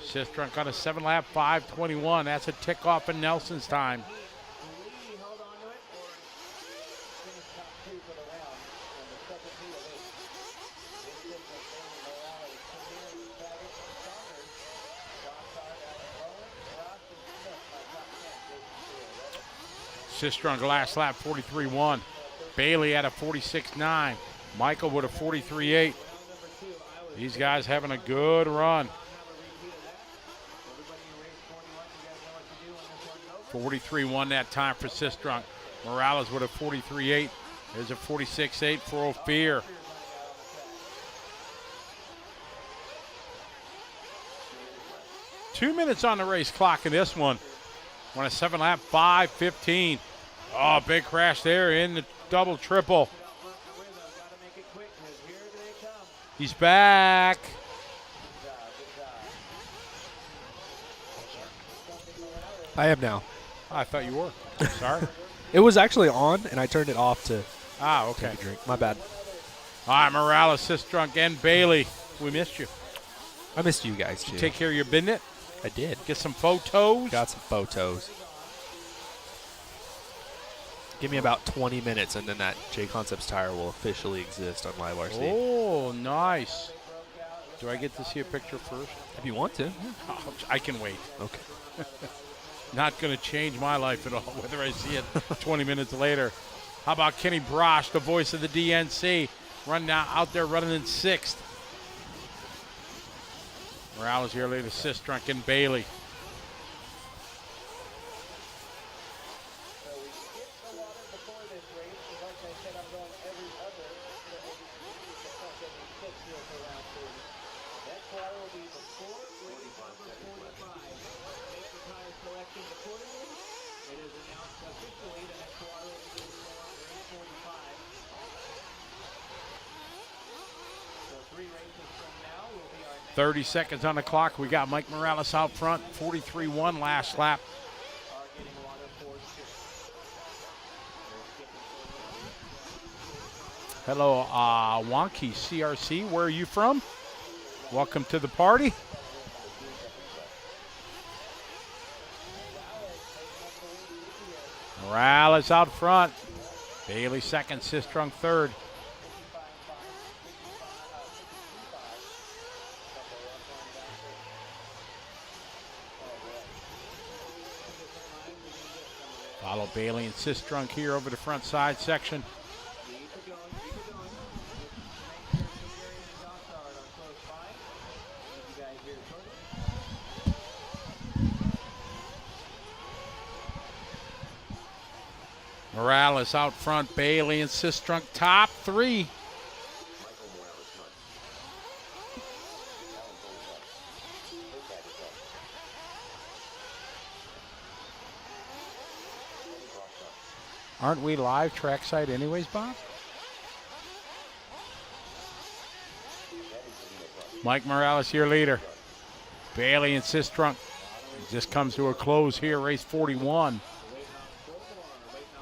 Sistrunk on a 7-lap 5:21. That's a tick off in Nelson's time. Sistrunk last lap 43.1. Bailey at a 46.9. Michael with a 43.8. These guys having a good run. 43.1 that time for Sistrunk. Morales with a 43.8. There's a 46.8 for Ophir. Two minutes on the race clock in this one. On a 7-lap 5:15. Oh, big crash there in the double triple. He's back. I am now. I thought you were. Sorry. It was actually on, and I turned it off to okay. take a drink. My bad. All right, Morales, Sistrunk, and Bailey. We missed you. I missed you guys, too. Take care of your business. I did. Get some photos. Got some photos. Give me about 20 minutes, and then that J Concepts tire will officially exist on Live RC. Oh, nice. Do I get to see a picture first? If you want to. Yeah. Oh, I can wait. Okay. Not going to change my life at all, whether I see it 20 minutes later. How about Kenny Brosh, the voice of the DNC, out there running in 6th. Morales here later, Sistrunk and Bailey. It is announced officially that next water will be for race 45. So 3 races from now will be our next 30 seconds on the clock. We got Mike Morales out front, 43.1 last lap. are getting water for 6. Hello, Wonky CRC. Where are you from? Welcome to the party. Morales out front. Bailey second, Sistrunk third. Follow Bailey and Sistrunk here over the front side section. Morales out front. Bailey and Sistrunk top 3. Aren't we live trackside anyways, Bob? Mike Morales, your leader. Bailey and Sistrunk. Just comes to a close here, race 41.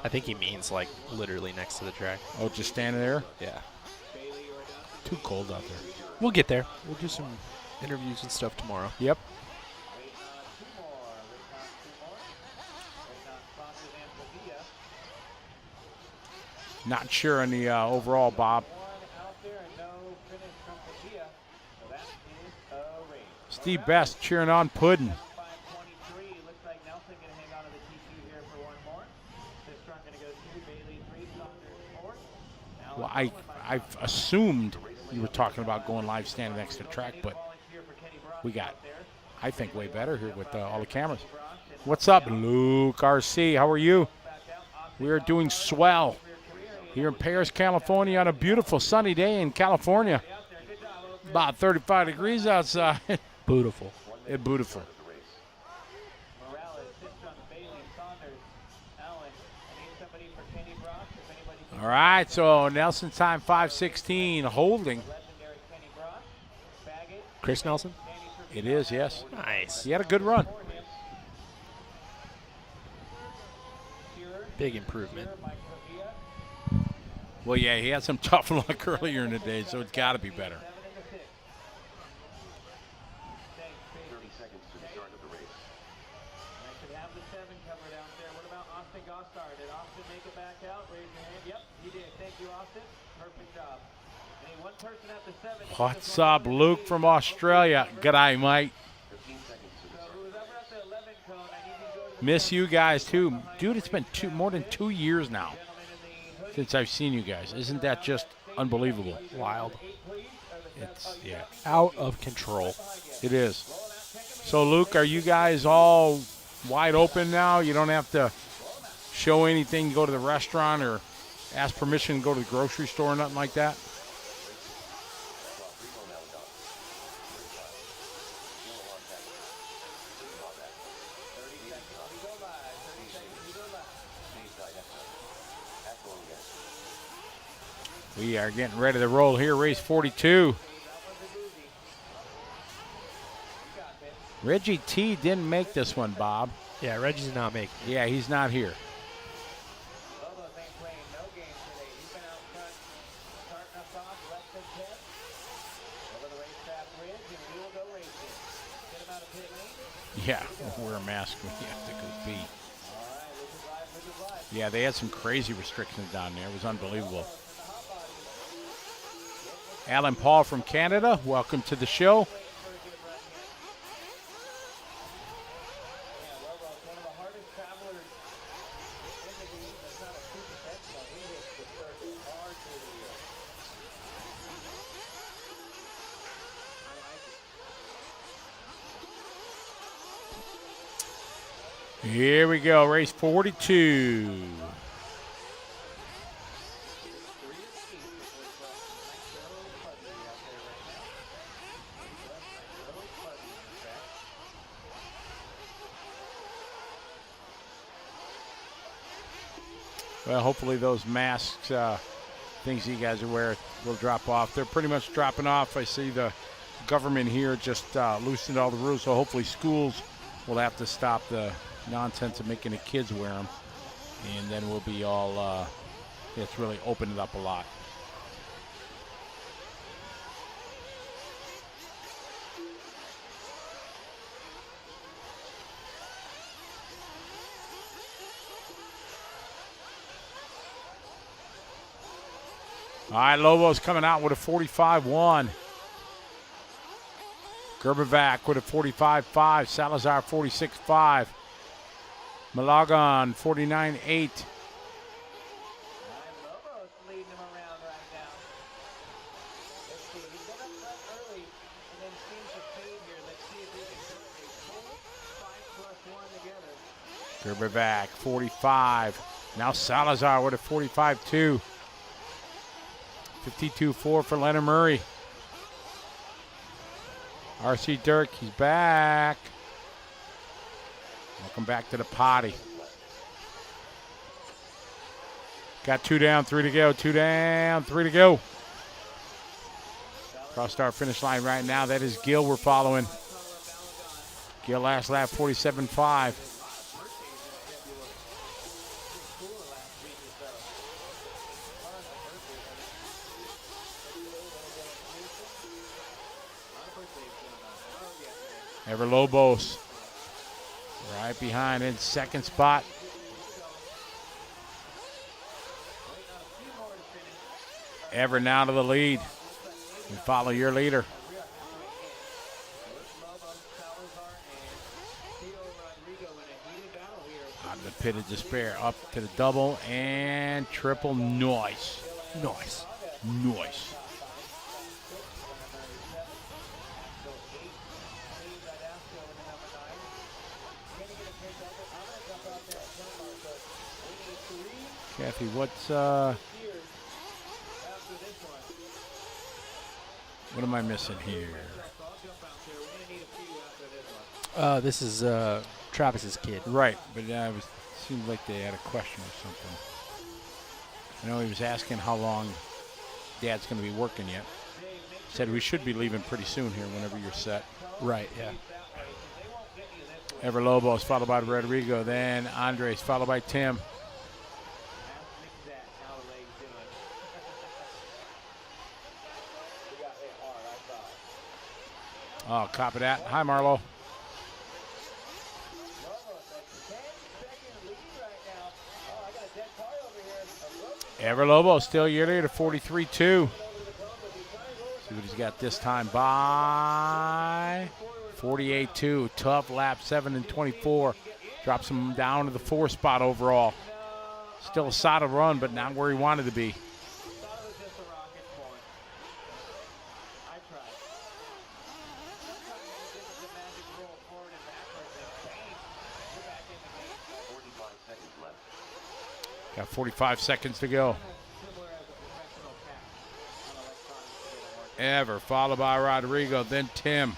I think he means like literally next to the track. Oh, just standing there? Yeah. Too cold out there. We'll get there. We'll do some interviews and stuff tomorrow. Yep. Not sure on the overall, Bob. Steve Best cheering on Puddin'. Well, I've assumed you were talking about going live standing next to the track, but we got, I think, way better here with all the cameras. What's up, Luke RC? How are you? We are doing swell here in Paris, California, on a beautiful sunny day in California. About 35 degrees outside. Beautiful. It's beautiful. All right, so Nelson time 5:16, holding. Chris Nelson? It is, yes. Nice. He had a good run. Big improvement. Well, yeah, he had some tough luck earlier in the day, so it's got to be better. 30 seconds to the start of the race. I should have the 7 covered out there. What about Austin Gossard? Did Austin make it back out? Raise your hand. Yep, he did. Thank you, Austin. Perfect job. I need one person at the 7. What's up, Luke from Australia? G'day, mate. 15 seconds to the So start. who's ever at the 11 cone, I need you to go to the Miss you guys, too. Dude, it's been more than 2 years now since I've seen you guys. Isn't that just unbelievable? Wild. It's, yeah, Out of control. it is. So, Luke, are you guys all wide open now? You don't have to show anything, go to the restaurant, or ask permission to go to the grocery store or nothing like that? We are getting ready to roll here, race 42. Reggie T didn't make this one, Bob. Yeah, Reggie's not making it. Yeah, he's not here. Lobos ain't playing no game today. He's been out front, starting us off less than 10. Over the racetrack bridge, and we will go racing. Get him out of pit lane. Yeah, wear a mask when you have to go pee. All right, this is live. Yeah, they had some crazy restrictions down there. It was unbelievable. Alan Paul from Canada, welcome to the show. Here we go, race 42. Well, hopefully those masks, things you guys are wearing, will drop off. They're pretty much dropping off. I see the government here just loosened all the rules, so hopefully schools will have to stop the nonsense of making the kids wear them. And then we'll be all, it's really opened it up a lot. All right, Lobo's coming out with a 45-1. Gerbervac with a 45-5. Salazar 46-5. Malagon 49-8. Lobos leading him around right now. Let's see, he's been up front early and then seems to fade here. Let's see if he can put a full 5+1 together. Gerbervac 45. Now Salazar with a 45-2. 52-4 for Leonard Murray. RC Dirk, he's back. Welcome back to the potty. Got 2 down, 3 to go. 2 down, 3 to go. Cross start finish line right now. That is Gill we're following. Gill last lap 47.5. Ever Lobos right behind in second spot. Ever now to the lead. You follow your leader. Out of the pit of despair, up to the double and triple. Nice. Nice. Nice. Kathy, what's what am I missing here? This is Travis's kid. Right, but it seemed like they had a question or something. I know he was asking how long Dad's going to be working yet. Said we should be leaving pretty soon here whenever you're set. Right, yeah. Ever Lobos followed by Rodrigo, then Andres followed by Tim. Oh, copy that. Hi, Marlo. Ever Lobo still year later, 43-2. See what he's got this time by 48-2. Tough lap, 7 and 24. Drops him down to the 4 spot overall. Still a solid run, but not where he wanted to be. Got 45 seconds to go. Ever, followed by Rodrigo, then Tim.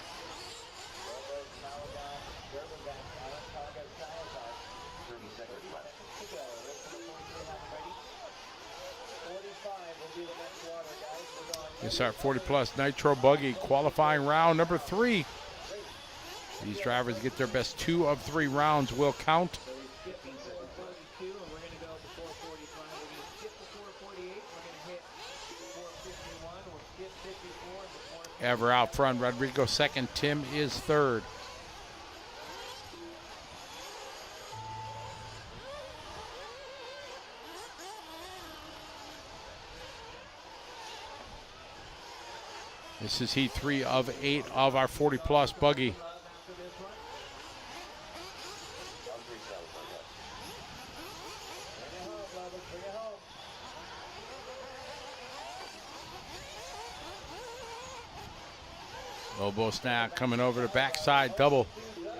This our 40-plus Nitro Buggy qualifying round number 3. These drivers get their best 2 of 3 rounds will count. Ever out front, Rodrigo second, Tim is third. This is heat 3 of 8 of our 40-plus buggy. Lobos now coming over the backside, double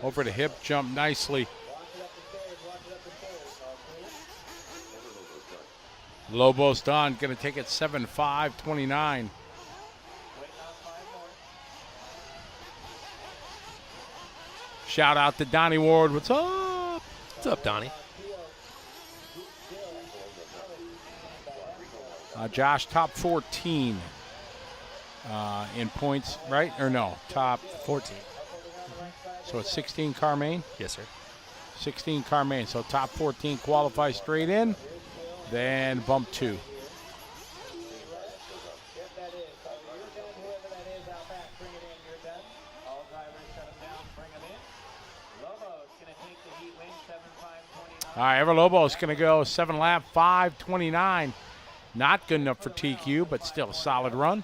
over the hip, jump nicely. Lobos done, gonna take it 7-5-29. Shout out to Donnie Ward, what's up? What's up, Donnie? Josh, top 14. In points, right? Or no, top 14. So it's 16 car main? Yes, sir. 16 car main. So top 14 qualify straight in, then bump 2. All right, Ever Lobo is going to go 7 lap, 5:29. Not good enough for TQ, but still a solid run.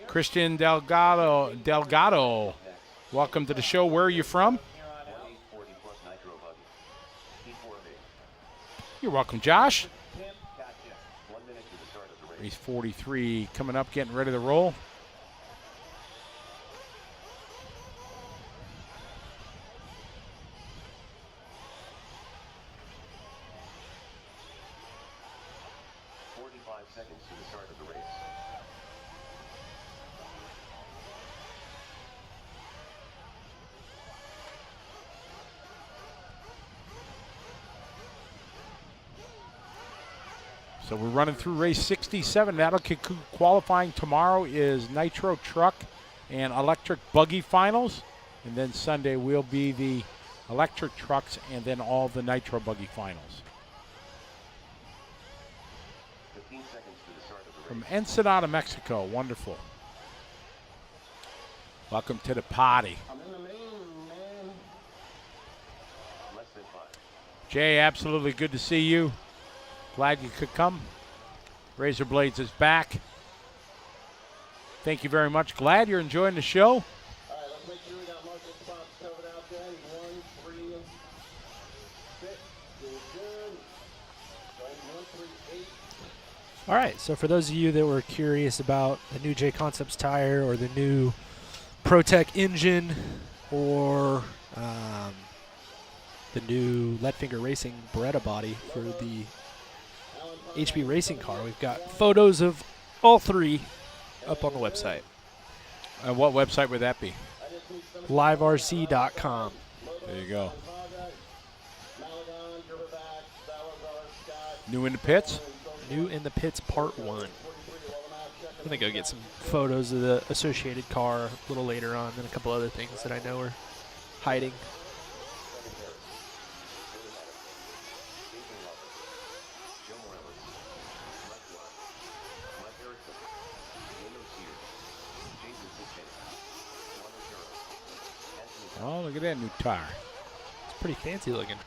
Christian Delgado, welcome to the show. Where are you from? You're welcome, Josh. Race 43 coming up, getting ready to roll. Seconds to the start of the race. So we're running through race 67. That'll conclude qualifying. Tomorrow is Nitro Truck and Electric Buggy finals. And then Sunday will be the Electric Trucks and then all the Nitro Buggy finals. 15 seconds to the start of the race. From Ensenada, Mexico. Wonderful. Welcome to the party. I'm in the main, man. Less than 5. Jay, absolutely good to see you. Glad you could come. Razor Blades is back. Thank you very much. Glad you're enjoying the show. All right, let's make sure we got market spots covered out there. 1, 3, 6. Good. 1, 3, 8. All right, so for those of you that were curious about the new J Concepts tire or the new ProTech engine or the new Leadfinger Racing Beretta body for the HB Racing car, we've got photos of all three up on the website. And what website would that be? liverc.com. There you go. New in the pits? New in the Pits Part 1. I'm going to go get some photos of the associated car a little later on and a couple other things that I know are hiding. Oh, look at that new tire. It's pretty fancy looking.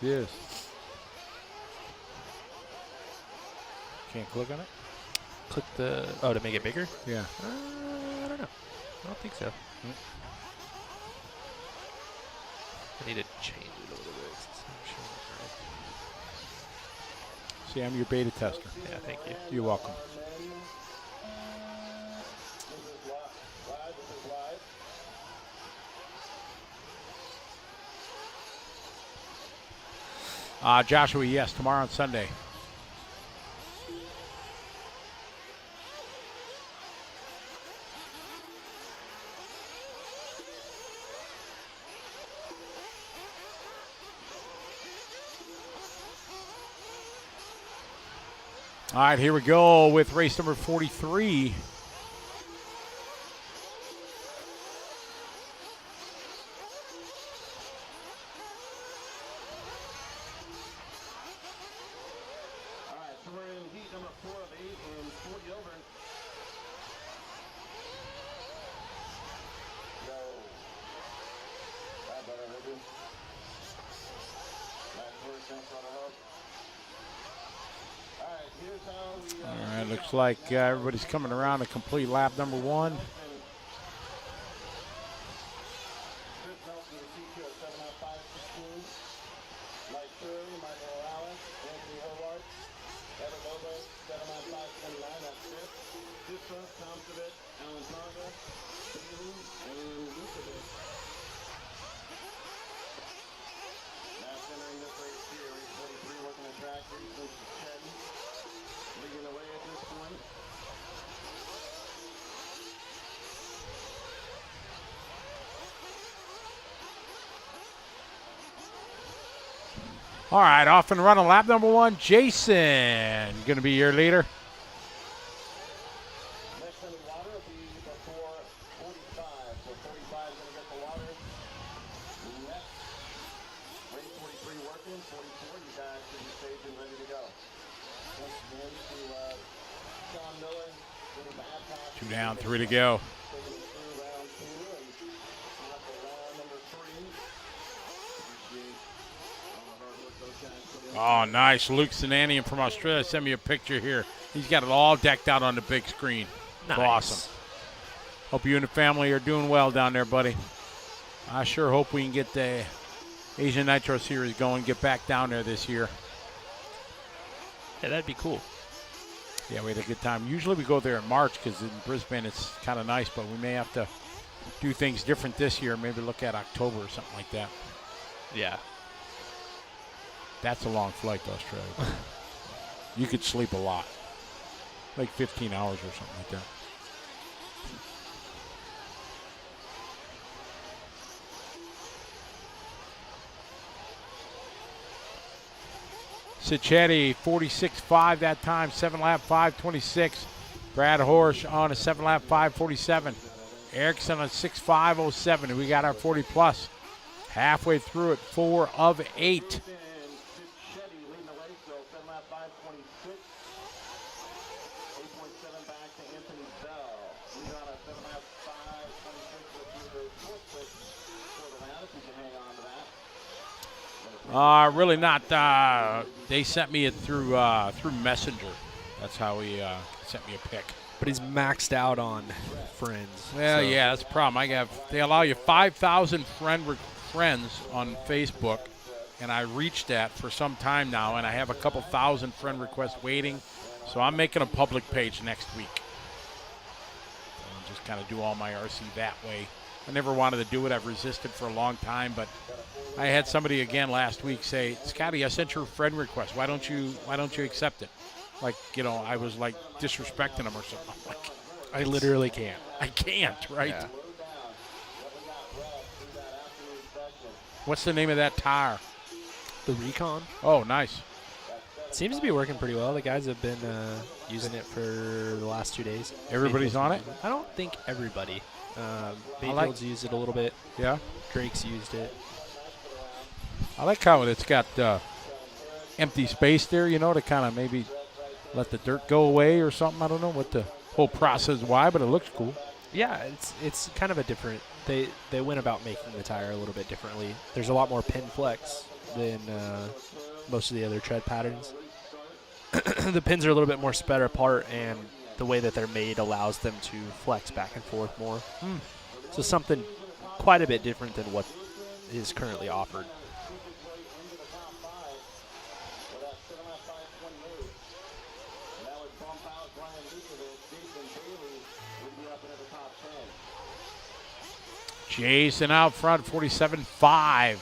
It is. Can't click on it? Click the, oh, to make it bigger? Yeah. I don't know. I don't think so. I need to change it a little bit. 'Cause it's not showing up right. See, I'm your beta tester. Yeah, thank you. You're welcome. Joshua, yes, tomorrow and Sunday. All right, here we go with race number 43. All right, looks like everybody's coming around to complete lap number 1. All right, off and running lap number 1. Jason, going to be your leader. Next on the water will be before 45. So 45 is going to get the water. Next, race 43 working. 44, you guys should be safe and ready to go. Once again to Sean Miller, getting the half-pass. 2 down, 3 to go. Taking us through round 2 and off to round number 3. Appreciate all the hard work those guys put in. Oh, nice. Luke Sinanian from Australia sent me a picture here. He's got it all decked out on the big screen. Nice. Awesome. Hope you and the family are doing well down there, buddy. I sure hope we can get the Asian Nitro Series going, get back down there this year. Yeah, that'd be cool. Yeah, we had a good time. Usually we go there in March because in Brisbane it's kind of nice, but we may have to do things different this year. Maybe look at October or something like that. Yeah. That's a long flight to Australia. You could sleep a lot, like 15 hours or something like that. Cicchetti, 46.5 that time, 7-lap 5:26. Brad Horsch on a 7-lap 5:47. Erickson on 6.5:07, and we got our 40 plus. Halfway through it, 4 of 8. Really not. They sent me it through Messenger. That's how he sent me a pic. But he's maxed out on friends. Well, so. Yeah, that's the problem. They allow you 5,000 friends on Facebook, and I reached that for some time now, and I have a couple thousand friend requests waiting. So I'm making a public page next week. And just kind of do all my RC that way. I never wanted to do it. I've resisted for a long time, but I had somebody again last week say, "Scotty, I sent your friend request. Why don't you accept it?" Like, I was like disrespecting him or something. I'm like, I literally can't. I can't, right? Yeah. What's the name of that tire? The Recon. Oh, nice. Seems to be working pretty well. The guys have been using it for the last 2 days. Everybody's on it? I don't think everybody. Bayfield's used it a little bit. Yeah. Drake's used it. I like how it's got empty space there, to kind of maybe let the dirt go away or something. I don't know what the whole process is, why, but it looks cool. Yeah, it's kind of a different. They went about making the tire a little bit differently. There's a lot more pin flex than most of the other tread patterns. The pins are a little bit more spread apart, and the way that they're made allows them to flex back and forth more. So something quite a bit different than what is currently offered. Jason out front, 47.5.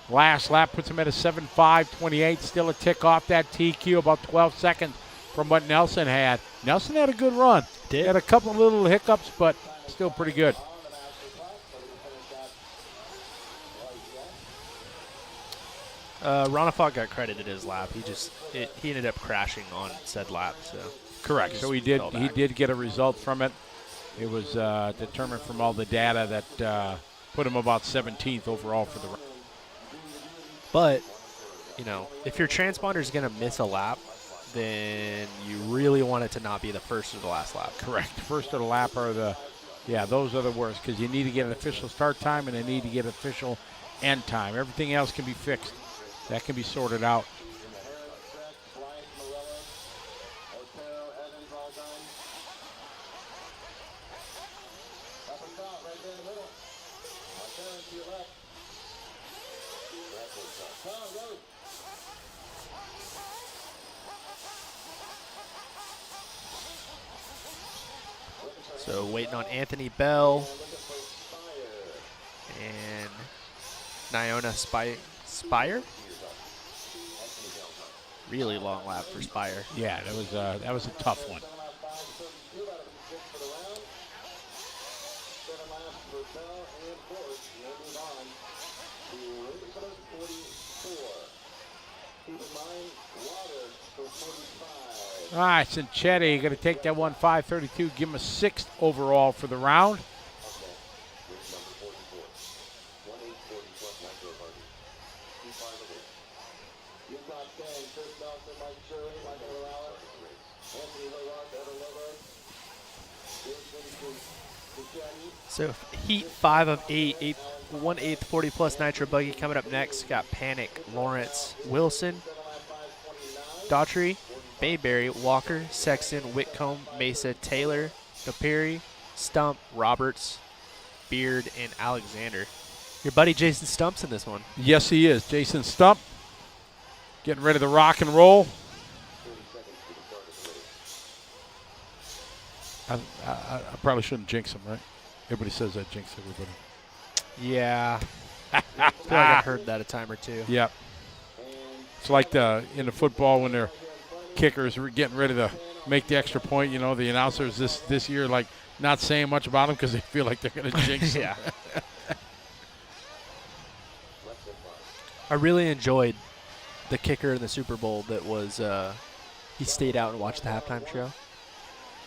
Last lap puts him at a 7.5.28. Still a tick off that TQ, about 12 seconds from what Nelson had. Nelson had a good run. Did. Had a couple little hiccups, but still pretty good. Ronafog got credited his lap. He ended up crashing on said lap. So correct. So he did get a result from it. It was determined from all the data that put him about 17th overall for the round. But, if your transponder is going to miss a lap, then you really want it to not be the first or the last lap. Correct. First or the lap are those are the worst because you need to get an official start time and they need to get official end time. Everything else can be fixed. That can be sorted out. So waiting on Anthony Bell and Niona Spire. Really long lap for Spire. Yeah, that was a tough one. All right, Cinchetti going to take that one 5:32, give him a 6th overall for the round. So heat 5 of 8, 1/8 40 plus Nitro Buggy coming up next. Got Panic, Lawrence, Wilson, Daughtry, Bayberry, Walker, Sexton, Whitcomb, Mesa, Taylor, Caperi, Stump, Roberts, Beard, and Alexander. Your buddy Jason Stump's in this one. Yes, he is. Jason Stump getting ready to rock and roll. I probably shouldn't jinx him, right? Everybody says I jinx everybody. Yeah. I feel like I've heard that a time or two. Yep. It's like in the football when their kickers were getting ready to make the extra point. You know, the announcers this year like not saying much about them because they feel like they're going to jinx them. Yeah. I really enjoyed the kicker in the Super Bowl that was he stayed out and watched the halftime show.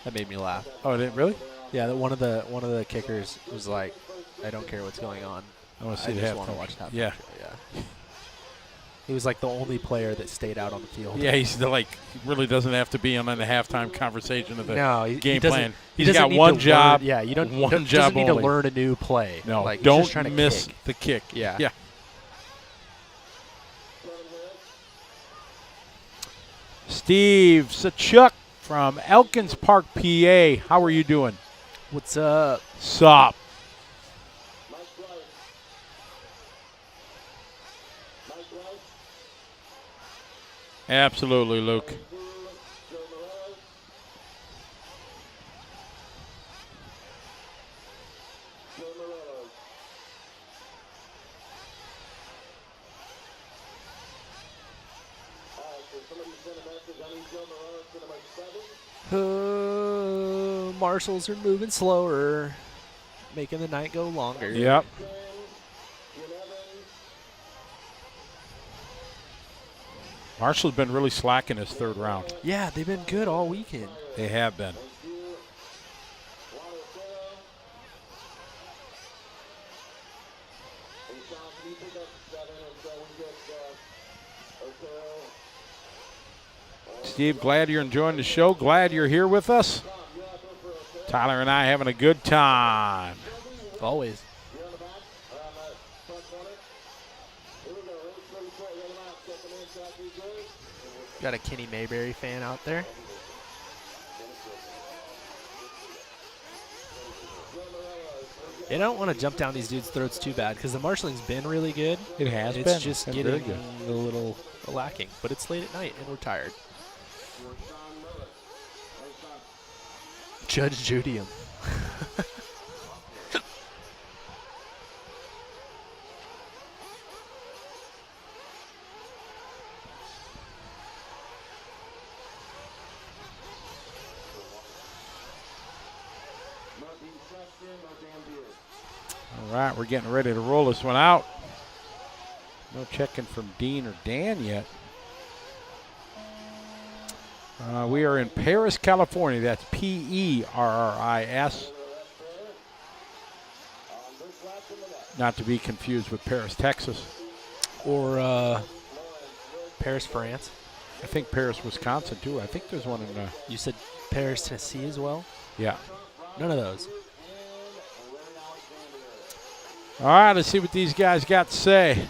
That made me laugh. Oh, did it really? Yeah, that one of the kickers was like, I don't care what's going on. I want to see I the just halftime. want to watch the halftime Yeah. show. Yeah. He was like the only player that stayed out on the field. Yeah, he's he really doesn't have to be on the halftime conversation of the game plan. He He's got need one to job. Learn, yeah, you don't. One doesn't job need only. to learn a new play. No, like, he's don't just trying to miss kick. the kick. Yeah. Yeah. Steve Sachuk from Elkins Park, PA. How are you doing? What's up? Sup? Absolutely, Luke. Marshals are moving slower, making the night go longer. Yep. Marshall's been really slacking his third round. Yeah, they've been good all weekend. They have been. Steve, glad you're enjoying the show. Glad you're here with us. Tyler and I having a good time. Always. Got a Kenny Mayberry fan out there. I don't want to jump down these dudes' throats too bad because the marshalling's been really good. It has it's been. Just it's getting good. a little lacking. But it's late at night and we're tired. Judge Judy him. All right, we're getting ready to roll this one out. No checking from Dean or Dan yet. We are in Paris, California. That's P-E-R-R-I-S. Not to be confused with Paris, Texas. Or Paris, France. I think Paris, Wisconsin, too. I think there's one in You said Paris, Tennessee as well? yeah. None of those. All right, let's see what these guys got to say.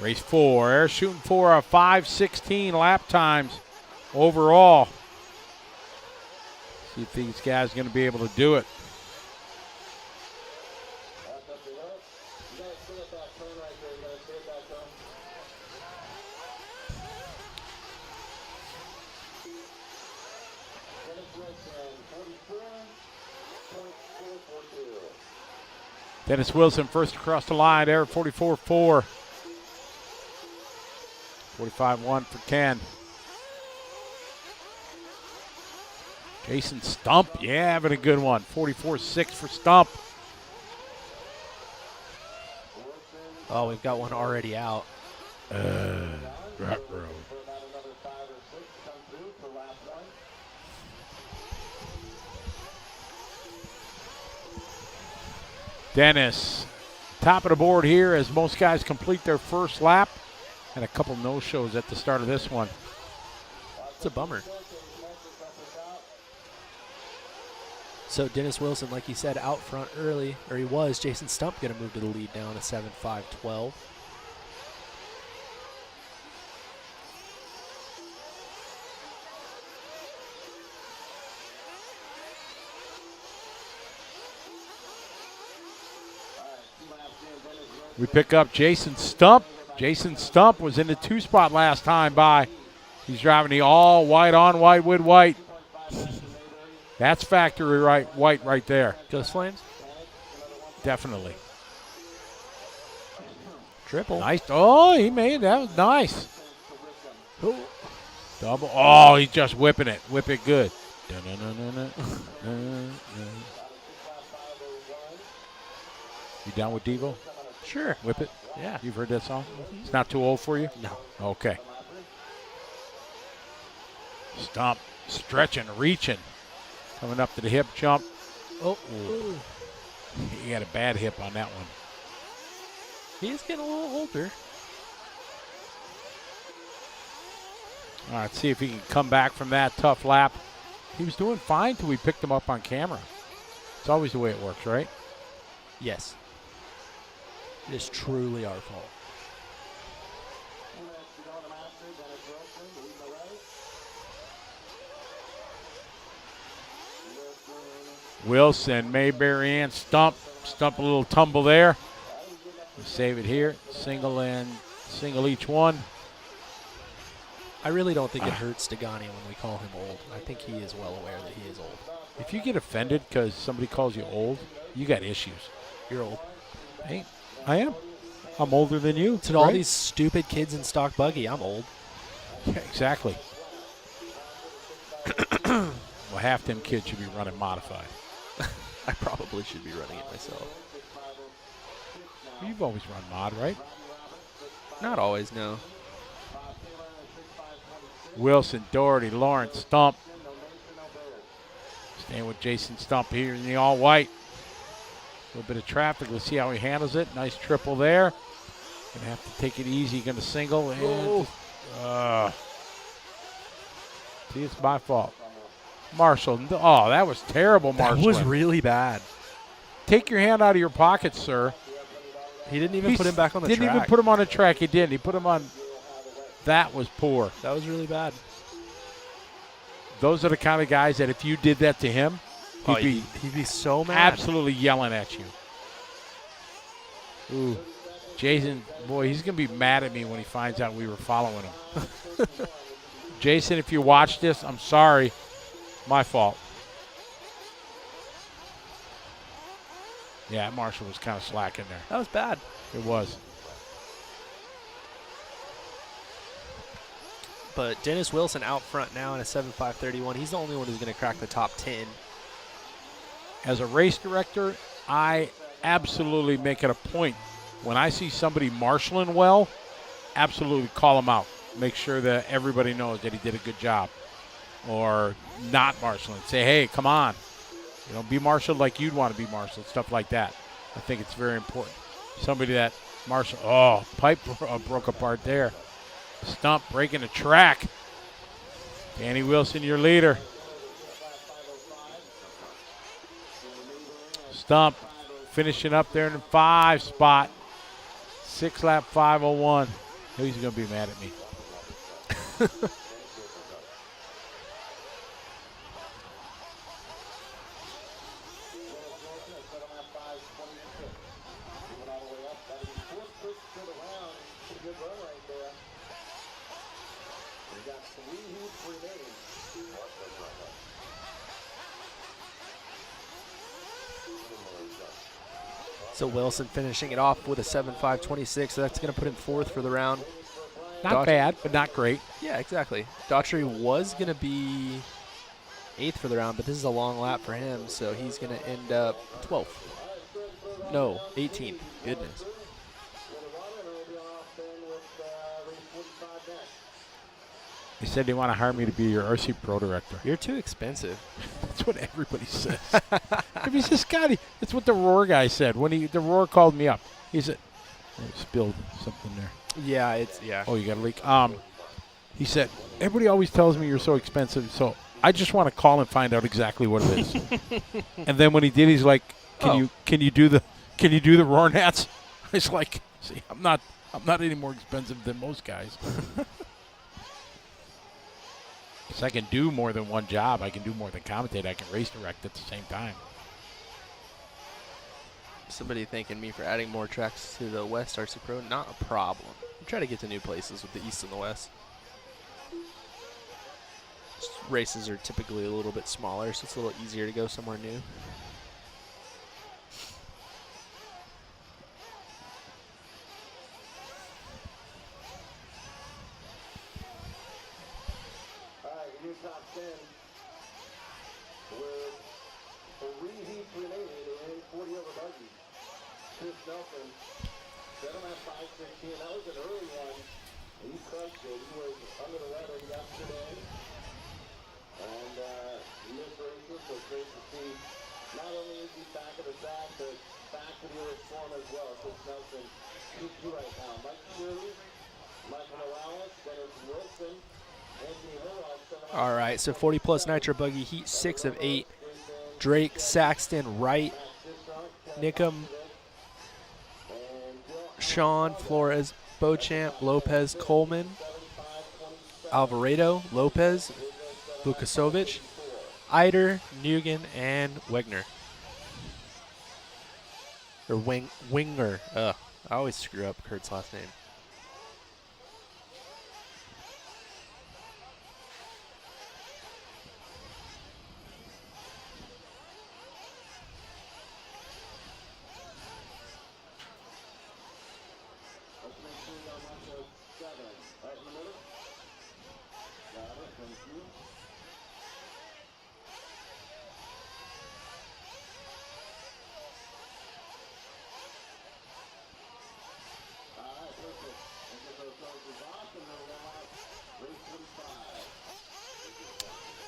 Race 4, they're shooting for a 5:16 lap times overall. See if these guys are going to be able to do it. Dennis Wilson first across the line there, 44.4. 45.1 for Ken. Jason Stump, yeah, having a good one. 44.6 for Stump. Oh, we've got one already out. Ruh-roh. Dennis, top of the board here as most guys complete their first lap. And a couple no-shows at the start of this one. It's a bummer. So Dennis Wilson, like you said, out front early, or he was. Jason Stump going to move to the lead now in a 7.5.12. We pick up Jason Stump Jason Stump was in the 2 spot last time by. He's driving the all white on white with white. That's factory white right there. Ghost Flames? Definitely. Triple. Nice. Oh, he made that. Was nice. Ooh. Double. Oh, he's just whipping it. Whip it good. You down with Devo? Sure. Whip it? Yeah. You've heard that song? It's not too old for you? No. Okay. Stump, stretching, reaching. Coming up to the hip jump. Oh. He had a bad hip on that one. He's getting a little older. All right, see if he can come back from that tough lap. He was doing fine till we picked him up on camera. It's always the way it works, right? Yes. It is truly our fault. Wilson, Mayberry, and Stump. Stump a little tumble there. We'll save it here. Single each one. I really don't think it hurts Stegani when we call him old. I think he is well aware that he is old. If you get offended because somebody calls you old, you got issues. You're old. Hey, I am. I'm older than you. To all these stupid kids in stock buggy, I'm old. Yeah, exactly. Well, half them kids should be running modified. I probably should be running it myself. You've always run mod, right? Not always, no. Wilson, Doherty, Lawrence, Stump. Staying with Jason Stump here in the all white. A little bit of traffic. Let's see how he handles it. Nice triple there. Gonna have to take it easy. Gonna single and see, it's my fault. Marshall. Oh, that was terrible, Marshall. That was really bad. Take your hand out of your pocket, sir. He didn't even put him back on the track. Didn't even put him on the track. He didn't. He put him on. That was poor. That was really bad. Those are the kind of guys that if you did that to him, he'd be so mad. Absolutely yelling at you. Ooh. Jason, boy, he's going to be mad at me when he finds out we were following him. Jason, if you watch this, I'm sorry. My fault. Yeah, Marshall was kind of slacking there. That was bad. It was. But Dennis Wilson out front now in a 7.531. He's the only one who's going to crack the top 10. As a race director, I absolutely make it a point. When I see somebody marshaling well, absolutely call him out. Make sure that everybody knows that he did a good job. Or not marshaling. Say, hey, come on. You know, be marshaled like you'd want to be marshaled, stuff like that. I think it's very important. Somebody that marshal, pipe broke apart there. Stump breaking the track. Danny Wilson, your leader. Stump finishing up there in the 5 spot. 6-lap 5:01. He's going to be mad at me. So Wilson finishing it off with a 7.526. So that's going to put him 4th for the round. Not bad, but not great. Yeah, exactly. Daughtry was going to be 8th for the round, but this is a long lap for him, so he's going to end up 12th. No, 18th. Goodness. He said they want to hire me to be your RC Pro director. You're too expensive. That's what everybody says. If he's just Scotty, that's what the Roar guy said when the Roar called me up. He said, spilled something there. Yeah, Oh, you got a leak. He said, everybody always tells me you're so expensive, so I just want to call and find out exactly what it is. And then when he did, he's like, can you do the Roar Nats? I was like, see, I'm not any more expensive than most guys. So I can do more than one job. I can do more than commentate. I can race direct at the same time. Somebody thanking me for adding more tracks to the West RC Pro. Not a problem. Try to get to new places with the East and the West. Races are typically a little bit smaller, so it's a little easier to go somewhere new. New top 10 with 3 heats remaining in 40 over buggy. Chris Nelson set him at 5:16. That was an early one. He crushed it. He was under the weather yesterday. And missed races, so it's great to see. Not only is he back at the track, but back to the earth form as well. Chris Nelson, Q2 right now. Mike Shirley, Michael Morales, Dennis Wilson. All right, so 40 plus Nitro Buggy, heat 6 of 8. Drake, Saxton, Wright, Nickum, Sean, Flores, Beauchamp, Lopez, Coleman, Alvarado, Lopez, Vukasovic, Eider, Nugent, and Wegner. Or Winger. Ugh, I always screw up Kurt's last name.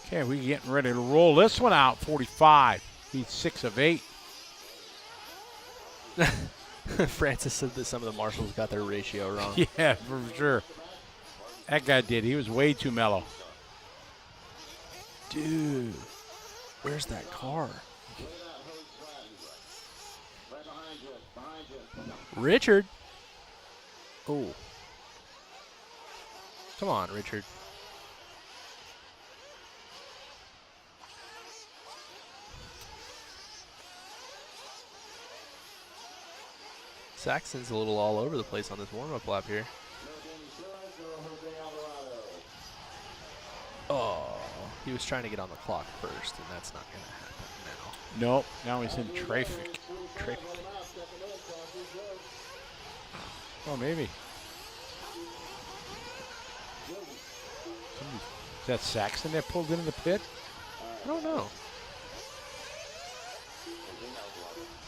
Okay, we're getting ready to roll this one out. 45. He's 6 of 8. Francis said that some of the marshals got their ratio wrong. Yeah, for sure. That guy did. He was way too mellow. Dude, where's that car? Richard. Oh. Come on, Richard. Saxon's a little all over the place on this warm-up lap here. Oh, he was trying to get on the clock first, and that's not going to happen now. Nope, now he's in traffic. Oh, maybe. Is that Saxon that pulled into the pit? I don't know.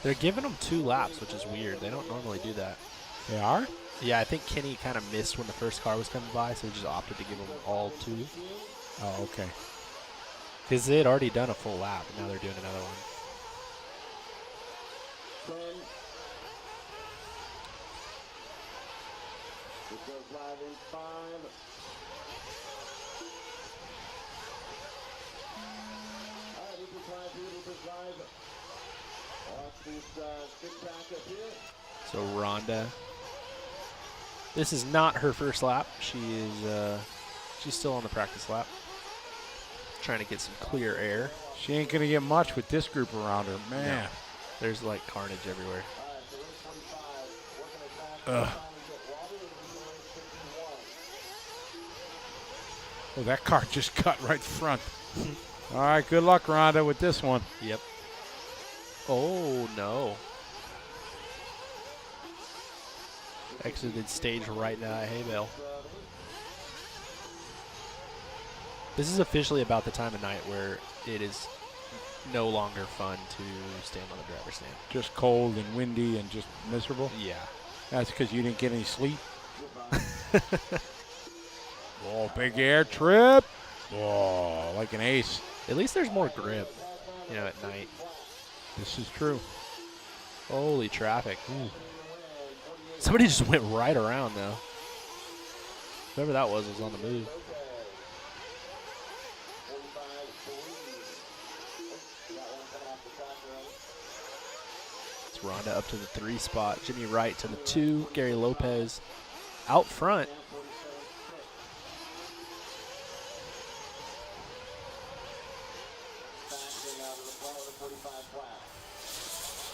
They're giving them 2 laps, which is weird. They don't normally do that. They are? Yeah, I think Kenny kind of missed when the first car was coming by, so he just opted to give them all 2. Oh, okay. Because they had already done a full lap, and now they're doing another one. It goes live in 5. All right, this is live here. This is live. Watch these 6 back up here. So Rhonda. This is not her first lap. She's still on the practice lap. Trying to get some clear air. She ain't going to get much with this group around her. Man. No. There's like carnage everywhere. Ugh. Oh, that car just cut right front. All right, good luck, Rhonda, with this one. Yep. Oh, no. Exited stage right in that hay bale. This is officially about the time of night where it is no longer fun to stand on the driver's stand. Just cold and windy and just miserable? Yeah. That's because you didn't get any sleep? Oh, big air trip. Oh, like an ace. At least there's more grip, at night. This is true. Holy traffic. Ooh. Somebody just went right around, though. Whoever that was on the move. It's Rhonda up to the 3 spot. Jimmy Wright to the 2. Gary Lopez out front.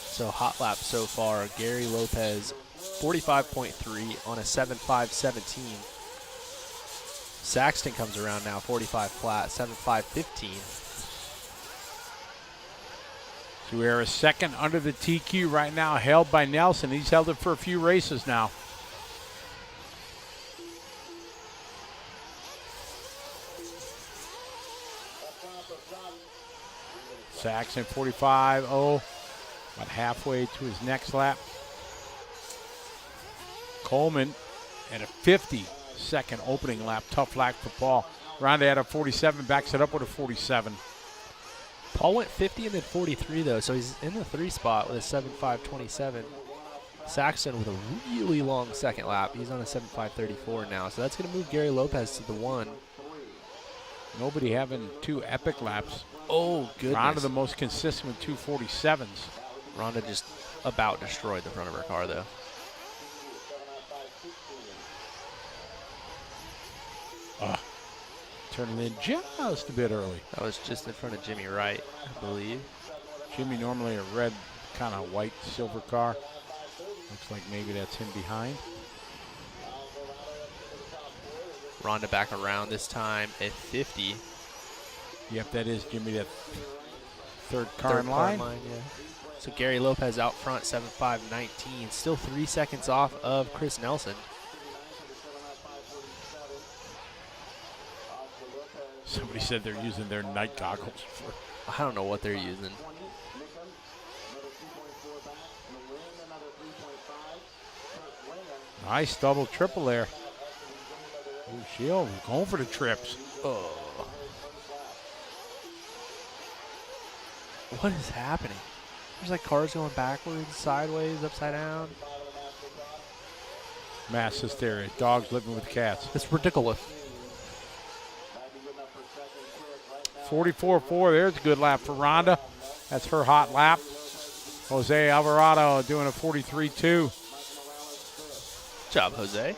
So hot lap so far. Gary Lopez 45.3 on a 7.5.17. Saxton comes around now, 45 flat, 7.5.15. So we are a second under the TQ right now, held by Nelson. He's held it for a few races now. Saxton 45.0, about halfway to his next lap. Coleman at a 52nd opening lap, tough lap for Paul. Ronda had a 47, backs it up with a 47. Paul went 50 and then 43 though, so he's in the 3 spot with a 7.5.27. Saxton with a really long second lap. He's on a 7.5.34 now, so that's going to move Gary Lopez to the 1. Nobody having 2 epic laps. Oh, goodness. Ronda the most consistent with 2.47s. Ronda just about destroyed the front of her car, though. Turning in just a bit early. That was just in front of Jimmy Wright, I believe. Jimmy normally a red, kind of white, silver car. Looks like maybe that's him behind. Ronda back around this time at 50. Yep, that is Jimmy, that third car in line. Yeah. So Gary Lopez out front, 7.5.19. Still 3 seconds off of Chris Nelson. Somebody said they're using their night goggles for. I don't know what they're using. Nice double triple there. Oh, Shield going for the trips. Oh. What is happening? There's like cars going backwards, sideways, upside down. Mass hysteria. Dogs living with cats. It's ridiculous. 44.4. There's a good lap for Ronda. That's her hot lap. Jose Alvarado doing a 43.2. Good job, Jose.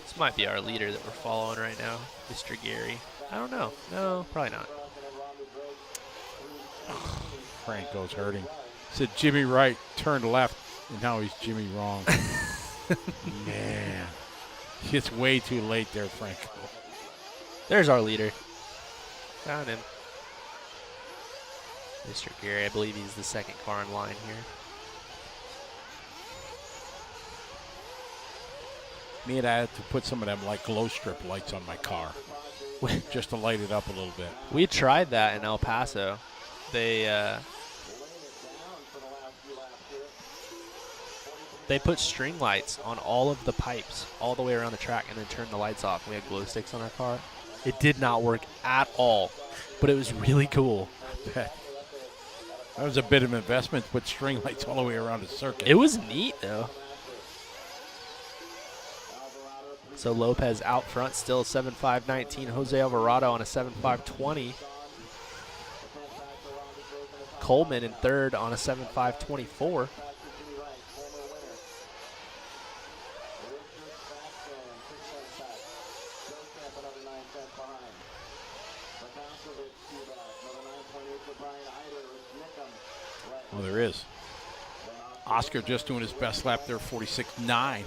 This might be our leader that we're following right now, Mr. Gary. I don't know. No, probably not. Franco's hurting. Said Jimmy Wright turned left, and now he's Jimmy wrong. Man. It's way too late there, Franco. There's our leader. Found him. Mr. Gary, I believe he's the second car in line here. Me and I had to put some of them like glow strip lights on my car just to light it up a little bit. We tried that in El Paso. They put string lights on all of the pipes all the way around the track and then turned the lights off. We had glow sticks on our car. It did not work at all, but it was really cool. That was a bit of investment to put string lights all the way around the circuit. It was neat, though. So Lopez out front, still 7.5.19. Jose Alvarado on a 7.5.20. Coleman in third on a 7.5.24. Well, there is. Oscar just doing his best lap there, 46.9.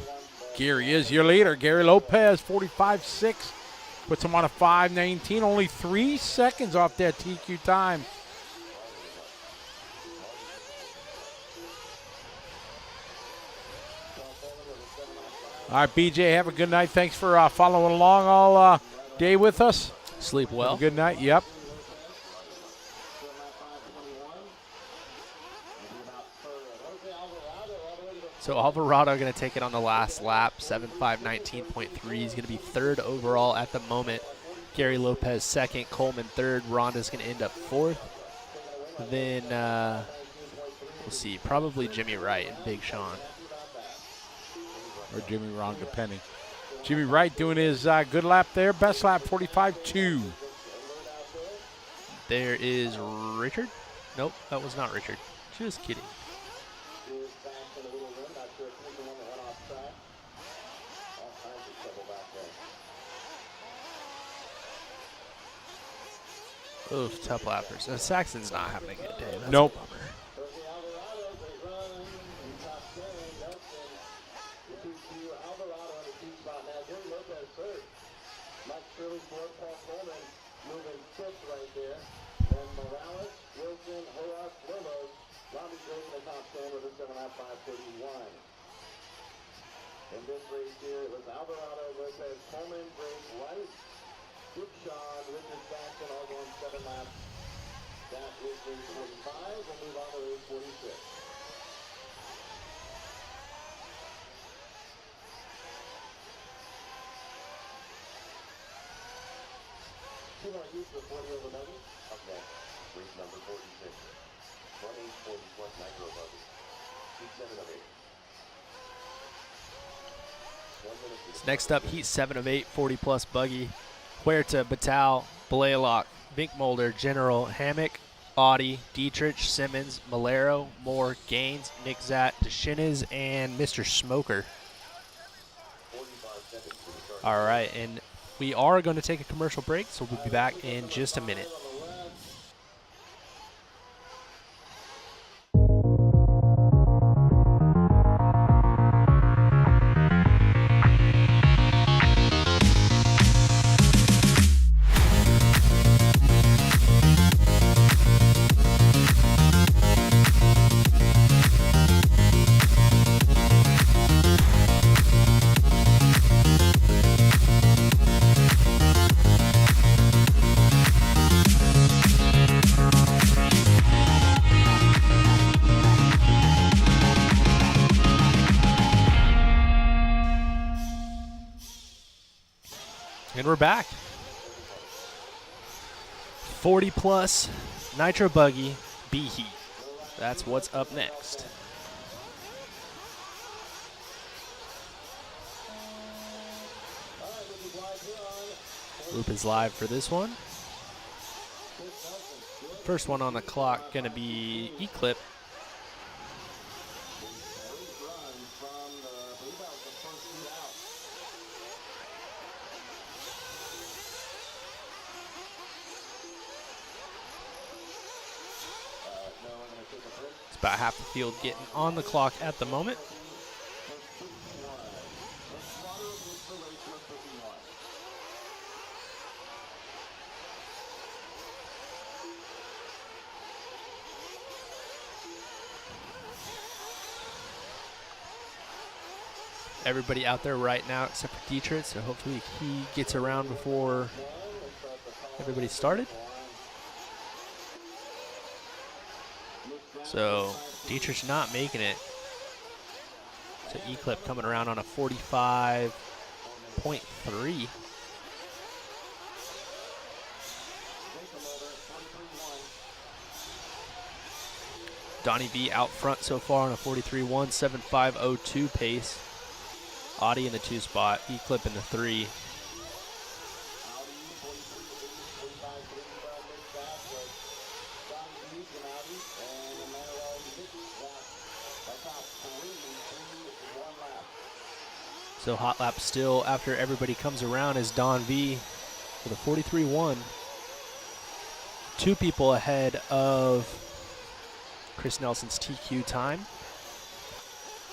Gary is your leader. Gary Lopez, 45.6. Puts him on a 5.19. Only 3 seconds off that TQ time. All right, BJ, have a good night. Thanks for following along all day with us. Sleep well. Have a good night. Yep. So Alvarado going to take it on the last lap, 7.5.19.3. He's going to be third overall at the moment. Gary Lopez second, Coleman third. Ronda's going to end up fourth. Then we'll see, probably Jimmy Wright and Big Sean. Or Jimmy Wrong, depending. Jimmy Wright doing his good lap there. Best lap, 45.2. There is Richard. Nope, that was not Richard. Just kidding. Oof, tough lappers. Saxon's not having a good day. That's Nope. a bummer. In this race here, it was Alvarado, Lopez, Coleman, Grace, White, Big Sean, Richard Jackson, all going 7 laps. That is race 45. We'll move on to race 46. Two more use of 40 over Buggy. Up next, race number 46. 1-840 plus Nitro Buggy. Heat 7 of 8. So next up, heat 7 of 8, 40-plus Buggy. Huerta, Batal, Blaylock, Vinkmolder, General, Hammock, Audi, Dietrich, Simmons, Malero, Moore, Gaines, Nick Zatt, DeShinez, and Mr. Smoker. All right, and we are going to take a commercial break, so we'll be back in just a minute. And we're back. 40-plus Nitro Buggy B Heat. That's what's up next. Loop is live for this one. First one on the clock going to be Eclip. About half the field getting on the clock at the moment. Everybody out there right now except for Dietrich, so hopefully he gets around before everybody started. So Dietrich's not making it. So Eclip coming around on a 45.3. Donnie V out front so far on a 43.1, 7.502 pace. Audi in the 2 spot, Eclip in the 3. So hot lap still after everybody comes around is Don V with a 43.1. 2 people ahead of Chris Nelson's TQ time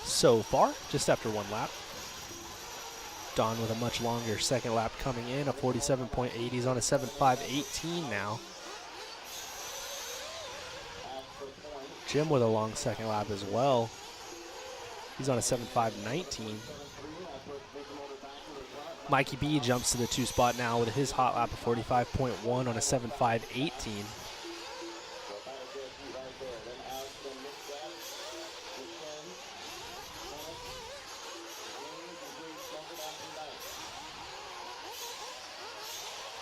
so far, just after 1 lap. Don with a much longer second lap coming in, a 47.8. He's on a 7.518 now. Jim with a long second lap as well. He's on a 7.519. Mikey B jumps to the 2 spot now with his hot lap of 45.1 on a 7.518.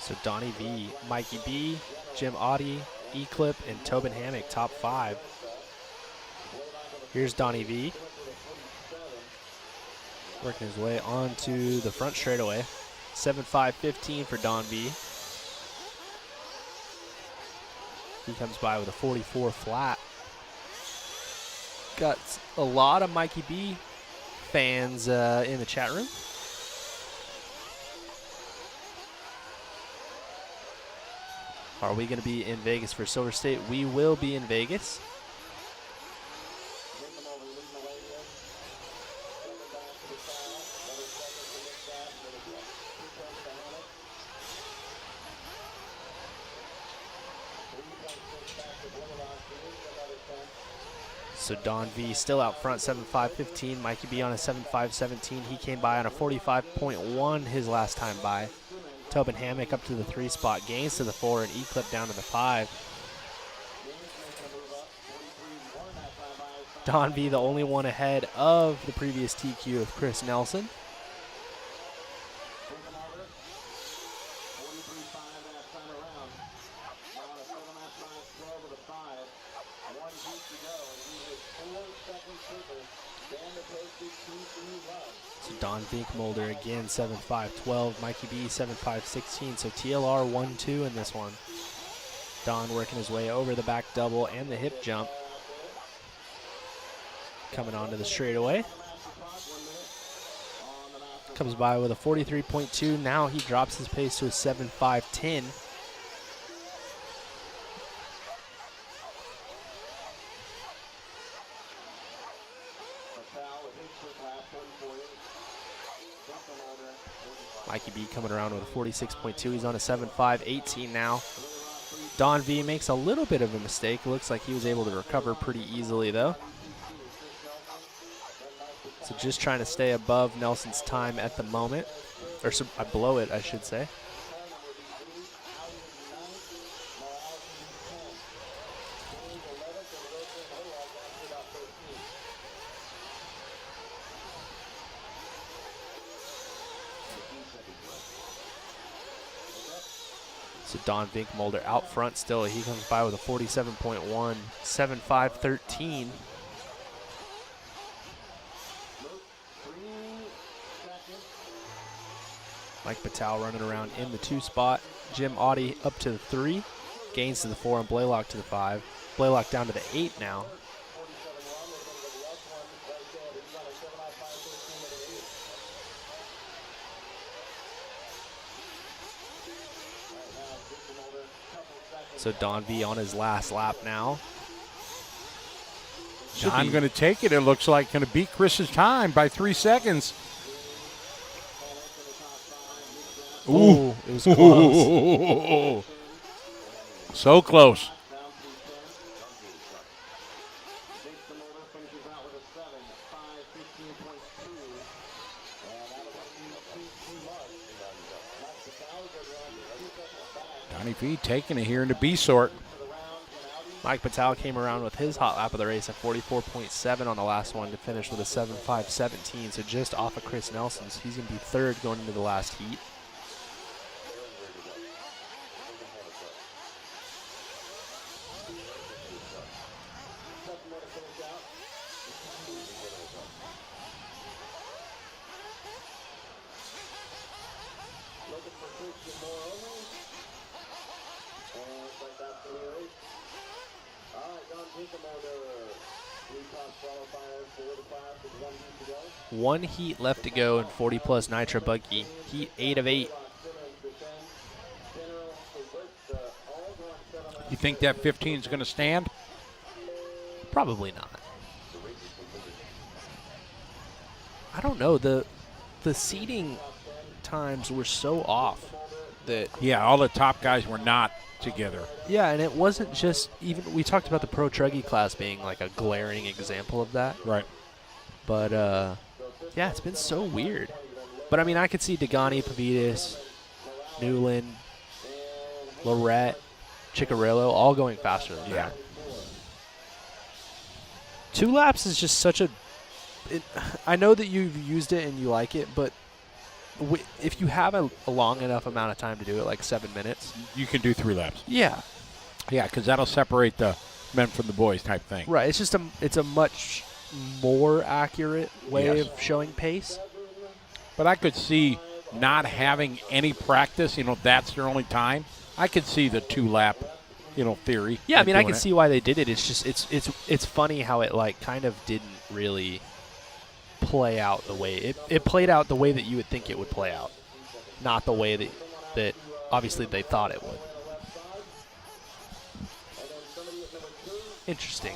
So Donnie V, Mikey B, Jim Audi, Eclip, and Tobin Hammock, top 5. Here's Donnie V. Working his way onto the front straightaway. 7.515 for Don V. He comes by with a 44 flat. Got a lot of Mikey B fans in the chat room. Are we going to be in Vegas for Silver State? We will be in Vegas. So Don V still out front, 7.5.15. Mikey B on a 7.5.17. He came by on a 45.1 his last time by. Tobin Hammock up to the 3 spot, gains to the 4, and E-Clip down to the 5. Don V the only one ahead of the previous TQ of Chris Nelson. So Don Vinkmolder again, 7.5.12. Mikey B, 7.5.16. So TLR 1-2 in this one. Don working his way over the back double and the hip jump. Coming onto the straightaway. Comes by with a 43.2. Now he drops his pace to a 7.5.10. Mikey B coming around with a 46.2. He's on a 7.5.18 now. Don V makes a little bit of a mistake. Looks like he was able to recover pretty easily, though. So just trying to stay above Nelson's time at the moment. Or below it, I should say. So Don Vinkmolder out front still. He comes by with a 47.1, 7.5.13. Mike Patel running around in the 2 spot. Jim Audie up to the 3. Gains to the 4 and Blaylock to the 5. Blaylock down to the 8 now. So Don V on his last lap now. Don going to take it. It looks like going to beat Chris's time by 3 seconds. Ooh, it was close. So close. Donnie V taking it here in the B sort. Mike Patel came around with his hot lap of the race at 44.7 on the last one to finish with a 7.5.17. So just off of Chris Nelson's. He's going to be 3rd going into the last heat. One heat left to go in 40-plus Nitro Buggy. Heat 8 of 8. You think that 15 is going to stand? Probably not. I don't know. The seating times were so off that... Yeah, all the top guys were not together. Yeah, and it wasn't just even... We talked about the Pro Truggy class being like a glaring example of that. Right. But, yeah, it's been so weird. But, I mean, I could see Degani, Pavidis, Newland, Lorette, Ciccarello all going faster than that. 2 laps is just such a... I know that you've used it and you like it, but if you have a long enough amount of time to do it, like 7 minutes... You can do 3 laps. Yeah. Yeah, because that'll separate the men from the boys type thing. Right. It's just it's a much more accurate way of showing pace. But I could see not having any practice, that's their only time. I could see the 2-lap, theory. Yeah, I mean, I can see why they did it. It's just it's funny how it like kind of didn't really play out the way it played out the way that you would think it would play out, not the way that obviously they thought it would. Interesting.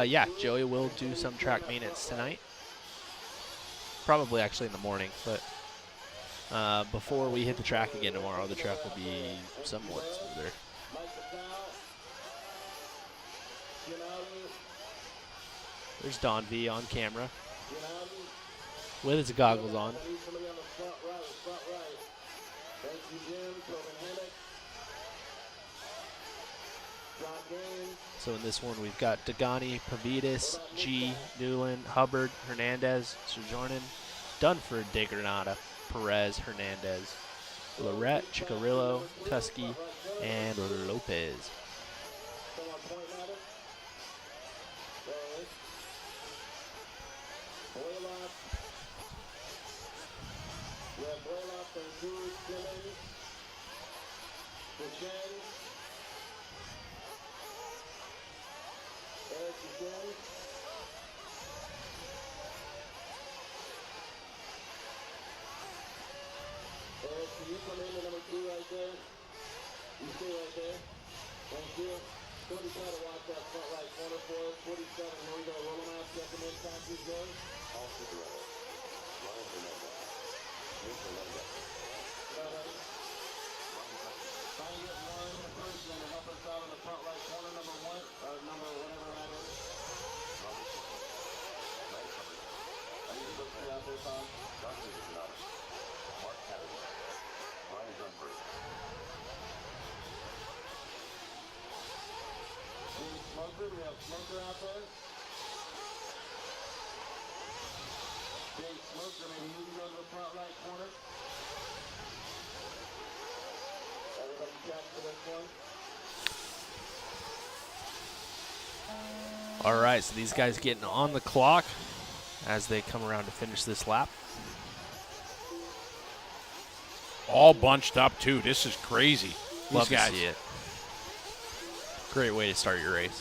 Yeah, Joey will do some track maintenance tonight. Probably actually in the morning, but before we hit the track again tomorrow, the track will be somewhat smoother. There's Don V on camera with his goggles on. So in this one, we've got Dagani, Pavidis, G, Newland, Hubbard, Hernandez, Sojournin, Dunford, De Granada, Perez, Hernandez, Lorette, Chicarillo, Tusky, and Lopez. Can you come in to number 2 right there? You stay right there. Thank you. Cody, try to watch that front right corner for us. 47, there we go. Rolling out, second in, taxis there. All Cigarello. Ryan Fernandez. Nick Fernandez. Try and get one person to help us out in the front right corner, number 1, or number whatever that is. Are you looking out there, Tom? Dr. Granada. Mark Hathaway. Ryan Dunford. Smoker, we have Smoker out there. Big Smoker, maybe you can go to the front right corner. Everybody check for this one. All right, so these guys getting on the clock as they come around to finish this lap. All bunched up, too. This is crazy. Love These guys. to see it. Great way to start your race.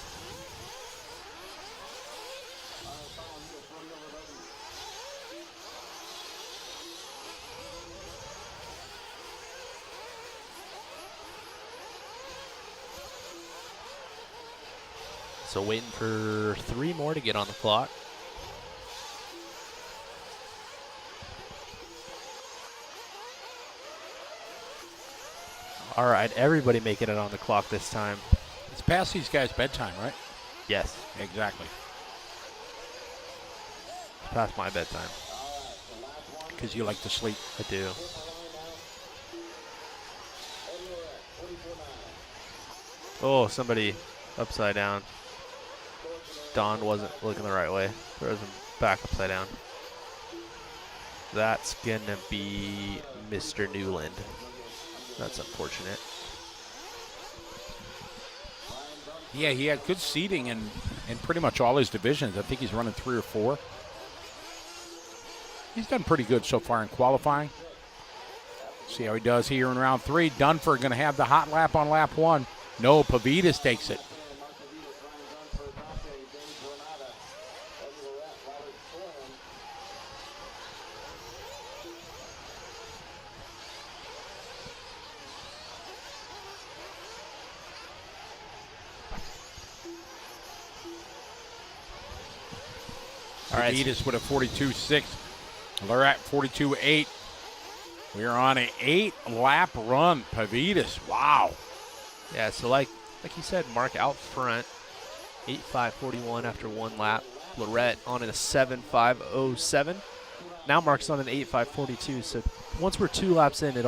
So waiting for 3 more to get on the clock. All right, everybody making it on the clock this time. It's past these guys' bedtime, right? Yes, Exactly. it's past my bedtime. Because you like to sleep. I do. Oh, somebody upside down. Don wasn't looking the right way. Throws him back upside down. That's going to be Mr. Newland. That's unfortunate. Yeah, he had good seating in pretty much all his divisions. I think he's running 3 or 4. He's done pretty good so far in qualifying. See how he does here in round 3. Dunford going to have the hot lap on lap 1. No, Pavidis takes it. All right. Pavidis with a 42.6. Lorette 42.8. We are on an 8-lap run. Pavidis, wow. Yeah, so like you said, Mark out front, 8.541 after 1 lap. Lorette on a 7.507. Now Mark's on an 8.542. So once we're 2 laps in, it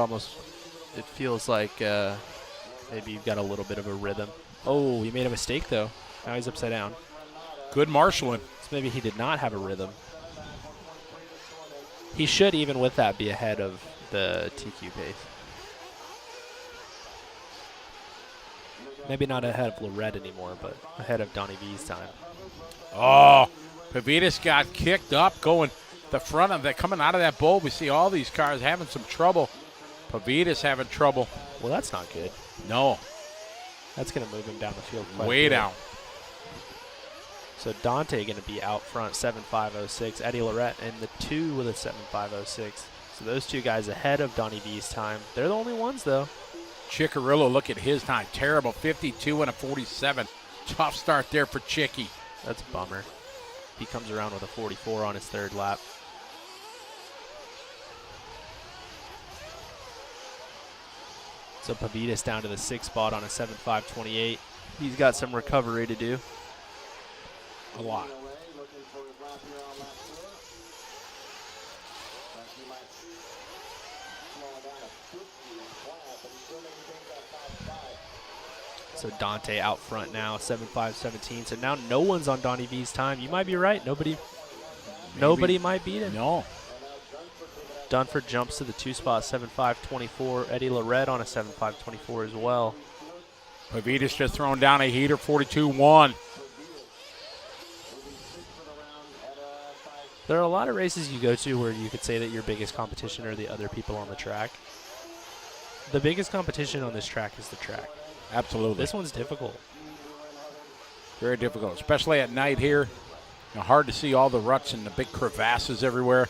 feels like maybe you've got a little bit of a rhythm. Oh, he made a mistake though. Now he's upside down. Good marshaling. So maybe he did not have a rhythm. He should, even with that, be ahead of the TQ pace. Maybe not ahead of Lorette anymore, but ahead of Donnie V's time. Oh, Pavidis got kicked up going the front of that, coming out of that bowl. We see all these cars having some trouble. Pavidis having trouble. Well, that's not good. No. That's going to move him down the field quite Way a bit. down. So Dante going to be out front, 7.506. Eddie Lorette in the 2 with a 7.506. So those two guys ahead of Donnie V's time. They're the only ones, though. Chickarillo, look at his time. Terrible, 52 and a 47. Tough start there for Chicky. That's a bummer. He comes around with a 44 on his 3rd lap. So Pavitas down to the 6th spot on a 7.528. He's got some recovery to do. A lot. So Dante out front now, 7.517. So now no one's on Donnie V's time. You might be right. Nobody might beat him. No. Dunford jumps to the 2 spot, 7.524. Eddie Lorette on a 7.524 as well. Pavitas just thrown down a heater, 42-1. There are a lot of races you go to where you could say that your biggest competition are the other people on the track. The biggest competition on this track is the track. Absolutely. This one's difficult. Very difficult, especially at night here. You know, hard to see all the ruts and the big crevasses everywhere.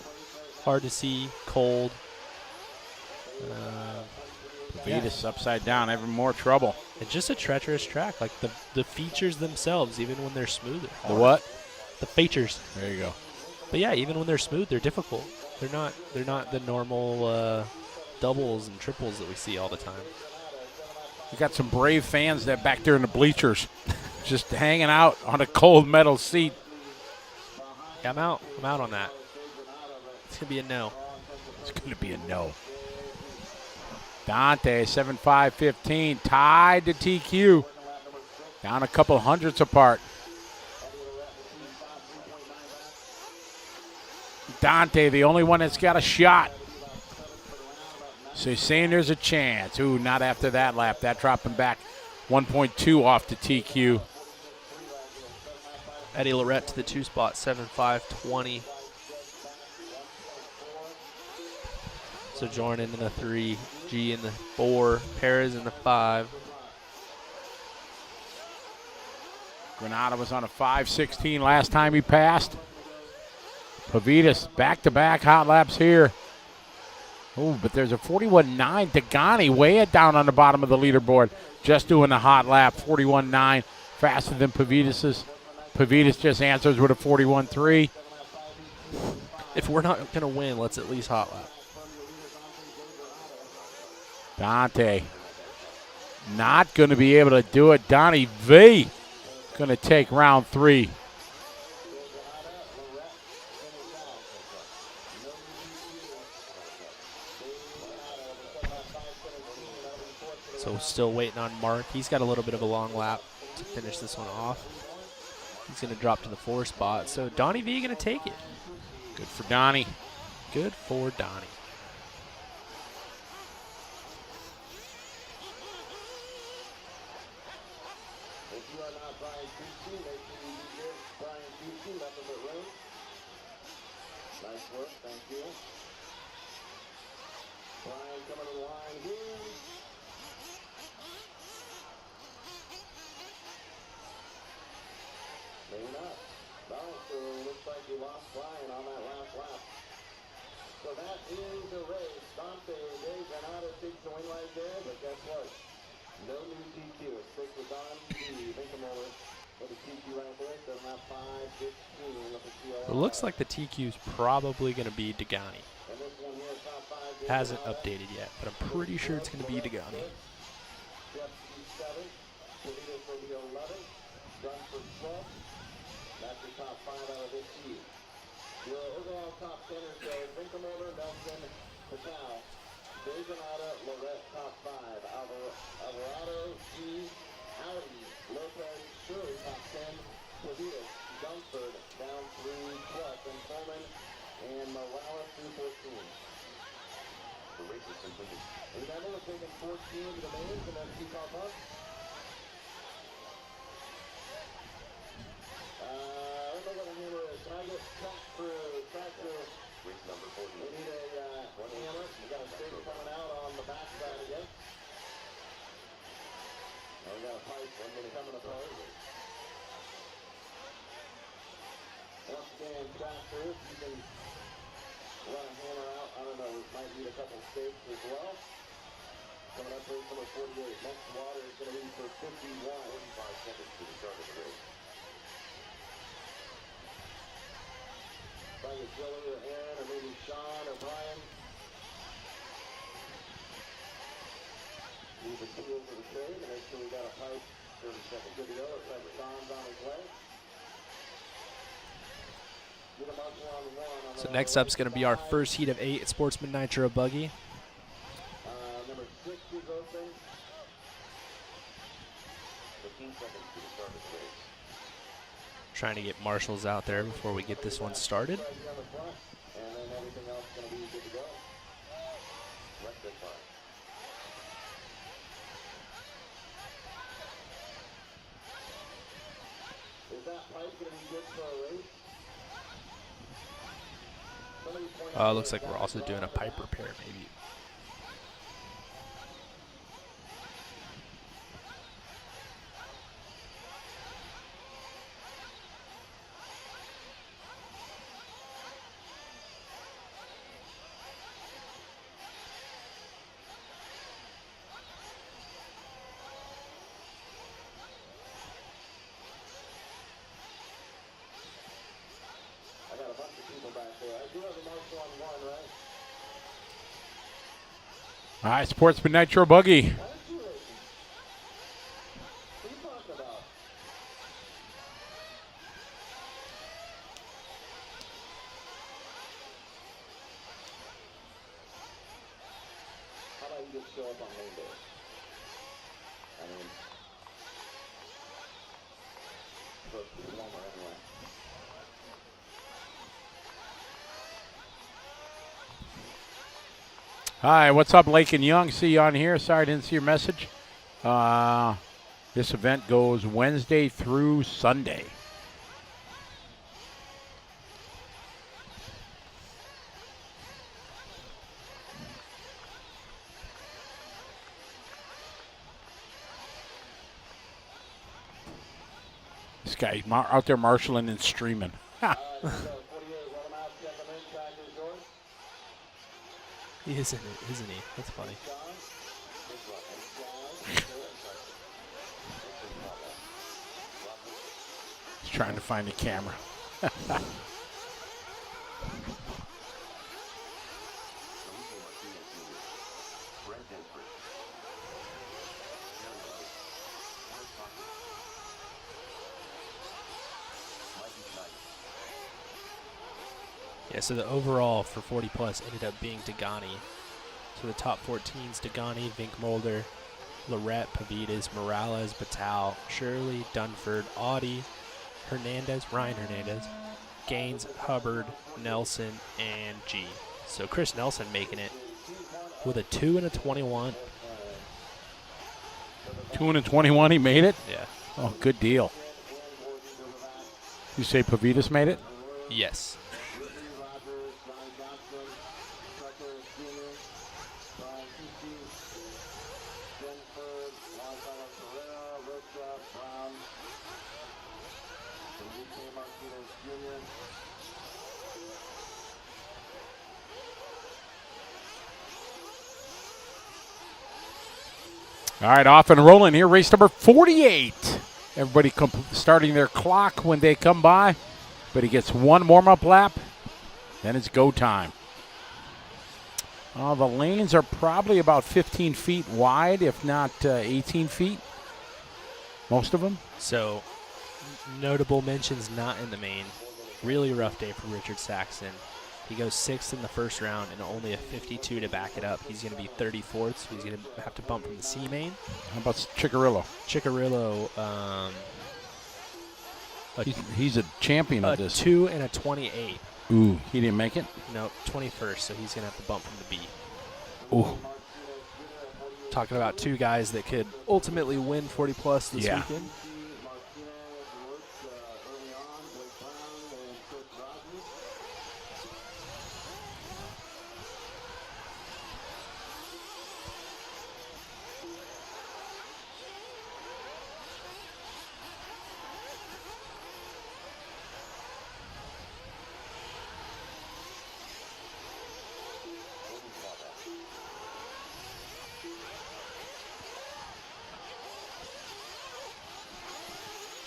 Hard to see, cold. Pavitas upside down, having more trouble. It's just a treacherous track. Like the features themselves, even when they're smooth, are hard. The what? The features. There you go. But yeah, even when they're smooth, they're difficult. They're not the normal doubles and triples that we see all the time. You got some brave fans that back there in the bleachers, just hanging out on a cold metal seat. Yeah, I'm out on that. It's gonna be a no. It's going to be a no. Dante, 7.515, tied to TQ. Down a couple hundredths apart. Dante, the only one that's got a shot. So he's saying there's a chance. Ooh, not after that lap. That dropping back 1.2 off to TQ. Eddie Lorette to the 2 spot, 7.520. So Jordan in the 3, G in the 4, Perez in the 5. Granada was on a 5.16 last time he passed. Pavitas back-to-back hot laps here. Oh, but there's a 41.9. Degani way down on the bottom of the leaderboard. Just doing a hot lap, 41.9, faster than Pavitas's. Pavitas just answers with a 41.3. If we're not going to win, let's at least hot lap. Dante not going to be able to do it. Donnie V going to take round 3. So still waiting on Mark. He's got a little bit of a long lap to finish this one off. He's going to drop to the 4 spot. So Donnie V going to take it. Good for Donnie. Good for Donnie. If you are not Brian Tucci, make sure you give Brian Tucci nothing but room. Nice work, thank you. Brian coming to the line here. Maybe not. No, so it looks like you lost Brian on that last lap. So that is the race. Dante De Granada takes the win right there, but guess what? No new TQ. It's 6 with Don D. Think them over. But the TQ right there, so not 5.15 with the CLR. It looks like the TQ's probably going to be Degani. And this one here, top 5. Hasn't updated yet, but I'm pretty sure it's going to be Degani. Jeff 7. Toledo will be 11. Done for 12. That's your top 5 out of this heat. Your overall top 10 or so, Winkelmotor, Nelson, Patel, De Granada, Lorette, top 5. Alvarado, G, Audi, Lopez, Shirley, top 10. Pavitas, Dunford, down 3, plus, and Coleman, and Morales through 14. The race is completed. Remember, we're taking 14 to the mains and then keep off up. I don't know what the hammer is. Can I get track through? Race number 40. We need a hammer. We got a stick coming out on the back side again. And we got a pipe you can run a hammer out. I don't know, we might need a couple stakes as well. Coming up, race number 48. Next water is going to be for 51. 45 seconds to the start of the race. Trying to Joey or Aaron or maybe Sean or Brian. Leave the tools for the trade and make sure we got a pipe. 30 seconds. Good to go. Looks like Sean's on his way. Get a marshal on one. So next up is going to be our first heat of 8 at Sportsman Nitro Buggy. Number 6 is open. 15 seconds to the start of the race. Trying to get marshals out there before we get this one started. Right down the front, and then everything else is going to be good to go. Less than 5. Is that pipe going to be good for a race? Looks like we're also doing a pipe repair, maybe. I got a bunch of people back there. I do have a marshal on one, right? All right, Sportsman Nitro Buggy. Why aren't you racing? What are you talking about? How about you just show up on main day? I mean, supposed to be warmer anyway. Hi, what's up, Lake and Young? See you on here. Sorry I didn't see your message. This event goes Wednesday through Sunday. This guy out there marshaling and streaming. So 48, let him out, check him in, track is yours. He isn't he? That's funny. He's trying to find the camera. Yeah, so the overall for 40 plus ended up being Dagani. So the top 14's Dagani, Vink Mulder, Lorette, Pavitas, Morales, Batal, Shirley, Dunford, Audie, Hernandez, Ryan Hernandez, Gaines, Hubbard, Nelson, and G. So Chris Nelson making it with a 2 and a 21. 2 and a 21, he made it? Yeah. Oh, good deal. You say Pavitas made it? Yes. All right, off and rolling here. Race number 48. Everybody starting their clock when they come by. But he gets one warm-up lap. Then it's go time. The lanes are probably about 15 feet wide, if not 18 feet. Most of them. So notable mentions not in the main. Really rough day for Richard Saxon. He goes 6th in the first round and only a 52 to back it up. He's going to be 34th, so he's going to have to bump from the C main. How about Chicarillo? Chicarillo, he's a champion of this. 2 and a 28. Ooh, he didn't make it? No, 21st, so he's going to have to bump from the B. Ooh. Talking about two guys that could ultimately win 40 plus this weekend.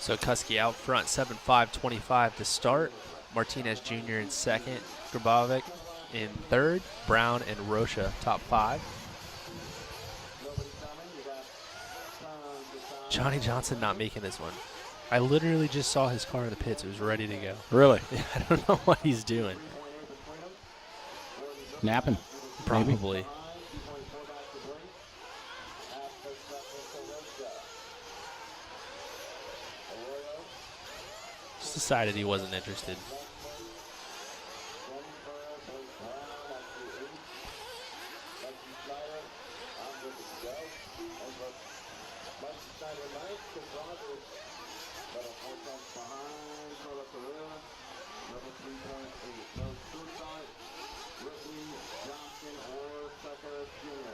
So Kusky out front, 7.5.25 to start. Martinez Jr. in second. Grabovic in third. Brown and Rocha top 5. Johnny Johnson not making this one. I literally just saw his car in the pits. It was ready to go. Really? I don't know what he's doing. Napping. Probably. Just decided he wasn't interested.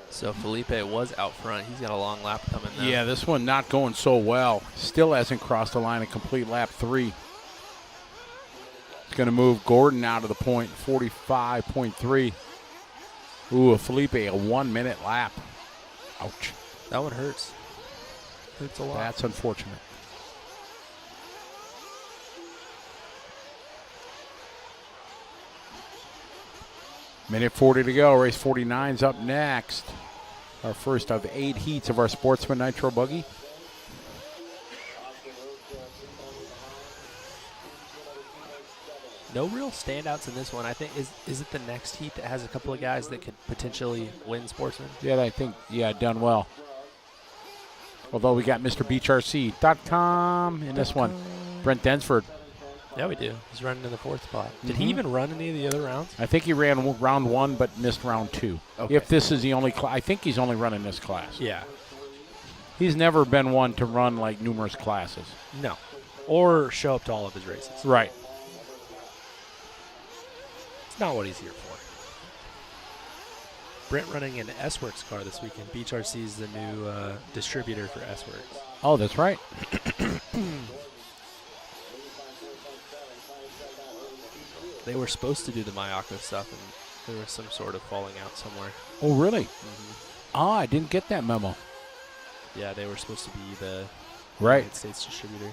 So Felipe was out front. He's got a long lap coming now. Yeah, this one not going so well. Still hasn't crossed the line of complete lap 3. It's going to move Gordon out of the point, 45.3. Ooh, Felipe, a 1-minute lap. Ouch. That one hurts. Hurts a lot. That's unfortunate. Minute 40 to go. Race 49's up next. Our first of 8 heats of our Sportsman Nitro Buggy. No real standouts in this one. I think is it the next heat that has a couple of guys that could potentially win Sportsman? Yeah, I think, done well. Although we got MrBeachRC.com in this one. Brent Densford. Yeah, we do. He's running in the 4th spot. Did he even run any of the other rounds? I think he ran round 1 but missed round 2. Okay. If this is the only class, I think he's only running this class. Yeah. He's never been one to run like numerous classes. No. Or show up to all of his races. Right. It's not what he's here for. Brent running an S-Works car this weekend. Beach RC is the new distributor for S-Works. Oh, that's right. They were supposed to do the Mayako stuff, and there was some sort of falling out somewhere. Oh, really? Ah, I didn't get that memo. Yeah, they were supposed to be the Right. United States distributor.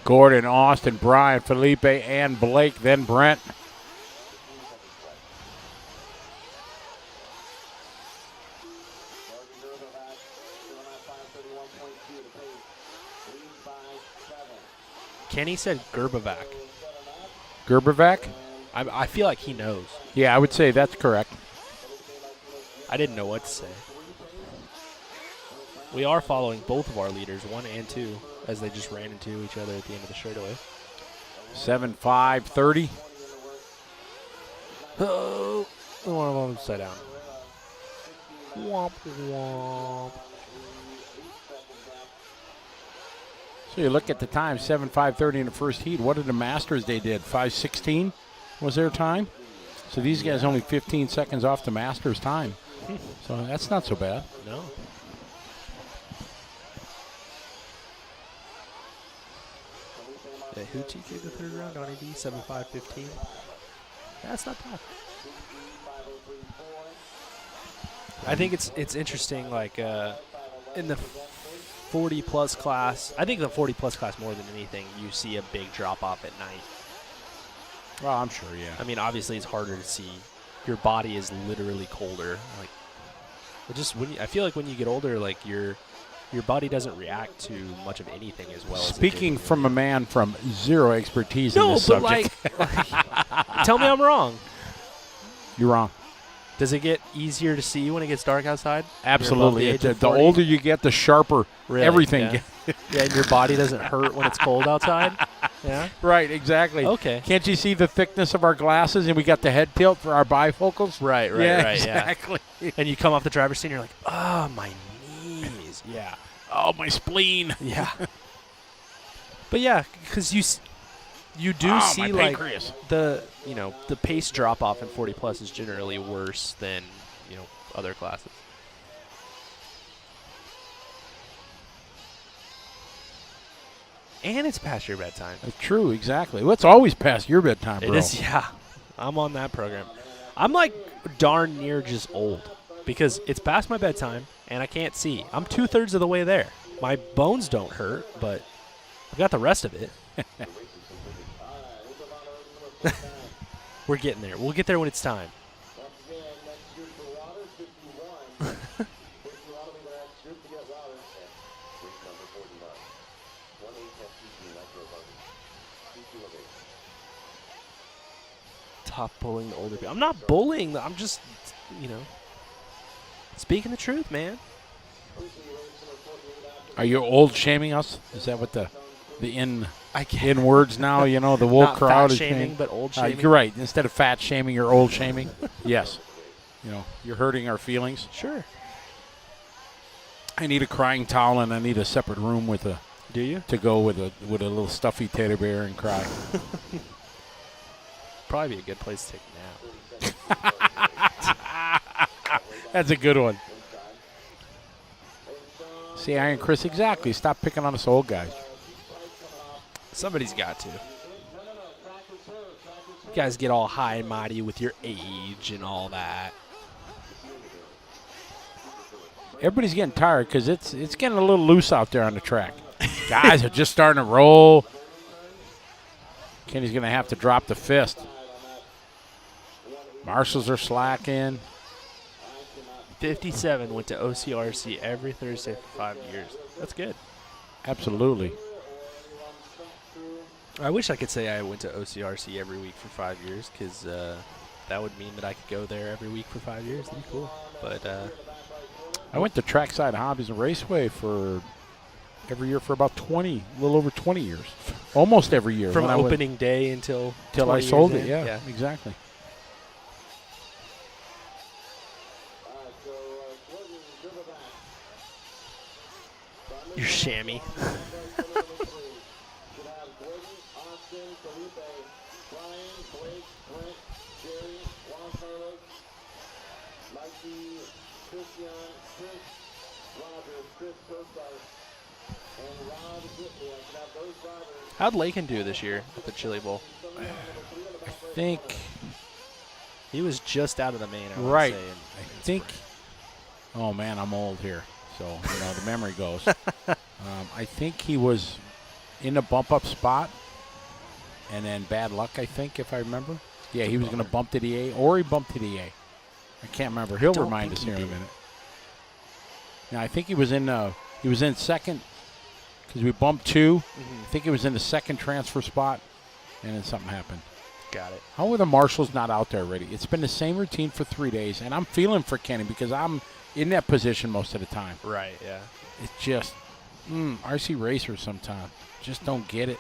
Gordon, Austin, Brian, Felipe, and Blake, then Brent. Kenny said Gerbovac. Gerbovac? I feel like he knows. Yeah, I would say that's correct. I didn't know what to say. We are following both of our leaders, 1 and 2, as they just ran into each other at the end of the straightaway. 7.5:30. Oh, one of them upside down. Womp womp. So you look at the time, 7.5:30 in the first heat. What did the Masters they did? 5:16 was their time? So these guys only 15 seconds off the Masters time. So that's not so bad. No. Yeah, Hoochie gave the 3rd round on AD, 7.5.15. That's not bad. I think it's interesting, like in the 40-plus class. I think the 40-plus class more than anything, you see a big drop-off at night. Well, I'm sure, yeah. I mean, obviously it's harder to see. Your body is literally colder. Like, but just when I feel like when you get older, like your body doesn't react to much of anything as well. Speaking as it did. from a man from zero expertise in this subject. like, tell me I'm wrong. You're wrong. Does it get easier to see when it gets dark outside? Absolutely. The The older you get, the sharper everything yeah. gets. Yeah, and your body doesn't hurt when it's cold outside? Yeah? Right, exactly. Okay. Can't you see the thickness of our glasses and we got the head tilt for our bifocals? Right, exactly. Yeah. And you come off the driver's seat and you're like, oh, my knees. Yeah. Oh, my spleen. Yeah. But yeah, because you do see my like pancreas. the pace drop off in 40 plus is generally worse than other classes. And it's past your bedtime. True, exactly. Well, it's always past your bedtime, bro. It is, yeah. I'm on that program. I'm like darn near just old because it's past my bedtime and I can't see. I'm 2/3 of the way there. My bones don't hurt, but I've got the rest of it. We're getting there. We'll get there when it's time. Top bullying the older people. I'm not bullying them. I'm just, speaking the truth, man. Are you old shaming us? Is that what the in words now? The woke Not crowd fat is shaming, saying? but old shaming. You're right. Instead of fat shaming, you're old shaming. Yes. You're hurting our feelings. Sure. I need a crying towel and I need a separate room with a. Do you? To go with a little stuffy teddy bear and cry. Probably be a good place to take a nap. That's a good one. See, Iron Chris, exactly. Stop picking on us old guys. Somebody's got to. You guys get all high and mighty with your age and all that. Everybody's getting tired because it's getting a little loose out there on the track. Guys are just starting to roll. Kenny's going to have to drop the fist. Marshals are slacking. 57 went to OCRC every Thursday for 5 years. That's good. Absolutely. I wish I could say I went to OCRC every week for 5 years because that would mean that I could go there every week for 5 years. That'd be cool. But I went to Trackside Hobbies and Raceway for every year for about 20, a little over 20 years. Almost every year. From opening day until I sold it, yeah, exactly. Your chamois. How'd Lakin do this year at the Chili Bowl? I think he was just out of the main. Right. I think. Oh man, I'm old here, so the memory goes. I think he was in a bump up spot, and then bad luck. I think, if I remember. Yeah, he was going to bump to the A, or he bumped to the A. I can't remember. He'll remind us here in a minute. Now I think he was in second. Because we bumped 2. Mm-hmm. I think it was in the second transfer spot, and then something happened. Got it. How are the marshals not out there already? It's been the same routine for 3 days, and I'm feeling for Kenny because I'm in that position most of the time. Right, yeah. It's just RC racers sometimes just don't get it.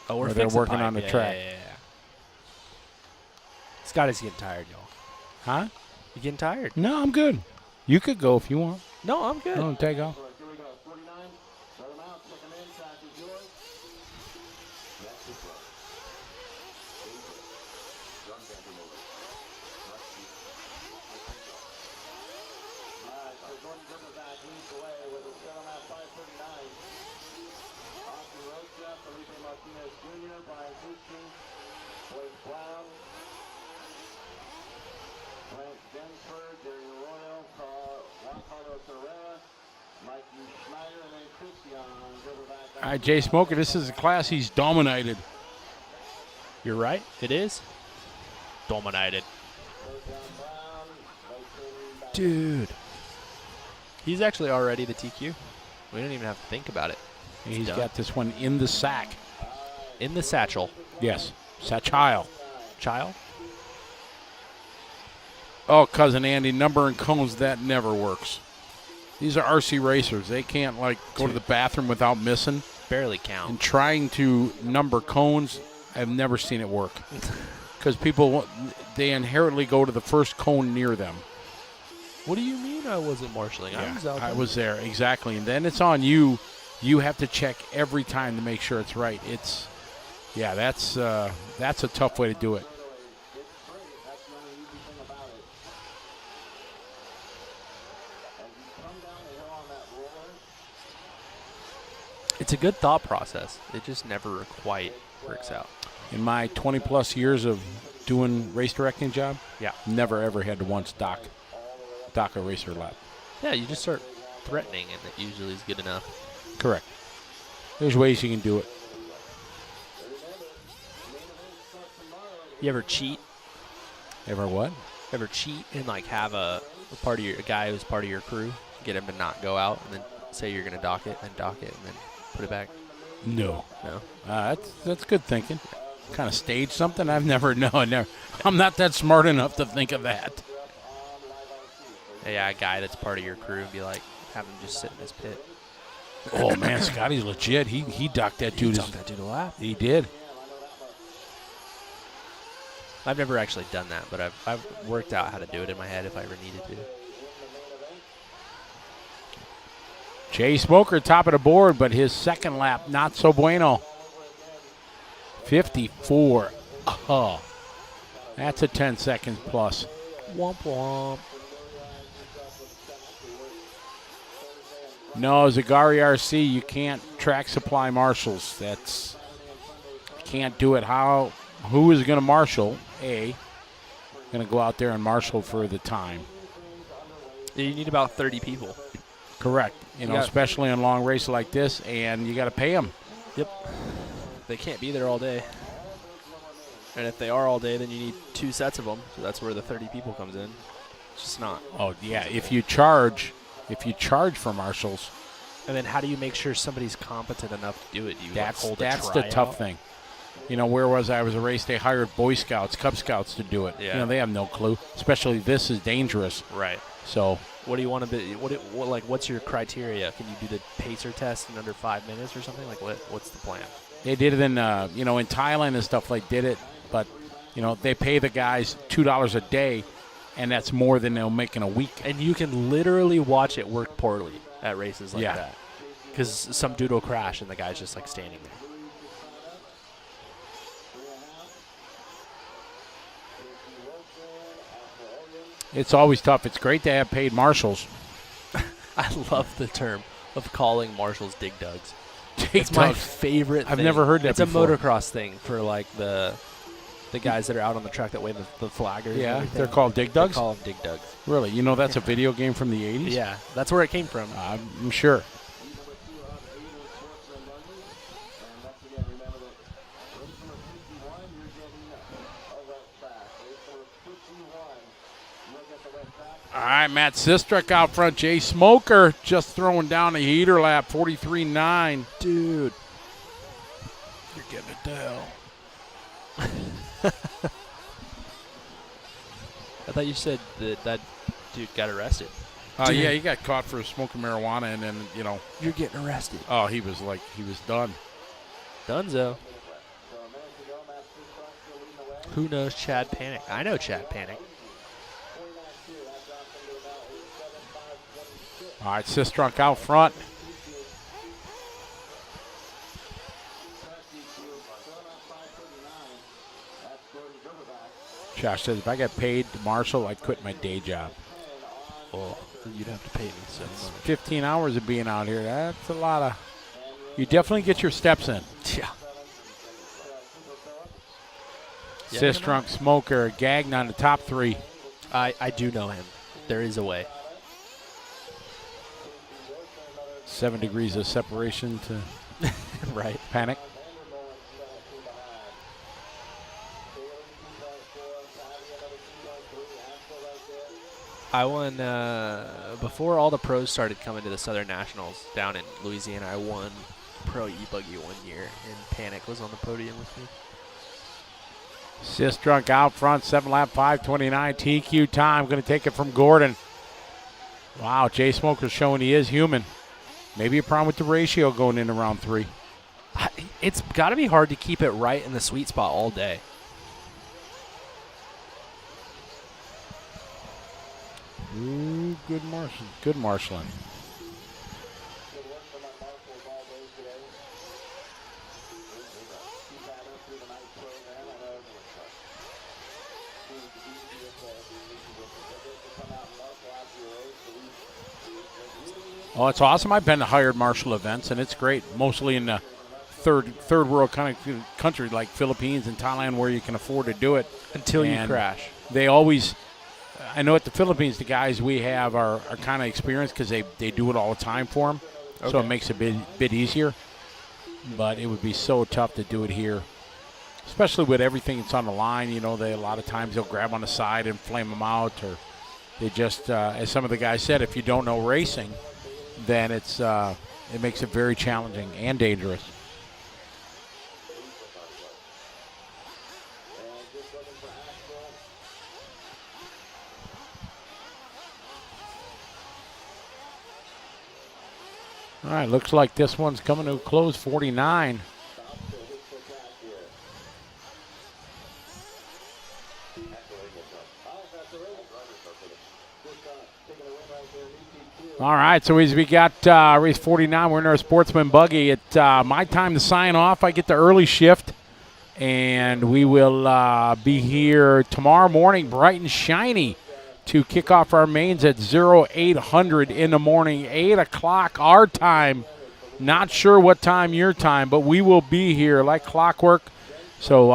Oh, they're working on the track. Yeah. Scotty's getting tired, y'all. Huh? You getting tired? No, I'm good. You could go if you want. No, I'm good. No, take off. Here we go, 49. Let them out, check them in, track is yours. Next is row. Run back and over. Alright, so Jordan Zipperback leads the way with a 7-lap 5:39. Austin Rocha, Felipe Martinez Jr., Brian Houston, Blake Brown, Frank Densford, Darian Royal, Juan Carlos Herrera, Mikey Schneider, and then Christian Zipperback. All right, Jay Smoker, this is a class he's dominated. You're right. It is. Dominated. Dude. He's actually already the TQ. We don't even have to think about it. He's got this one in the sack. In the satchel. Yes. Satchel. Child? Oh, Cousin Andy, number and cones, that never works. These are RC racers. They can't, go to the bathroom without missing. Barely count. And trying to number cones, I've never seen it work. Because people, they inherently go to the first cone near them. What do you mean I wasn't marshaling? Yeah, I was there, exactly. And then it's on you. You have to check every time to make sure it's right. That's a tough way to do it. It's a good thought process. It just never quite works out. In my 20-plus years of doing race directing job, never ever had to once dock a racer lap. Yeah, you just start threatening, and it usually is good enough. Correct. There's ways you can do it. You ever cheat? Ever what? Ever cheat and like have a guy who's part of your crew, get him to not go out, and then say you're gonna dock it, and then put it back? No. No. That's good thinking. Kind of stage something? I'm not that smart enough to think of that. Yeah, a guy that's part of your crew, and be like, have him just sit in his pit. Oh man, Scotty's legit. He docked that dude. He docked that dude a lap. He did. I've never actually done that, but I've worked out how to do it in my head if I ever needed to. Jay Smoker, top of the board, but his second lap, not so bueno. 54. Oh, that's a 10 seconds plus. Womp womp. No, Zagari RC, you can't track supply marshals. You can't do it. Who is going to marshal? Going to go out there and marshal for the time. You need about 30 people. Correct. Especially on long races like this, and you got to pay them. Yep. They can't be there all day. And if they are all day, then you need 2 sets of them. So that's where the 30 people comes in. It's just not. Oh, yeah. If you charge for marshals. And then how do you make sure somebody's competent enough to do it? Do you hold that's a the tryout? tough thing. Where was I? Was a race. They hired Boy Scouts, Cub Scouts to do it. Yeah. They have no clue. Especially this is dangerous. Right. So what do you want to be? What's your criteria? Can you do the pacer test in under 5 minutes or something? Like what's the plan? They did it in in Thailand and stuff like did it, but they pay the guys $2 a day, and that's more than they'll make in a week. And you can literally watch it work poorly at races like that, because some dude will crash and the guy's just like standing there. It's always tough. It's great to have paid marshals. I love the term of calling marshals dig dugs. It's my favorite thing. I've never heard that before. It's a motocross thing for like the guys that are out on the track that wave the flaggers. Yeah, they're called dig dugs? They call them dig dugs. Really? That's a video game from the 80s? Yeah, that's where it came from. I'm sure. All right, Matt Sistruk out front. Jay Smoker just throwing down a heater lap, 43.9. Dude. You're getting it to hell. I thought you said that dude got arrested. Yeah, he got caught for smoking marijuana, and then, You're getting arrested. Oh, he was done. Dunzo. Who knows Chad Panic? I know Chad Panic. All right, Sistrunk out front. Josh says, if I got paid to marshal, I'd quit my day job. Oh, you'd have to pay me some money. 15 hours of being out here. That's a lot of... You definitely get your steps in. Yeah. Sistrunk, Smoker, Gagnon on the top 3. I do know him. There is a way. 7 degrees of separation to right. Panic. I won, before all the pros started coming to the Southern Nationals down in Louisiana, I won Pro E-Buggy 1 year, and Panic was on the podium with me. Sistrunk out front, 7 lap, 5:29 TQ time. Going to take it from Gordon. Wow, Jay Smoker's showing he is human. Maybe a problem with the ratio going into round 3. It's got to be hard to keep it right in the sweet spot all day. Ooh, good marshalling. Good marshalling. Oh, it's awesome. I've been to hired marshal events, and it's great, mostly in the third world kind of country like Philippines and Thailand where you can afford to do it. Until you crash. They always, I know at the Philippines, the guys we have are kind of experienced because they do it all the time for them. Okay. So it makes it a bit easier. But it would be so tough to do it here, especially with everything that's on the line. You know, a lot of times they'll grab on the side and flame them out, or they just, as some of the guys said, if you don't know racing, then it makes it very challenging and dangerous. All right, looks like this one's coming to a close, 49. All right, so as we got race 49, we're in our Sportsman Buggy. It's my time to sign off. I get the early shift, and we will be here tomorrow morning, bright and shiny, to kick off our mains at 0800 in the morning, 8 o'clock our time. Not sure what time your time, but we will be here like clockwork. So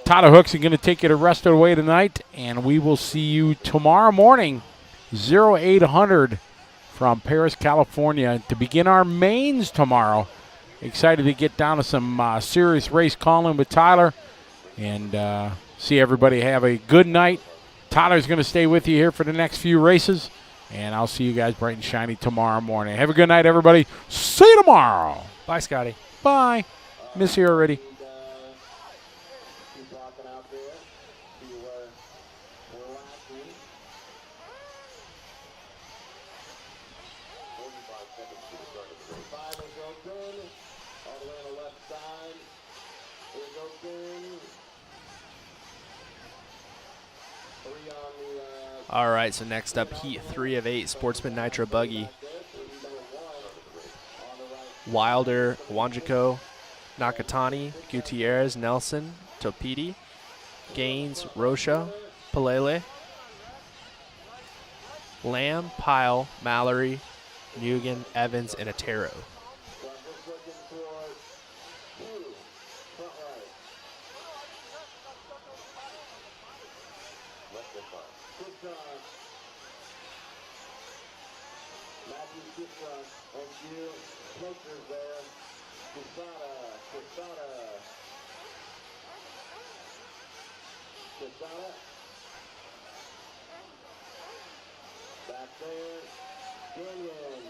Tyler Hooks is going to take you the rest of the way tonight, and we will see you tomorrow morning, 0800 from Paris, California, to begin our mains tomorrow. Excited to get down to some serious race calling with Tyler, and see everybody have a good night. Tyler's going to stay with you here for the next few races, and I'll see you guys bright and shiny tomorrow morning. Have a good night, everybody. See you tomorrow. Bye, Scotty. Bye. Miss you already. All right, so next up, Heat 3 of 8, Sportsman Nitro Buggy. Wilder, Wanjico, Nakatani, Gutierrez, Nelson, Topidi, Gaines, Rocha, Palele, Lamb, Pyle, Mallory, Mugen, Evans, and Otero. Back there, Canyon,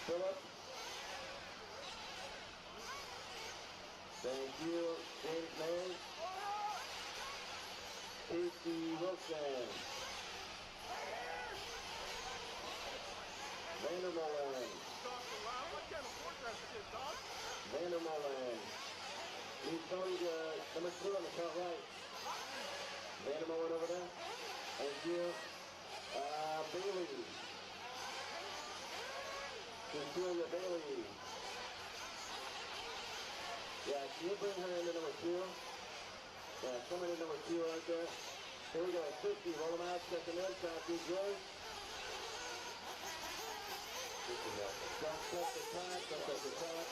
Phillips. Thank you, James May. Casey Wilson. Vandermolen. He's going to number 2 on the front right. Vandermolen over there. Thank you. Bailey. Cecilia Bailey. Yeah, can you bring her into number 2? Yeah, coming in number 2 right there. Here we go, 50, roll them out, check them in, copy, Joy. Don't touch the track, don't touch the track.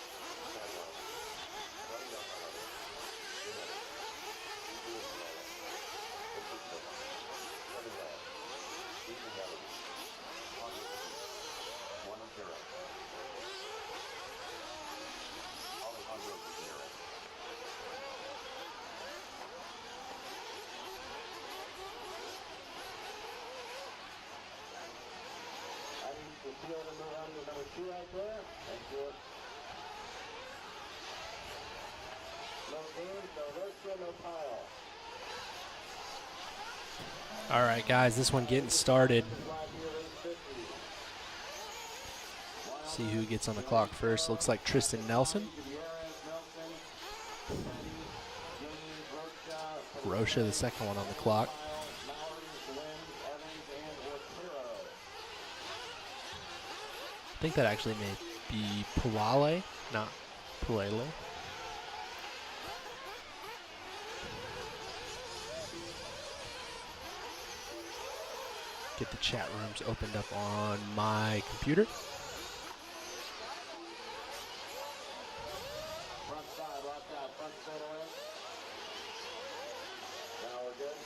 All right, guys, this one getting started. See who gets on the clock first. Looks like Tristan Nelson. Rocha, the second one on the clock. I think that actually may be Pulale, not Pulele. Get the chat rooms opened up on my computer. Front side, watch out, front straightaway. Now we're good.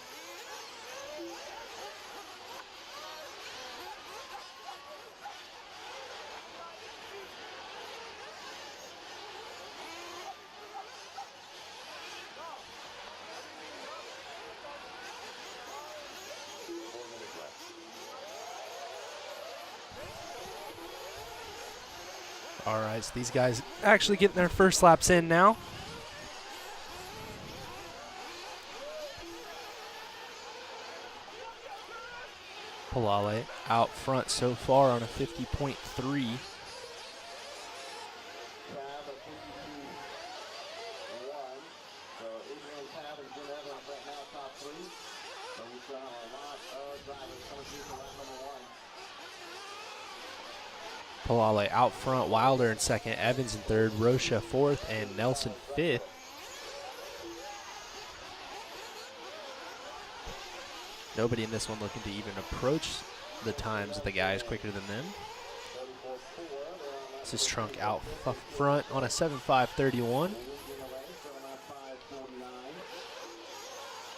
All right, so these guys actually getting their first laps in now. Palale out front so far on a 50.3. Palale out front, Wilder in second, Evans in third, Rocha fourth, and Nelson fifth. Nobody in this one looking to even approach the times of the guys quicker than them. This is Trunk out front on a 7.5.31.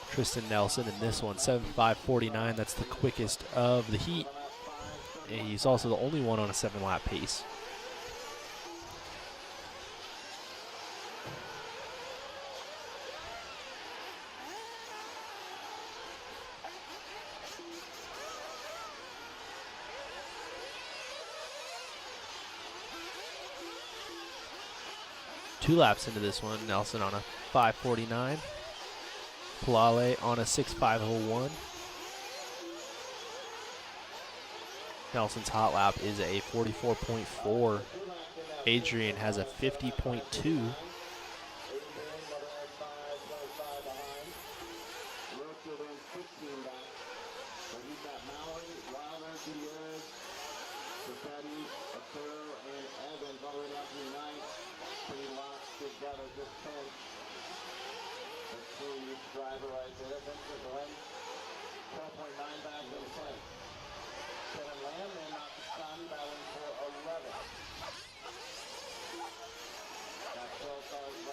Tristan Nelson in this one, 7.5.49. That's the quickest of the heat. And he's also the only one on a 7-lap pace. Two laps into this one, Nelson on a 5.49. Palale on a 6.5.01. Nelson's hot lap is a 44.4. Adrian has a 50.2.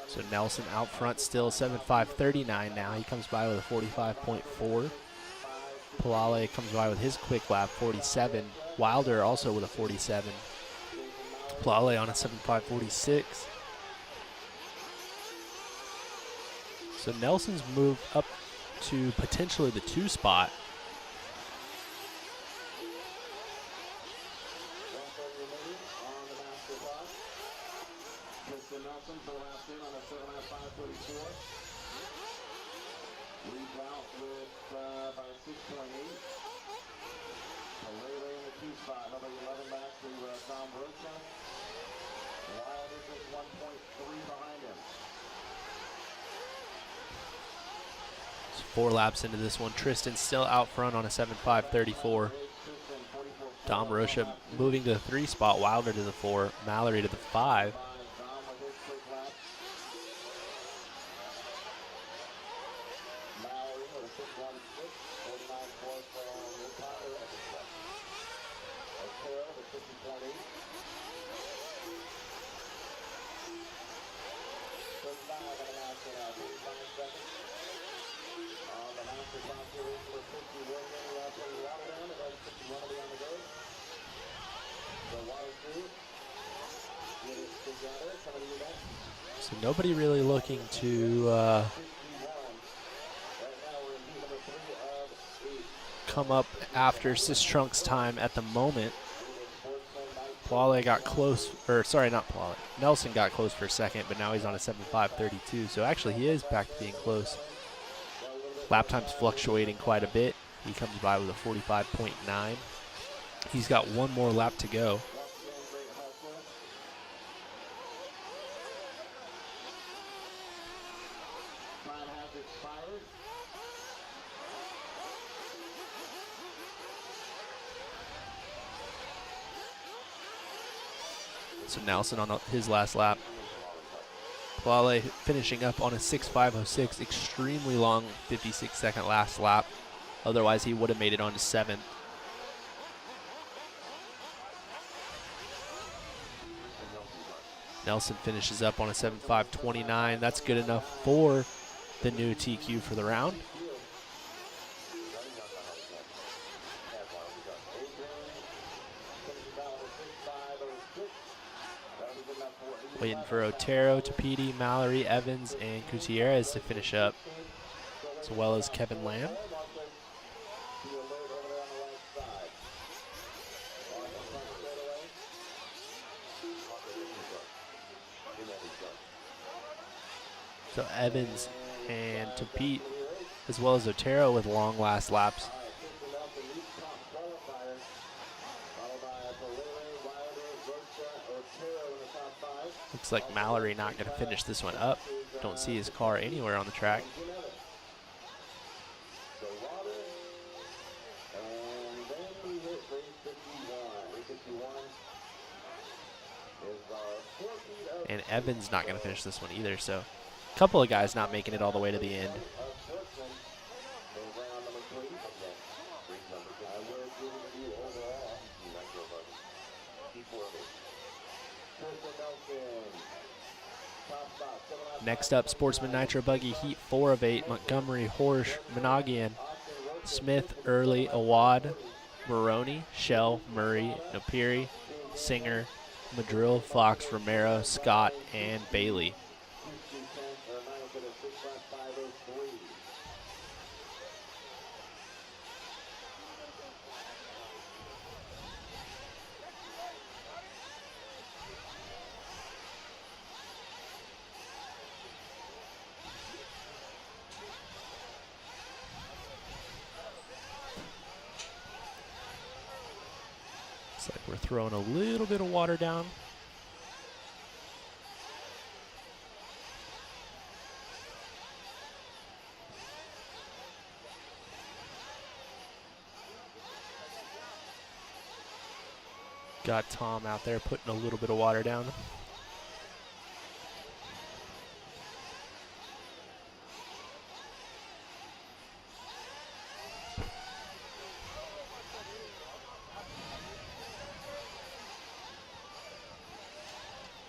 So Nelson out front still 7.5.39 now. He comes by with a 45.4. Palale comes by with his quick lap, 47. Wilder also with a 47. Palale on a 7.5.46. So Nelson's moved up to potentially the 2 spot. It's 4 laps into this one. Tristan still out front on a 7.5.34. Dom Rocha moving to the 3 spot. Wilder to the 4. Mallory to the 5. So nobody really looking to come up after Sistrunk's time at the moment. Palale got close, or sorry, not Palale. Nelson got close for a second, but now he's on a 7.5.32. So actually he is back to being close. Lap time's fluctuating quite a bit. He comes by with a 45.9. He's got 1 more lap to go. So Nelson on his last lap. Palale finishing up on a 6.5.06, extremely long 56-second last lap. Otherwise, he would have made it on to 7th. Nelson finishes up on a 7.5.29. That's good enough for the new TQ for the round. Waiting for Otero, Tapiti, Mallory, Evans, and Gutierrez to finish up, as well as Kevin Lamb. So Evans and Tapiti, as well as Otero with long last laps. Looks like Mallory not going to finish this one up. Don't see his car anywhere on the track. And Evans not going to finish this one either, so a couple of guys not making it all the way to the end. Next up, Sportsman Nitro Buggy Heat 4 of 8. Montgomery, Horsch, Managian, Smith, Early, Awad, Maroney, Shell, Murray, Napiri, Singer, Madrill, Fox, Romero, Scott, and Bailey. Looks like we're throwing a little bit of water down. Got Tom out there putting a little bit of water down.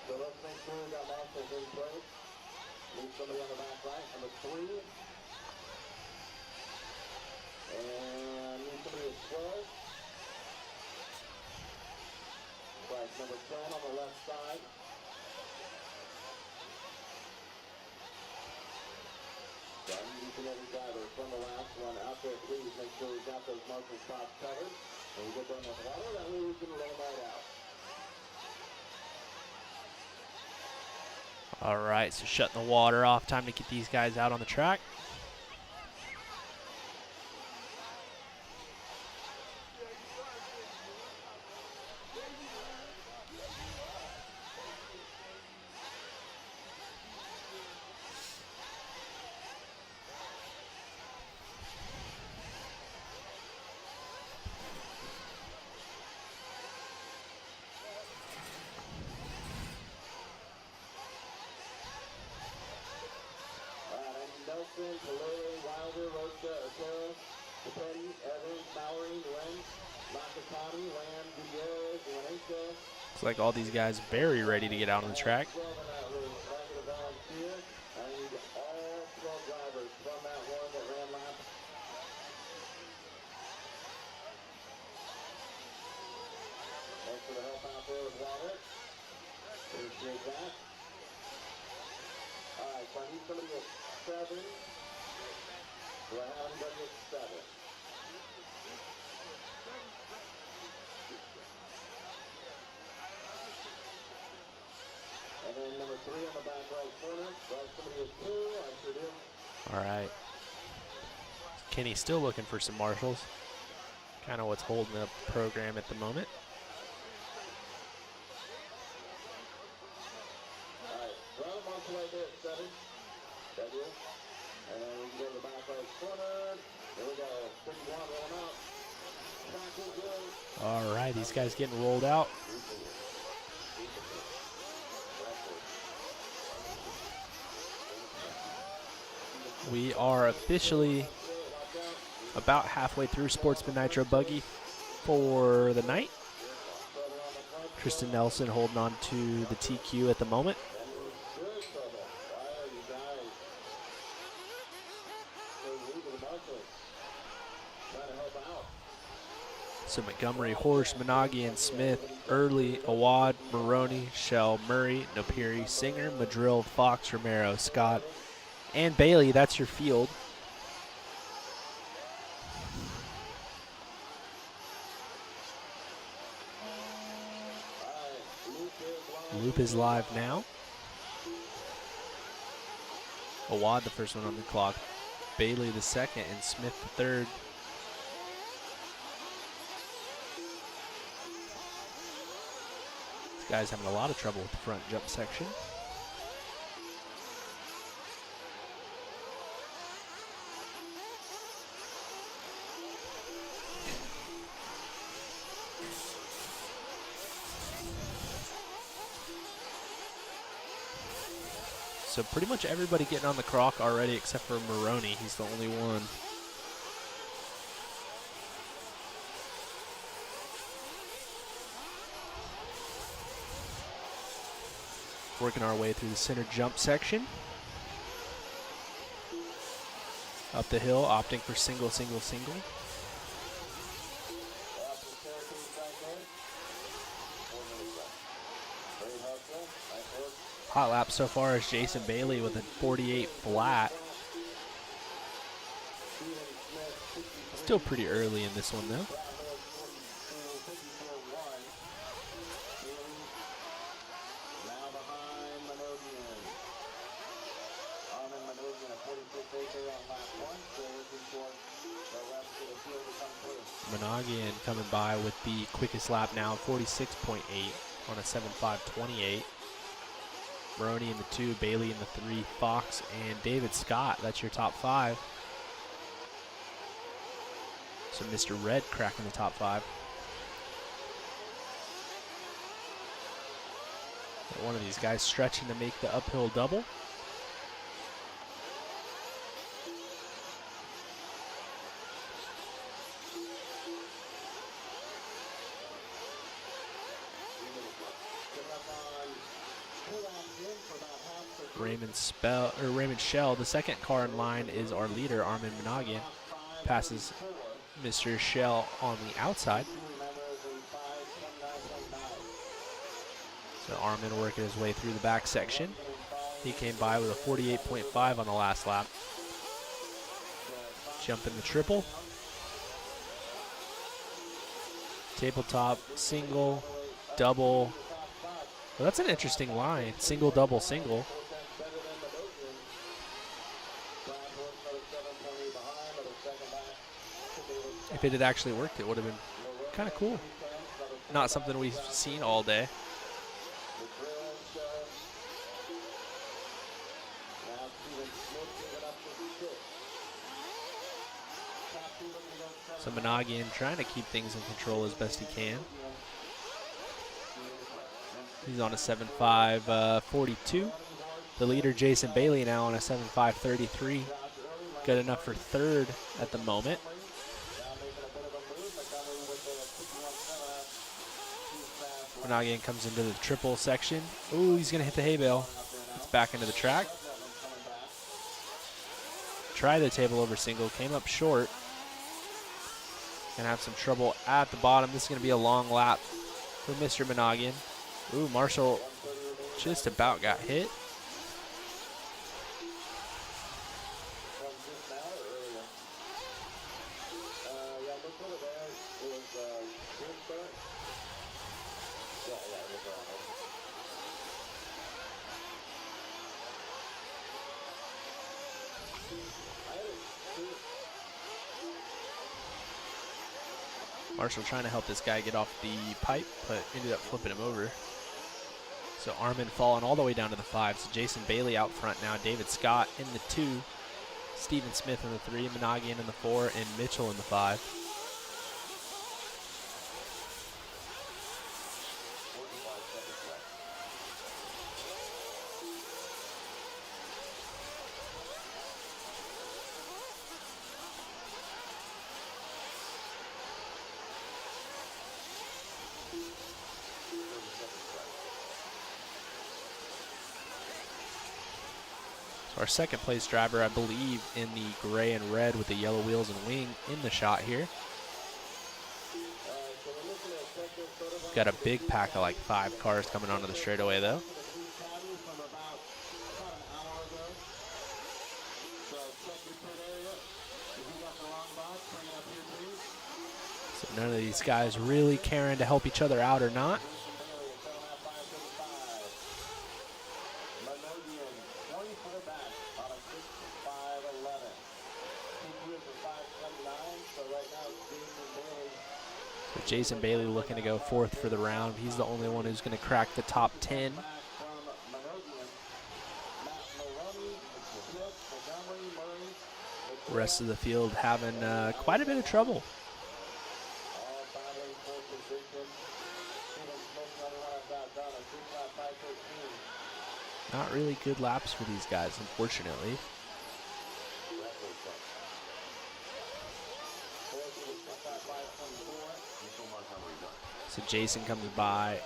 So let's make sure we got marshals in place. Leave somebody on the back right, number 3. And need somebody at 12. Right, number 10 on the left side. So I'm using every driver from the last one out there, please make sure we've got those marshal spots covered. When we get done with water, that way we can roll right out. All right, so shutting the water off. Time to get these guys out on the track. Nelson, Calais, Wilder, Rocha, Otero, Tapiti, Evans, Mallory, Nguyen, Nakatani, Lamb, Gutierrez, Juanita. Looks like all these guys very ready to get out on the track. I need all 12 drivers from that one that ran lap. Thanks for the help out there with water. Appreciate that. All right, so I need somebody at 7. Do I have anybody at 7? And then number 3 on the back right corner. Do I have somebody at 2? I sure do. All right. Kenny's still looking for some marshals. Kind of what's holding up the program at the moment. All right, run a marshal right there at 7. That you? And then we can go to the back right corner. There we go. 51, roll them out. Track will go. All right, these guys getting rolled out. We are officially about halfway through Sportsman Nitro Buggy for the night. Tristan Nelson holding on to the TQ at the moment. So Montgomery, Horsch, Minagi, and Smith, Early, Awad, Maroney, Shell, Murray, Nopiri, Singer, Madrill, Fox, Romero, Scott, and Bailey. That's your field. Loop is live now. Awad, the first one on the clock. Bailey, the second, and Smith, the third. This guy's having a lot of trouble with the front jump section. So pretty much everybody getting on the crock already except for Maroney. He's the only one. Working our way through the center jump section. Up the hill, opting for single, single, single. Hot lap so far is Jason Bailey with a 48 flat. Still pretty early in this one though. Monagian coming by with the quickest lap now, 46.8 on a 7.5.28. Maroney in the 2, Bailey in the 3, Fox and David Scott. That's your top 5. So Mr. Red cracking the top 5. One of these guys stretching to make the uphill double. Raymond Shell, the second car in line, is our leader, Armin Monagian. Passes Mr. Shell on the outside. So Armin working his way through the back section. He came by with a 48.5 on the last lap. Jumping the triple. Tabletop, single, double. Well, that's an interesting line. Single, double, single. If it had actually worked, it would have been kind of cool. Not something we've seen all day. So Monagian trying to keep things in control as best he can. He's on a 7.5.42. The leader, Jason Bailey, now on a 7.5.33. Good enough for third at the moment. Monagian comes into the triple section. Ooh, he's going to hit the hay bale. It's back into the track. Try the table over single. Came up short. Going to have some trouble at the bottom. This is going to be a long lap for Mr. Monagian. Ooh, Marshall just about got hit. Marshall trying to help this guy get off the pipe, but ended up flipping him over. So Armin falling all the way down to the 5. So Jason Bailey out front now. David Scott in the 2. Steven Smith in the 3. Monagian in the 4. And Mitchell in the 5. our second place driver, I believe, in the gray and red with the yellow wheels and wing in the shot here. Got a big pack of like 5 cars coming onto the straightaway though. So none of these guys really caring to help each other out or not. So Jason Bailey looking to go 4th for the round. He's the only one who's going to crack the top 10. The rest of the field having quite a bit of trouble. Not really good laps for these guys, unfortunately. So Jason comes by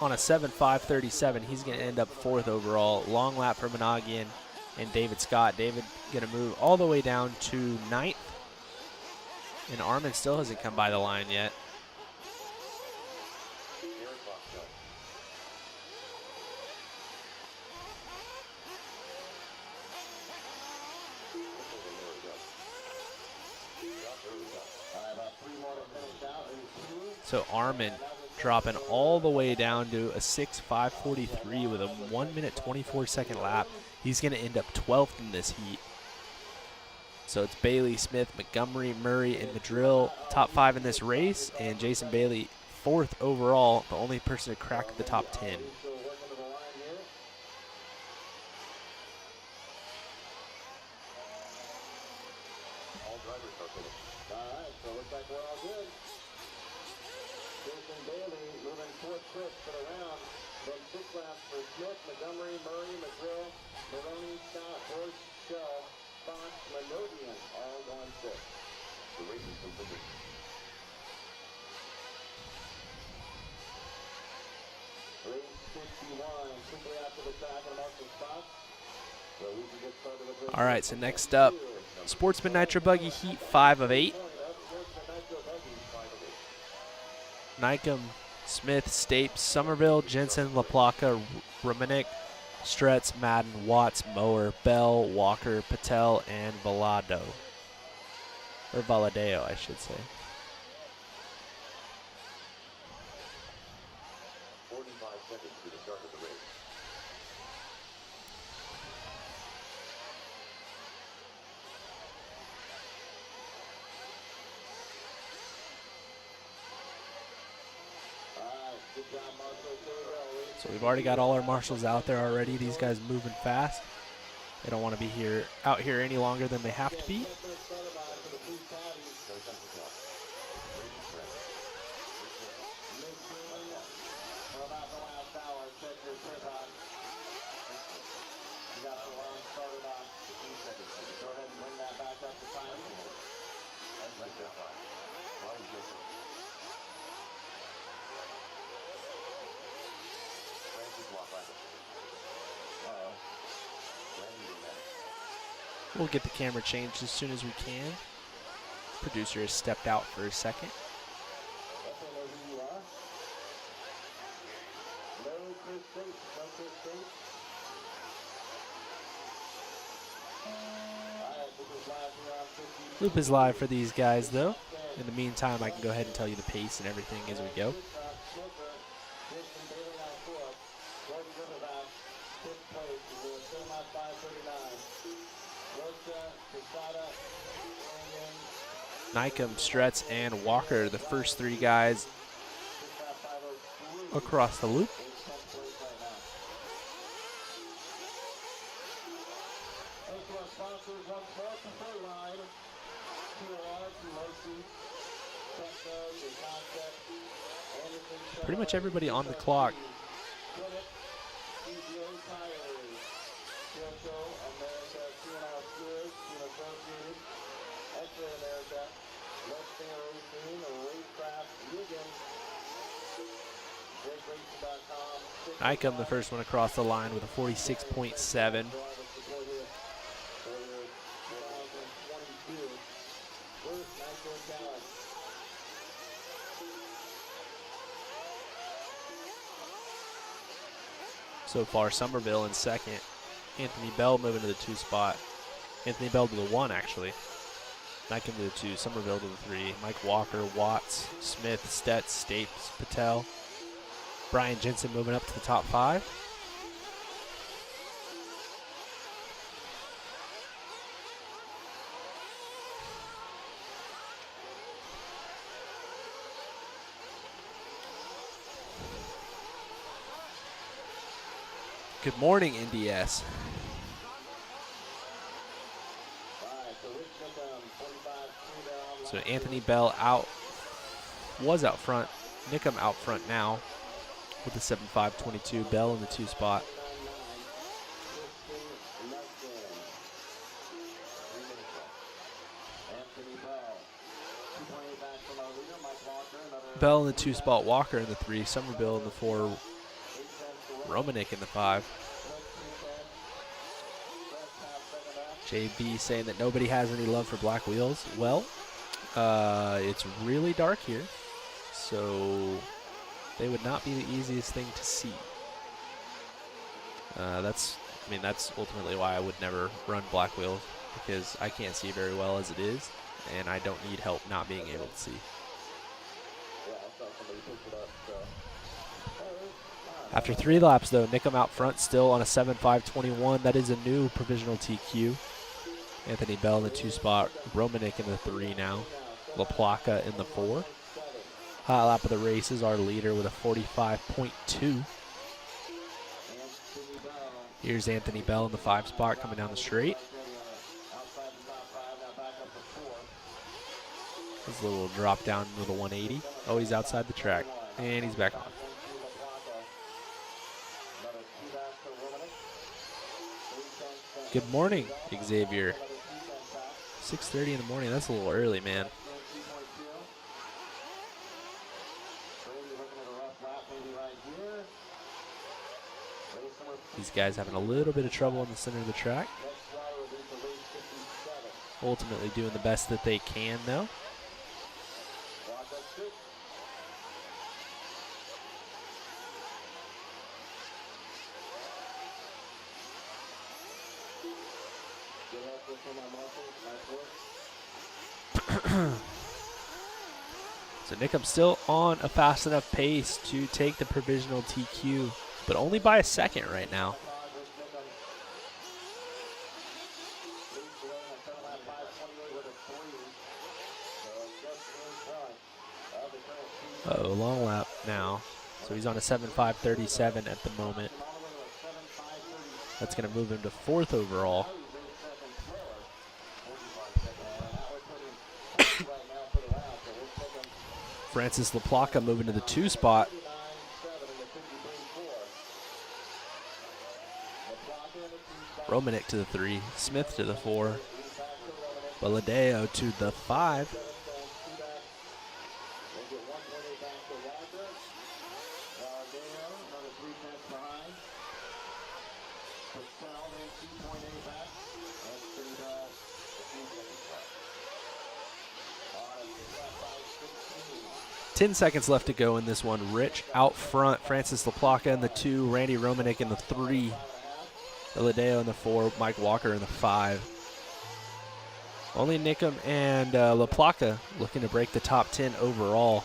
on a 7.537. He's going to end up 4th overall. Long lap for Monagian and David Scott. David going to move all the way down to 9th. And Armin still hasn't come by the line yet. So Armin dropping all the way down to a 6.543 with a 1-minute 24-second lap. He's going to end up 12th in this heat. So it's Bailey, Smith, Montgomery, Murray, and Madrill top 5 in this race, and Jason Bailey 4th overall, the only person to crack the top 10. For the round, then 6 laps for Smith, Montgomery, Murray, McGrill, Maroney, Scott, Horst, Shell, Fox, Manodian, all going 6th. The race is completed. Race 51, quickly after the track and marking spots. So we can get started with race. All right, so next up, Sportsman Nitro Buggy Heat 5 of 8. Nykum, Smith, Stapes, Somerville, Jensen, LaPlaca, Romanik, Stretz, Madden, Watts, Mower, Bell, Walker, Patel, and Valadeo. Or Valadeo, I should say. 45 seconds to the start of the race. So we've already got all our marshals out there already. These guys moving fast. They don't want to be out here any longer than they have to be. We'll get the camera changed as soon as we can. Producer has stepped out for a second. Loop is live for these guys, though. In the meantime, I can go ahead and tell you the pace and everything as we go. Nykum, Stretz, and Walker, the first 3 guys across the loop. Pretty much everybody on the clock. Nykum, the first one across the line with a 46.7. So far, Somerville in second. Anthony Bell moving to the 2 spot. Anthony Bell to the 1, actually. Nykum to the 2, Somerville to the 3. Mike Walker, Watts, Smith, Stetz, Stapes, Patel. Brian Jensen moving up to the top 5. Good morning, NDS. So Anthony Bell was out front. Nykum out front now with the 7.5.22. Bell in the 2 spot. Bell in the 2 spot. Walker in the 3. Somerville in the 4. Romanek in the 5. JB saying that nobody has any love for black wheels. Well, it's really dark here, so they would not be the easiest thing to see. That's ultimately why I would never run black wheels, because I can't see very well as it is, and I don't need help not being able to see. After 3 laps, though, Nykum out front still on a 7.5.21. That is a new provisional TQ. Anthony Bell in the 2 spot. Romanek in the 3 now. LaPlaca in the 4. Hot lap of the race is our leader with a 45.2. Here's Anthony Bell in the 5 spot coming down the straight. His little drop down with a 180. Oh, he's outside the track. And he's back on. Good morning, Xavier. 6:30 in the morning. That's a little early, man. These guys having a little bit of trouble in the center of the track. Ultimately doing the best that they can, though. So Nykum still on a fast enough pace to take the provisional TQ, but only by a second right now. Uh-oh, long lap now. So he's on a 7.5.37 at the moment. That's going to move him to 4th overall. Francis LaPlaca moving to the 2 spot. Romanek to the 3. Smith to the 4. Baladeo to the 5. Ten seconds left to go in this one. Rich out front. Francis LaPlaca in the 2. Randy Romanek in the 3. Baladeo in the 4. Mike Walker in the 5. Only Nykum and LaPlaca looking to break the top 10 overall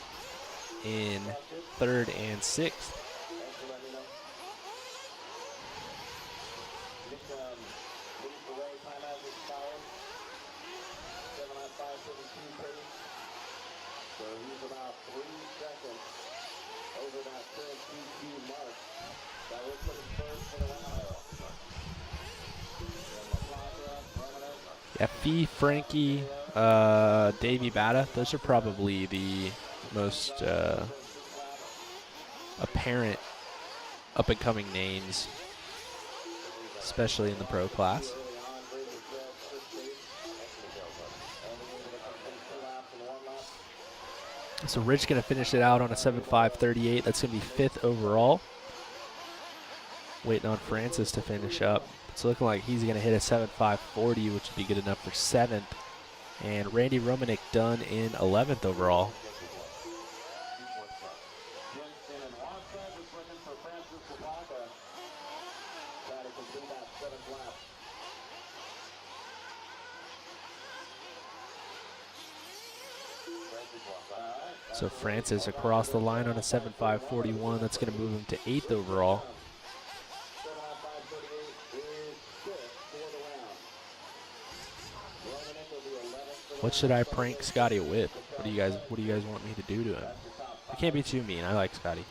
in 3rd and 6th. Yeah, Fee, Frankie, Davey Bata, those are probably the most apparent up-and-coming names, especially in the pro class. So Rich going to finish it out on a 7.5.38. That's going to be 5th overall. Waiting on Francis to finish up. It's looking like he's going to hit a 7.540, which would be good enough for 7th. And Randy Romanek done in 11th overall. So Francis across the line on a 7.541. That's going to move him to 8th overall. What should I prank Scotty with? What do you guys want me to do to him? I can't be too mean. I like Scotty.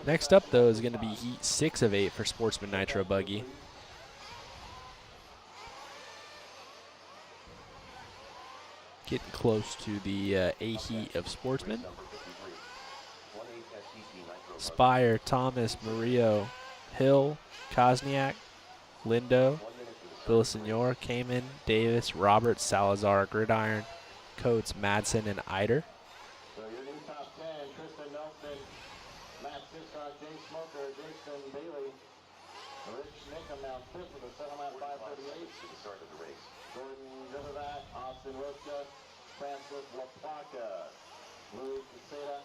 Next up, though, is going to be heat 6 of 8 for Sportsman Nitro Buggy. Getting close to the A heat of Sportsman. Spire, Thomas, Murillo, Hill, Kosniak, Lindo, Villasenor, Kamen, Davis, Roberts, Salazar, Gridiron, Coates, Madsen, and Eider. So your new top 10, Tristan Nelson, Matt Sisson, Jay Smoker, Jason Bailey, Rich Nickham now 5th with a 7.538 to the start of the race. Jordan Riverbat, Austin Rocha, Francis LaPlaca, Louis Caseta,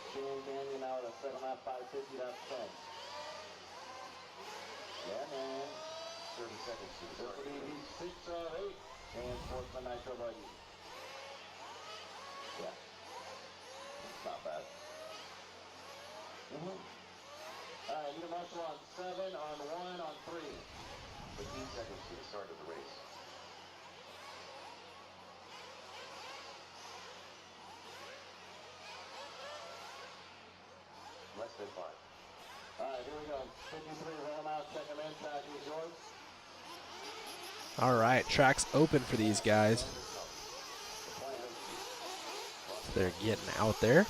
Shane Daniel now at a 7.550, that's 10. Yeah, man. 30 seconds to the start. This will be 6 of 8 and Sportsman Nitro Buggy. Yeah. It's not bad. Alright, need a muscle on 7, on 1, on 3. 15 seconds to the start of the race. Less than 5. Alright, here we go. 53, roll them out, check them in, track is yours. All right, track's open for these guys. So they're getting out there.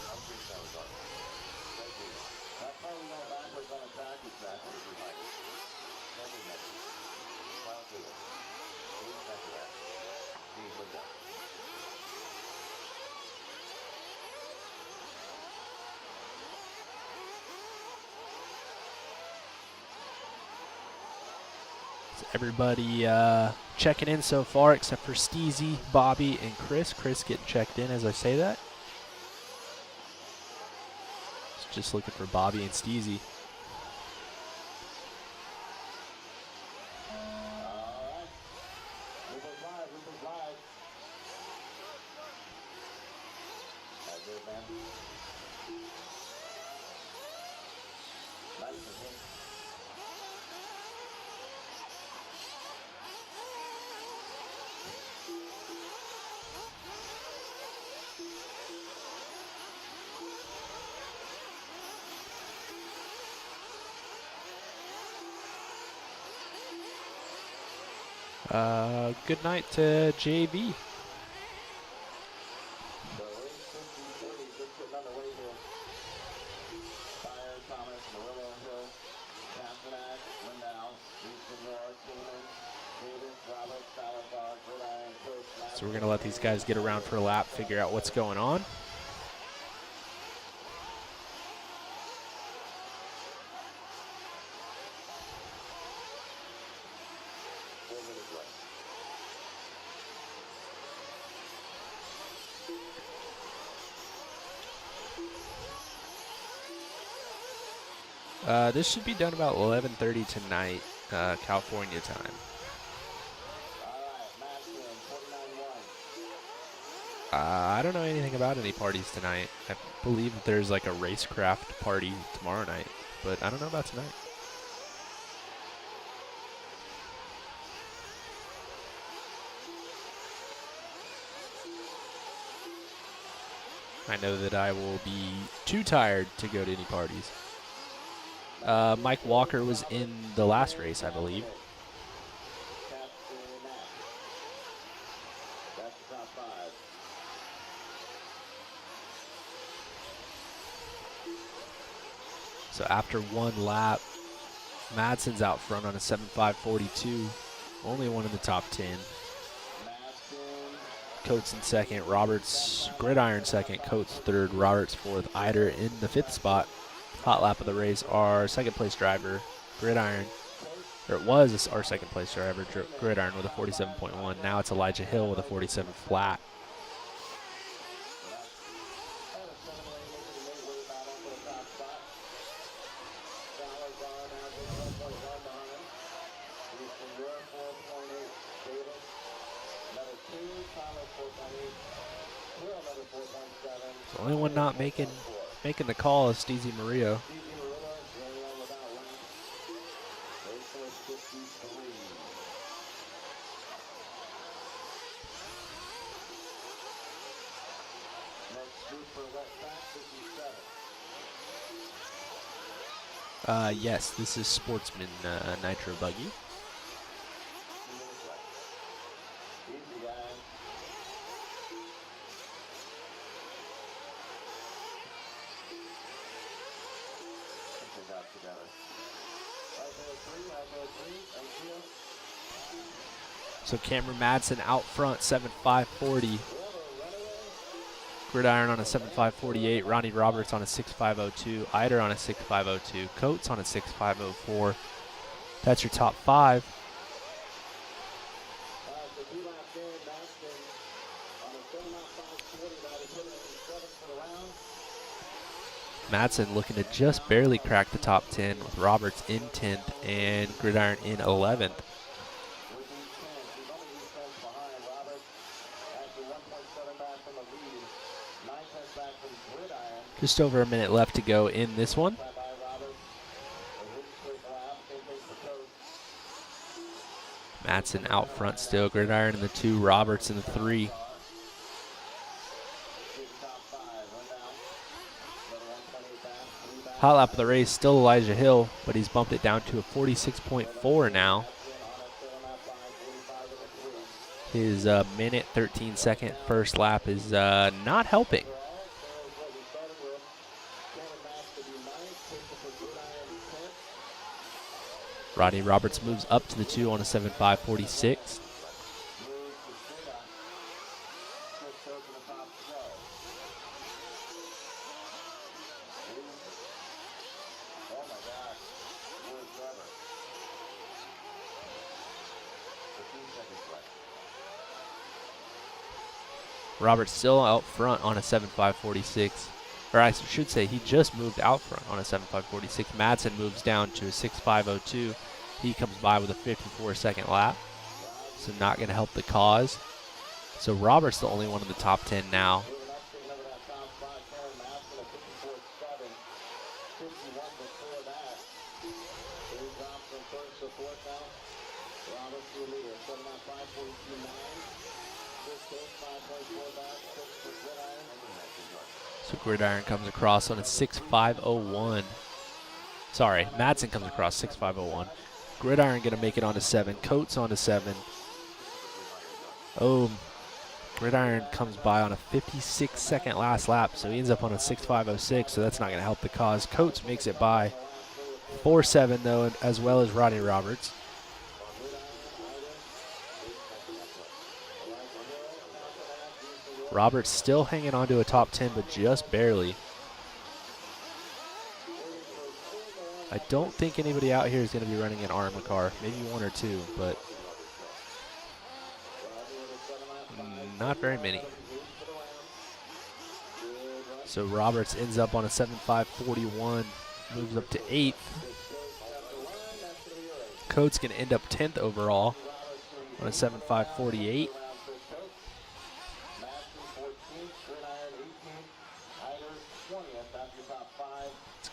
Everybody checking in so far except for Steezy, Bobby, and Chris. Chris getting checked in as I say that. Just looking for Bobby and Steezy. Good night to JB. So we're going to let these guys get around for a lap, figure out what's going on. This should be done about 11:30 tonight, California time. I don't know anything about any parties tonight. I believe that there's like a racecraft party tomorrow night, but I don't know about tonight. I know that I will be too tired to go to any parties. Mike Walker was in the last race, I believe. So after one lap, Madsen's out front on a 7.542, only one in the top 10. Coates in second, Roberts, Gridiron second, Coates third, Roberts fourth, Eider in the 5th spot. Hot lap of the race, our second place driver, Gridiron, or it was our second place driver, Gridiron with a 47.1. Now it's Elijah Hill with a 47 flat. The only one not making the call is Steezy Murillo. Yes, this is Sportsman Nitro Buggy. So Cameron Madsen out front, 7.540. Gridiron on a 7.548. Ronnie Roberts on a 6.502. Eider on a 6.502. Coates on a 6.504. That's your top 5. Madsen looking to just barely crack the top 10 with Roberts in 10th and Gridiron in 11th. Just over a minute left to go in this one. Madsen out front still. Gridiron in the 2, Roberts in the 3. Hot lap of the race, still Elijah Hill, but he's bumped it down to a 46.4 now. His minute 13 second first lap is not helping. Rodney Roberts moves up to the 2 on a 7.546. Roberts still out front on a 7.546. Or I should say he just moved out front on a 7.546. Madsen moves down to a 6.502. He comes by with a 54-second lap. So not going to help the cause. So Roberts the only one in the top 10 now. So Gridiron comes across on a 6.501. Sorry, Madsen comes across 6.501. Gridiron going to make it onto 7. Coates onto 7. Oh, Gridiron comes by on a 56-second last lap, so he ends up on a 6.506, so that's not going to help the cause. Coates makes it by 4.7, though, as well as Rodney Roberts. Roberts still hanging on to a top 10, but just barely. I don't think anybody out here is going to be running an ARMA car. Maybe 1 or 2, but not very many. So Roberts ends up on a 7.541, moves up to 8th. Coates going to end up 10th overall on a 7.548.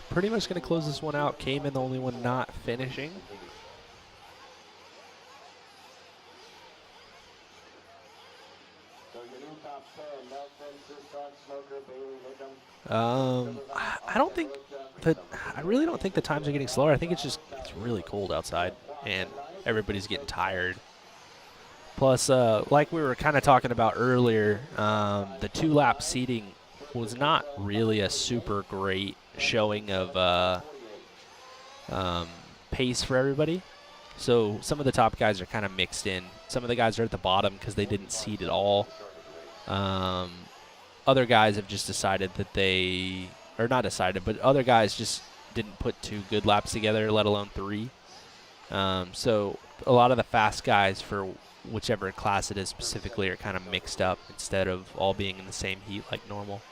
Pretty much going to close this one out. Cayman, the only one not finishing. I don't think that. I really don't think the times are getting slower. I think it's really cold outside and everybody's getting tired. Plus, like we were kind of talking about earlier, the 2-lap seating was not really a super great showing of pace for everybody. So some of the top guys are kind of mixed in. Some of the guys are at the bottom because they didn't seed at all. Other guys have just decided that they, or not decided, but other guys just didn't put 2 good laps together, let alone 3. So a lot of the fast guys for whichever class it is specifically are kind of mixed up instead of all being in the same heat like normal.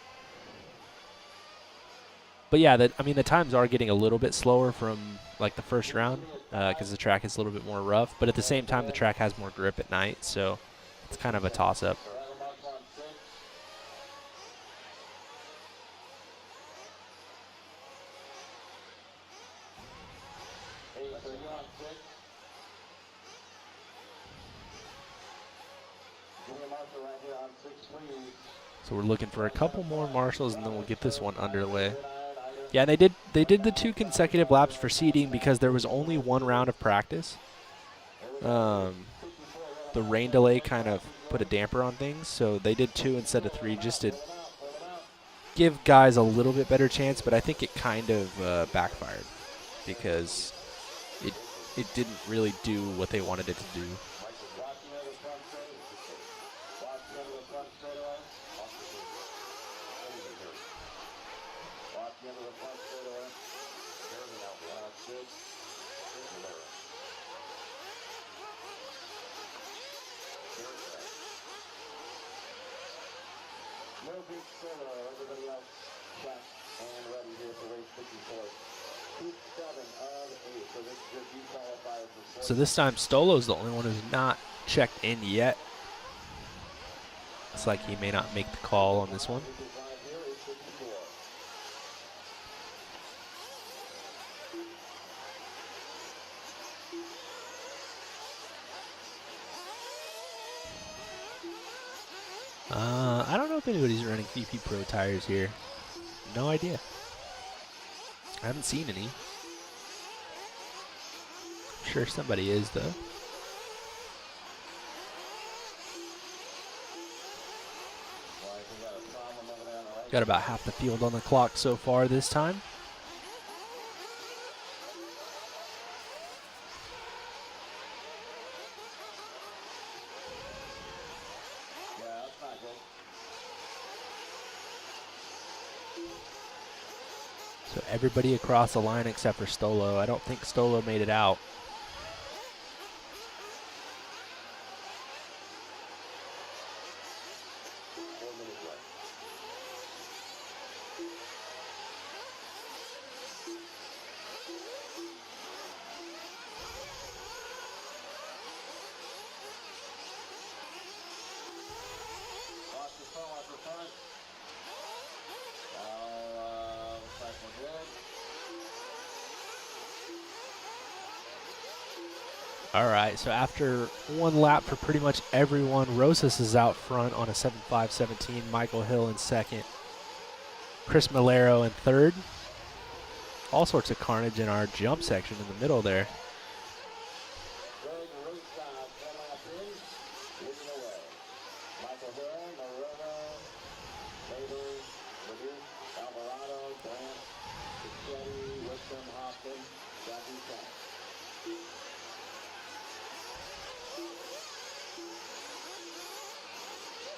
But yeah, the times are getting a little bit slower from like the first round because the track is a little bit more rough. But at the same time, the track has more grip at night, so it's kind of a toss-up. So we're looking for a couple more marshals, and then we'll get this one underway. Yeah, they did the 2 consecutive laps for seeding because there was only 1 round of practice. The rain delay kind of put a damper on things, so they did 2 instead of 3 just to give guys a little bit better chance, but I think it kind of backfired because it didn't really do what they wanted it to do. Everybody else checked and ready here for race 54. 7 of 8. So this is your dequalifier. So this time Stolo's the only one who's not checked in yet. Looks like he may not make the call on this one. I don't know if anybody's running VP Pro tires here. No idea. I haven't seen any. I'm sure somebody is, though. Got about half the field on the clock so far this time. So everybody across the line except for Stolo. I don't think Stolo made it out. All right, so after 1 lap for pretty much everyone, Rosas is out front on a 7.5.17, Michael Hill in second, Chris Malero in third. All sorts of carnage in our jump section in the middle there.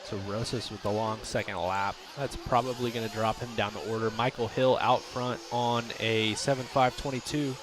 So Rosas with the long second lap. That's probably going to drop him down the order. Michael Hill out front on a 7.5.22.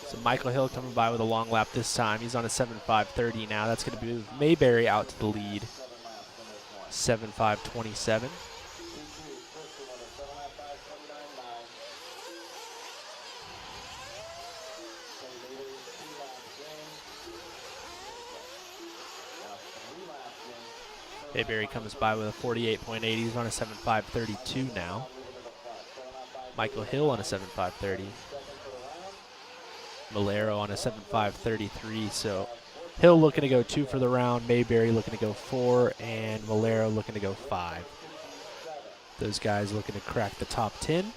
So Michael Hill coming by with a long lap this time. He's on a 7.5.30 now. That's going to move Mayberry out to the lead. 7.5.27. Mayberry comes by with a 48.8. He's on a 7.5.32 now. Michael Hill on a 7.5.30. Malero on a 7.5.33. So Hill looking to go 2 for the round, Mayberry looking to go 4, and Valero looking to go 5. Those guys looking to crack the top 10.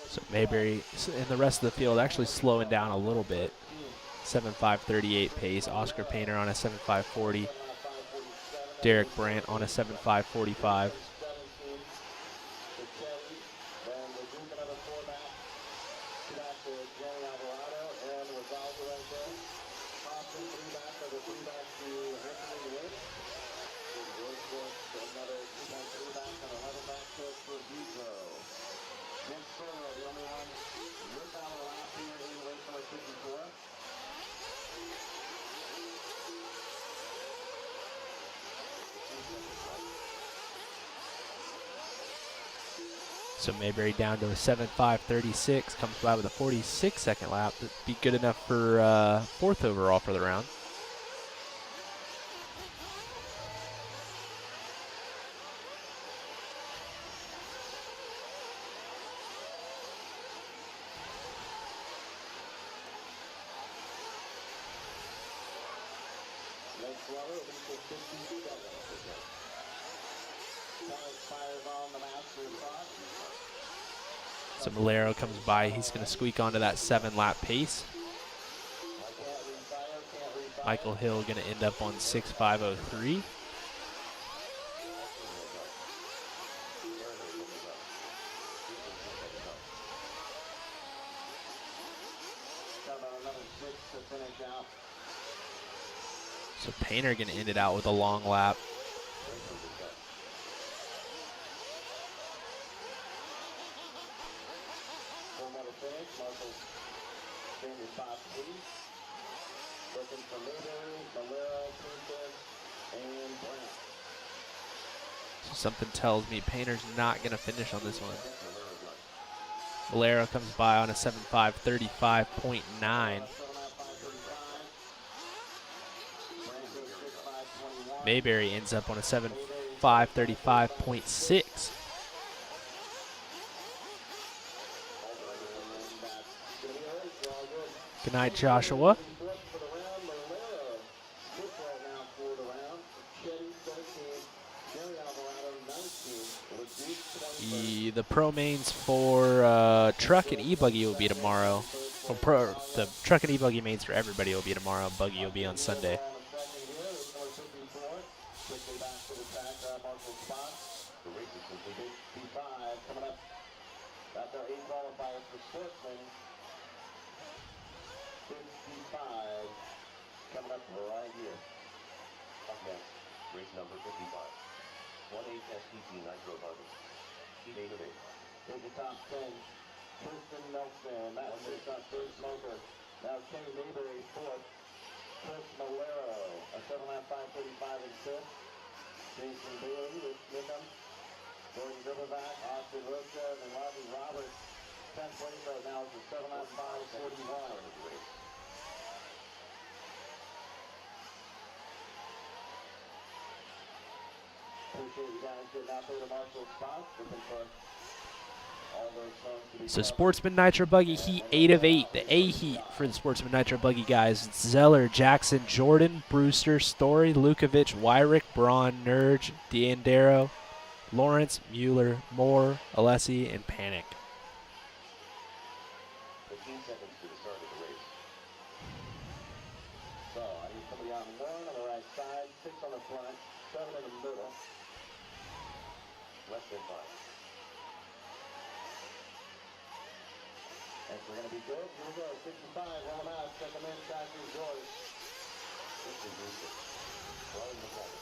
So Mayberry and the rest of the field actually slowing down a little bit. 7.538 pace. Oscar Painter on a 7.540. Derek Brandt on a 7.545. So Mayberry down to a 7.536, comes by with a 46-second lap. That'd be good enough for 4th overall for the round. So Valero comes by. He's going to squeak onto that 7-lap pace. Michael Hill going to end up on 6.503. So Painter going to end it out with a long lap. So something tells me Painter's not going to finish on this one. Valero comes by on a 7.535.9. Mayberry ends up on a 7.535.6. Good night, Joshua. The pro mains for truck and e-buggy will be tomorrow. Well, the truck and e-buggy mains for everybody will be tomorrow. Buggy will be on Sunday. Coming up right here. Up next, race number 55. 1/8 SPT Nitro Buggy. Heat 8 of 8. Here's the top 10. Tristan Nelson, Matt Smith on third smoker. Now Kenny Mayberry fourth. Chris Malero, a 7.535 in fifth. Jason Bailey with Smitham. Jordan Riverback, Austin Rocha, and Robbie Roberts. 10th place right now is the 7.541. Appreciate you guys getting out there to Marshall spots. Looking for all those songs to be So Sportsman Nitro Buggy Heat 8 of 8. The A Heat for the Sportsman Nitro Buggy guys. It's Zeller, Jackson, Jordan, Brewster, Story, Lukovic, Wyrick, Braun, Nurge, D'Andero, Lawrence, Mueller, Moore, Alessi, and Panic. 15 seconds to the start of the race. So I need somebody on 1 on the right side, 6 on the front, 7 in the middle. Less than 5. And we're going to be good. Here we go. 65, roll them out. Check them in. Track is yours. This is Brewster. Well in the second.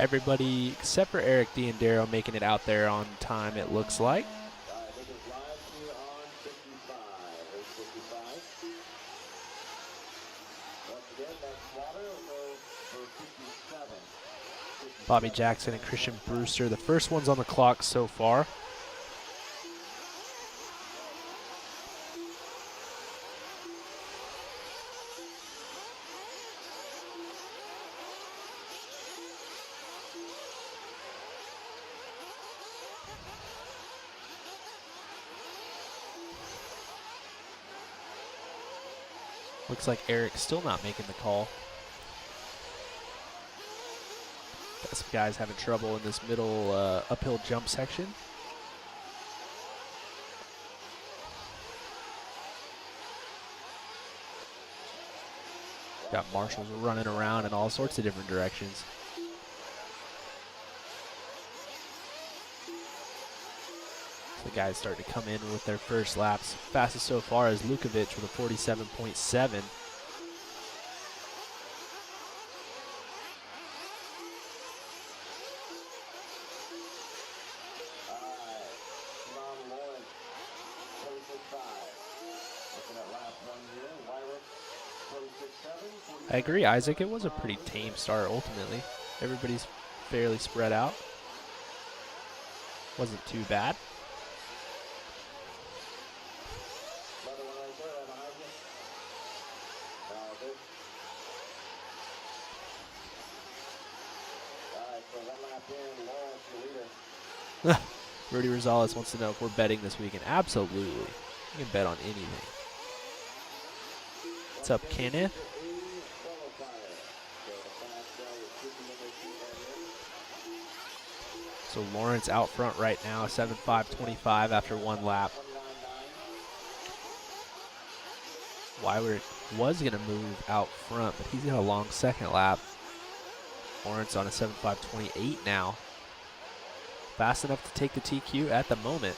Everybody except for Eric D and Darrow making it out there on time, it looks like. This is live here on 55. Race 55. Once again, that's Slaughter goes for 57. Bobby Jackson and Christian Brewster, the first ones on the clock so far. Looks like Eric's still not making the call. Got some guys having trouble in this middle uphill jump section. Got marshals running around in all sorts of different directions. The guys start to come in with their first laps. Fastest so far is Lukovic with a 47.7. I agree, Isaac. It was a pretty tame start ultimately. Everybody's fairly spread out. Wasn't too bad. Rudy Rosales wants to know if we're betting this weekend. Absolutely. You can bet on anything. What's up, Kenneth? So Lawrence out front right now, 7.5.25 after one lap. Wyrick was going to move out front, but he's got a long second lap. Lawrence on a 7.5.28 now. Fast enough to take the TQ at the moment.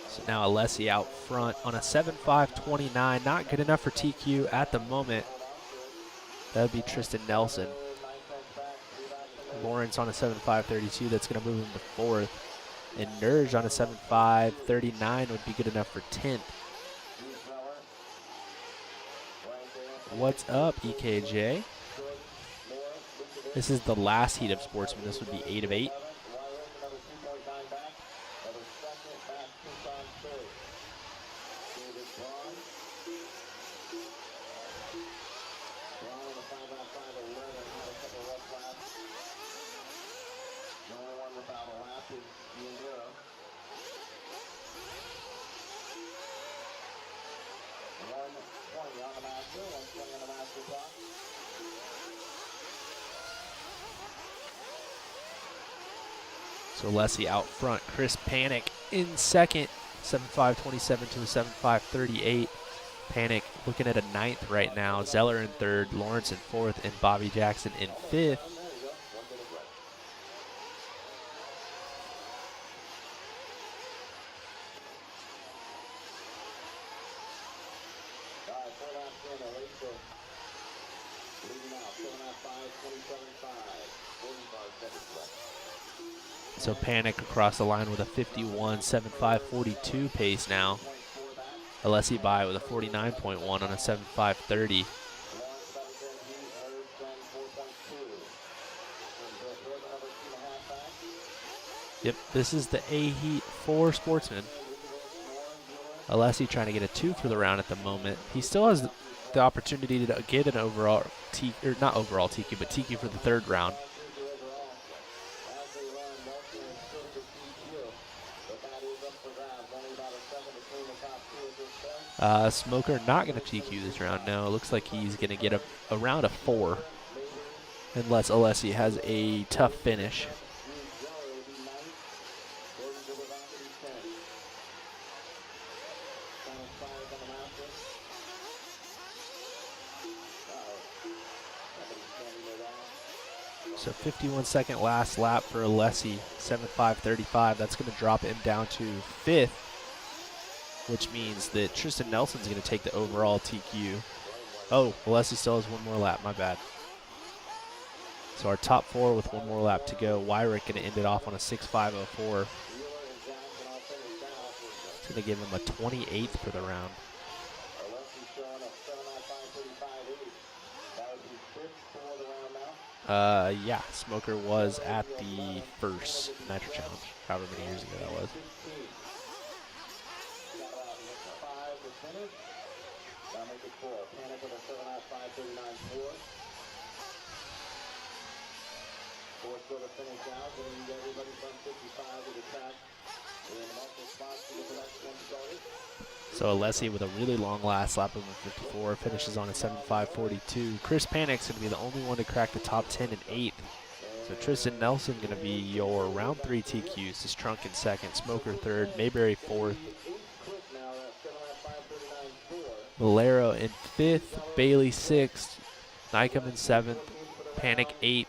So now Alessi out front on a 7.5.29. Not good enough for TQ at the moment. That would be Tristan Nelson. Lawrence on a 7.5.32. That's going to move him to fourth. And Nerj on a 7.5.39 would be good enough for 10th. What's up, EKJ? This is the last heat of Sportsman. This would be 8 of 8. So Alessi out front. Chris Panic in second. 7.5.27 to a 7.5.38. Panic looking at a 9th right now. Zeller in third. Lawrence in fourth. And Bobby Jackson in fifth. So Panic across the line with a 51, 7.5.42 pace now. Alessi by with a 49.1 on a 7.5.30. Yep, this is the A heat for Sportsman. Alessi trying to get a 2 for the round at the moment. He still has the opportunity to get an overall not overall TQ, but TQ for the third round. Smoker not going to TQ this round. No, it looks like he's going to get around a 4. Unless Alessi has a tough finish. So 51-second last lap for Alessi, 7.5.35. That's going to drop him down to 5th, which means that Tristan Nelson's going to take the overall TQ. Oh, Alessi still has one more lap. My bad. So our top 4 with one more lap to go. Wyrick going to end it off on a 6.5.04. It's going to give him a 28th for the round. Yeah, Smoker was at the first Nitro Challenge, however many years ago that was. So Alessi with a really long last lap of 54 finishes on a 7.5.42. Chris Panic's going to be the only one to crack the top 10 in 8th. So Tristan Nelson going to be your round 3 TQs. This Trunk in 2nd, Smoker 3rd, Mayberry 4th, Valero in 5th, Bailey 6th, Nycom in 7th, Panic 8th,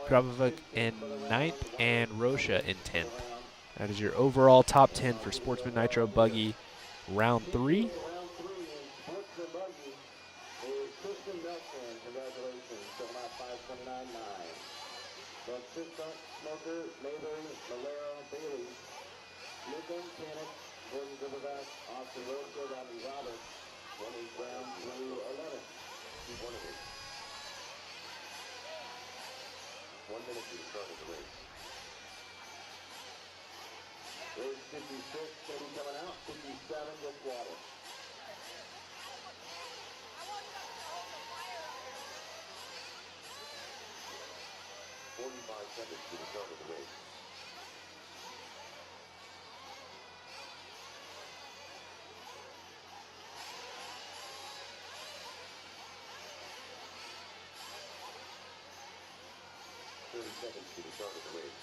Grabovic in 9th, and Rocha in 10th. That is your overall top 10 for Sportsman Nitro Buggy round 3. Smoker, Mayberry, Valero, Bailey, Newcomb, Panic, Gordon Grabovic, Austin Rocha, Rodney Roberts, running round through 11. Keep one of these. 1 minute to the start of the race. Race 56, going to be coming out. 57, just water. 45 seconds to the start of the race. Seconds to the start of the race.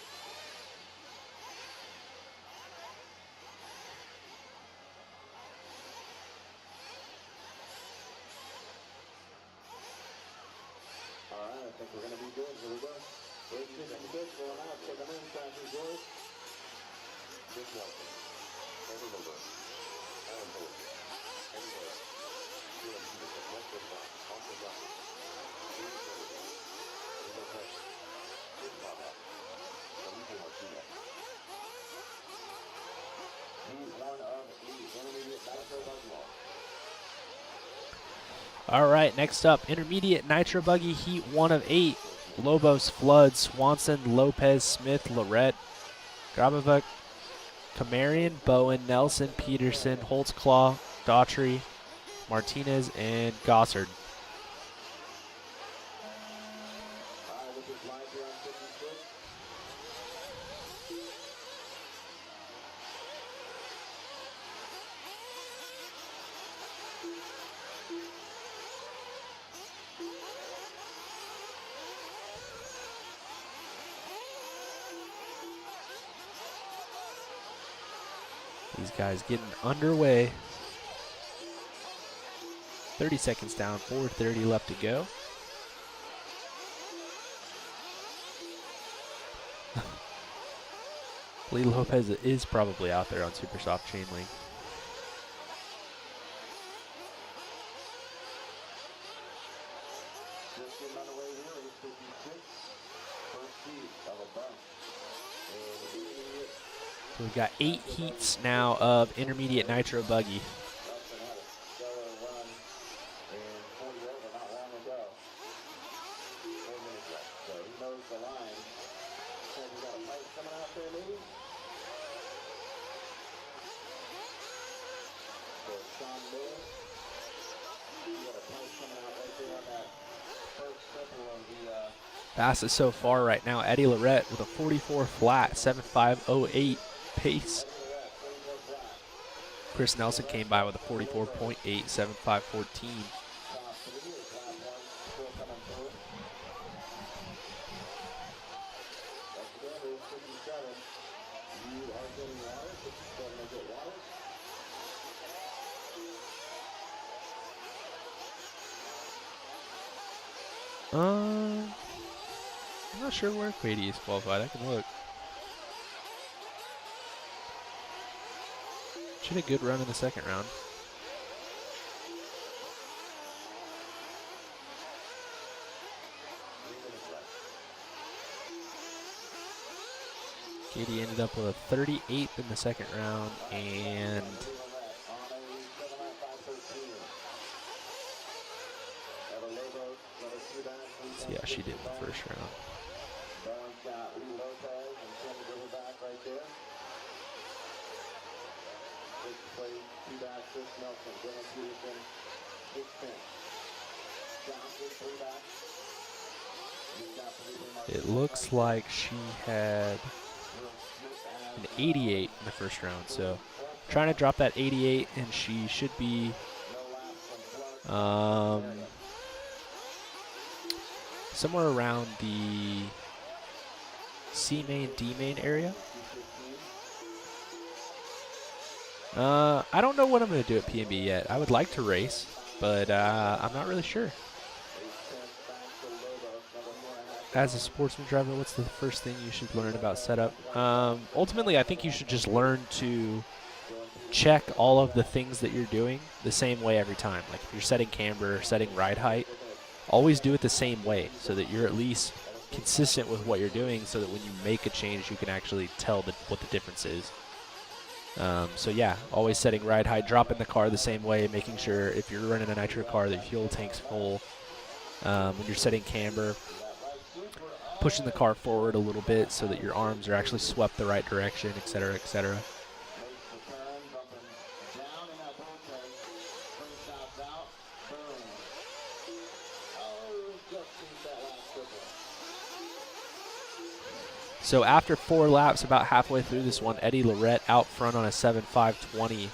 All right, I think we're going to be good. Here we go. Race 56 going out. Check them in. Fastest yours. Chris Nelson, Henry Miller, Aaron Bullock, Eddie Harris, Dylan Peterson, Western Fox, Austin Roberts, James Kennedy, Emo Hess, Chris Baba, Felipe Martinez. He's one of 8 intermediate Nitro Buggy. All right, next up, Intermediate Nitro Buggy Heat 1 of 8. Lobos, Flood, Swanson, Lopez, Smith, Lorette, Grabovic, Kamarian, Bowen, Nelson, Peterson, Holtzclaw, Daughtry, Martinez, and Gossard. These guys getting underway. 30 seconds down, 4:30 left to go. Lee Lopez is probably out there on Super Soft Chain Link. So we've got 8 heats now of Intermediate Nitro Buggy. Fastest so far right now, Eddie Lorette with a 44 flat, 7.508 pace. Chris Nelson came by with a 44.8, 75.14. I'm not sure where Quady is qualified. I can look. She had a good run in the second round. Katie ended up with a 38th in the second round, and let's see how she did in the first round. It looks like she had an 88 in the first round, so trying to drop that 88, and she should be somewhere around the C main, D main area. I don't know what I'm going to do at PNB yet. I would like to race, but I'm not really sure. As a sportsman driver, what's the first thing you should learn about setup? Ultimately, I think you should just learn to check all of the things that you're doing the same way every time. Like if you're setting camber, setting ride height, always do it the same way so that you're at least consistent with what you're doing, so that when you make a change, you can actually tell what the difference is. So yeah, always setting ride height, dropping the car the same way, making sure if you're running a nitro car that your fuel tank's full. When you're setting camber, pushing the car forward a little bit so that your arms are actually swept the right direction, et cetera, et cetera. So after 4 laps, about halfway through this one, Eddie Lorette out front on a 7.520.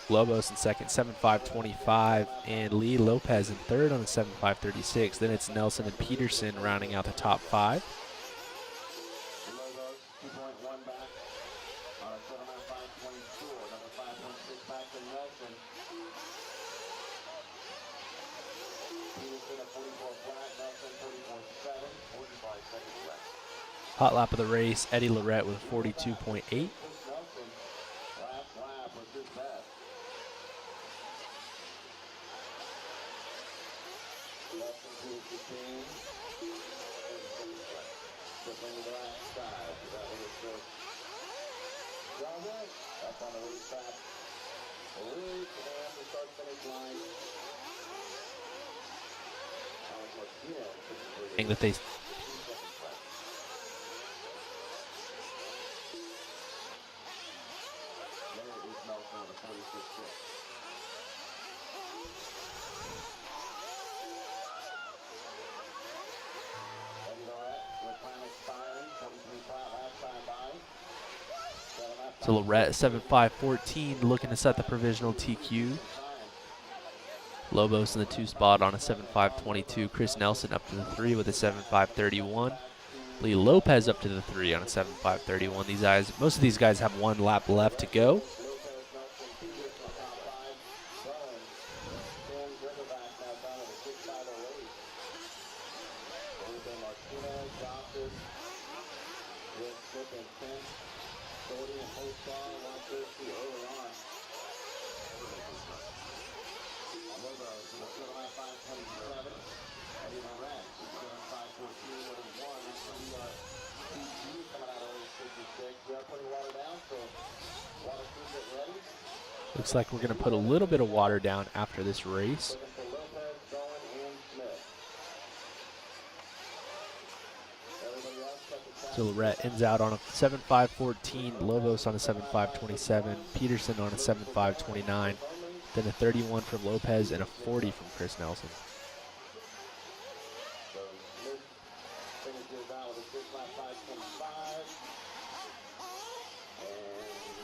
Lobos in second, 7.525. And Lee Lopez in third on a 7.536. Then it's Nelson and Peterson rounding out the top 5. Hot lap of the race, Eddie Lorette with 42.8. That they So Lorette 7.514 looking to set the provisional TQ. Lobos in the 2 spot on a 7.522. Chris Nelson up to the 3 with a 7.531. Lee Lopez up to the 3 on a 7.531. These guys, most of these guys have 1 lap left to go. Looks like we're going to put a little bit of water down after this race. So Lorette ends out on a 7.514, Lobos on a 7.527, Peterson on a 7.529, then a 31 from Lopez and a 40 from Chris Nelson.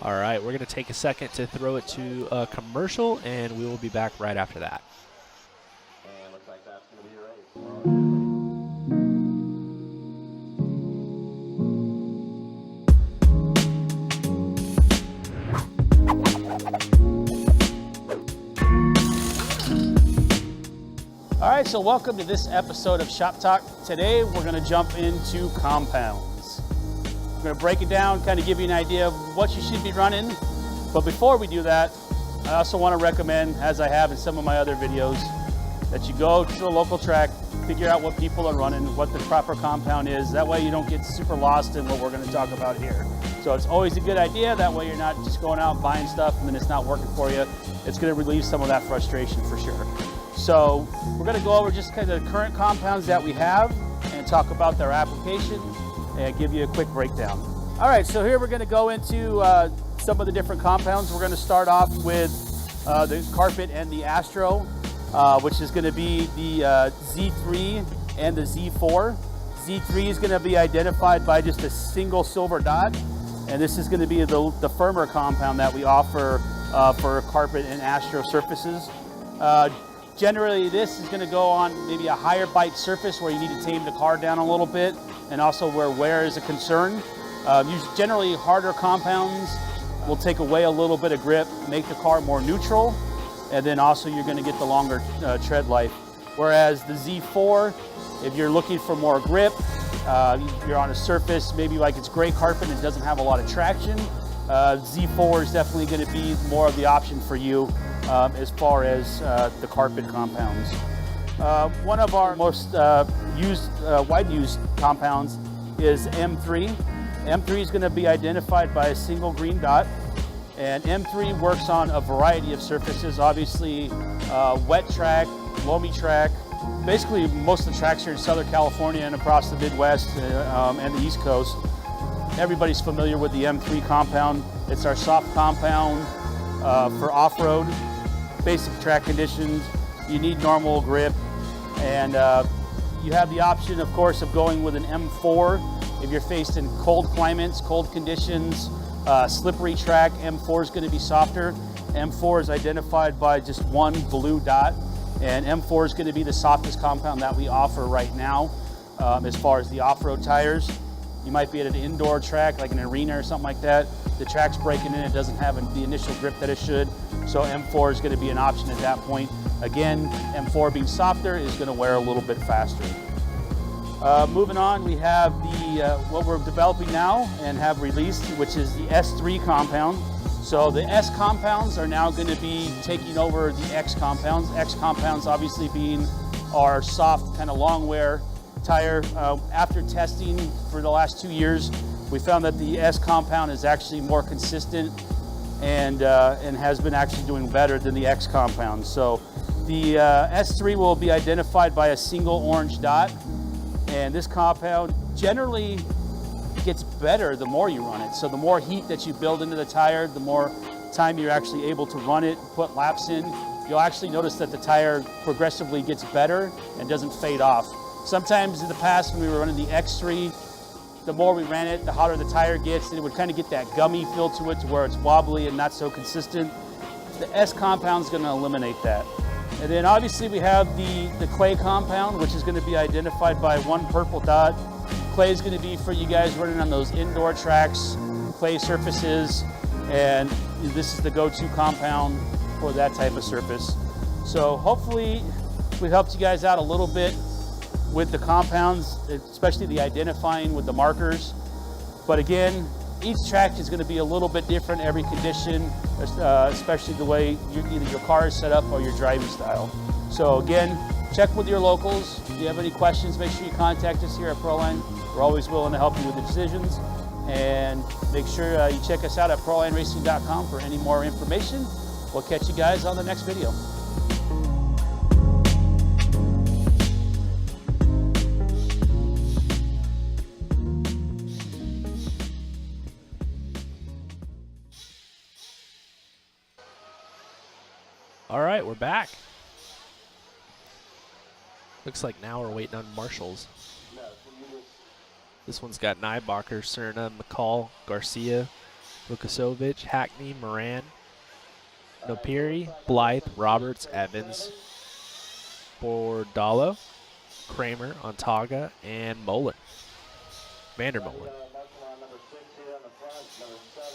All right, we're going to take a second to throw it to a commercial, and we will be back right after that. And looks like that's going to be your race. All right, so welcome to this episode of Shop Talk. Today, we're going to jump into compounds. We're going to break it down, kind of give you an idea of what you should be running. But before we do that, I also want to recommend, as I have in some of my other videos, that you go to the local track, figure out what people are running, what the proper compound is. That way you don't get super lost in what we're going to talk about here. So it's always a good idea. That way you're not just going out buying stuff and then it's not working for you. It's going to relieve some of that frustration for sure. So we're going to go over just kind of the current compounds that we have and talk about their application and give you a quick breakdown. All right, so here we're going to go into some of the different compounds. We're going to start off with the Carpet and the Astro, which is going to be the Z3 and the Z4. Z3 is going to be identified by just a single silver dot, and this is going to be the firmer compound that we offer for Carpet and Astro surfaces. Generally, this is going to go on maybe a higher bite surface where you need to tame the car down a little bit, and also where wear is a concern. Generally, harder compounds will take away a little bit of grip, make the car more neutral, and then also you're going to get the longer tread life. Whereas the Z4, if you're looking for more grip, you're on a surface, maybe like it's gray carpet and it doesn't have a lot of traction, Z4 is definitely going to be more of the option for you as far as the carpet compounds. One of our most wide used compounds is M3. M3 is going to be identified by a single green dot, and M3 works on a variety of surfaces, obviously wet track, loamy track, basically most of the tracks here in Southern California and across the Midwest and the East Coast. Everybody's familiar with the M3 compound. It's our soft compound for off-road, basic track conditions. You need normal grip, and you have the option, of course, of going with an M4 if you're faced in cold climates, cold conditions, slippery track. M4 is going to be softer. M4 is identified by just one blue dot, and M4 is going to be the softest compound that we offer right now as far as the off-road tires. You might be at an indoor track like an arena or something like that. The track's breaking in, it doesn't have the initial grip that it should, so M4 is going to be an option at that point. Again, M4 being softer is going to wear a little bit faster. Moving on, we have what we're developing now and have released, which is the S3 compound. So the S compounds are now going to be taking over the X compounds. X compounds obviously being our soft, kind of long wear tire. After testing for the last 2 years, we found that the S compound is actually more consistent and has been actually doing better than the X compound. So the S3 will be identified by a single orange dot, and this compound generally gets better the more you run it. So the more heat that you build into the tire, the more time you're actually able to run it, put laps in, you'll actually notice that the tire progressively gets better and doesn't fade off. Sometimes in the past when we were running the X3, the more we ran it, the hotter the tire gets, and it would kind of get that gummy feel to it to where it's wobbly and not so consistent. The S compound is going to eliminate that. And then obviously we have the clay compound, which is going to be identified by one purple dot. Clay is going to be for you guys running on those indoor tracks, clay surfaces, and this is the go-to compound for that type of surface. So hopefully we helped you guys out a little bit with the compounds, especially the identifying with the markers. But again, each track is going to be a little bit different every condition, especially the way either your car is set up or your driving style. So again, check with your locals. If you have any questions, make sure you contact us here at Proline. We're always willing to help you with the decisions. And make sure you check us out at ProLineRacing.com for any more information. We'll catch you guys on the next video. All right, we're back. Looks like now we're waiting on marshals. This one's got Nybacher, Cerna, McCall, Garcia, Vukasovic, Hackney, Moran, Nopiri, Blythe, Roberts, Evans, Bordalo, Kramer, Ontaga, and Mullen. Vandermolen. Marshall on number 6 here on the front, number 7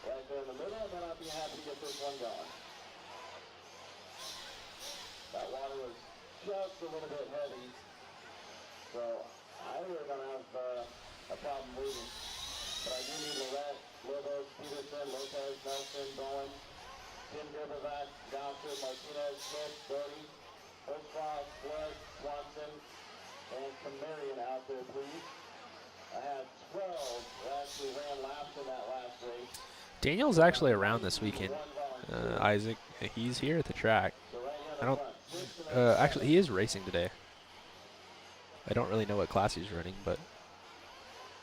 right there in the middle, and then I'll be happy to get this one going. That water was just a little bit heavy, so I really don't have a problem moving. But I do need Lorette, Lobos, Peterson, Lopez, Nelson, Bowen, Tim Gerbevac, Gossett, Martinez, Smith, Doty, Oswald, Flood, Swanson, and Camarion out there, please. I had 12 that actually ran laps in that last race. Daniel's actually around this weekend. Isaac, he's here at the track. I don't. Actually, he is racing today. I don't really know what class he's running, but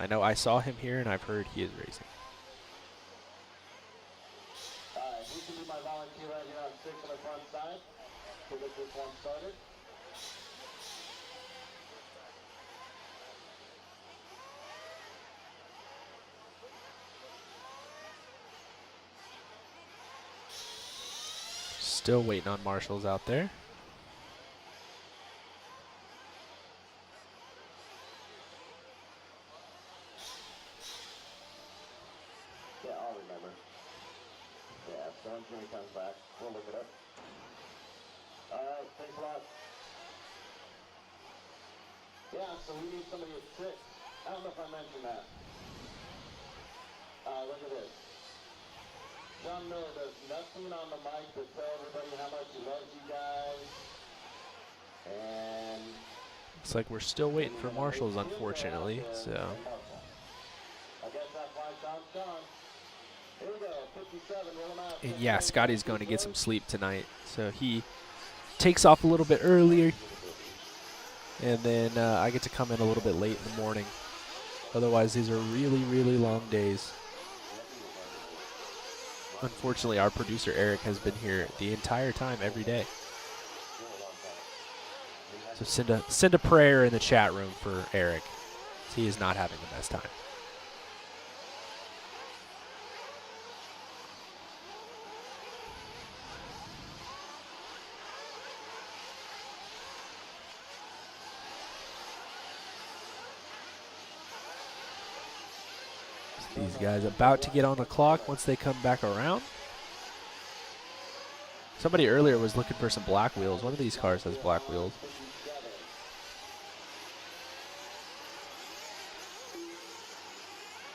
I know I saw him here, and I've heard he is racing. All right, he can be my volunteer right here on 6 on the front side to get this one started. Still waiting on marshals out there. Yeah, I'll remember. Yeah, so until he comes back, we'll look it up. All right, thanks a lot. Yeah, so we need somebody at 6. I don't know if I mentioned that. Look at this. John Miller does nothing on the mic to tell everybody how much he loves you guys. And Looks like we're still waiting for marshals, unfortunately. So. I guess that's why Sean's gone. Here we go, 57, roll him out. And yeah, Scotty's going to get some sleep tonight. So he takes off a little bit earlier. And then I get to come in a little bit late in the morning. Otherwise, these are really, really long days. Unfortunately, our producer, Eric, has been here the entire time, every day. So send a prayer in the chat room for Eric. He is not having the best time. These guys about to get on the clock once they come back around. Somebody earlier was looking for some black wheels. One of these cars has black wheels.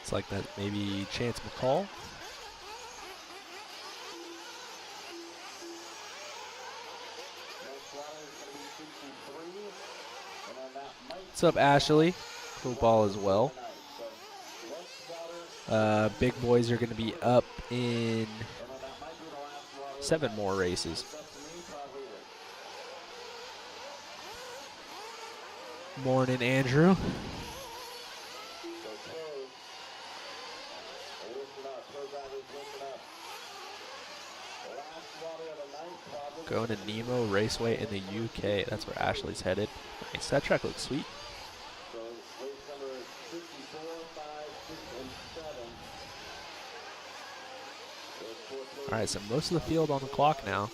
It's like that, maybe Chance McCall. What's up, Ashley? Cool ball as well. Big boys are going to be up in 7 more races. Morning, Andrew. Going to Nemo Raceway in the UK. That's where Ashley's headed. Nice. That track looks sweet. All right, so most of the field on the clock now.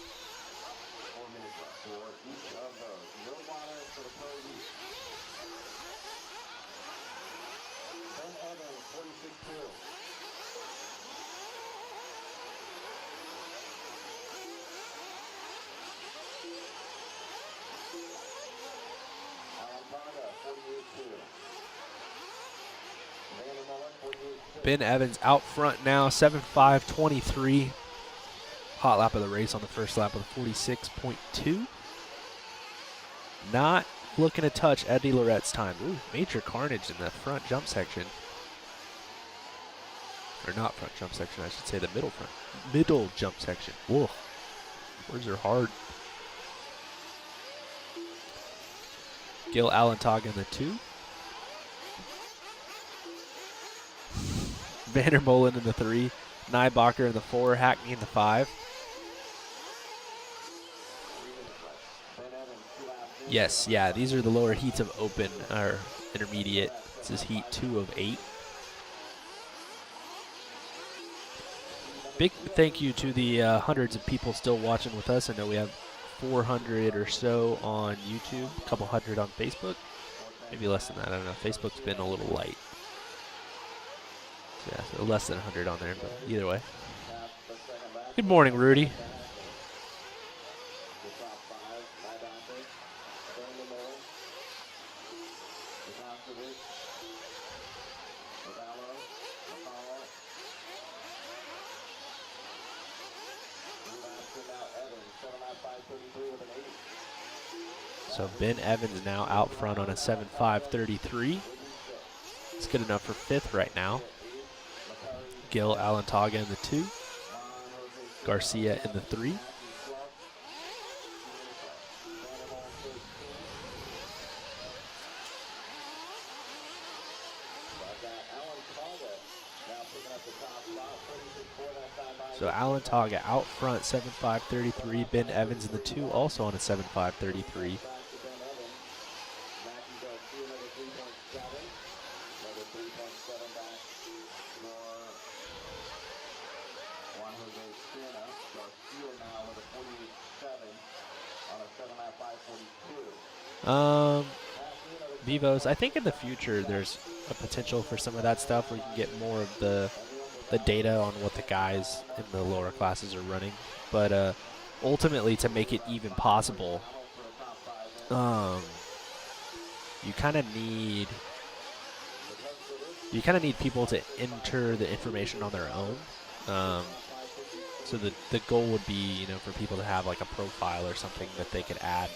Ben Evans out front now, 7.5.23. Hot lap of the race on the first lap of 46.2. Not looking to touch Eddie Lorette's time. Ooh, major carnage in the front jump section. Or not front jump section, I should say the middle jump section. Whoa, words are hard. Gil Allentag in the 2. Vandermolen in the 3. Nybacher in the 4. Hackney in the 5. Yes, yeah, these are the lower heats of open or intermediate. This is heat 2 of 8. big thank you to the hundreds of people still watching with us. I know we have 400 or so on YouTube, a couple hundred on Facebook, maybe less than that. I don't know. Facebook's been a little light. So yeah, so less than 100 on there, but either way. Good morning, Rudy. So Ben Evans now out front on a 7.533. It's good enough for 5th right now. Gil Alantaga in the 2. Garcia in the 3. So Alantaga out front, 7.533. Ben Evans in the 2, also on a 7.533. Vivos, I think in the future there's a potential for some of that stuff where you can get more of the data on what the guys in the lower classes are running. But ultimately, to make it even possible, you kind of need people to enter the information on their own. So the goal would be, you know, for people to have like a profile or something that they could add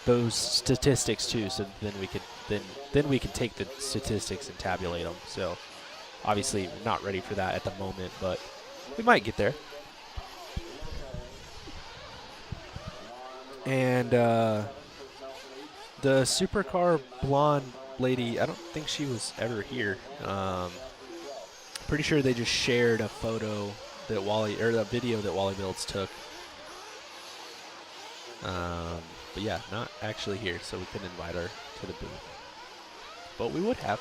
those statistics to, so then we could take the statistics and tabulate them. So obviously we're not ready for that at the moment, but we might get there. And the supercar blonde lady, I don't think she was ever here. Pretty sure they just shared a photo that a video that Wally Builds took. But yeah, not actually here, so we couldn't invite her to the booth. But we would have.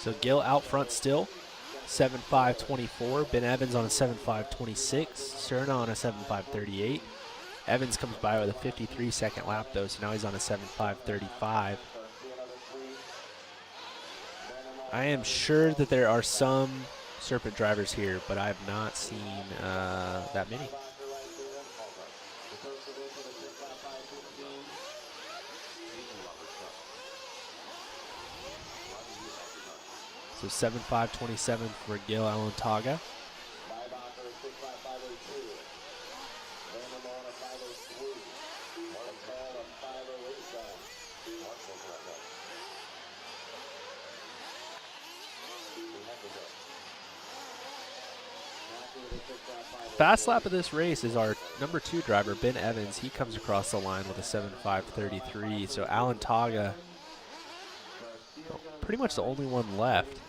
So Gil out front still, 7.524. Ben Evans on a 7.526. Serna on a 7.538. Evans comes by with a 53-second lap, though, so now he's on a 7.535. I am sure that there are some Serpent drivers here, but I have not seen that many. So 7.527 for Gil Alantaga. Fast lap of this race is our number 2 driver, Ben Evans. He comes across the line with a 7.533. So Alantaga, pretty much the only one left.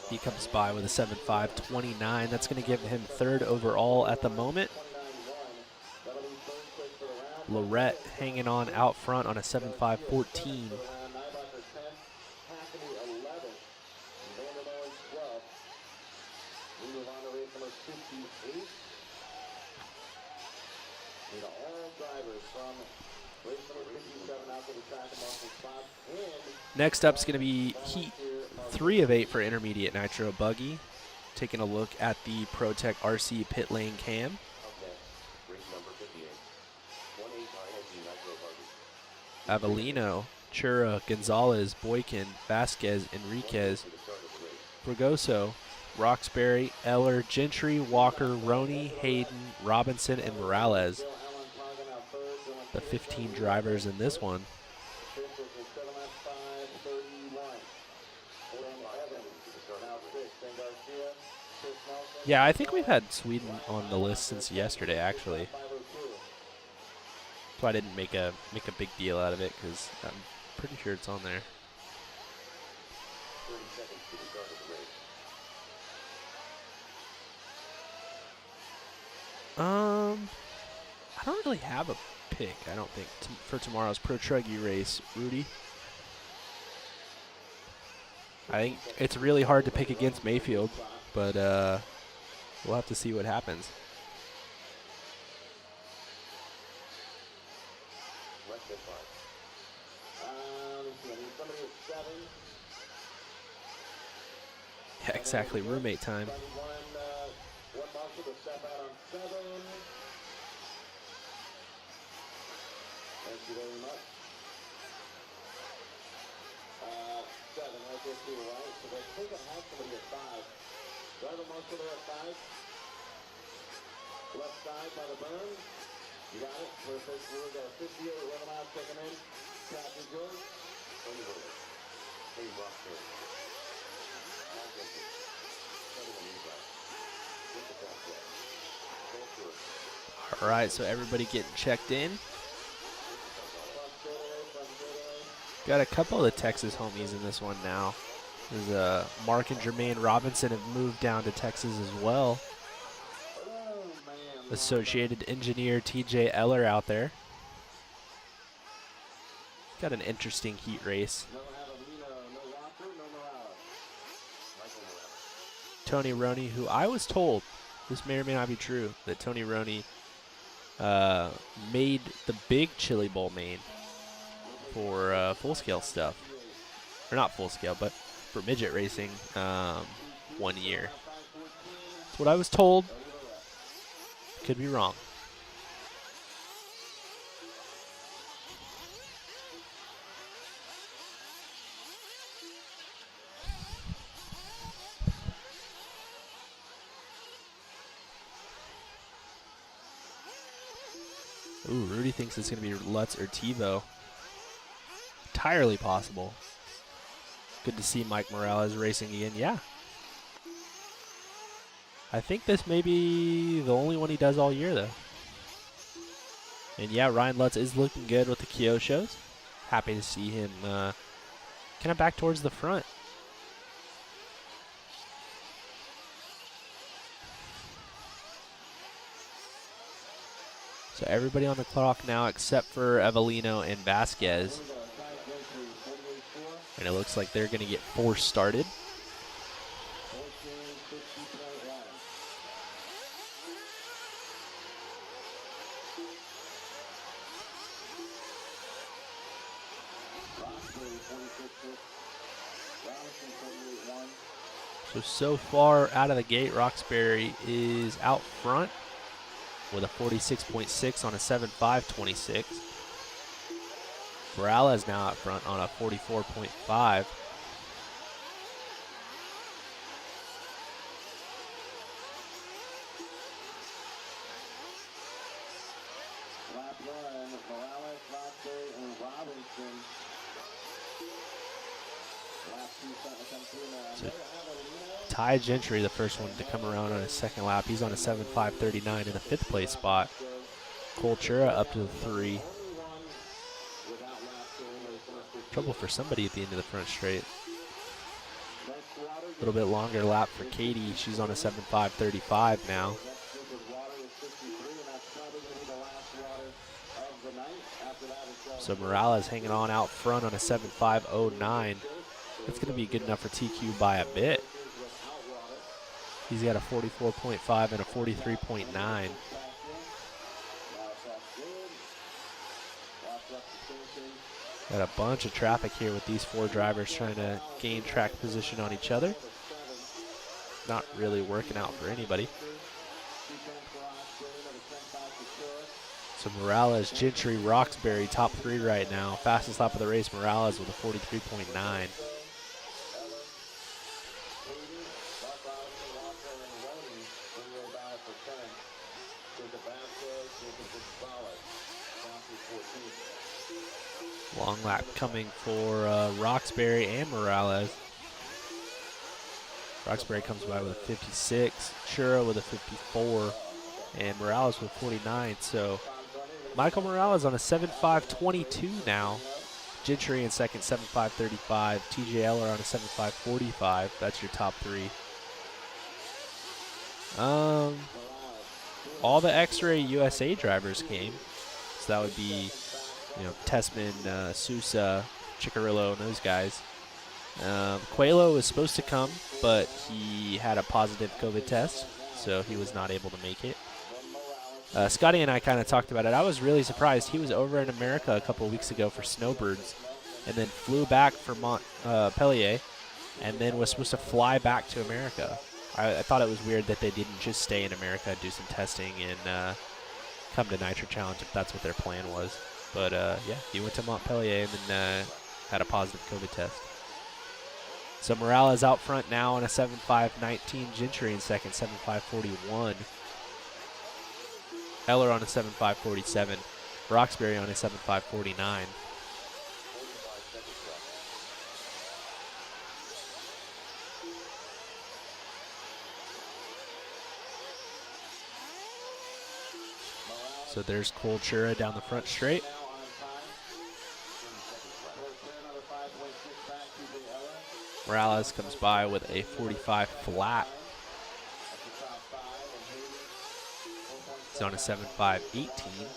He comes by with a 7.529. That's going to give him 3rd overall at the moment. Lorette hanging on out front on a 7.514. Next up is going to be Heat 3 of 8 for Intermediate Nitro Buggy. Taking a look at the ProTech RC pit lane cam. Avellino, Chura, Gonzalez, Boykin, Vasquez, Enriquez, Fregoso, Roxbury, Eller, Gentry, Walker, Roney, Hayden, Robinson, and Morales. The 15 drivers in this one. Yeah, I think we've had Sweden on the list since yesterday, actually. So I didn't make a big deal out of it because I'm pretty sure it's on there. 30 seconds to the start of the race. I don't really have a pick, I don't think, for tomorrow's Pro Truggy race, Rudy. I think it's really hard to pick against Mayfield, but we'll have to see what happens. Less than 5. Somebody at 7. Yeah, exactly, roommate time. One marshal to step out on 7. Thank you very much. 7, right there to the right. So they think it has somebody at 5. Driver marshal there at 5. Left side by the berm. You got it. Perfect. We're going to 58, 11 miles, second in. Captain George. Tony Willis. Hey, Rock Perry. Mark Lincoln. 21 Levi. Get the back left. Full short. All right, so everybody getting checked in. Got a couple of the Texas homies in this one now. There's Mark and Jermaine Robinson have moved down to Texas as well. Associated engineer TJ Eller out there. Got an interesting heat race. Tony Roney, who I was told, this may or may not be true, that Tony Roney made the big Chili Bowl main for full-scale stuff. Or not full-scale, but for midget racing 1 year. That's what I was told. Could be wrong. Ooh, Rudy thinks it's going to be Lutz or TiVo. Entirely possible. Good to see Mike Morales racing again. Yeah. I think this may be the only one he does all year, though. And yeah, Ryan Lutz is looking good with the Kyoshos. Happy to see him kind of back towards the front. So everybody on the clock now except for Avellino and Vasquez. And it looks like they're going to get force started. So far out of the gate, Roxbury is out front with a 46.6 on a 7.526. Morales now out front on a 44.5. Morales, Roxbury, and Robinson. So, Ty Gentry, the first one to come around on his second lap. He's on a 7.539 in the 5th place spot. Cole Chura up to the 3. Trouble for somebody at the end of the front straight. A little bit longer lap for Katie. She's on a 7.535 now. So Morales hanging on out front on a 7.509. That's going to be good enough for TQ by a bit. He's got a 44.5 and a 43.9. Got a bunch of traffic here with these 4 drivers trying to gain track position on each other. Not really working out for anybody. So Morales, Gentry, Roxbury, top 3 right now. Fastest lap of the race, Morales with a 43.9. Long lap coming for Roxbury and Morales. Roxbury comes by with a 56, Chura with a 54, and Morales with 49. So Michael Morales on a 7.522 now. Gentry in second, 7.535. TJ Eller on a 7.545. That's your top three. All the X-Ray USA drivers came. So that would be, Tessman, Sousa, Ciccarillo, and those guys. Coelho was supposed to come, but he had a positive COVID test, so he was not able to make it. Scotty and I kind of talked about it. I was really surprised. He was over in America a couple weeks ago for snowbirds, and then flew back for Montpellier, and then was supposed to fly back to America. I thought it was weird that they didn't just stay in America, do some testing, and come to Nitro Challenge if that's what their plan was. But, yeah, he went to Montpellier and then had a positive COVID test. So Morales out front now on a 7.519. Gentry in second, 7.541. Eller on a 7.547. Roxbury on a 7.549. So there's Cole Chura down the front straight. Morales comes by with a 45 flat. He's on a 7.518.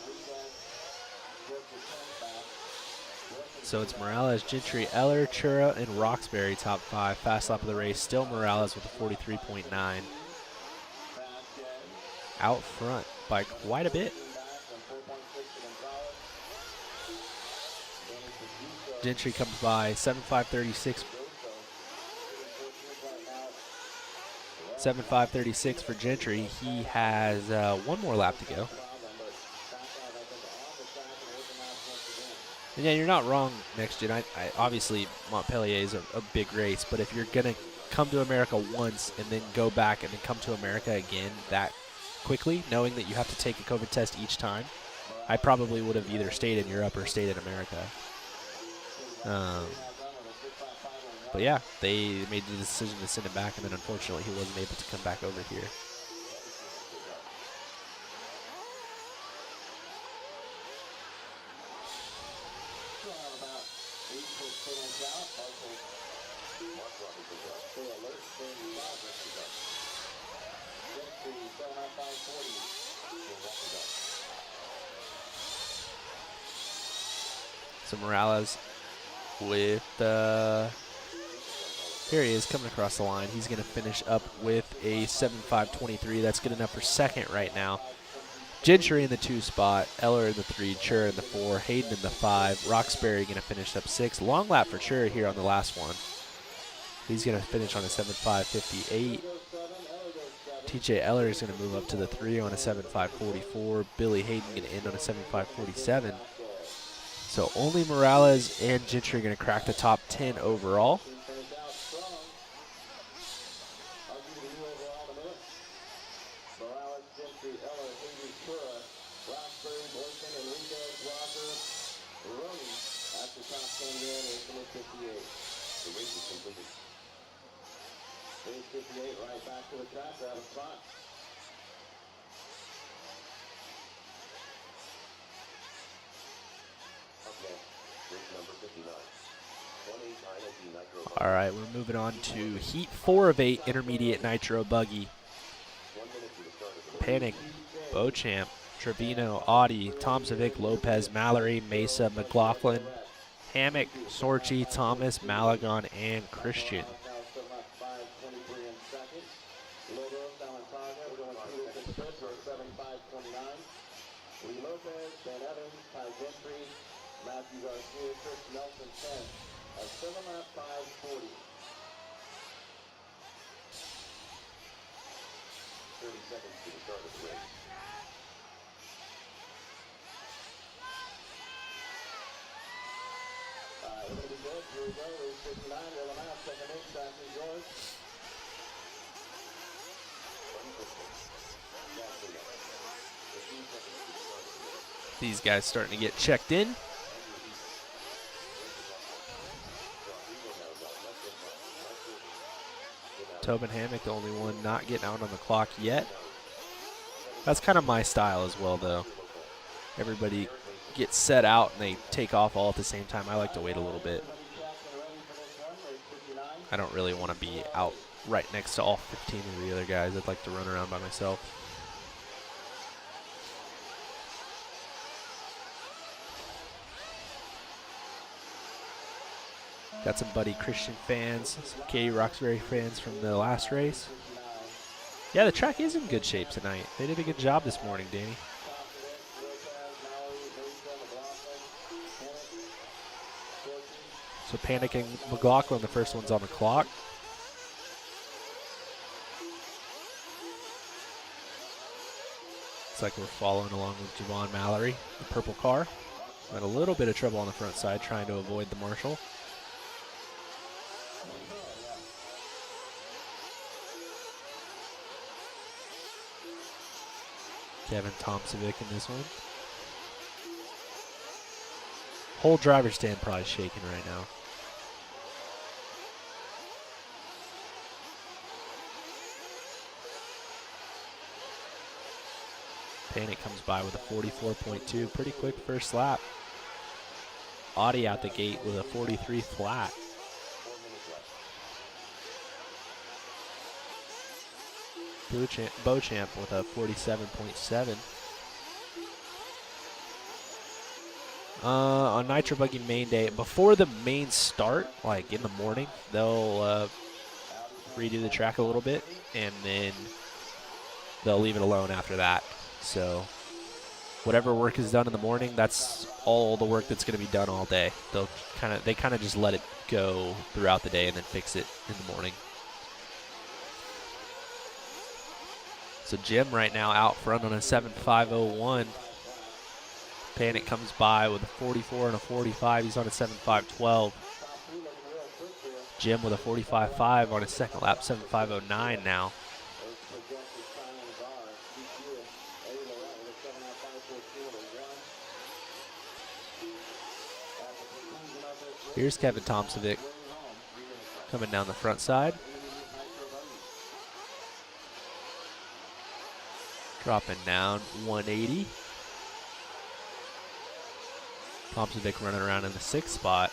So it's Morales, Gentry, Eller, Chura, and Roxbury top five. Fast lap of the race, still Morales with a 43.9. Out front by quite a bit. Gentry comes by 7.536. 7.536 for Gentry. He has one more lap to go. And yeah, you're not wrong, Next Gen. I obviously Montpellier is a big race, but if you're gonna come to America once and then go back and then come to America again that quickly, knowing that you have to take a COVID test each time, I probably would have either stayed in Europe or stayed in America. But yeah, they made the decision to send him back, and then unfortunately he wasn't able to come back over here. So Morales with here he is coming across the line. He's going to finish up with a 7.523. That's good enough for second right now. Gentry in the 2 spot, Eller in the 3, Chura in the 4, Hayden in the 5, Roxbury going to finish up 6. Long lap for Chura here on the last one. He's going to finish on a 7.558. TJ Eller is going to move up to the 3 on a 7.544. Billy Hayden going to end on a 7.547. So only Morales and Gentry are going to crack the top 10 overall. Right back to the track, out of spot. All right, we're moving on to Heat 4 of 8 Intermediate Nitro Buggy. Panic, Beauchamp, Trevino, Audi, Tomzovic, Lopez, Mallory, Mesa, McLaughlin, Hammock, Sorchi, Thomas, Malagon, and Christian. Matthew Garcia, Chris Nelson, 10, a 7.540. 30 seconds to the start of the race. We're going to be good. Here we go. Race 59. Roll them out. Second in. Track is yours. These guys starting to get checked in. Tobin Hammock, the only one not getting out on the clock yet. That's kind of my style as well, though. Everybody get set out and they take off all at the same time, I like to wait a little bit. I don't really want to be out right next to all 15 of the other guys. I'd like to run around by myself. Got some Buddy Christian fans, some Katie Roxbury fans from the last race. Yeah, the track is in good shape tonight. They did a good job this morning, Danny. So Panic and McLaughlin, the first one's on the clock. Looks like we're following along with Javon Mallory, the purple car. Had a little bit of trouble on the front side trying to avoid the marshal. Kevin Tomsovic in this one. Whole driver's stand probably shaking right now. Panic comes by with a 44.2, pretty quick first lap. Audi out the gate with a 43 flat. Beauchamp with a 47.7. On Nitro Buggy main day, before the main start, like in the morning, they'll redo the track a little bit, and then they'll leave it alone after that. So whatever work is done in the morning, that's all the work that's going to be done all day. They kind of just let it go throughout the day and then fix it in the morning. So Jim right now out front on a 7.501. Panic comes by with a 44 and a 45. He's on a 7.512. Jim with a 45.5 on his second lap, 7.509 now. Here's Kevin Tomsovic coming down the front side. Dropping down 180. Tomsovic running around in the 6th spot.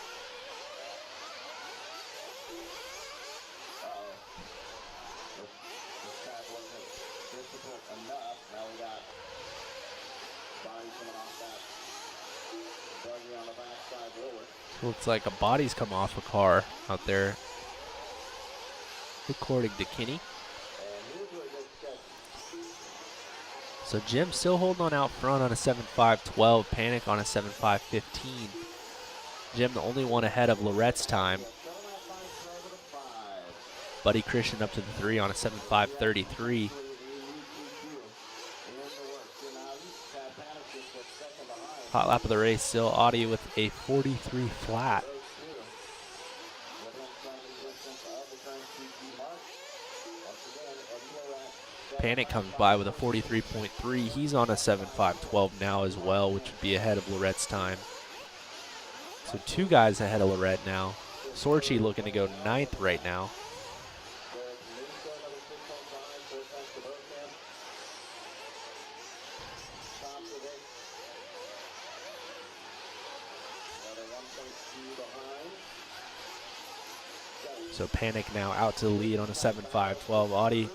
Looks like a body's come off a car out there, according to Kinney. So Jim still holding on out front on a 7.512, Panic on a 7.515. Jim the only one ahead of Lorette's time. Buddy Christian up to the 3 on a 7.533. Hot lap of the race, still Audi with a 43 flat. Panic comes by with a 43.3. He's on a 7.512 now as well, which would be ahead of Lorette's time. So 2 guys ahead of Lorette now. Sorchi looking to go 9th right now. So Panic now out to the lead on a 7.512. Audi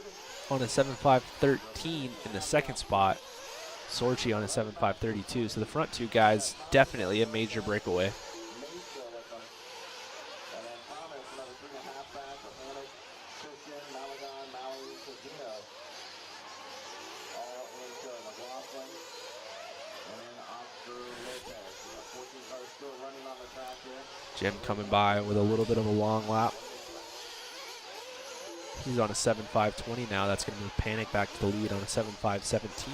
on a 7.513 in the 2nd spot. Sorchi on a 7.532. So the front 2 guys definitely a major breakaway. Jim coming by with a little bit of a long lap. He's on a 7.520 now. That's going to move Panic back to the lead on a 7.517.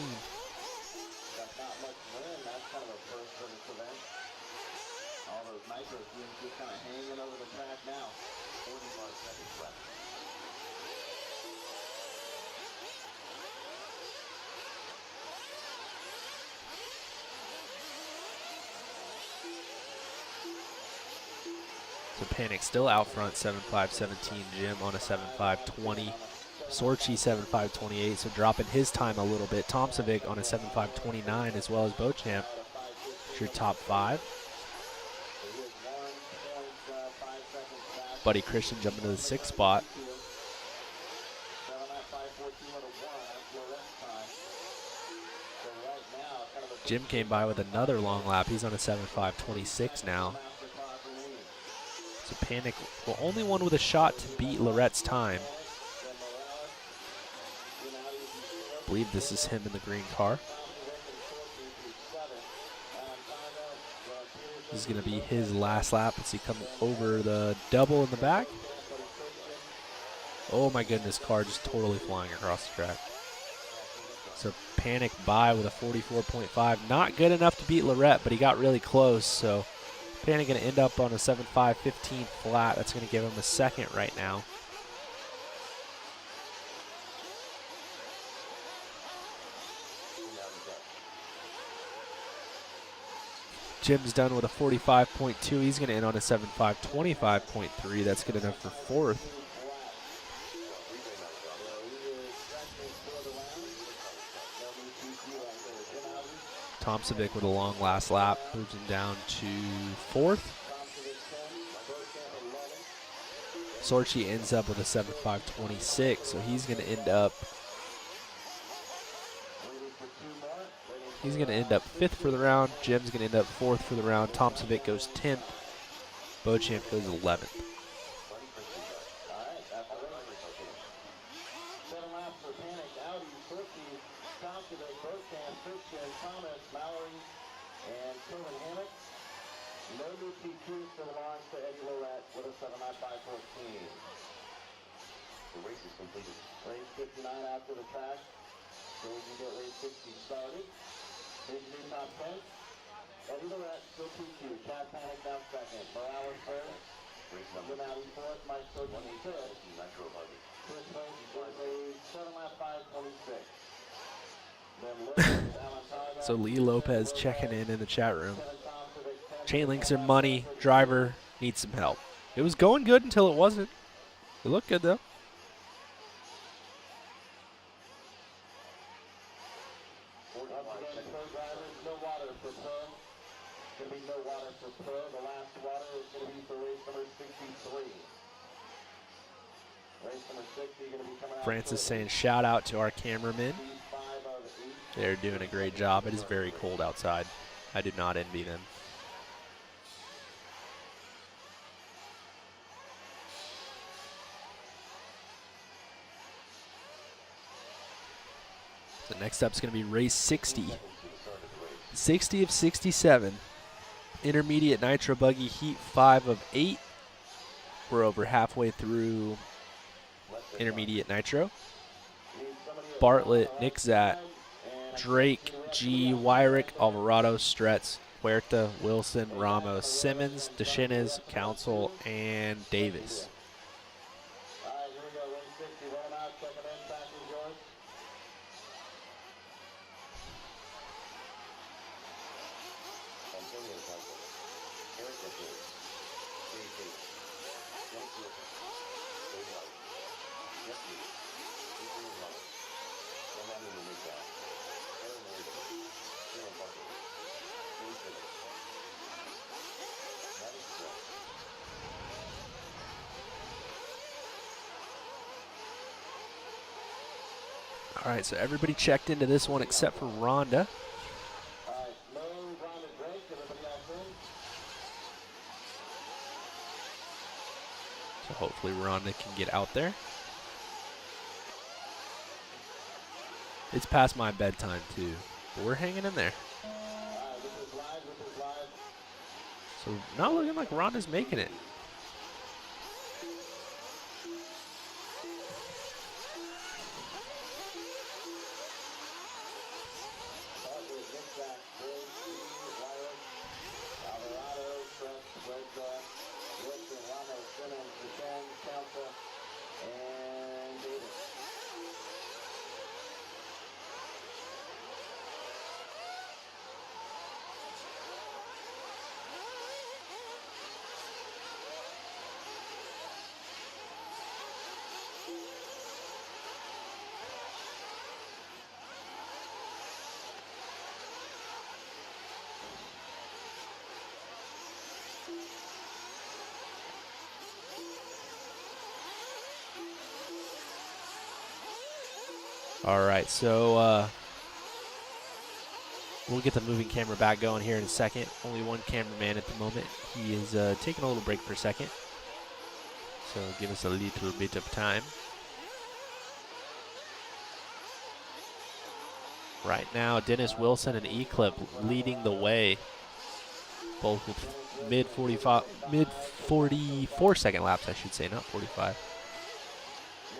So Panic still out front, 7.517. Jim on a 7.520. Sorchi 7.528, so dropping his time a little bit. Tomsovic on a 7.529 as well as Beauchamp That's your top 5. Buddy Christian jumping to the 6th spot. Jim came by with another long lap. He's on a 7.5.26 now. So Panic, well, only one with a shot to beat Lorette's time. I believe this is him in the green car. This is going to be his last lap as he comes over the double in the back. Oh my goodness, car just totally flying across the track. So Panic by with a 44.5. Not good enough to beat Lorette, but he got really close. So Panic going to end up on a 7.5.15 flat. That's going to give him a 2nd right now. Jim's done with a 45.2. He's going to end on a 7.5.25.3. That's good enough for 4th. Tomsovic with a long last lap moves him down to 4th. Sorchi ends up with a 7.5.26, so he's going to end up 5th for the round. Jim's going to end up 4th for the round. Tomsovic goes 10th. Beauchamp goes 11th. No new PQs for the launch to Eddie Lorette with a 7.5.14. The race is completed. Race 59 out to the track, so we can get race 60 started. Here's new top 10. Eddie Lorette still PQ. Chad Panic down 2nd. Morales 3rd. Race number Denali 4th. Mike Stokes 5th. Nitro Buggy. Chris Race was a 7.5.26. Then Lopez, Alan So Lee Lopez checking in the chat room. Chain links are money. Driver needs some help. It was going good until it wasn't. It looked good though. No water for Pearl. Going to be no water for Pearl. The last water is going to be for race number 63. Race number 60 going to be coming out. Francis saying shout out to our cameramen. They're doing a great job. It is very cold outside. I do not envy them. So next up is going to be race 60. 60 of 67. Intermediate Nitro Buggy Heat 5 of 8. We're over halfway through Intermediate Nitro. Bartlett, Nick Zat, Drake, G, Wyrick, Alvarado, Stretz, Huerta, Wilson, Ramos, Simmons, DeShinez, Council, and Davis. All right, here we go. Race 60. Rolling out. Second in. Track is yours. Antonio Buggy. Eric Buggy. JP. James Wilson. Dave White. Jeff Lee. Adrian Ramos. Rolando Luisa. Aaron Morgan. Sarah Buggy. James Phillips. Travis Strauss. All right, so everybody checked into this one except for Rhonda. All right, no Rhonda Drake. Everybody else in. So hopefully Rhonda can get out there. It's past my bedtime too, but we're hanging in there. All right, this is live. This is live. So not looking like Rhonda's making it. Bartlett, Nick Zach, Drake, G, Wyrick, Alvarado, Stretz, Huerta, Wilson, Ramos, Simmons, DeShannon, Council, and Davis. All right, so we'll get the moving camera back going here in a second. Only one cameraman at the moment. He is taking a little break for a second. So give us a little bit of time. Right now, Dennis Wilson and E-Clip leading the way, both with mid 44 second laps, I should say, not 45.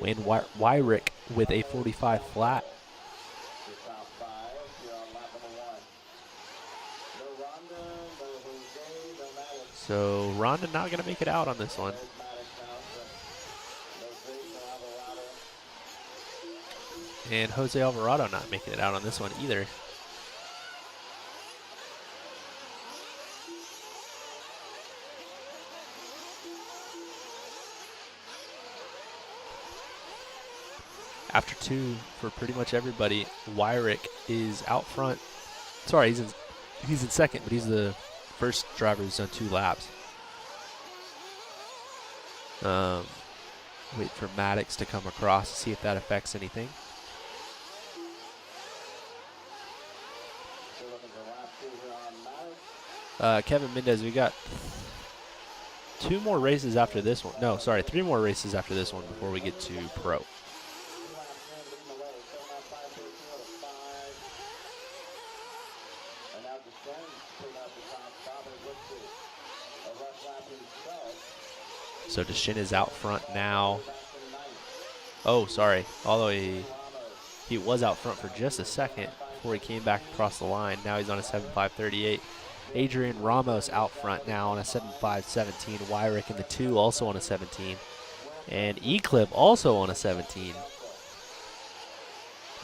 Wayne Wyrick with a 45 flat. So Rhonda not going to make it out on this one. And Jose Alvarado not making it out on this one either. After 2 for pretty much everybody, Wyrick is out front. Sorry, he's in second, but he's the first driver who's done 2 laps. Wait for Maddox to come across to see if that affects anything. Kevin Mendez, we got 2 more races after this one. No, sorry, 3 more races after this one before we get to Pro. So Deshin is out front now. Oh, sorry. Although he was out front for just a second before he came back across the line. Now he's on a 7.538. Adrian Ramos out front now on a 7.517. Wyrick in the 2 also on a 17. And E-Clip also on a 17.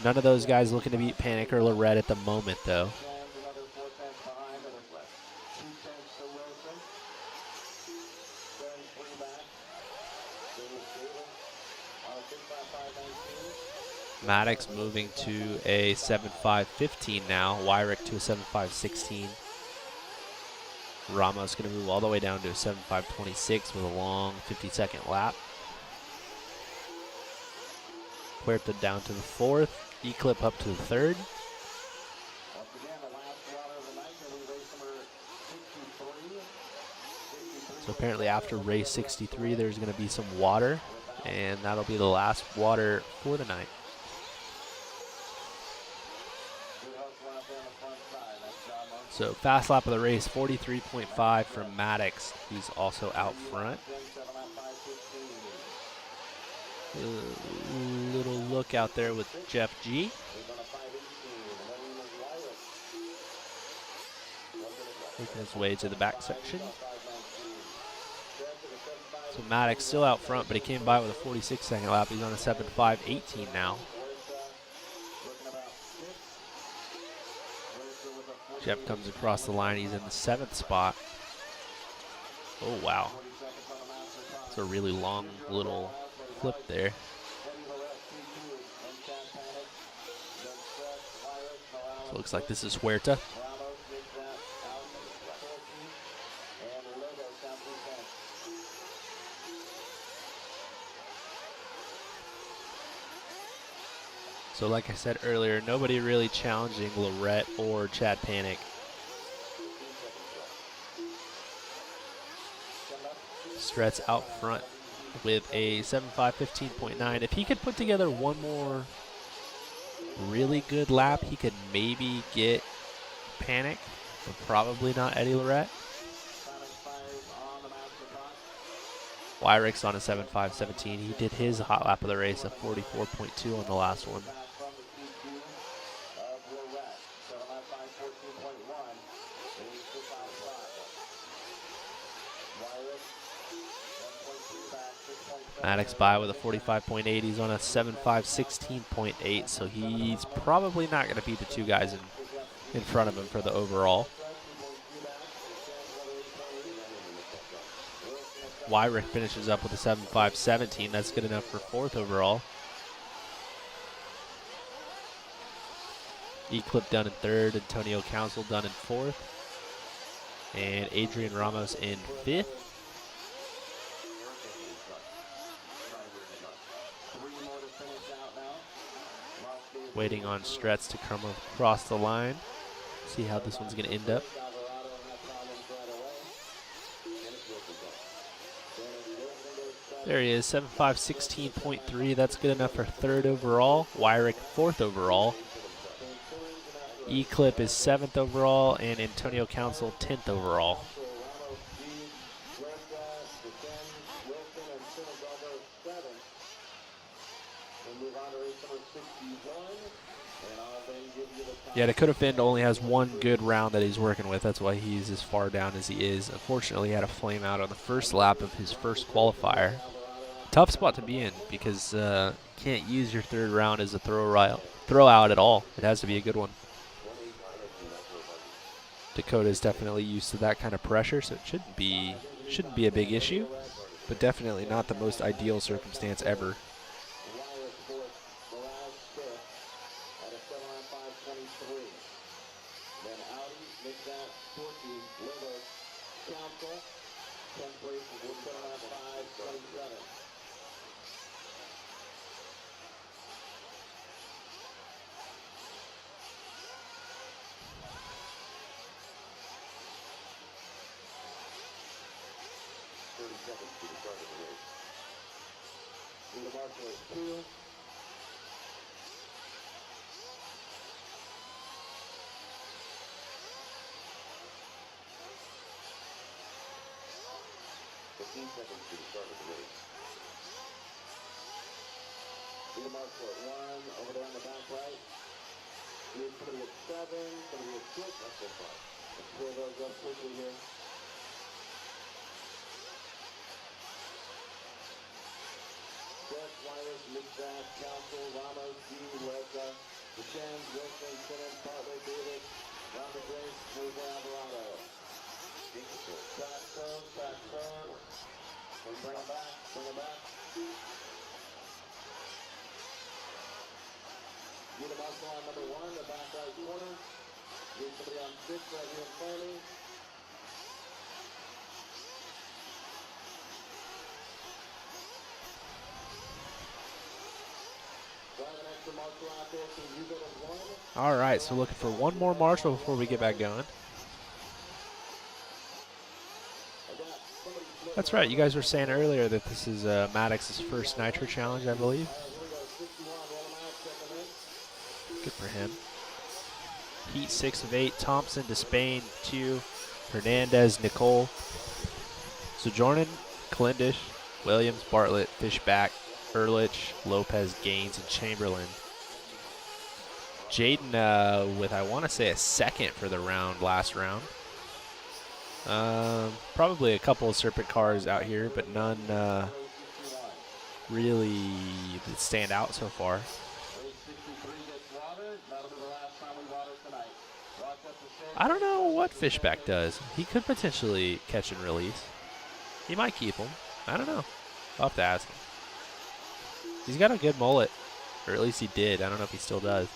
None of those guys looking to beat Panic or Lorette at the moment, though. Maddox moving to a 7.515 now. Wyrick to a 7.516. Ramos going to move all the way down to a 7.526 with a long 50-second lap. Puerta down to the 4th. E-Clip up to the 3rd. So apparently after race 63, there's going to be some water, and that'll be the last water for the night. So fast lap of the race, 43.5 from Maddox, who's also out front. Little look out there with Jeff G. Making his way to the back section. So Maddox still out front, but he came by with a 46-second lap. He's on a 7.518 now. Jeff comes across the line. He's in the 7th spot. Oh, wow. It's a really long little flip there. So it looks like this is Huerta. So like I said earlier, nobody really challenging Lorette or Chad Panic. Stretz out front with a 7.515.9. If he could put together one more really good lap, he could maybe get Panic, but probably not Eddie Lorette. Wyrick's on a 7.517. He did his hot lap of the race, a 44.2 on the last one. Maddox by with a 45.8. He's on a 7.516.8, so he's probably not going to beat the 2 guys in front of him for the overall. Wyrick finishes up with a 7.517. That's good enough for 4th overall. E-Clip done in 3rd. Antonio Council done in 4th. And Adrian Ramos in 5th. Waiting on Stretz to come across the line. See how this one's going to end up. There he is, 7.5, 16.3. That's good enough for 3rd overall. Wyrick 4th overall. E-Clip is 7th overall, and Antonio Council 10th overall. Yeah, Dakota Finn only has one good round that he's working with. That's why he's as far down as he is. Unfortunately, he had a flame out on the first lap of his first qualifier. Tough spot to be in because you can't use your 3rd round as a throw out at all. It has to be a good one. Dakota is definitely used to that kind of pressure, so it shouldn't be a big issue, but definitely not the most ideal circumstance ever. All right, so looking for one more marshal before we get back going. That's right, you guys were saying earlier that this is Maddox's first Nitro Challenge, I believe. Good for him. Heat 6 of 8, Thompson, Despain 2, Hernandez, Nicole, Sojournin, Calendish, Williams, Bartlett, Fishback, Ehrlich, Lopez, Gaines, and Chamberlain. Jaden with, I want to say, a 2nd for the last round. Probably a couple of Serpent cars out here, but none really that stand out so far. I don't know what Fishback does. He could potentially catch and release. He might keep him. I don't know. I'll have to ask him. He's got a good mullet, or at least he did. I don't know if he still does.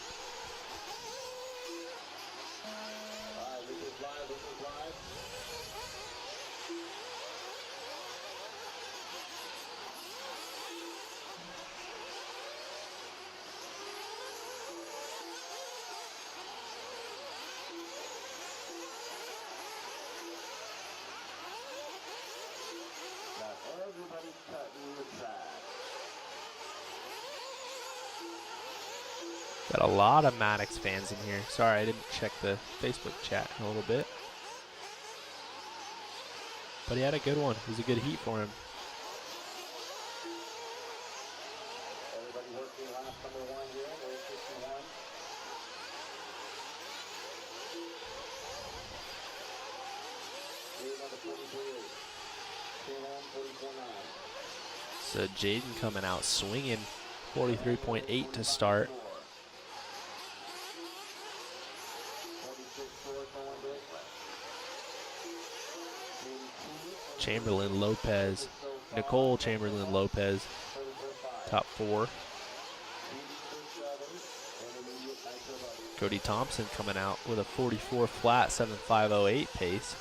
Got a lot of Maddox fans in here. Sorry, I didn't check the Facebook chat in a little bit. But he had a good one. It was a good heat for him. Everybody working lap number 1 here, race 51. So Jaden coming out swinging 43.8 to start. Chamberlain Lopez, Nicole Chamberlain Lopez, top 4. Cody Thompson coming out with a 44 flat, 7.508 pace.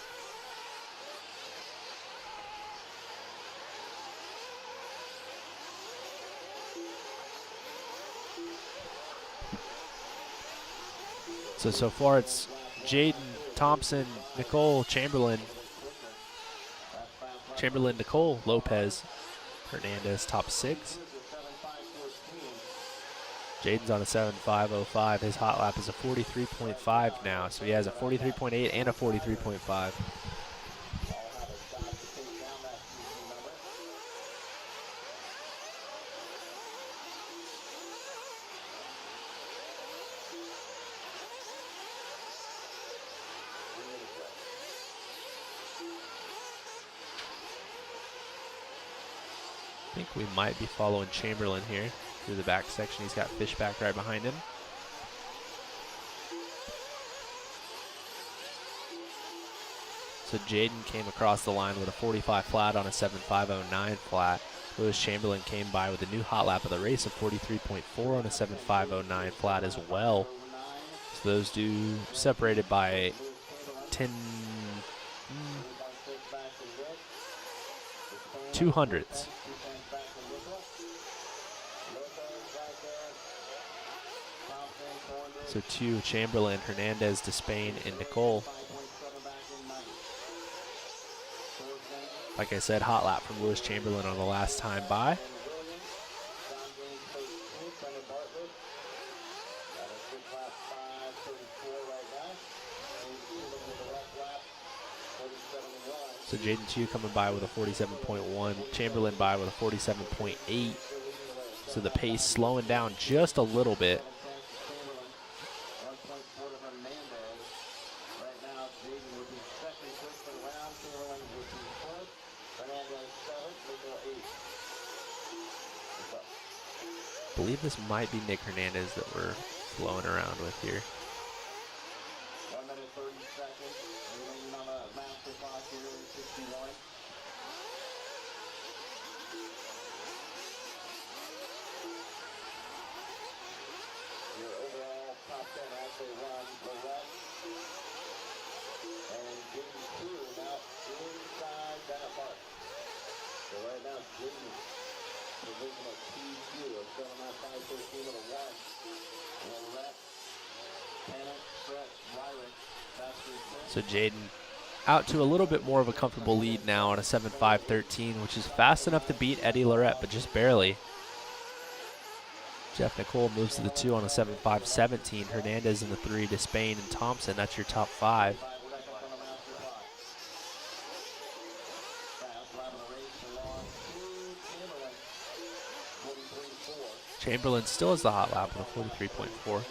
So far it's Jaden, Thompson, Nicole, Chamberlain, Nicole, Lopez, Hernandez, top 6. Jaden's on a 7.505. His hot lap is a 43.5 now, so he has a 43.8 and a 43.5. I think we might be following Chamberlain here through the back section. He's got Fishback right behind him. So Jaden came across the line with a 45 flat on a 7.509 flat. Lewis Chamberlain came by with a new hot lap of the race of 43.4 on a 7.509 flat as well. So those two separated by 200ths. So 2, Chamberlain, Hernandez, Despain, and Nicole. Like I said, hot lap from Lewis Chamberlain on the last time by. So Jaden 2 coming by with a 47.1, Chamberlain by with a 47.8. So the pace slowing down just a little bit. I believe this might be Nick Hernandez that we're flowing around with here. 1 minute 30 seconds remaining on the master clock here in 61. Your overall top 10 actually runs the rest. And Jaden 2 now inside that mark. So right now Jaden provisional P2 of 7.513 with a 1. And Rhett, Panic, Brett, Wyrick, so Jaden out to a little bit more of a comfortable lead now on a 7.513, which is fast enough to beat Eddie Lorette, but just barely. Jeff Nicole moves to the 2 on a 7.517. Hernandez in the 3 to Spain and Thompson. That's your top 5. Chamberlain still has the hot lap with a 43.4.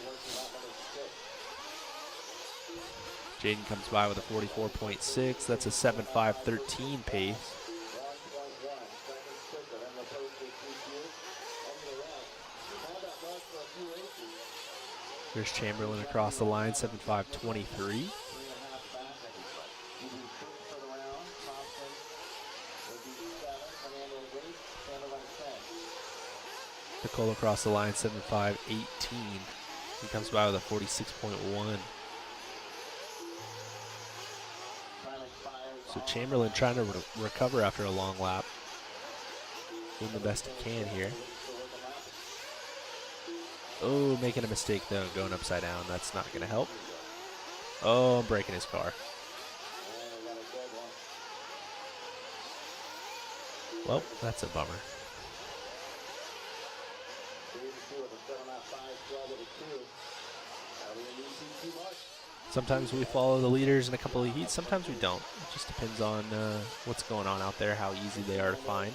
Jaden comes by with a 44.6. That's a 7.513 pace. Here's Chamberlain across the line, 7.523. Nicole across the line, 7.518. He comes by with a 46.1. So Chamberlain trying to recover after a long lap. Doing the best he can here. Oh, making a mistake though, going upside down. That's not going to help. Oh, I'm breaking his car. Well, that's a bummer. Sometimes we follow the leaders in a couple of heats, sometimes we don't. It just depends on what's going on out there, how easy they are to find.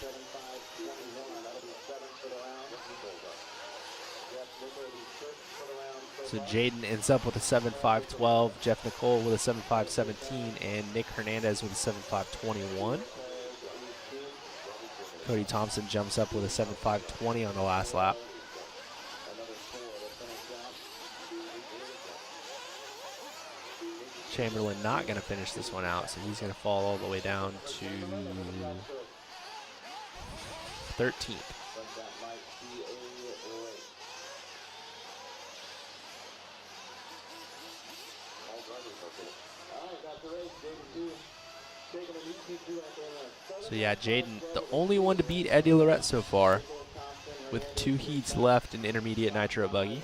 So Jaden ends up with a 7.512, Jeff Nicole with a 7.517, and Nick Hernandez with a 7.521. Cody Thompson jumps up with a 7.520 on the last lap. Chamberlain not going to finish this one out, so he's going to fall all the way down to 13th. So yeah, Jaden, the only one to beat Eddie Lorette so far, with 2 heats left in intermediate Nitro Buggy.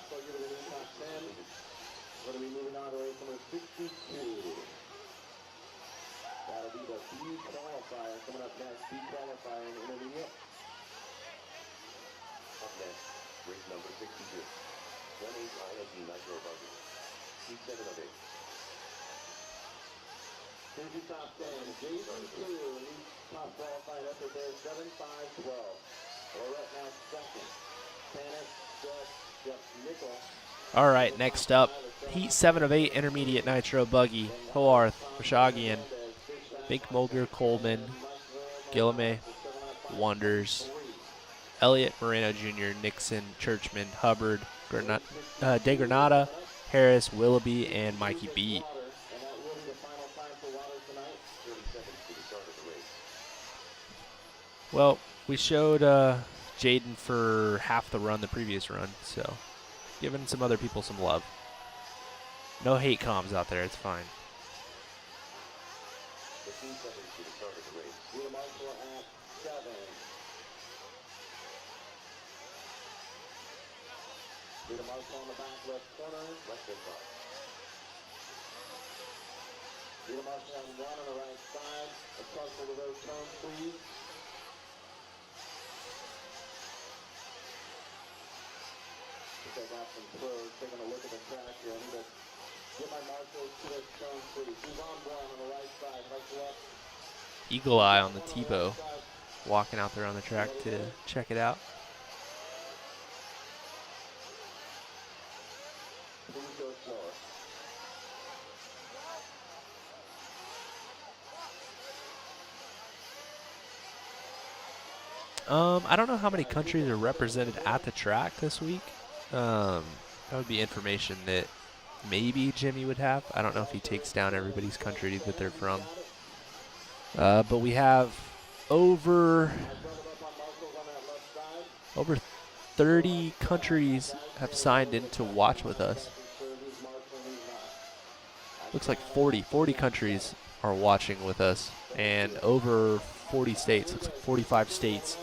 so give it a new top 10. We're going to be moving on to race number 62. That'll be the B qualifier. Coming up next, B qualifier in intermediate. Up next, race number 62. 1-8 INT Nitro Buggy. P7 of 8. Here's your top 10. JC2, new top qualified effort there, 7-5-12. Lorette now second. Tanis, Jeff Nickel. All right, next up, Heat 7 of 8 Intermediate Nitro Buggy. Hoarth, Rashagian, Bink Mulger, Coleman, Guillemets, Wonders, Elliott, Moreno Jr., Nixon, Churchman, Hubbard, De Granada, Harris, Willoughby, and Mikey B. And that will be the final time for Waters tonight. 30 seconds to the start of the race. Well, we showed Jaden for half the run, the previous run, so giving some other people some love. No hate comms out there, it's fine. 15 seconds to the start of the race. Wheel Marshall at 7. Wheel Marshall on the back left corner. Less than 5. Wheel Marshall on 1 on the right side. Across the road turn, please. I got some pros taking a look at the track here. I need to get my marshals to this turn, please. Who's on 1 on the right side? Right to left. Eagle eye on the Tebow, walking out there on the track to check it out. Please go slower. I don't know how many countries are represented at the track this week. That would be information that maybe Jimmy would have. I don't know if he takes down everybody's country that they're from. But we have over 30 countries have signed in to watch with us. Looks like 40 countries are watching with us, and over 40 states. Looks like 45 states.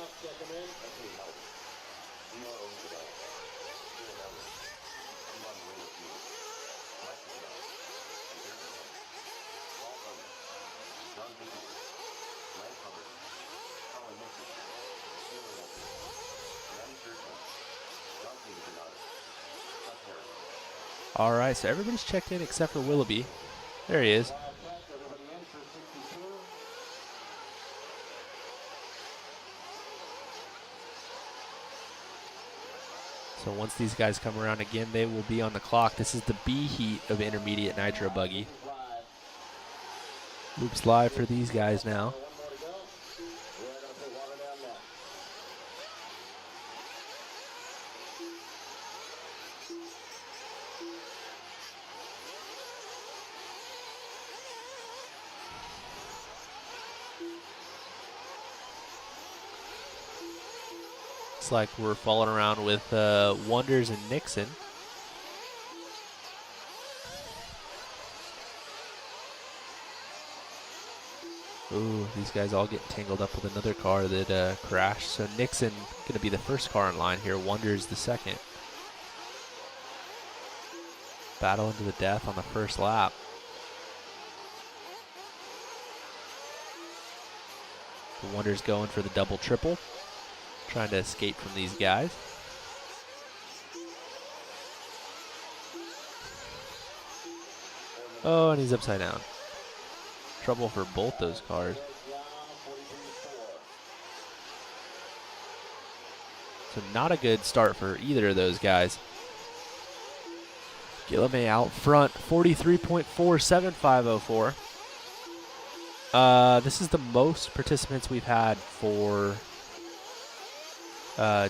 All right, so everybody's checked in except for Willoughby. There he is. So once these guys come around again, they will be on the clock. This is the B heat of Intermediate Nitro Buggy. Loops live for these guys now. Looks like we're falling around with Wonders and Nixon. Ooh, these guys all get tangled up with another car that crashed. So Nixon going to be the first car in line here. Wonders the second. Battle into the death on the first lap. The Wonders going for the double triple. Trying to escape from these guys. Oh, and he's upside down. Trouble for both those cars. So not a good start for either of those guys. Guillemets out front, 43.47504. This is the most participants we've had for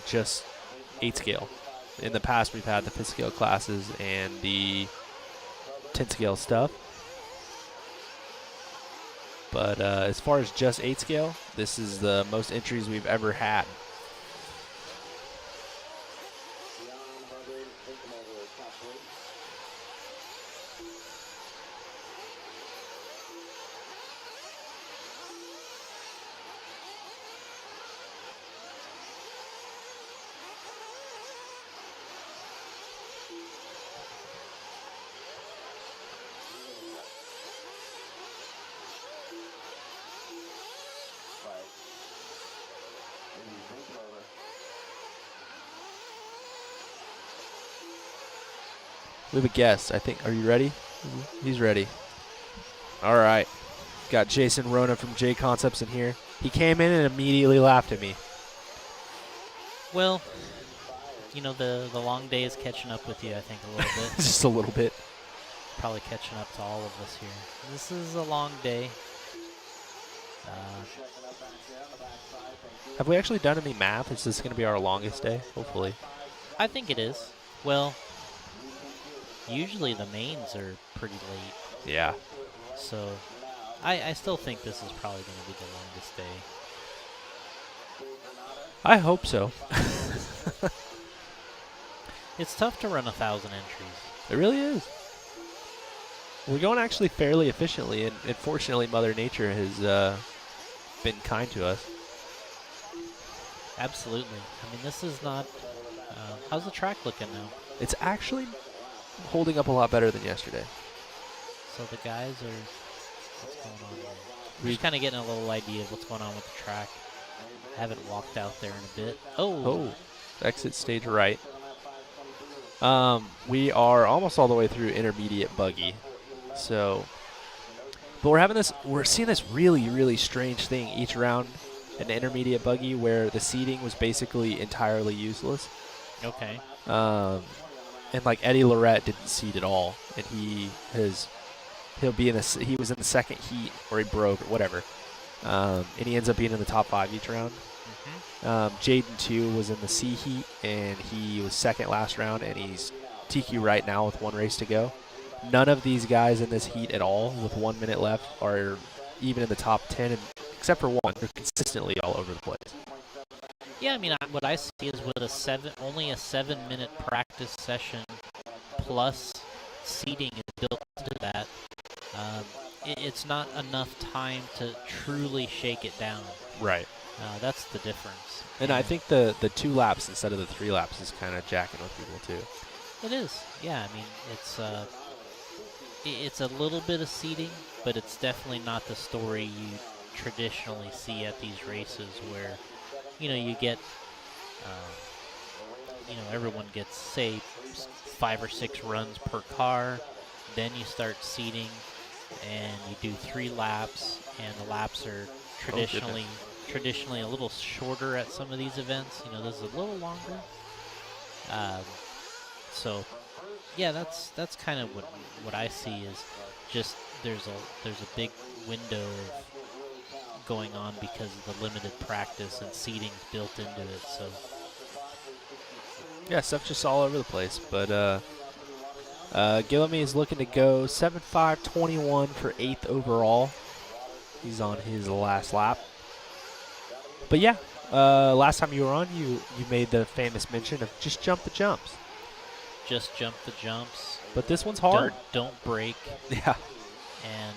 just 8 scale. In the past, we've had the 5th scale classes and the 10 scale stuff. But as far as just 8 scale, this is the most entries we've ever had. We have a guest, I think. Are you ready? He's ready. All right. Got Jason Rona from J Concepts in here. He came in and immediately laughed at me. Well, you know, the long day is catching up with you, I think, a little bit. Just a little bit. Probably catching up to all of us here. This is a long day. Have we actually done any math? Is this going to be our longest day? Hopefully. I think it is. Well, usually the mains are pretty late. Yeah. So I still think this is probably going to be the longest day. I hope so. It's tough to run 1,000 entries. It really is. We're going actually fairly efficiently, and fortunately Mother Nature has been kind to us. Absolutely. I mean, this is not... how's the track looking now? It's actually holding up a lot better than yesterday. So the guys are... What's going on here? We're just kind of getting a little idea of what's going on with the track. I haven't walked out there in a bit. Oh, exit stage right. We are almost all the way through intermediate buggy. So, but we're seeing this really, really strange thing each round in the intermediate buggy where the seating was basically entirely useless. Okay. And like Eddie Lorette didn't seat at all, and he was in the second heat, or he broke or whatever, and he ends up being in the top 5 each round. Jaden 2 was in the C heat, and he was second last round, and he's TQ right now with 1 race to go. None of these guys in this heat at all, with 1 minute left, are even in the top 10, and except for one. They're consistently all over the place. Yeah, I mean, what I see is with only a 7-minute practice session plus seating is built into that. It's not enough time to truly shake it down. Right. That's the difference. And I think the 2 laps instead of the 3 laps is kind of jacking with people too. It is. Yeah, I mean, it's a little bit of seating, but it's definitely not the story you traditionally see at these races where, you know, you get, everyone gets, say, 5 or 6 runs per car. Then you start seating, and you do 3 laps, and the laps are traditionally a little shorter at some of these events. You know, this is a little longer. So, yeah, that's kind of what I see is just there's a big window of going on because of the limited practice and seating built into it. So, yeah, stuff just all over the place. But Gillamy is looking to go 7.5.21 for 8th overall. He's on his last lap. But yeah, last time you were on, you made the famous mention of just jump the jumps. Just jump the jumps. But this one's hard. Don't break. Yeah. And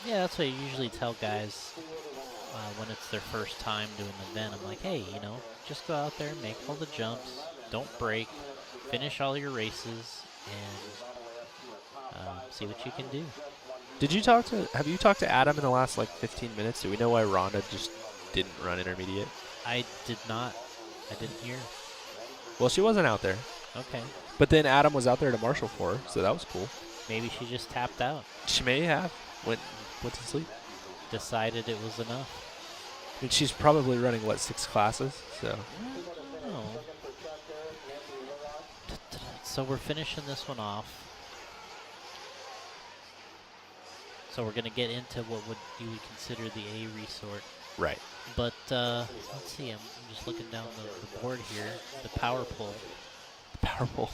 yeah, that's what I usually tell guys when it's their first time doing the event. I'm like, hey, just go out there, make all the jumps, don't break, finish all your races, and see what you can do. Have you talked to Adam in the last 15 minutes? Do we know why Rhonda just didn't run intermediate? I did not. I didn't hear. Well, she wasn't out there. Okay. But then Adam was out there to marshal for her, so that was cool. Maybe she just tapped out. She may have. Went to sleep. Decided it was enough. I mean, she's probably running, 6 classes, so. Oh. So we're finishing this one off. So we're going to get into what you would consider the A resort. Right. But let's see, I'm just looking down the board here. The power pull. Power pull.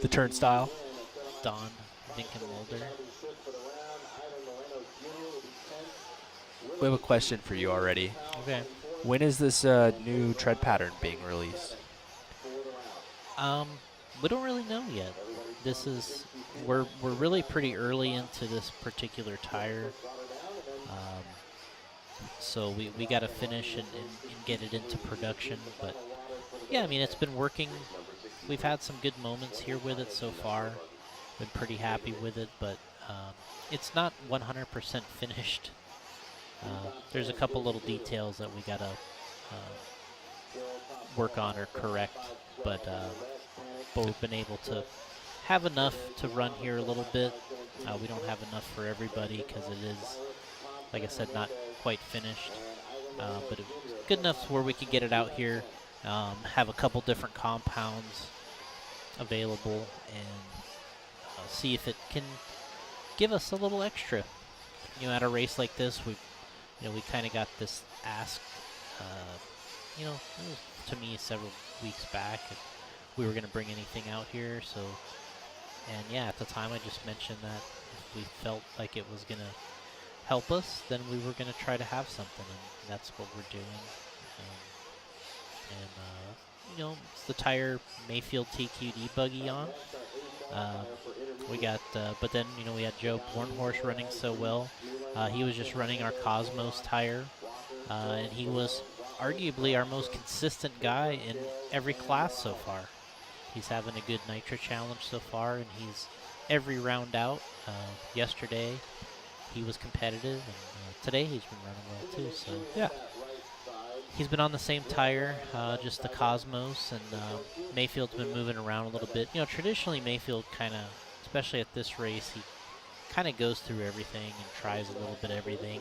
The turnstile. Don Vinkenwolder. We have a question for you already. Okay. When is this new tread pattern being released? We don't really know yet. This is we're really pretty early into this particular tire. So we got to finish and get it into production. But yeah, I mean, it's been working. We've had some good moments here with it so far. Been pretty happy with it, but it's not 100% finished. There's a couple little details that we got to work on or correct, but we've been able to have enough to run here a little bit. We don't have enough for everybody because it is, like I said, not quite finished. But it's good enough to where we could get it out here, have a couple different compounds available, and see if it can give us a little extra. You know, at a race like this, we kind of got this ask, it was to me several weeks back if we were going to bring anything out here. So, and yeah, at the time I just mentioned that if we felt like it was going to help us, then we were going to try to have something, and that's what we're doing. It's the Tire Mayfield TQD buggy on. We got, but then, we had Joe Bornhorst running so well. He was just running our Cosmos tire, and he was arguably our most consistent guy in every class so far. He's having a good Nitro challenge so far, and he's every round out. Yesterday, he was competitive, and today he's been running well too. So yeah, he's been on the same tire, just the Cosmos, and Mayfield's been moving around a little bit. Traditionally Mayfield kind of, especially at this race, he kind of goes through everything and tries a little bit of everything.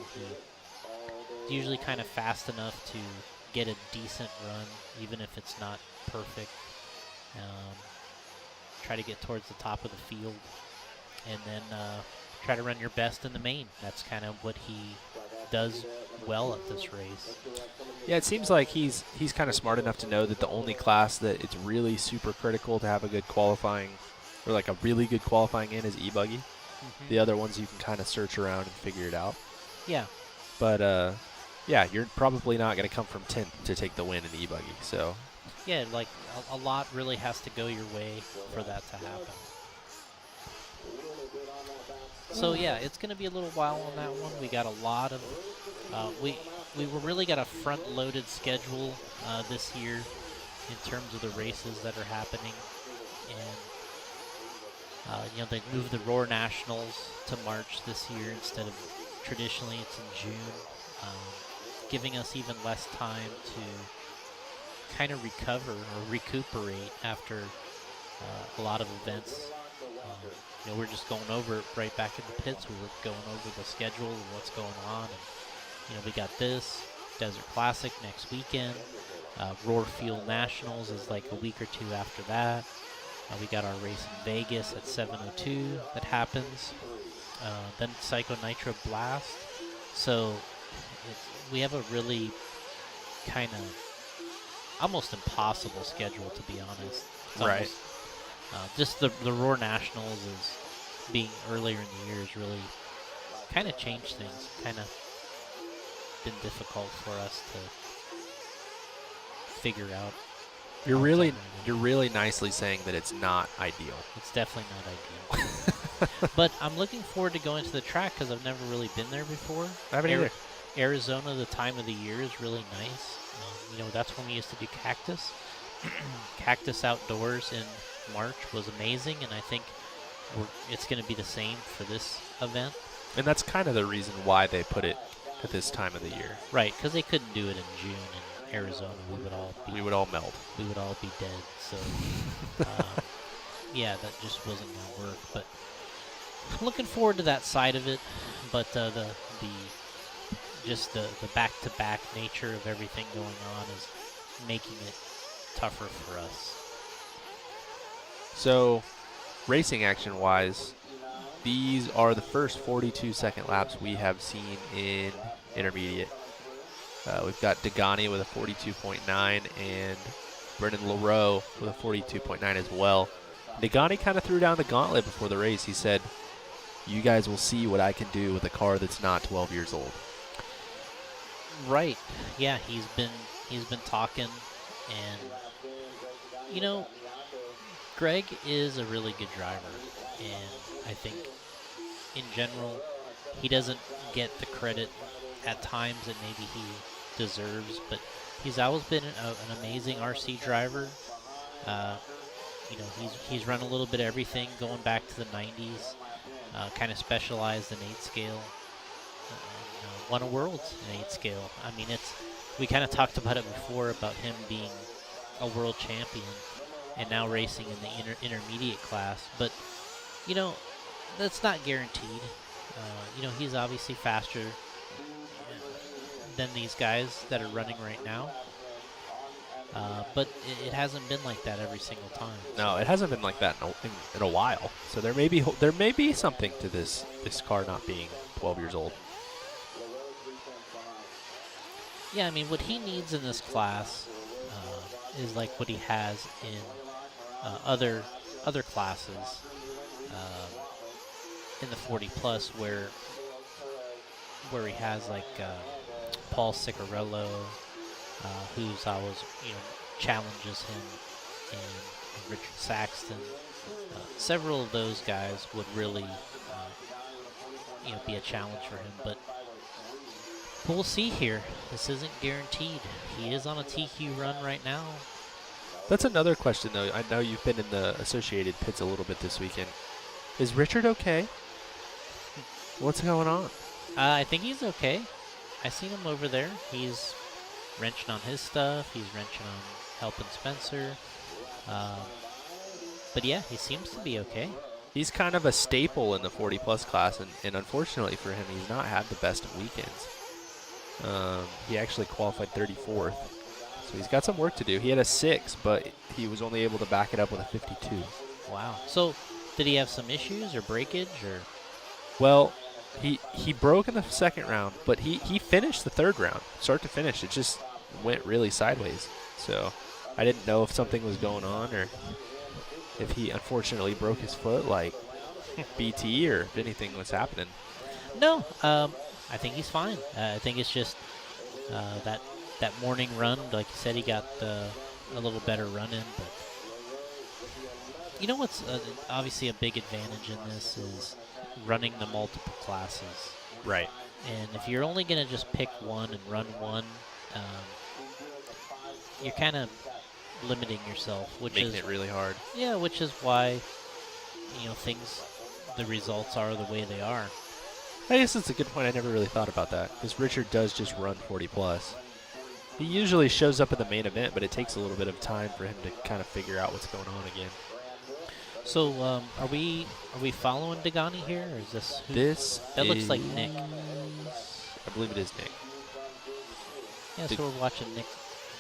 He's usually kind of fast enough to get a decent run, even if it's not perfect. Try to get towards the top of the field, and then try to run your best in the main. That's kind of what he does well at this race. Yeah, it seems like he's kind of smart enough to know that the only class that it's really super critical to have a good qualifying, or like a really good qualifying in, is e-buggy. Mm-hmm. The other ones you can kind of search around and figure it out. Yeah. But yeah, you're probably not going to come from 10th to take the win in e-buggy. So yeah, like a lot really has to go your way for that to happen. So yeah, it's going to be a little while on that one. We got a lot of we really got a front-loaded schedule this year in terms of the races that are happening, and they moved the Roar Nationals to March this year instead of traditionally it's in June, giving us even less time to kind of recover or recuperate after a lot of events. We're just going over it right back in the pits. We were going over the schedule and what's going on. And, we got this Desert Classic next weekend. Roar Field Nationals is like a week or two after that. We got our race in Vegas at 7:02 that happens. Then Psycho Nitro Blast. So we have a really kind of almost impossible schedule, to be honest. It's right. Just the Roar Nationals is being earlier in the year has really kind of changed things. Kind of been difficult for us to figure out. You're really nicely saying that it's not ideal. It's definitely not ideal. But I'm looking forward to going to the track because I've never really been there before. I haven't either. Arizona, the time of the year is really nice. That's when we used to do Cactus. Cactus Outdoors in March was amazing, and I think it's going to be the same for this event. And that's kind of the reason why they put it at this time of the year. Right, because they couldn't do it in June in Arizona. We would all melt. We would all be dead. So, yeah, that just wasn't going to work. But I'm looking forward to that side of it. But the back-to-back nature of everything going on is making it tougher for us. So, racing action-wise, these are the first 42-second laps we have seen in intermediate. We've got Degani with a 42.9 and Brendan LaRoe with a 42.9 as well. Degani kind of threw down the gauntlet before the race. He said, "You guys will see what I can do with a car that's not 12 years old." Right. Yeah, he's been talking, and Greg is a really good driver, and I think in general he doesn't get the credit at times that maybe he deserves, but he's always been an amazing RC driver. He's run a little bit of everything going back to the 90s, kind of specialized in 8-scale, won a Worlds in 8-scale. I mean, we kind of talked about it before about him being a world champion. and now racing in the intermediate class. But, you know, that's not guaranteed. You know, he's obviously faster than these guys that are running right now. But it hasn't been like that every single time. No, it hasn't been like that in a while. So there may be something to this car not being 12 years old. Yeah, I mean, what he needs in this class is like what he has in other classes in the 40 plus, where he has like Paul Ciccarello, who's always, you know, challenges him, and Richard Saxton. Several of those guys would really, you know, be a challenge for him. But we'll see here. This isn't guaranteed. He is on a TQ run right now. That's another question, though. I know you've been in the Associated pits a little bit this weekend. Is Richard okay? What's going on? I think he's okay. I seen him over there. He's wrenching on his stuff. He's wrenching on helping Spencer. But yeah, he seems to be okay. He's kind of a staple in the 40 plus class, and unfortunately for him, he's not had the best of weekends. He actually qualified 34th, so he's got some work to do. He had a 6, but he was only able to back it up with a 52. Wow. So did he have some issues or breakage or? Well, he broke in the second round, but he finished the third round, start to finish. It just went really sideways. So I didn't know if something was going on or if he unfortunately broke his foot like BT or if anything was happening. No, I think he's fine. I think it's just that morning run. Like you said, he got a little better run in. But you know what's obviously a big advantage in this is running the multiple classes. Right. And if you're only going to just pick one and run one, you're kind of limiting yourself, which making it really hard. Yeah, which is why, you know, the results are the way they are. I guess that's a good point. I never really thought about that because Richard does just run 40 plus. He usually shows up at the main event, but it takes a little bit of time for him to kind of figure out what's going on again. So, are we following Degani here, or is this who? That looks like Nick. I believe it is Nick. Yeah, so we're watching Nick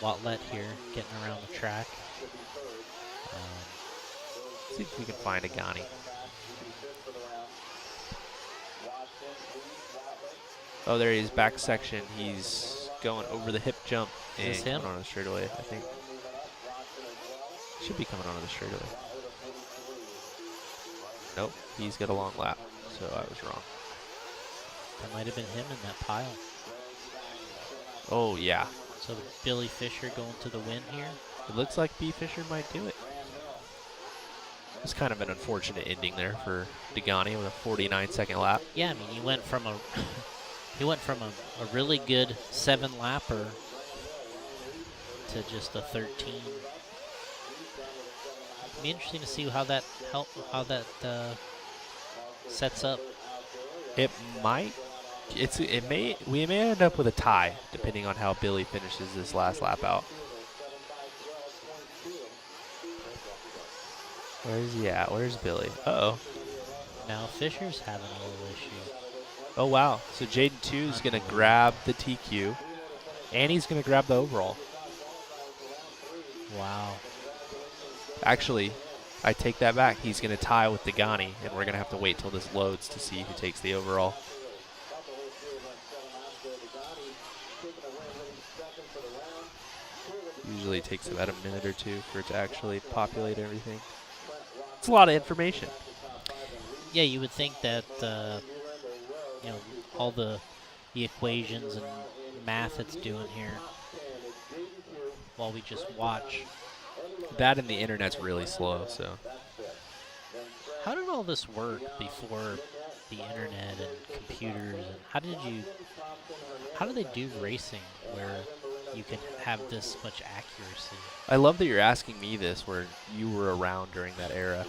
Watlett here, getting around the track. See if we can find Degani. Oh, there he is, back section. He's going over the hip jump and coming on the straightaway, I think. Should be coming onto the straightaway. Nope, he's got a long lap, so I was wrong. That might have been him in that pile. Oh, yeah. So Billy Fisher going to the win here. It looks like B. Fisher might do it. It's kind of an unfortunate ending there for Degani with a 49-second lap. Yeah, I mean, he went from a really good 7-lapper to just a 13. It'd be interesting to see how that sets up. It might. We may end up with a tie depending on how Billy finishes this last lap out. Where's he at? Where's Billy? Uh-oh. Now Fisher's having a little issue. Oh, wow. So Jaden 2 is going to grab the TQ, and he's going to grab the overall. Wow. Actually, I take that back. He's going to tie with Degani, and we're going to have to wait till this loads to see who takes the overall. Usually it takes about a minute or two for it to actually populate everything. It's a lot of information. Yeah, you would think that you know, all the equations and math it's doing here while we just watch. That and the internet's really slow, so. How did all this work before the internet and computers? And how do they do racing where you can have this much accuracy? I love that you're asking me this where you were around during that era.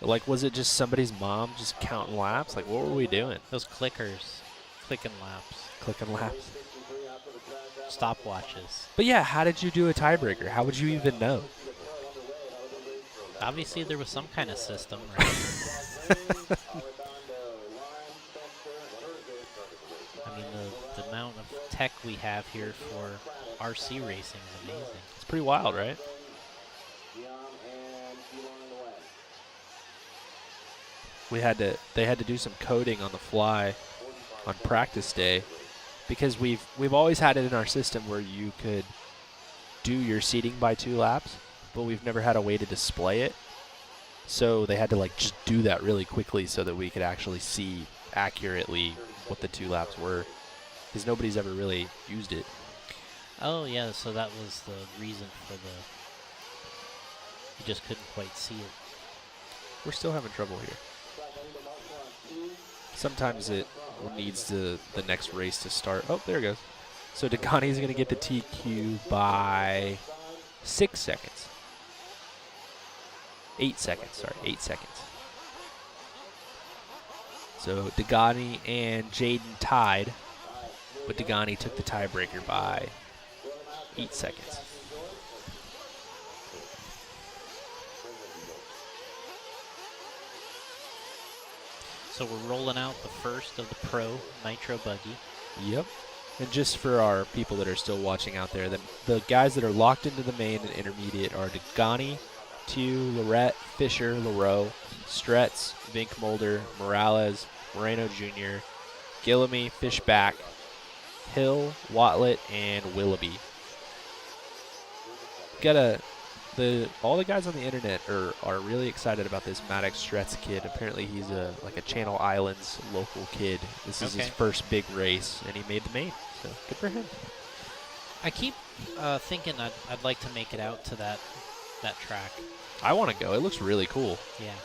Like, was it just somebody's mom just counting laps? Like, what were we doing? Those clickers, clicking laps. Clicking laps. Stopwatches. But yeah, how did you do a tiebreaker? How would you even know? Obviously, there was some kind of system, right? I mean, the amount of tech we have here for RC racing is amazing. It's pretty wild, right? They had to do some coding on the fly on practice day, because we've always had it in our system where you could do your seating by 2 laps, but we've never had a way to display it. So they had to like just do that really quickly so that we could actually see accurately what the 2 laps were, because nobody's ever really used it. Oh yeah, so that was the reason for you just couldn't quite see it. We're still having trouble here. Sometimes it needs the next race to start. Oh, there it goes. So Degani's going to get the TQ by 6 seconds. 8 seconds, sorry, 8 seconds. So Degani and Jaden tied, but Degani took the tiebreaker by 8 seconds. So we're rolling out the first of the Pro Nitro Buggy. Yep. And just for our people that are still watching out there, the guys that are locked into the main and intermediate are Degani, Tew, Lorette, Fisher, Leroux, Stretz, Vink Mulder, Morales, Moreno Jr., Gillamy, Fishback, Hill, Watlett, and Willoughby. All the guys on the internet are really excited about this Maddox Stretz kid. Apparently he's a Channel Islands local kid. This is his first big race, and he made the main. So good for him. I keep thinking I'd like to make it out to that track. I want to go. It looks really cool. Yeah.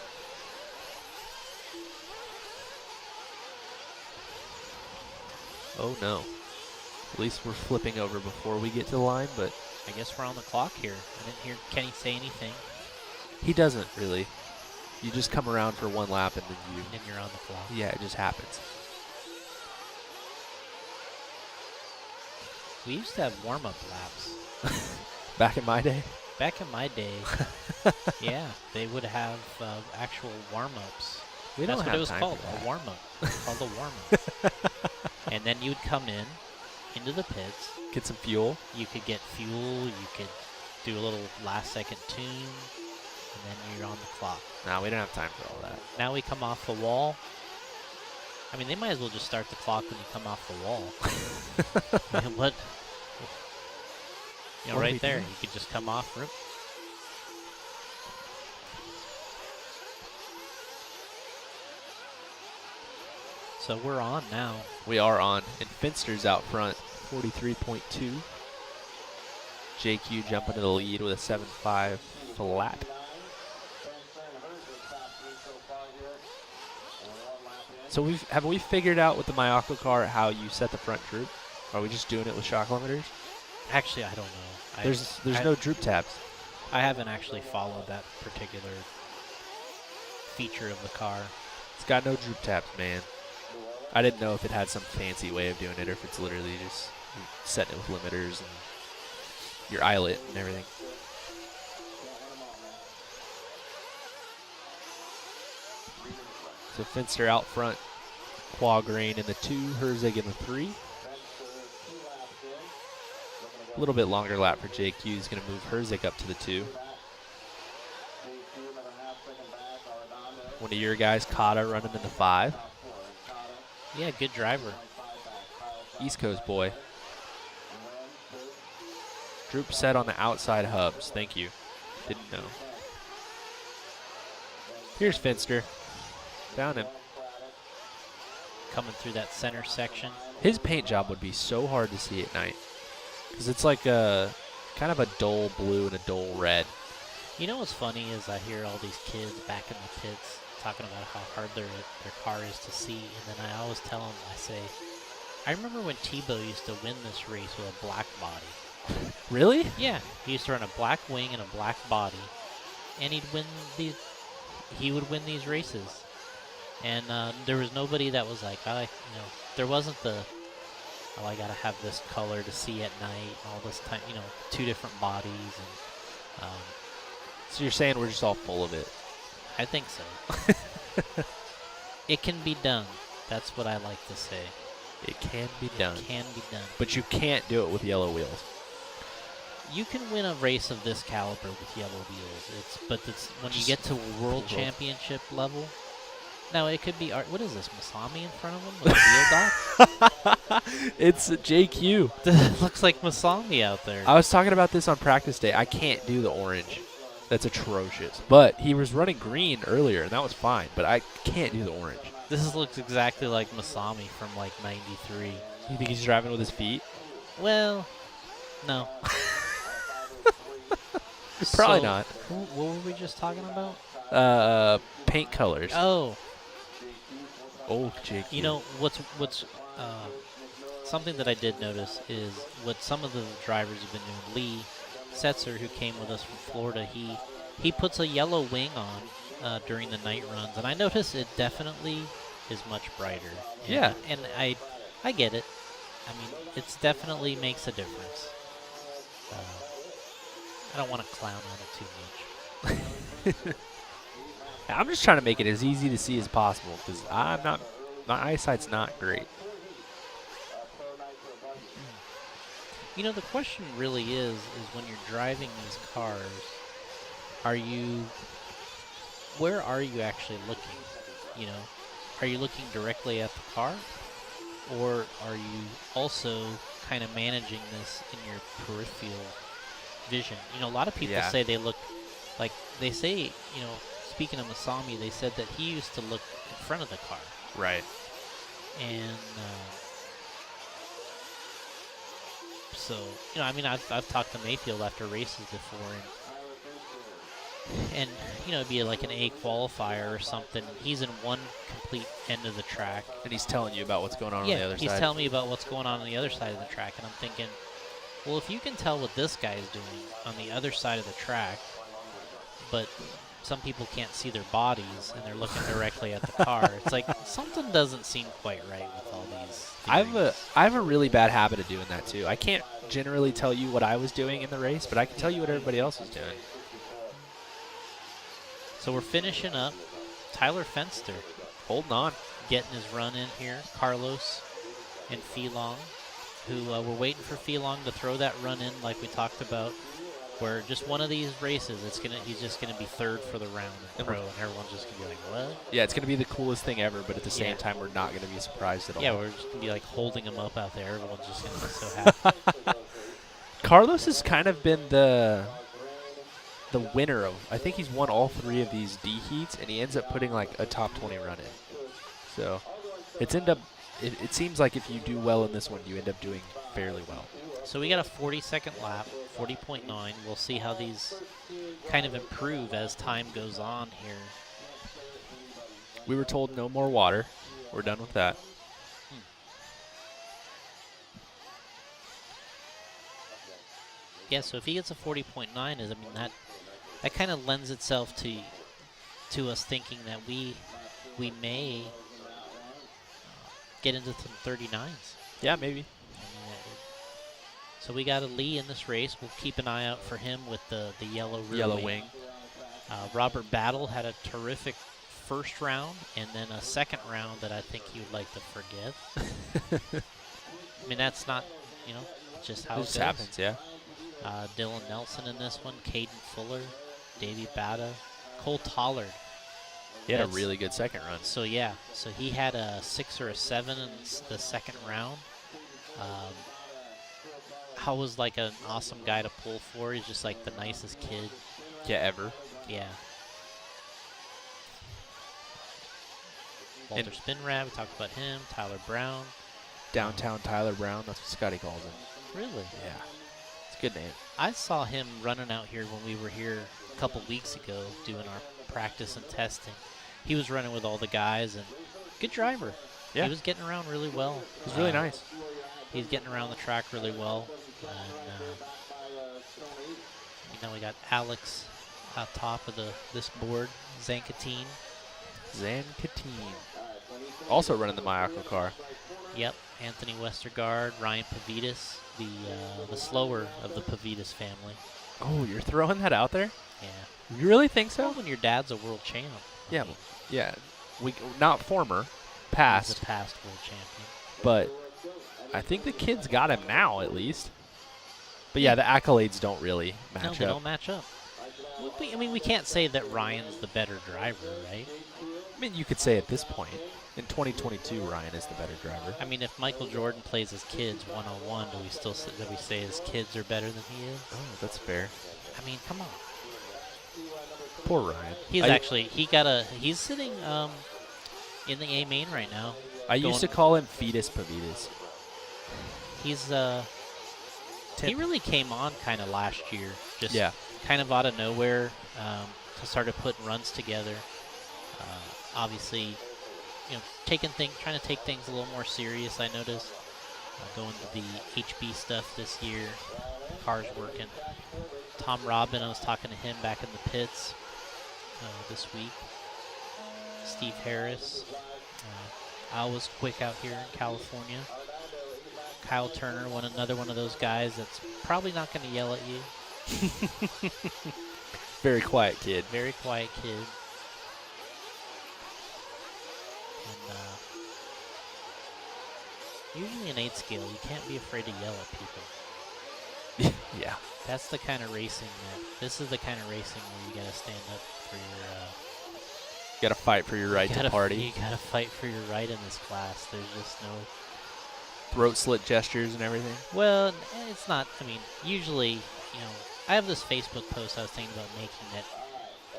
Oh no. At least we're flipping over before we get to the line, but I guess we're on the clock here. I didn't hear Kenny say anything. he doesn't really. You just come around for 1 lap and then you're on the clock. Yeah, it just happens. We used to have warm-up laps. Back in my day? Back in my day, yeah, they would have actual warm-ups. We don't That's what have it was time called, for that. a warm-up. It's called a warm-up. And then you'd come into the pits. Get some fuel. You could get fuel. You could do a little last-second tune, and then you're on the clock. No, we don't have time for all that. Now we come off the wall. I mean, they might as well just start the clock when you come off the wall. I mean, what? You know, What are right we there, doing? you could just come off. Rip. So we're on now. We are on. And Finster's out front, 43.2. JQ jumping to the lead with a 7.5 flat. So have we figured out with the Mayako car how you set the front droop? Are we just doing it with shock limiters? Actually, I don't know. There's no droop tabs. I haven't actually followed that particular feature of the car. It's got no droop tabs, man. I didn't know if it had some fancy way of doing it or if it's literally just setting it with limiters and your eyelet and everything. So Finster out front, Quagrain in the 2, Herzig in the 3. A little bit longer lap for JQ. He's going to move Herzig up to the 2. One of your guys, Kata, running in the 5. Yeah, good driver. East Coast boy. Droop set on the outside hubs. Thank you. Didn't know. Here's Finster. Found him. Coming through that center section. His paint job would be so hard to see at night, because it's like a kind of a dull blue and a dull red. You know what's funny is I hear all these kids back in the pits talking about how hard their car is to see, and then I always tell them, I say, I remember when Tebow used to win this race with a black body. Really? Yeah, he used to run a black wing and a black body, and he would win these races. And there was nobody that was like, there wasn't the, I gotta have this color to see at night, all this time, 2 different bodies. And So you're saying we're just all full of it? I think so. It can be done. That's what I like to say. It can be done. It can be done. But you can't do it with yellow wheels. You can win a race of this caliber with yellow wheels. But when you get to world championship level. Now it could be what is this, Masami in front of him with a wheel dock? It's JQ. Looks like Masami out there. I was talking about this on practice day. I can't do the orange. That's atrocious. But he was running green earlier, and that was fine. But I can't do the orange. This looks exactly like Masami from like '93. You think he's driving with his feet? Well, no. Probably not. What were we just talking about? Paint colors. Oh, JQ. you know what's something that I did notice is what some of the drivers have been doing. Lee Setzer, who came with us from Florida, he puts a yellow wing on during the night runs, and I notice it definitely is much brighter. Yeah, and I get it. I mean, it's definitely makes a difference. I don't want to clown on it too much. I'm just trying to make it as easy to see as possible because my eyesight's not great. You know, the question really is when you're driving these cars, where are you actually looking? You know, are you looking directly at the car, or are you also kind of managing this in your peripheral vision? You know, a lot of people say they look like they say, you know, speaking of Masami, they said that he used to look in front of the car. Right. And so, you know, I mean, I've talked to Mayfield after races before, and you know, it'd be like an A qualifier or something. He's in one complete end of the track, and he's telling you about what's going on the other side. Yeah, he's telling me about what's going on the other side of the track, and I'm thinking, well, if you can tell what this guy is doing on the other side of the track, but some people can't see their bodies and they're looking directly at the car, it's like something doesn't seem quite right with all these theories. I have a really bad habit of doing that too. I can't generally tell you what I was doing in the race, but I can tell you what everybody else is doing. So we're finishing up. Tyler Fenster holding on, getting his run in here. Carlos and Felong, who we're waiting for Felong to throw that run in like we talked about, where just one of these races, he's just gonna be third for the round in pro, and everyone's just gonna be like, what? Yeah, it's gonna be the coolest thing ever, but at the same time, we're not gonna be surprised at all. Yeah, we're just gonna be like holding him up out there. Everyone's just gonna be so happy. Carlos has kind of been the winner of. I think he's won all 3 of these D heats, and he ends up putting like a top 20 run in. So it seems like if you do well in this one, you end up doing fairly well. So we got a 40-second lap, 40.9. We'll see how these kind of improve as time goes on here. We were told no more water. We're done with that. Yeah, so if he gets a 40.9, I mean, that kind of lends itself to us thinking that we may get into some 39s. Yeah, maybe. So we got a Lee in this race. We'll keep an eye out for him with the yellow wing. Robert Battle had a terrific first round and then a second round that I think he would like to forget. I mean, that's not, you know, just how it goes. Happens, yeah. Dylan Nelson in this one, Caden Fuller, Davey Bata, Cole Tollard. He had a really good second run. So, yeah. So he had a 6 or a 7 in the second round. I was like an awesome guy to pull for. He's just like the nicest kid. Yeah, ever. Yeah. Walter Spinrad, we talked about him. Tyler Brown. Downtown Tyler Brown, that's what Scotty calls him. Really? Yeah. It's a good name. I saw him running out here when we were here a couple weeks ago doing our practice and testing. He was running with all the guys, and good driver. Yeah. He was getting around really well. He was really nice. He's getting around the track really well. And, you know, we got Alex on top of this board, Zankatine. Also running the Mayako car. Yep, Anthony Westergaard, Ryan Pavitas, the slower of the Pavitas family. Oh, you're throwing that out there? Yeah. You really think so? Well, when your dad's a world champ. Yeah, yeah. Not former, past. He's a past world champion. But I think the kid's got him now, at least. But yeah, the accolades don't really match up. No, they don't match up. I mean, we can't say that Ryan's the better driver, right? I mean, you could say at this point, in 2022, Ryan is the better driver. I mean, if Michael Jordan plays his kids one-on-one, do we say his kids are better than he is? Oh, that's fair. I mean, come on. Poor Ryan. He's sitting in the A main right now. I used to call him Fetus Pavitas. He really came on kind of last year, just yeah. kind of out of nowhere, to started putting runs together. Obviously, trying to take things a little more serious. I noticed going to the HB stuff this year. The car's working. Tom Robin, I was talking to him back in the pits this week. Steve Harris. Al was quick out here in California. Kyle Turner, another one of those guys that's probably not going to yell at you. Very quiet kid. Very quiet kid. And usually in 8 scale, you can't be afraid to yell at people. Yeah. That's the kind of racing this is the kind of racing where you got to stand up for your... got to fight for your right to party. You got to fight for your right in this class. There's just no... Throat slit gestures and everything? Well, it's not. I mean, usually, I have this Facebook post I was thinking about making that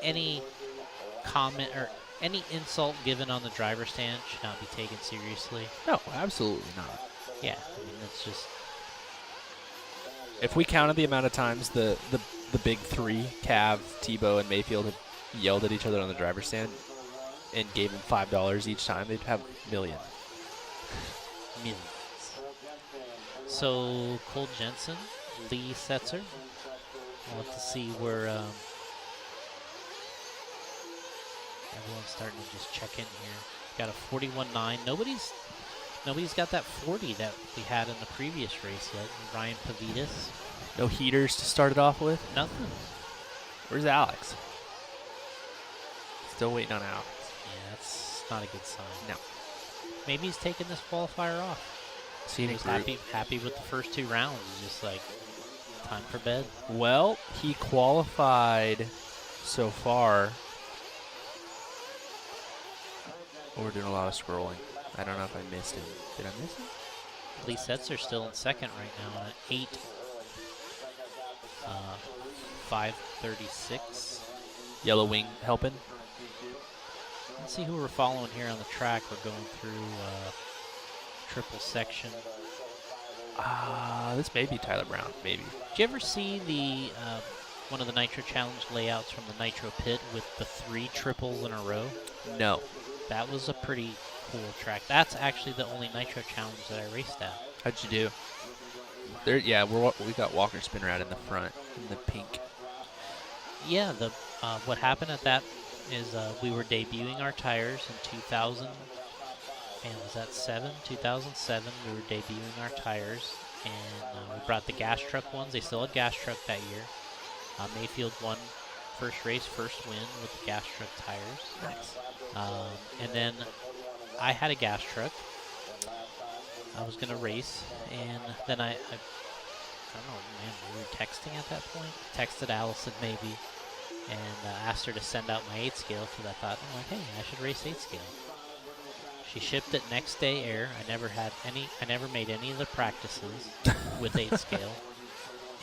any comment or any insult given on the driver's stand should not be taken seriously. No, absolutely not. Yeah, I mean, it's just... If we counted the amount of times the big three, Cav, Tebow, and Mayfield, have yelled at each other on the driver's stand and gave them $5 each time, they'd have millions. Millions. So, Cole Jensen, Lee Setzer. We'll have to see where everyone's starting to just check in here. Got a 41.9. Nobody's got that 40 that we had in the previous race yet. Ryan Pavitas. No heaters to start it off with? Nothing. Where's Alex? Still waiting on Alex. Yeah, that's not a good sign. No. Maybe he's taking this qualifier off. He was happy with the first 2 rounds. He's just like, time for bed. Well, he qualified so far. Oh, we're doing a lot of scrolling. I don't know if I missed him. Did I miss him? Lee Setzer's still in second right now at 5:36. Yellow Wing helping. Let's see who we're following here on the track. We're going through triple section. This may be Tyler Brown, maybe. Did you ever see the one of the Nitro Challenge layouts from the Nitro Pit with the 3 triples in a row? No. That was a pretty cool track. That's actually the only Nitro Challenge that I raced at. How'd you do? There, yeah, we got Walker Spinrad in the front in the pink. Yeah, what happened at that is we were debuting our tires in 2000. And was that 2007? We were debuting our tires, and we brought the gas truck ones. They still had gas truck that year. Mayfield won first race, first win with the gas truck tires. Nice. And then I had a gas truck. I was going to race, and then I don't know, man, we were texting at that point. Texted Allison maybe, and asked her to send out my 8 scale because I thought, hey, I should race 8 scale. She shipped it next day air. I never made any of the practices with 8 scale.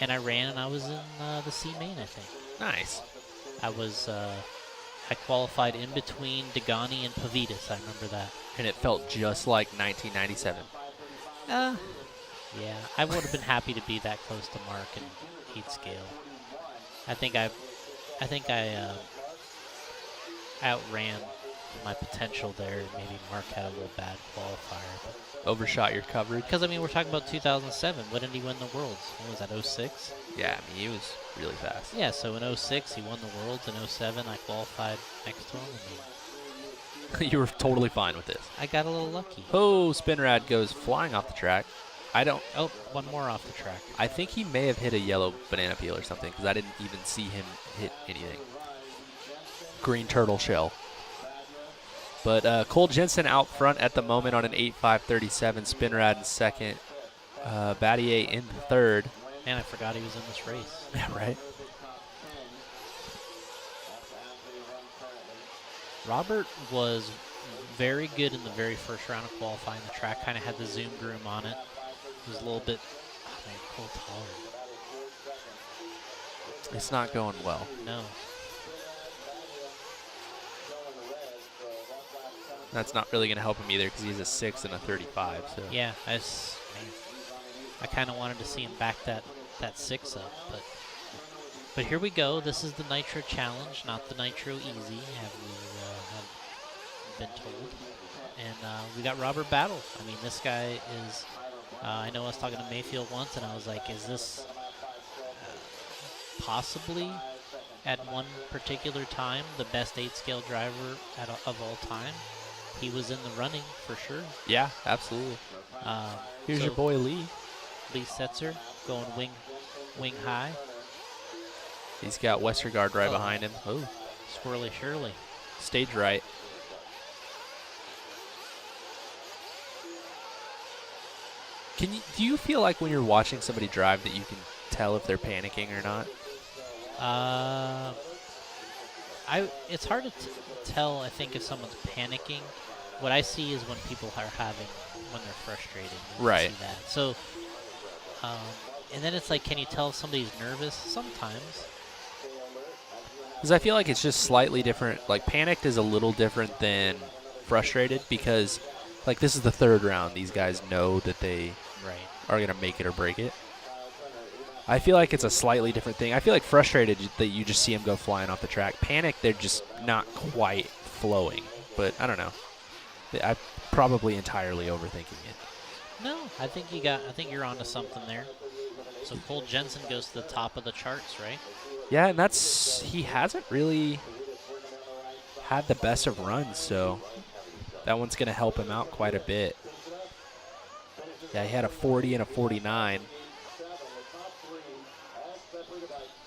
And I ran, and I was in the C main, I think. Nice. I qualified in between Degani and Pavitas. I remember that. And it felt just like 1997. Yeah, I would have been happy to be that close to Mark in 8 scale. I think I outran my potential there. Maybe Mark had a little bad qualifier. Overshot your coverage? Because, I mean, we're talking about 2007. When did he win the Worlds? When was that, 06? Yeah, I mean, he was really fast. Yeah, so in 06, he won the Worlds. In 07, I qualified next to him. You were totally fine with this. I got a little lucky. Oh, Spinrad goes flying off the track. I don't. Oh, one more off the track. I think he may have hit a yellow banana peel or something because I didn't even see him hit anything. Green turtle shell. But Cole Jensen out front at the moment on an 8.537. Spinrad in second. Battier in third. Man, I forgot he was in this race. Yeah, right. Robert was very good in the very first round of qualifying. The track kind of had the zoom groom on it. It was a little bit, Cole taller. It's not going well. No. That's not really going to help him either because he's a 6 and a 35. So Yeah, I kind of wanted to see him back that 6 up, but here we go. This is the Nitro Challenge, not the Nitro Easy, have been told. And we got Robert Battle. I mean, this guy is. I know I was talking to Mayfield once, and I was like, "Is this possibly at one particular time the best 8-scale driver of all time?" He was in the running for sure. Yeah, absolutely. Here's so your boy Lee. Lee Setzer going wing high. He's got Westergaard right behind him. Oh, Swirly Shirley. Stage right. Do you feel like when you're watching somebody drive that you can tell if they're panicking or not? It's hard to tell, I think, if someone's panicking. What I see is when people are when they're frustrated. Right. See that. So, and then it's like, can you tell if somebody's nervous? Sometimes. Because I feel like it's just slightly different. Like, panicked is a little different than frustrated because, like, this is the third round. These guys know that they are going to make it or break it. I feel like it's a slightly different thing. I feel like frustrated that you just see them go flying off the track. Panic, they're just not quite flowing. But I don't know. I'm probably entirely overthinking it. No, I think you're onto something there. So Cole Jensen goes to the top of the charts, right? Yeah, and he hasn't really had the best of runs, so that one's going to help him out quite a bit. Yeah, he had a 40 and a 49.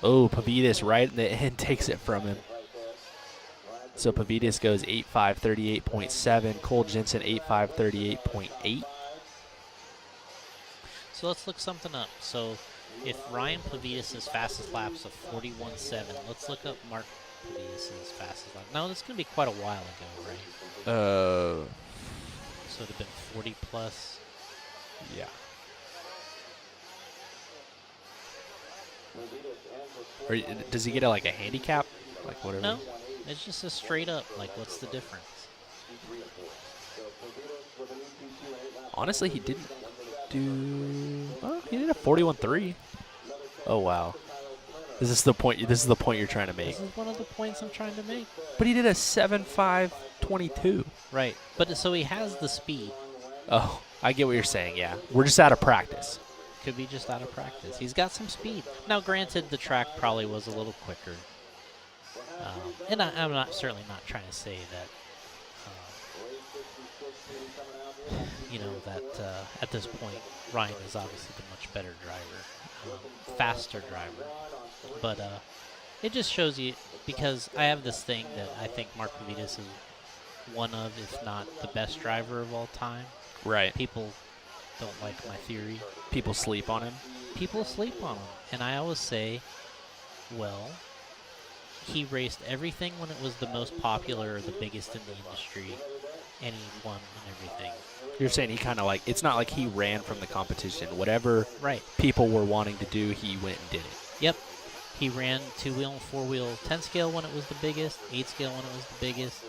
Oh, Pavidis right in the end takes it from him. So Pavidis goes 8.5, 38.7. Cole Jensen 8.5, 38.8. So let's look something up. So if Ryan Pavidis' fastest laps of 41.7, let's look up Mark Pavidis' fastest lap. No, this is going to be quite a while ago, right? So it would have been 40 plus. Yeah. Or does he get like a handicap? Like whatever? No, it's just a straight up. Like, what's the difference? Honestly, he didn't do. Oh, he did a 41.3. Oh wow. This is the point you're trying to make. This is one of the points I'm trying to make. But he did a 7.5.22. Right. But so he has the speed. Oh, I get what you're saying. Yeah, we're just out of practice. Could be just out of practice. He's got some speed. Now, granted, the track probably was a little quicker. And I'm certainly not trying to say that, that at this point, Ryan is obviously the much better driver, faster driver. But it just shows you, because I have this thing that I think Mark Pavidis is one of, if not the best driver of all time. Right. People don't like my theory. People sleep on him. People sleep on him. And I always say, well, he raced everything when it was the most popular or the biggest in the industry, and he won and everything. You're saying he kind of like, it's not like he ran from the competition. Whatever right. people were wanting to do, he went and did it. Yep. He ran 2-wheel and 4-wheel 10-scale when it was the biggest, 8-scale when it was the biggest,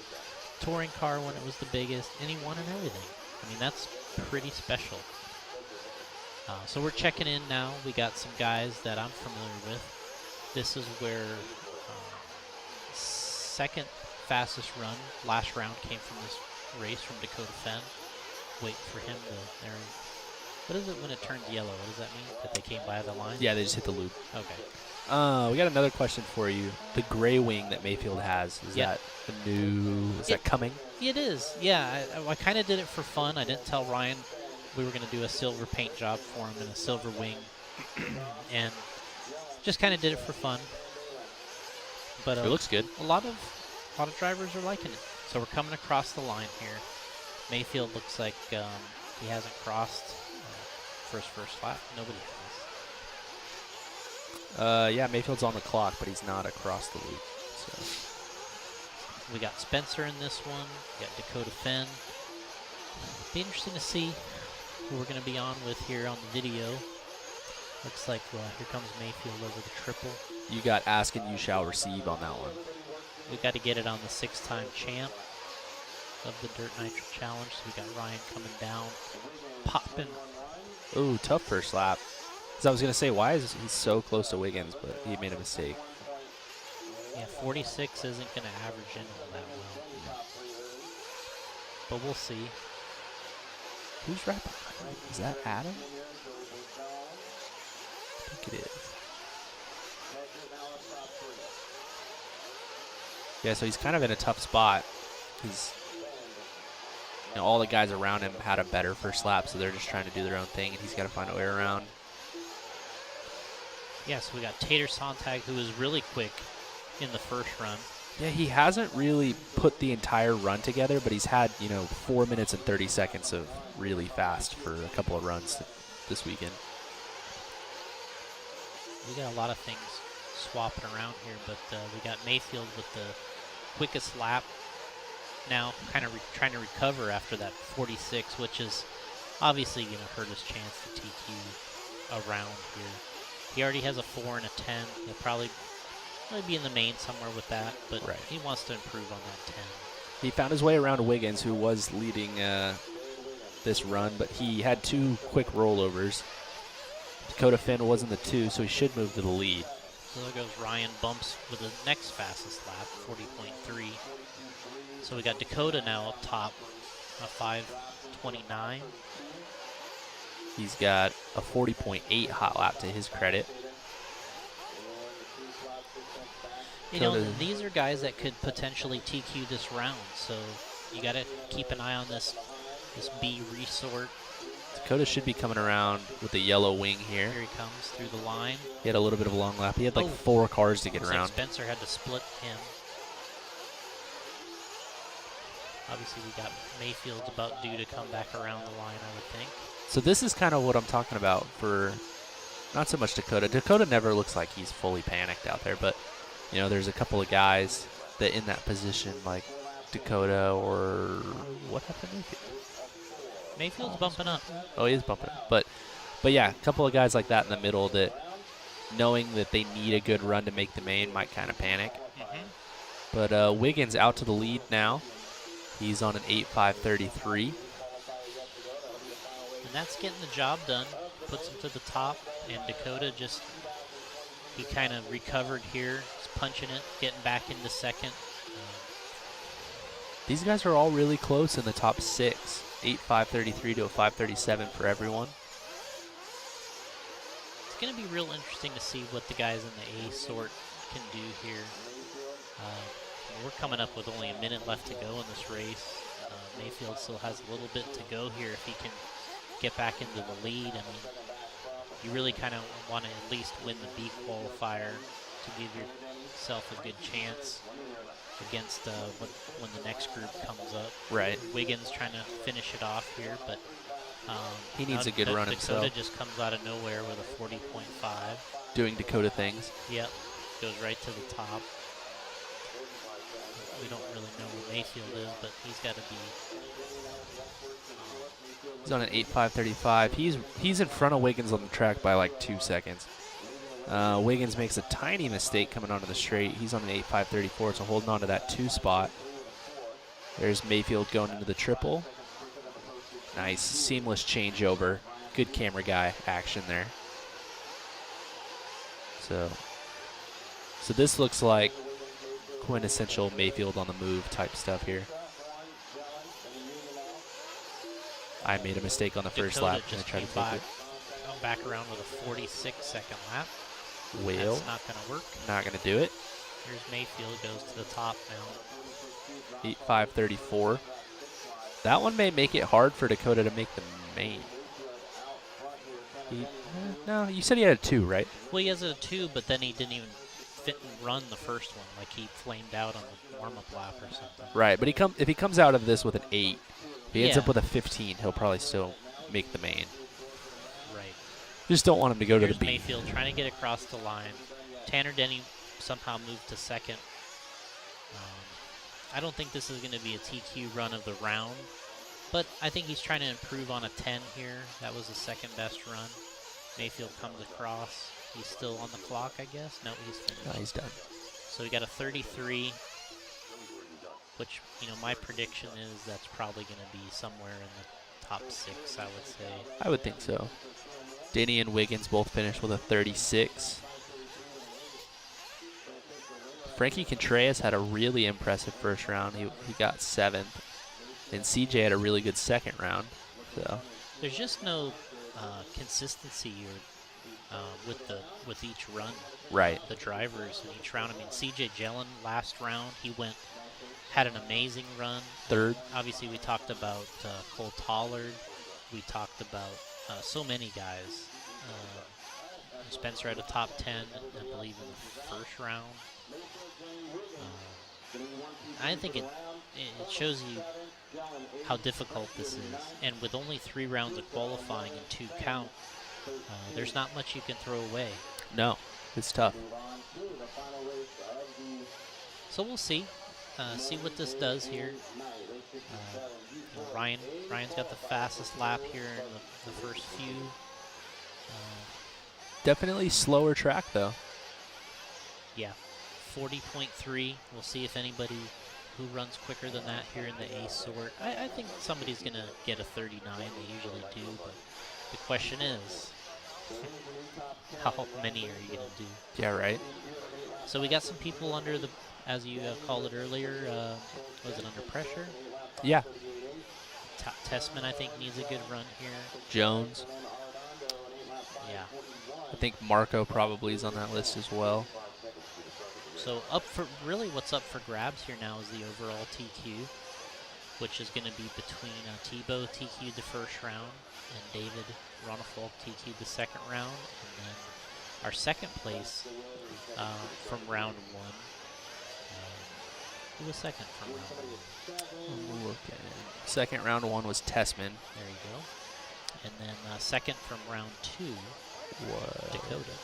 touring car when it was the biggest, and he won in everything. I mean, that's pretty special. So we're checking in now. We got some guys that I'm familiar with. This is where second fastest run, last round, came from this race from Dakota Fenn. Wait for him to, there. What is it when it turns yellow? What does that mean? That they came by the line? Yeah, they just hit the loop. Okay. We got another question for you. The gray wing that Mayfield has, is that the new, is that coming? It is, yeah. I kind of did it for fun. I didn't tell Ryan we were going to do a silver paint job for him and a silver wing, and just kind of did it for fun. But It looks good. A lot of drivers are liking it. So we're coming across the line here. Mayfield looks like he hasn't crossed for his first lap. Nobody has. Yeah, Mayfield's on the clock, but he's not across the loop. So we got Spencer in this one. We got Dakota Finn. Be interesting to see who we're going to be on with here on the video. Looks like here comes Mayfield over the triple. you got ask and you shall receive on that one. We got to get it on the 6-time champ of the Dirt Nitro Challenge. So we got Ryan coming down, popping. Ooh, tough first lap. Because I was going to say, why is he so close to Wiggins, but he made a mistake. Yeah, 46 isn't going to average in all that well. But we'll see. Who's right behind him? Is that Adam? I think it is. Yeah, so he's kind of in a tough spot. He's, all the guys around him had a better first lap, so they're just trying to do their own thing, and he's got to find a way around. Yeah, so we got Tater Sontag, who was really quick in the first run. Yeah, he hasn't really put the entire run together, but he's had, 4 minutes and 30 seconds of really fast for a couple of runs this weekend. We got a lot of things swapping around here, but we got Mayfield with the quickest lap now, kind of trying to recover after that 46, which is obviously going to hurt his chance to TQ around here. He already has a 4 and a 10. He'll probably be in the main somewhere with that, but he wants to improve on that 10. He found his way around Wiggins, who was leading this run, but he had 2 quick rollovers. Dakota Finn was in the 2, so he should move to the lead. So there goes Ryan Bumps with the next fastest lap, 40.3. So we got Dakota now up top, a 5:29. He's got a 40.8 hot lap to his credit. These are guys that could potentially TQ this round, so you got to keep an eye on this B resort. Dakota should be coming around with the yellow wing here. Here he comes through the line. He had a little bit of a long lap. He had like 4 cars to get around. Spencer had to split him. Obviously, we got Mayfield's about due to come back around the line, I would think. So this is kind of what I'm talking about for not so much Dakota. Dakota never looks like he's fully panicked out there, but there's a couple of guys that in that position like Dakota or what happened to Mayfield? Mayfield's bumping up. Oh, he is bumping up. But yeah, a couple of guys like that in the middle that knowing that they need a good run to make the main might kind of panic. But Wiggins out to the lead now. He's on an 8.533. And that's getting the job done. Puts him to the top. And Dakota he kind of recovered here. He's punching it, getting back into second. These guys are all really close in the top 6. 8.533 to a 5.37 for everyone. It's going to be real interesting to see what the guys in the A sort can do here. We're coming up with only a minute left to go in this race. Mayfield still has a little bit to go here if he can get back into the lead. I mean, you really kind of want to at least win the B qualifier to give yourself a good chance against when the next group comes up. Right. Wiggins trying to finish it off here, but he needs a good run himself. Dakota just comes out of nowhere with a 40.5. Doing Dakota things. Yep. Goes right to the top. We don't really know where Mayfield is, but he's got to be. He's on an 8.535. He's in front of Wiggins on the track by like 2 seconds. Wiggins makes a tiny mistake coming onto the straight. He's on an 8.534, so holding on to that 2 spot. There's Mayfield going into the triple. Nice, seamless changeover. Good camera guy action there. So this looks like quintessential Mayfield on the move type stuff here. I made a mistake on the first lap. Just tried to take it. Back around with a 46-second lap. Well, that's not going to work. Not going to do it. Here's Mayfield, goes to the top now. 8.534. That one may make it hard for Dakota to make the main. No, you said he had a 2, right? Well, he has a 2, but then he didn't even fit and run the first one. Like he flamed out on the warm-up lap or something. Right, but if he comes out of this with an 8, if he ends Yeah. up with a 15, he'll probably still make the main. Right. Just don't want him to go to Here's the B. Mayfield trying to get across the line. Tanner Denny somehow moved to second. I don't think this is going to be a TQ run of the round, but I think he's trying to improve on a 10 here. That was the second best run. Mayfield comes across. He's still on the clock, I guess. No, he's finished. No, he's done. So we got a 33, which, my prediction is that's probably going to be somewhere in the top 6, I would say. I would think so. Denny and Wiggins both finished with a 36. Frankie Contreras had a really impressive first round. He got 7th. And CJ had a really good second round. So there's just no consistency with each run. Right. The drivers in each round. I mean, CJ Jellin last round, he had an amazing run. 3rd. Obviously, we talked about Cole Tollard. We talked about so many guys. Spencer had a top 10, I believe, in the first round. I think it shows you how difficult this is. And with only 3 rounds of qualifying and 2 count, there's not much you can throw away. No, it's tough. So we'll see. See what this does here. Ryan's got the fastest lap here in the first few. Definitely slower track, though. Yeah, 40.3. We'll see if anybody who runs quicker than that here in the A sort. I think somebody's going to get a 39. They usually do, but the question is, how many are you going to do? Yeah, right. So we got some people under the, as you called it earlier, was it under pressure? Yeah. Tessman, I think, needs a good run here. Jones. Yeah. I think Marco probably is on that list as well. So what's up for grabs here now is the overall TQ, which is going to be between Tebow TQ'd the first round and David Ronafalk TQ'd the second round. And then our second place from round 1. Who was second from round 1? Second round 1 was Tessman. There you go. And then second from round 2 was Dakota.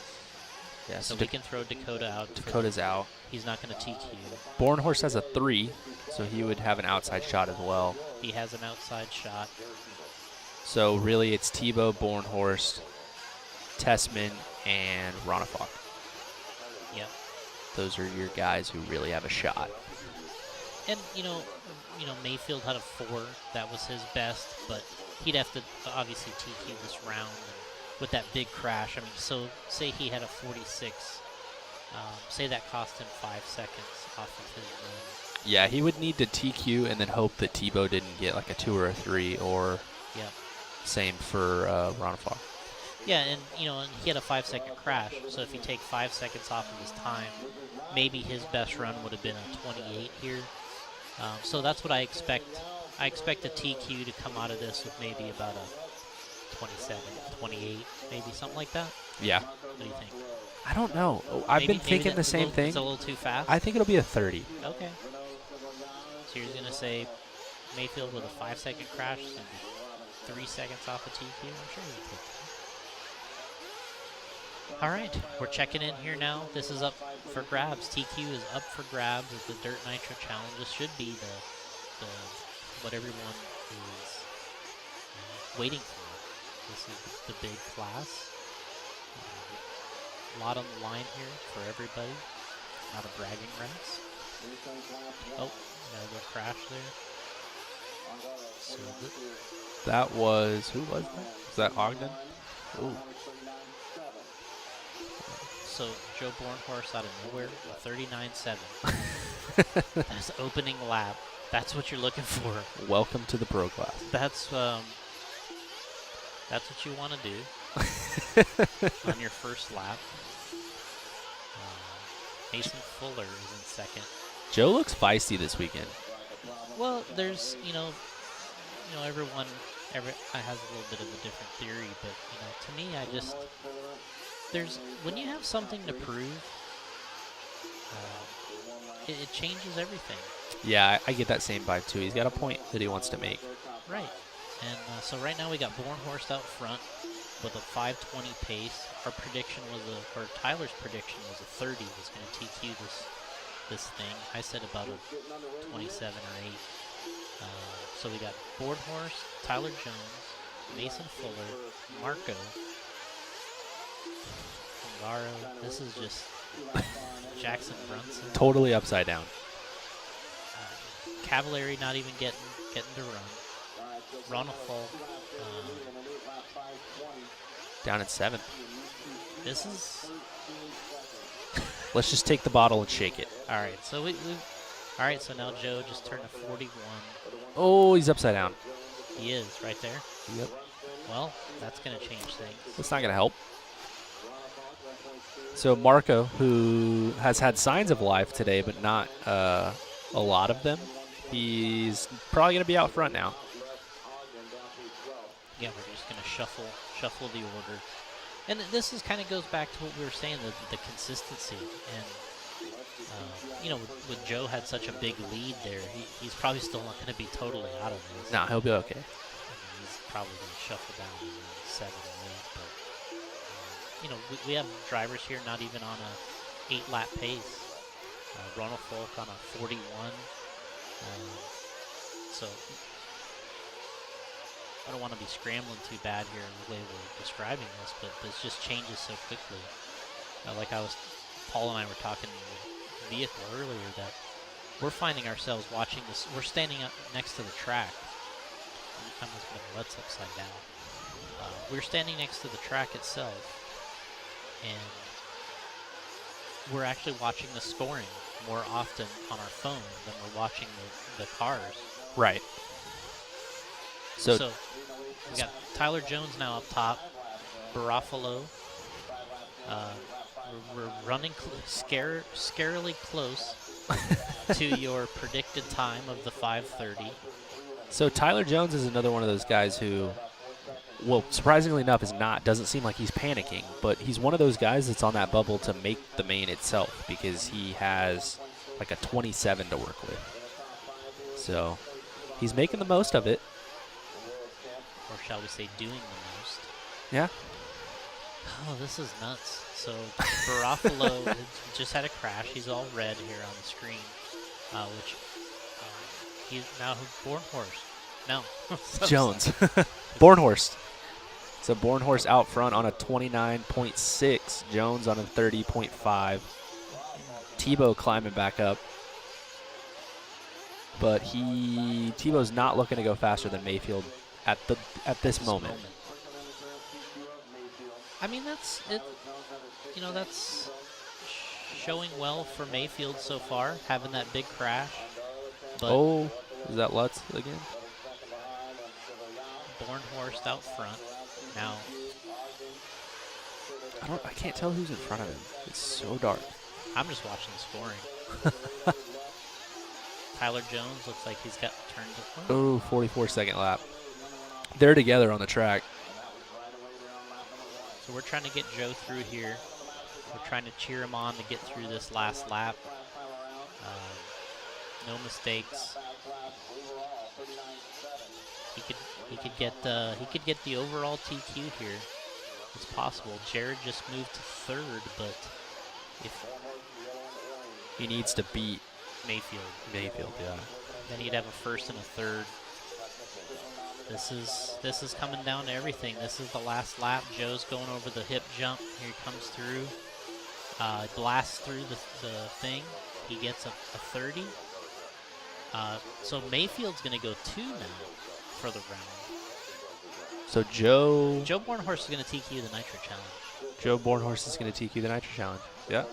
Yeah, so we can throw Dakota out. Dakota's out. He's not going to TQ. Bornhorst has a 3, so he would have an outside shot as well. He has an outside shot. So really it's Tebow, Bornhorst, Tessman, and Ronafalk. Yep. Those are your guys who really have a shot. And, Mayfield had a 4. That was his best, but he'd have to obviously TQ this round. And with that big crash, I mean, so say he had a 46. Say that cost him 5 seconds off of his run. Yeah, he would need to TQ and then hope that Tebow didn't get like a 2 or a 3, or same for Ronafalk. Yeah, and he had a 5-second crash, so if you take 5 seconds off of his time, maybe his best run would have been a 28 here. So that's what I expect. I expect a TQ to come out of this with maybe about a 27, 28, maybe something like that. Yeah. What do you think? I don't know. I've been thinking the same thing. It's a little too fast? I think it'll be a 30. Okay. So you're going to say Mayfield with a 5-second crash is going to be 3 seconds off a TQ? I'm sure he'll take that. All right, we're checking in here now. This is up for grabs. TQ is up for grabs at the Dirt Nitro Challenge. This should be the what everyone is waiting for. This is the big class. A lot on the line here for everybody. Not a bragging rights. Oh, got a little crash there. So that was, who was that? Was that Ogden? Ooh. So Joe Bornhorst out of nowhere, a 39.7. That's opening lap. That's what you're looking for. Welcome to the pro class. That's what you want to do on your first lap. Mason Fuller is in second. Joe looks feisty this weekend. Well, there's everyone I has a little bit of a different theory, but to me, when you have something to prove, it changes everything. Yeah, I get that same vibe too. He's got a point that he wants to make. Right. And so right now we got Bornhorst out front with a 5:20 pace. Our prediction was Tyler's prediction was a 30 was going to TQ this thing. I said about a 27 or 8. So we got Bornhorst, Tyler Jones, Mason Fuller, Marco, Ungaro. This is just Jackson Brunson. Totally upside down. Cavallari not even getting to run. Ronald Falk down at 7th. This is. Let's just take the bottle and shake it. All right, so all right, so now Joe just turned a 41. Oh, he's upside down. He is right there. Yep. Well, that's gonna change things. That's not gonna help. So Marco, who has had signs of life today, but not a lot of them, he's probably gonna be out front now. Yeah, we're just gonna shuffle the order, and this is kind of goes back to what we were saying, the consistency. And with Joe had such a big lead there, he's probably still not going to be totally out of this. No, he'll be okay. I mean, he's probably going to shuffle down to 7 or 8. But we have drivers here not even on a 8-lap pace. Ronald Falk on a 41. So I don't want to be scrambling too bad here in the way we're describing this, but this just changes so quickly. Paul and I were talking in the vehicle earlier that we're finding ourselves watching this. We're standing up next to the track. I'm just going to let's upside down. We're standing next to the track itself, and we're actually watching the scoring more often on our phone than we're watching the cars. Right. So we got Tyler Jones now up top. Barafalo. We're running scarily close to your predicted time of the 5:30. So Tyler Jones is another one of those guys who, well, surprisingly enough, doesn't seem like he's panicking, but he's one of those guys that's on that bubble to make the main itself because he has like a 27 to work with. So he's making the most of it. Or shall we say doing the most. Yeah. Oh, this is nuts. So Barafalo just had a crash. He's all red here on the screen, which he's now Bornhorst. No. Jones. Bornhorst. So Bornhorst out front on a 29.6. Jones on a 30.5. Tebow climbing back up. But Tebow's not looking to go faster than Mayfield at this moment. I mean, that's it. That's showing well for Mayfield so far, having that big crash. But is that Lutz again? Bornhorst out front now. I can't tell who's in front of him. It's so dark. I'm just watching the scoring. Tyler Jones looks like he's got turned to 44-second lap. They're together on the track. So we're trying to get Joe through here. We're trying to cheer him on to get through this last lap. No mistakes. He could get the overall TQ here. It's possible. Jared just moved to 3rd, but if he needs to beat Mayfield, yeah. Then he'd have a 1st and a 3rd. This is coming down to everything. This is the last lap. Joe's going over the hip jump. Here he comes through. Blasts through the thing. He gets a 30. So Mayfield's going to go 2 now for the round. So Joe Bornhorst is going to TQ the Nitro Challenge. Joe Bornhorst is going to TQ the Nitro Challenge. Yeah.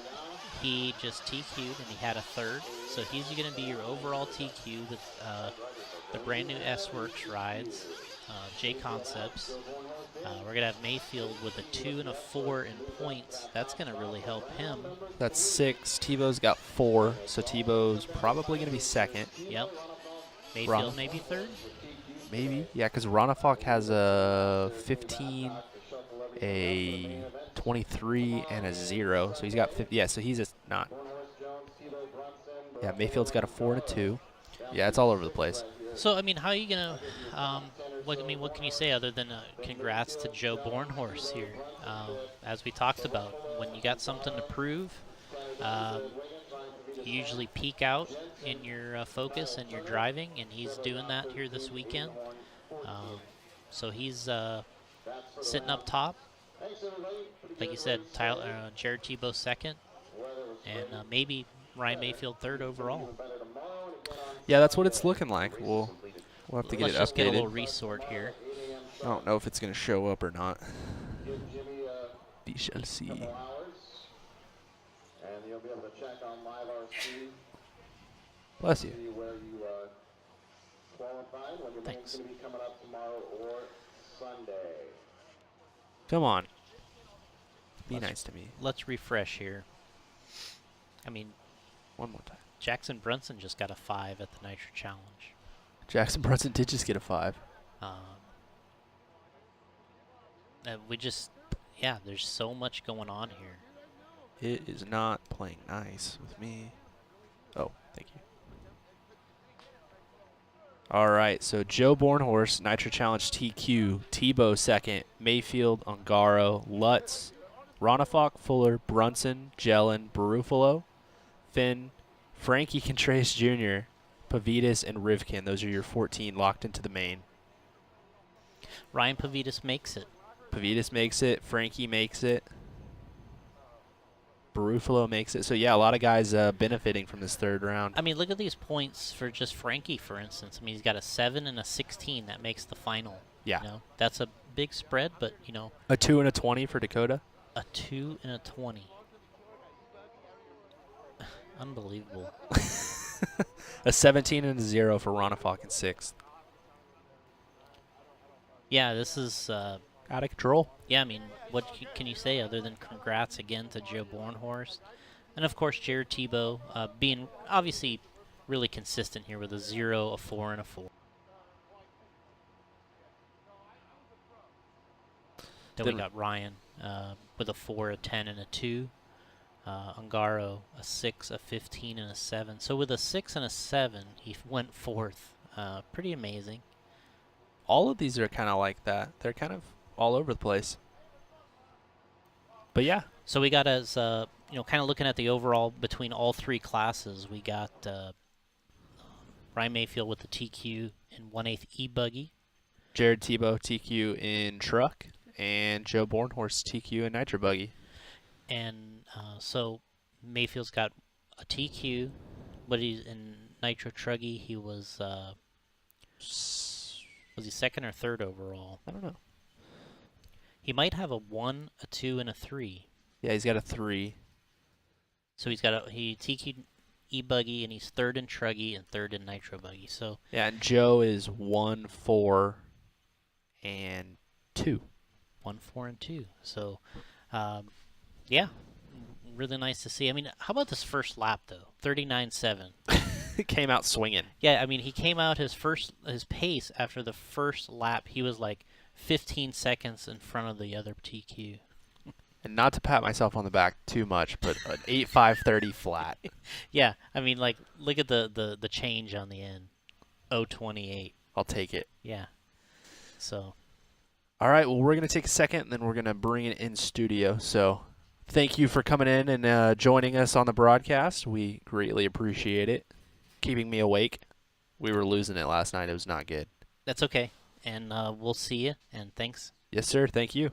He just TQ'd and he had a 3rd. So he's going to be your overall TQ. The brand new S-Works rides, J Concepts. We're going to have Mayfield with a 2 and a 4 in points. That's going to really help him. That's 6. Tebow's got 4, so Tebow's probably going to be 2nd. Yep. Mayfield maybe 3rd? maybe. Yeah, because Ronafalk has a 15, a 23, and a 0. So he's got 50. Yeah, so he's just not. Yeah, Mayfield's got a 4 and a 2. Yeah, it's all over the place. So, I mean, how are you going to, what can you say other than congrats to Joe Bornhorst here? As we talked about, when you got something to prove, you usually peak out in your focus and your driving, and he's doing that here this weekend. So he's sitting up top. Like you said, Jared Tebow second, and maybe Ryan Mayfield third overall. Yeah, that's what it's looking like. We'll have to get Let's it just updated. get a little resort here. I don't know if it's going to show up or not. We shall see. And you'll be able to check on LiveRC. Bless you. See where you qualified, when your name's going to be coming up tomorrow or Sunday. Come on. Be nice to me. Let's refresh here. I mean, one more time. Jackson Brunson just got a 5 at the Nitro Challenge. Jackson Brunson did just get a 5. We just, there's so much going on here. It is not playing nice with me. Oh, thank you. All right, so Joe Bornhorst, Nitro Challenge TQ, Tebow second, Mayfield, Ungaro, Lutz, Ronafalk, Fuller, Brunson, Jellin, Barufalo, Finn, Frankie Contreras Jr., Pavidis, and Rivkin. Those are your 14 locked into the main. Ryan Pavidis makes it. Pavidis makes it. Frankie makes it. Barufalo makes it. So, yeah, a lot of guys benefiting from this third round. I mean, look at these points for just Frankie, for instance. I mean, he's got a 7 and a 16. That makes the final. Yeah. You know, that's a big spread, but, you know. A 2 and a 20 for Dakota. A 2 and a 20. Unbelievable. A 17 and a 0 for Ronafalk in 6th. Yeah, this is out of control. Yeah, I mean, what can you say other than congrats again to Joe Bornhorst? And, of course, Jared Tebow being obviously really consistent here with a 0, a 4, and a 4. Then we got Ryan with a 4, a 10, and a 2. Ungaro, a 6, a 15, and a 7. So with a 6 and a 7, he went 4th. Pretty amazing. All of these are kind of like that. They're kind of all over the place. But yeah. So we got as, you know, kind of looking at the overall between all three classes, we got Ryan Mayfield with the TQ in 1/8 E-Buggy. Jared Tebow TQ in truck. And Joe Bornhorst TQ in Nitro Buggy. And so Mayfield's got a TQ, but he's in Nitro Truggy. He was he second or third overall? I don't know. He might have a 1, a 2, and a 3. Yeah, he's got a 3. So he's got he TQ'd E-Buggy, and he's third in Truggy and third in Nitro Buggy. So yeah, and Joe is 1, 4, and 2. 1, 4, and 2. So, yeah, really nice to see. I mean, how about this first lap though? 39.7. He came out swinging. Yeah, I mean, he came out his pace after the first lap. He was like 15 seconds in front of the other TQ. And not to pat myself on the back too much, but an 8.530 flat. Yeah, I mean, like, look at the change on the end. 0.28. I'll take it. Yeah. So. All right, well, we're going to take a second, and then we're going to bring it in studio. So thank you for coming in and joining us on the broadcast. We greatly appreciate it. Keeping me awake. We were losing it last night. It was not good. That's okay. And we'll see you, and thanks. Yes, sir. Thank you.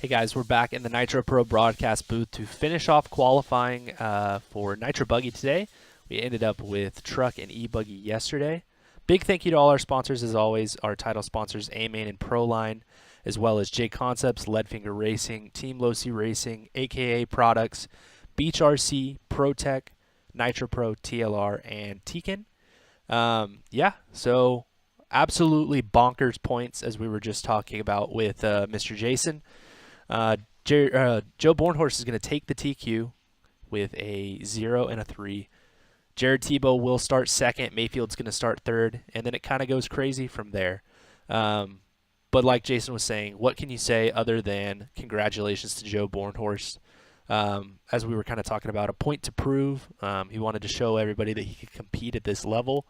Hey guys, we're back in the Nitro Pro broadcast booth to finish off qualifying for Nitro Buggy today. We ended up with Truck and E-Buggy yesterday. Big thank you to all our sponsors, as always, our title sponsors, A-Main and Proline, as well as J Concepts, Leadfinger Racing, Team Low C Racing, AKA Products, Beach RC, ProTech, Nitro Pro, TLR, and Tekin. So absolutely bonkers points, as we were just talking about with Mr. Jason. Joe Bornhorst is going to take the TQ with a 0 and a 3. Jared Tebow will start second. Mayfield's going to start third, and then it kind of goes crazy from there. But like Jason was saying, what can you say other than congratulations to Joe Bornhorst? As we were kind of talking about, a point to prove. He wanted to show everybody that he could compete at this level.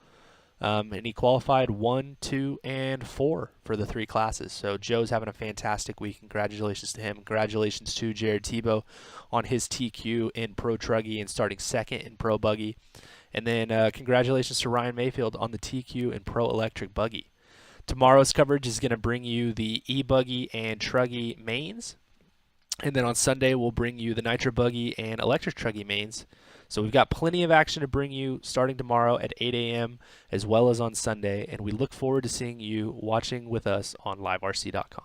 And he qualified 1, 2, and 4 for the 3 classes. So Joe's having a fantastic week. Congratulations to him. Congratulations to Jared Tebow on his TQ in Pro Truggy and starting second in Pro Buggy. And then congratulations to Ryan Mayfield on the TQ and Pro Electric Buggy. Tomorrow's coverage is going to bring you the E-Buggy and Truggy mains. And then on Sunday, we'll bring you the Nitro Buggy and Electric Truggy mains. So we've got plenty of action to bring you starting tomorrow at 8 a.m. as well as on Sunday. And we look forward to seeing you watching with us on liverc.com.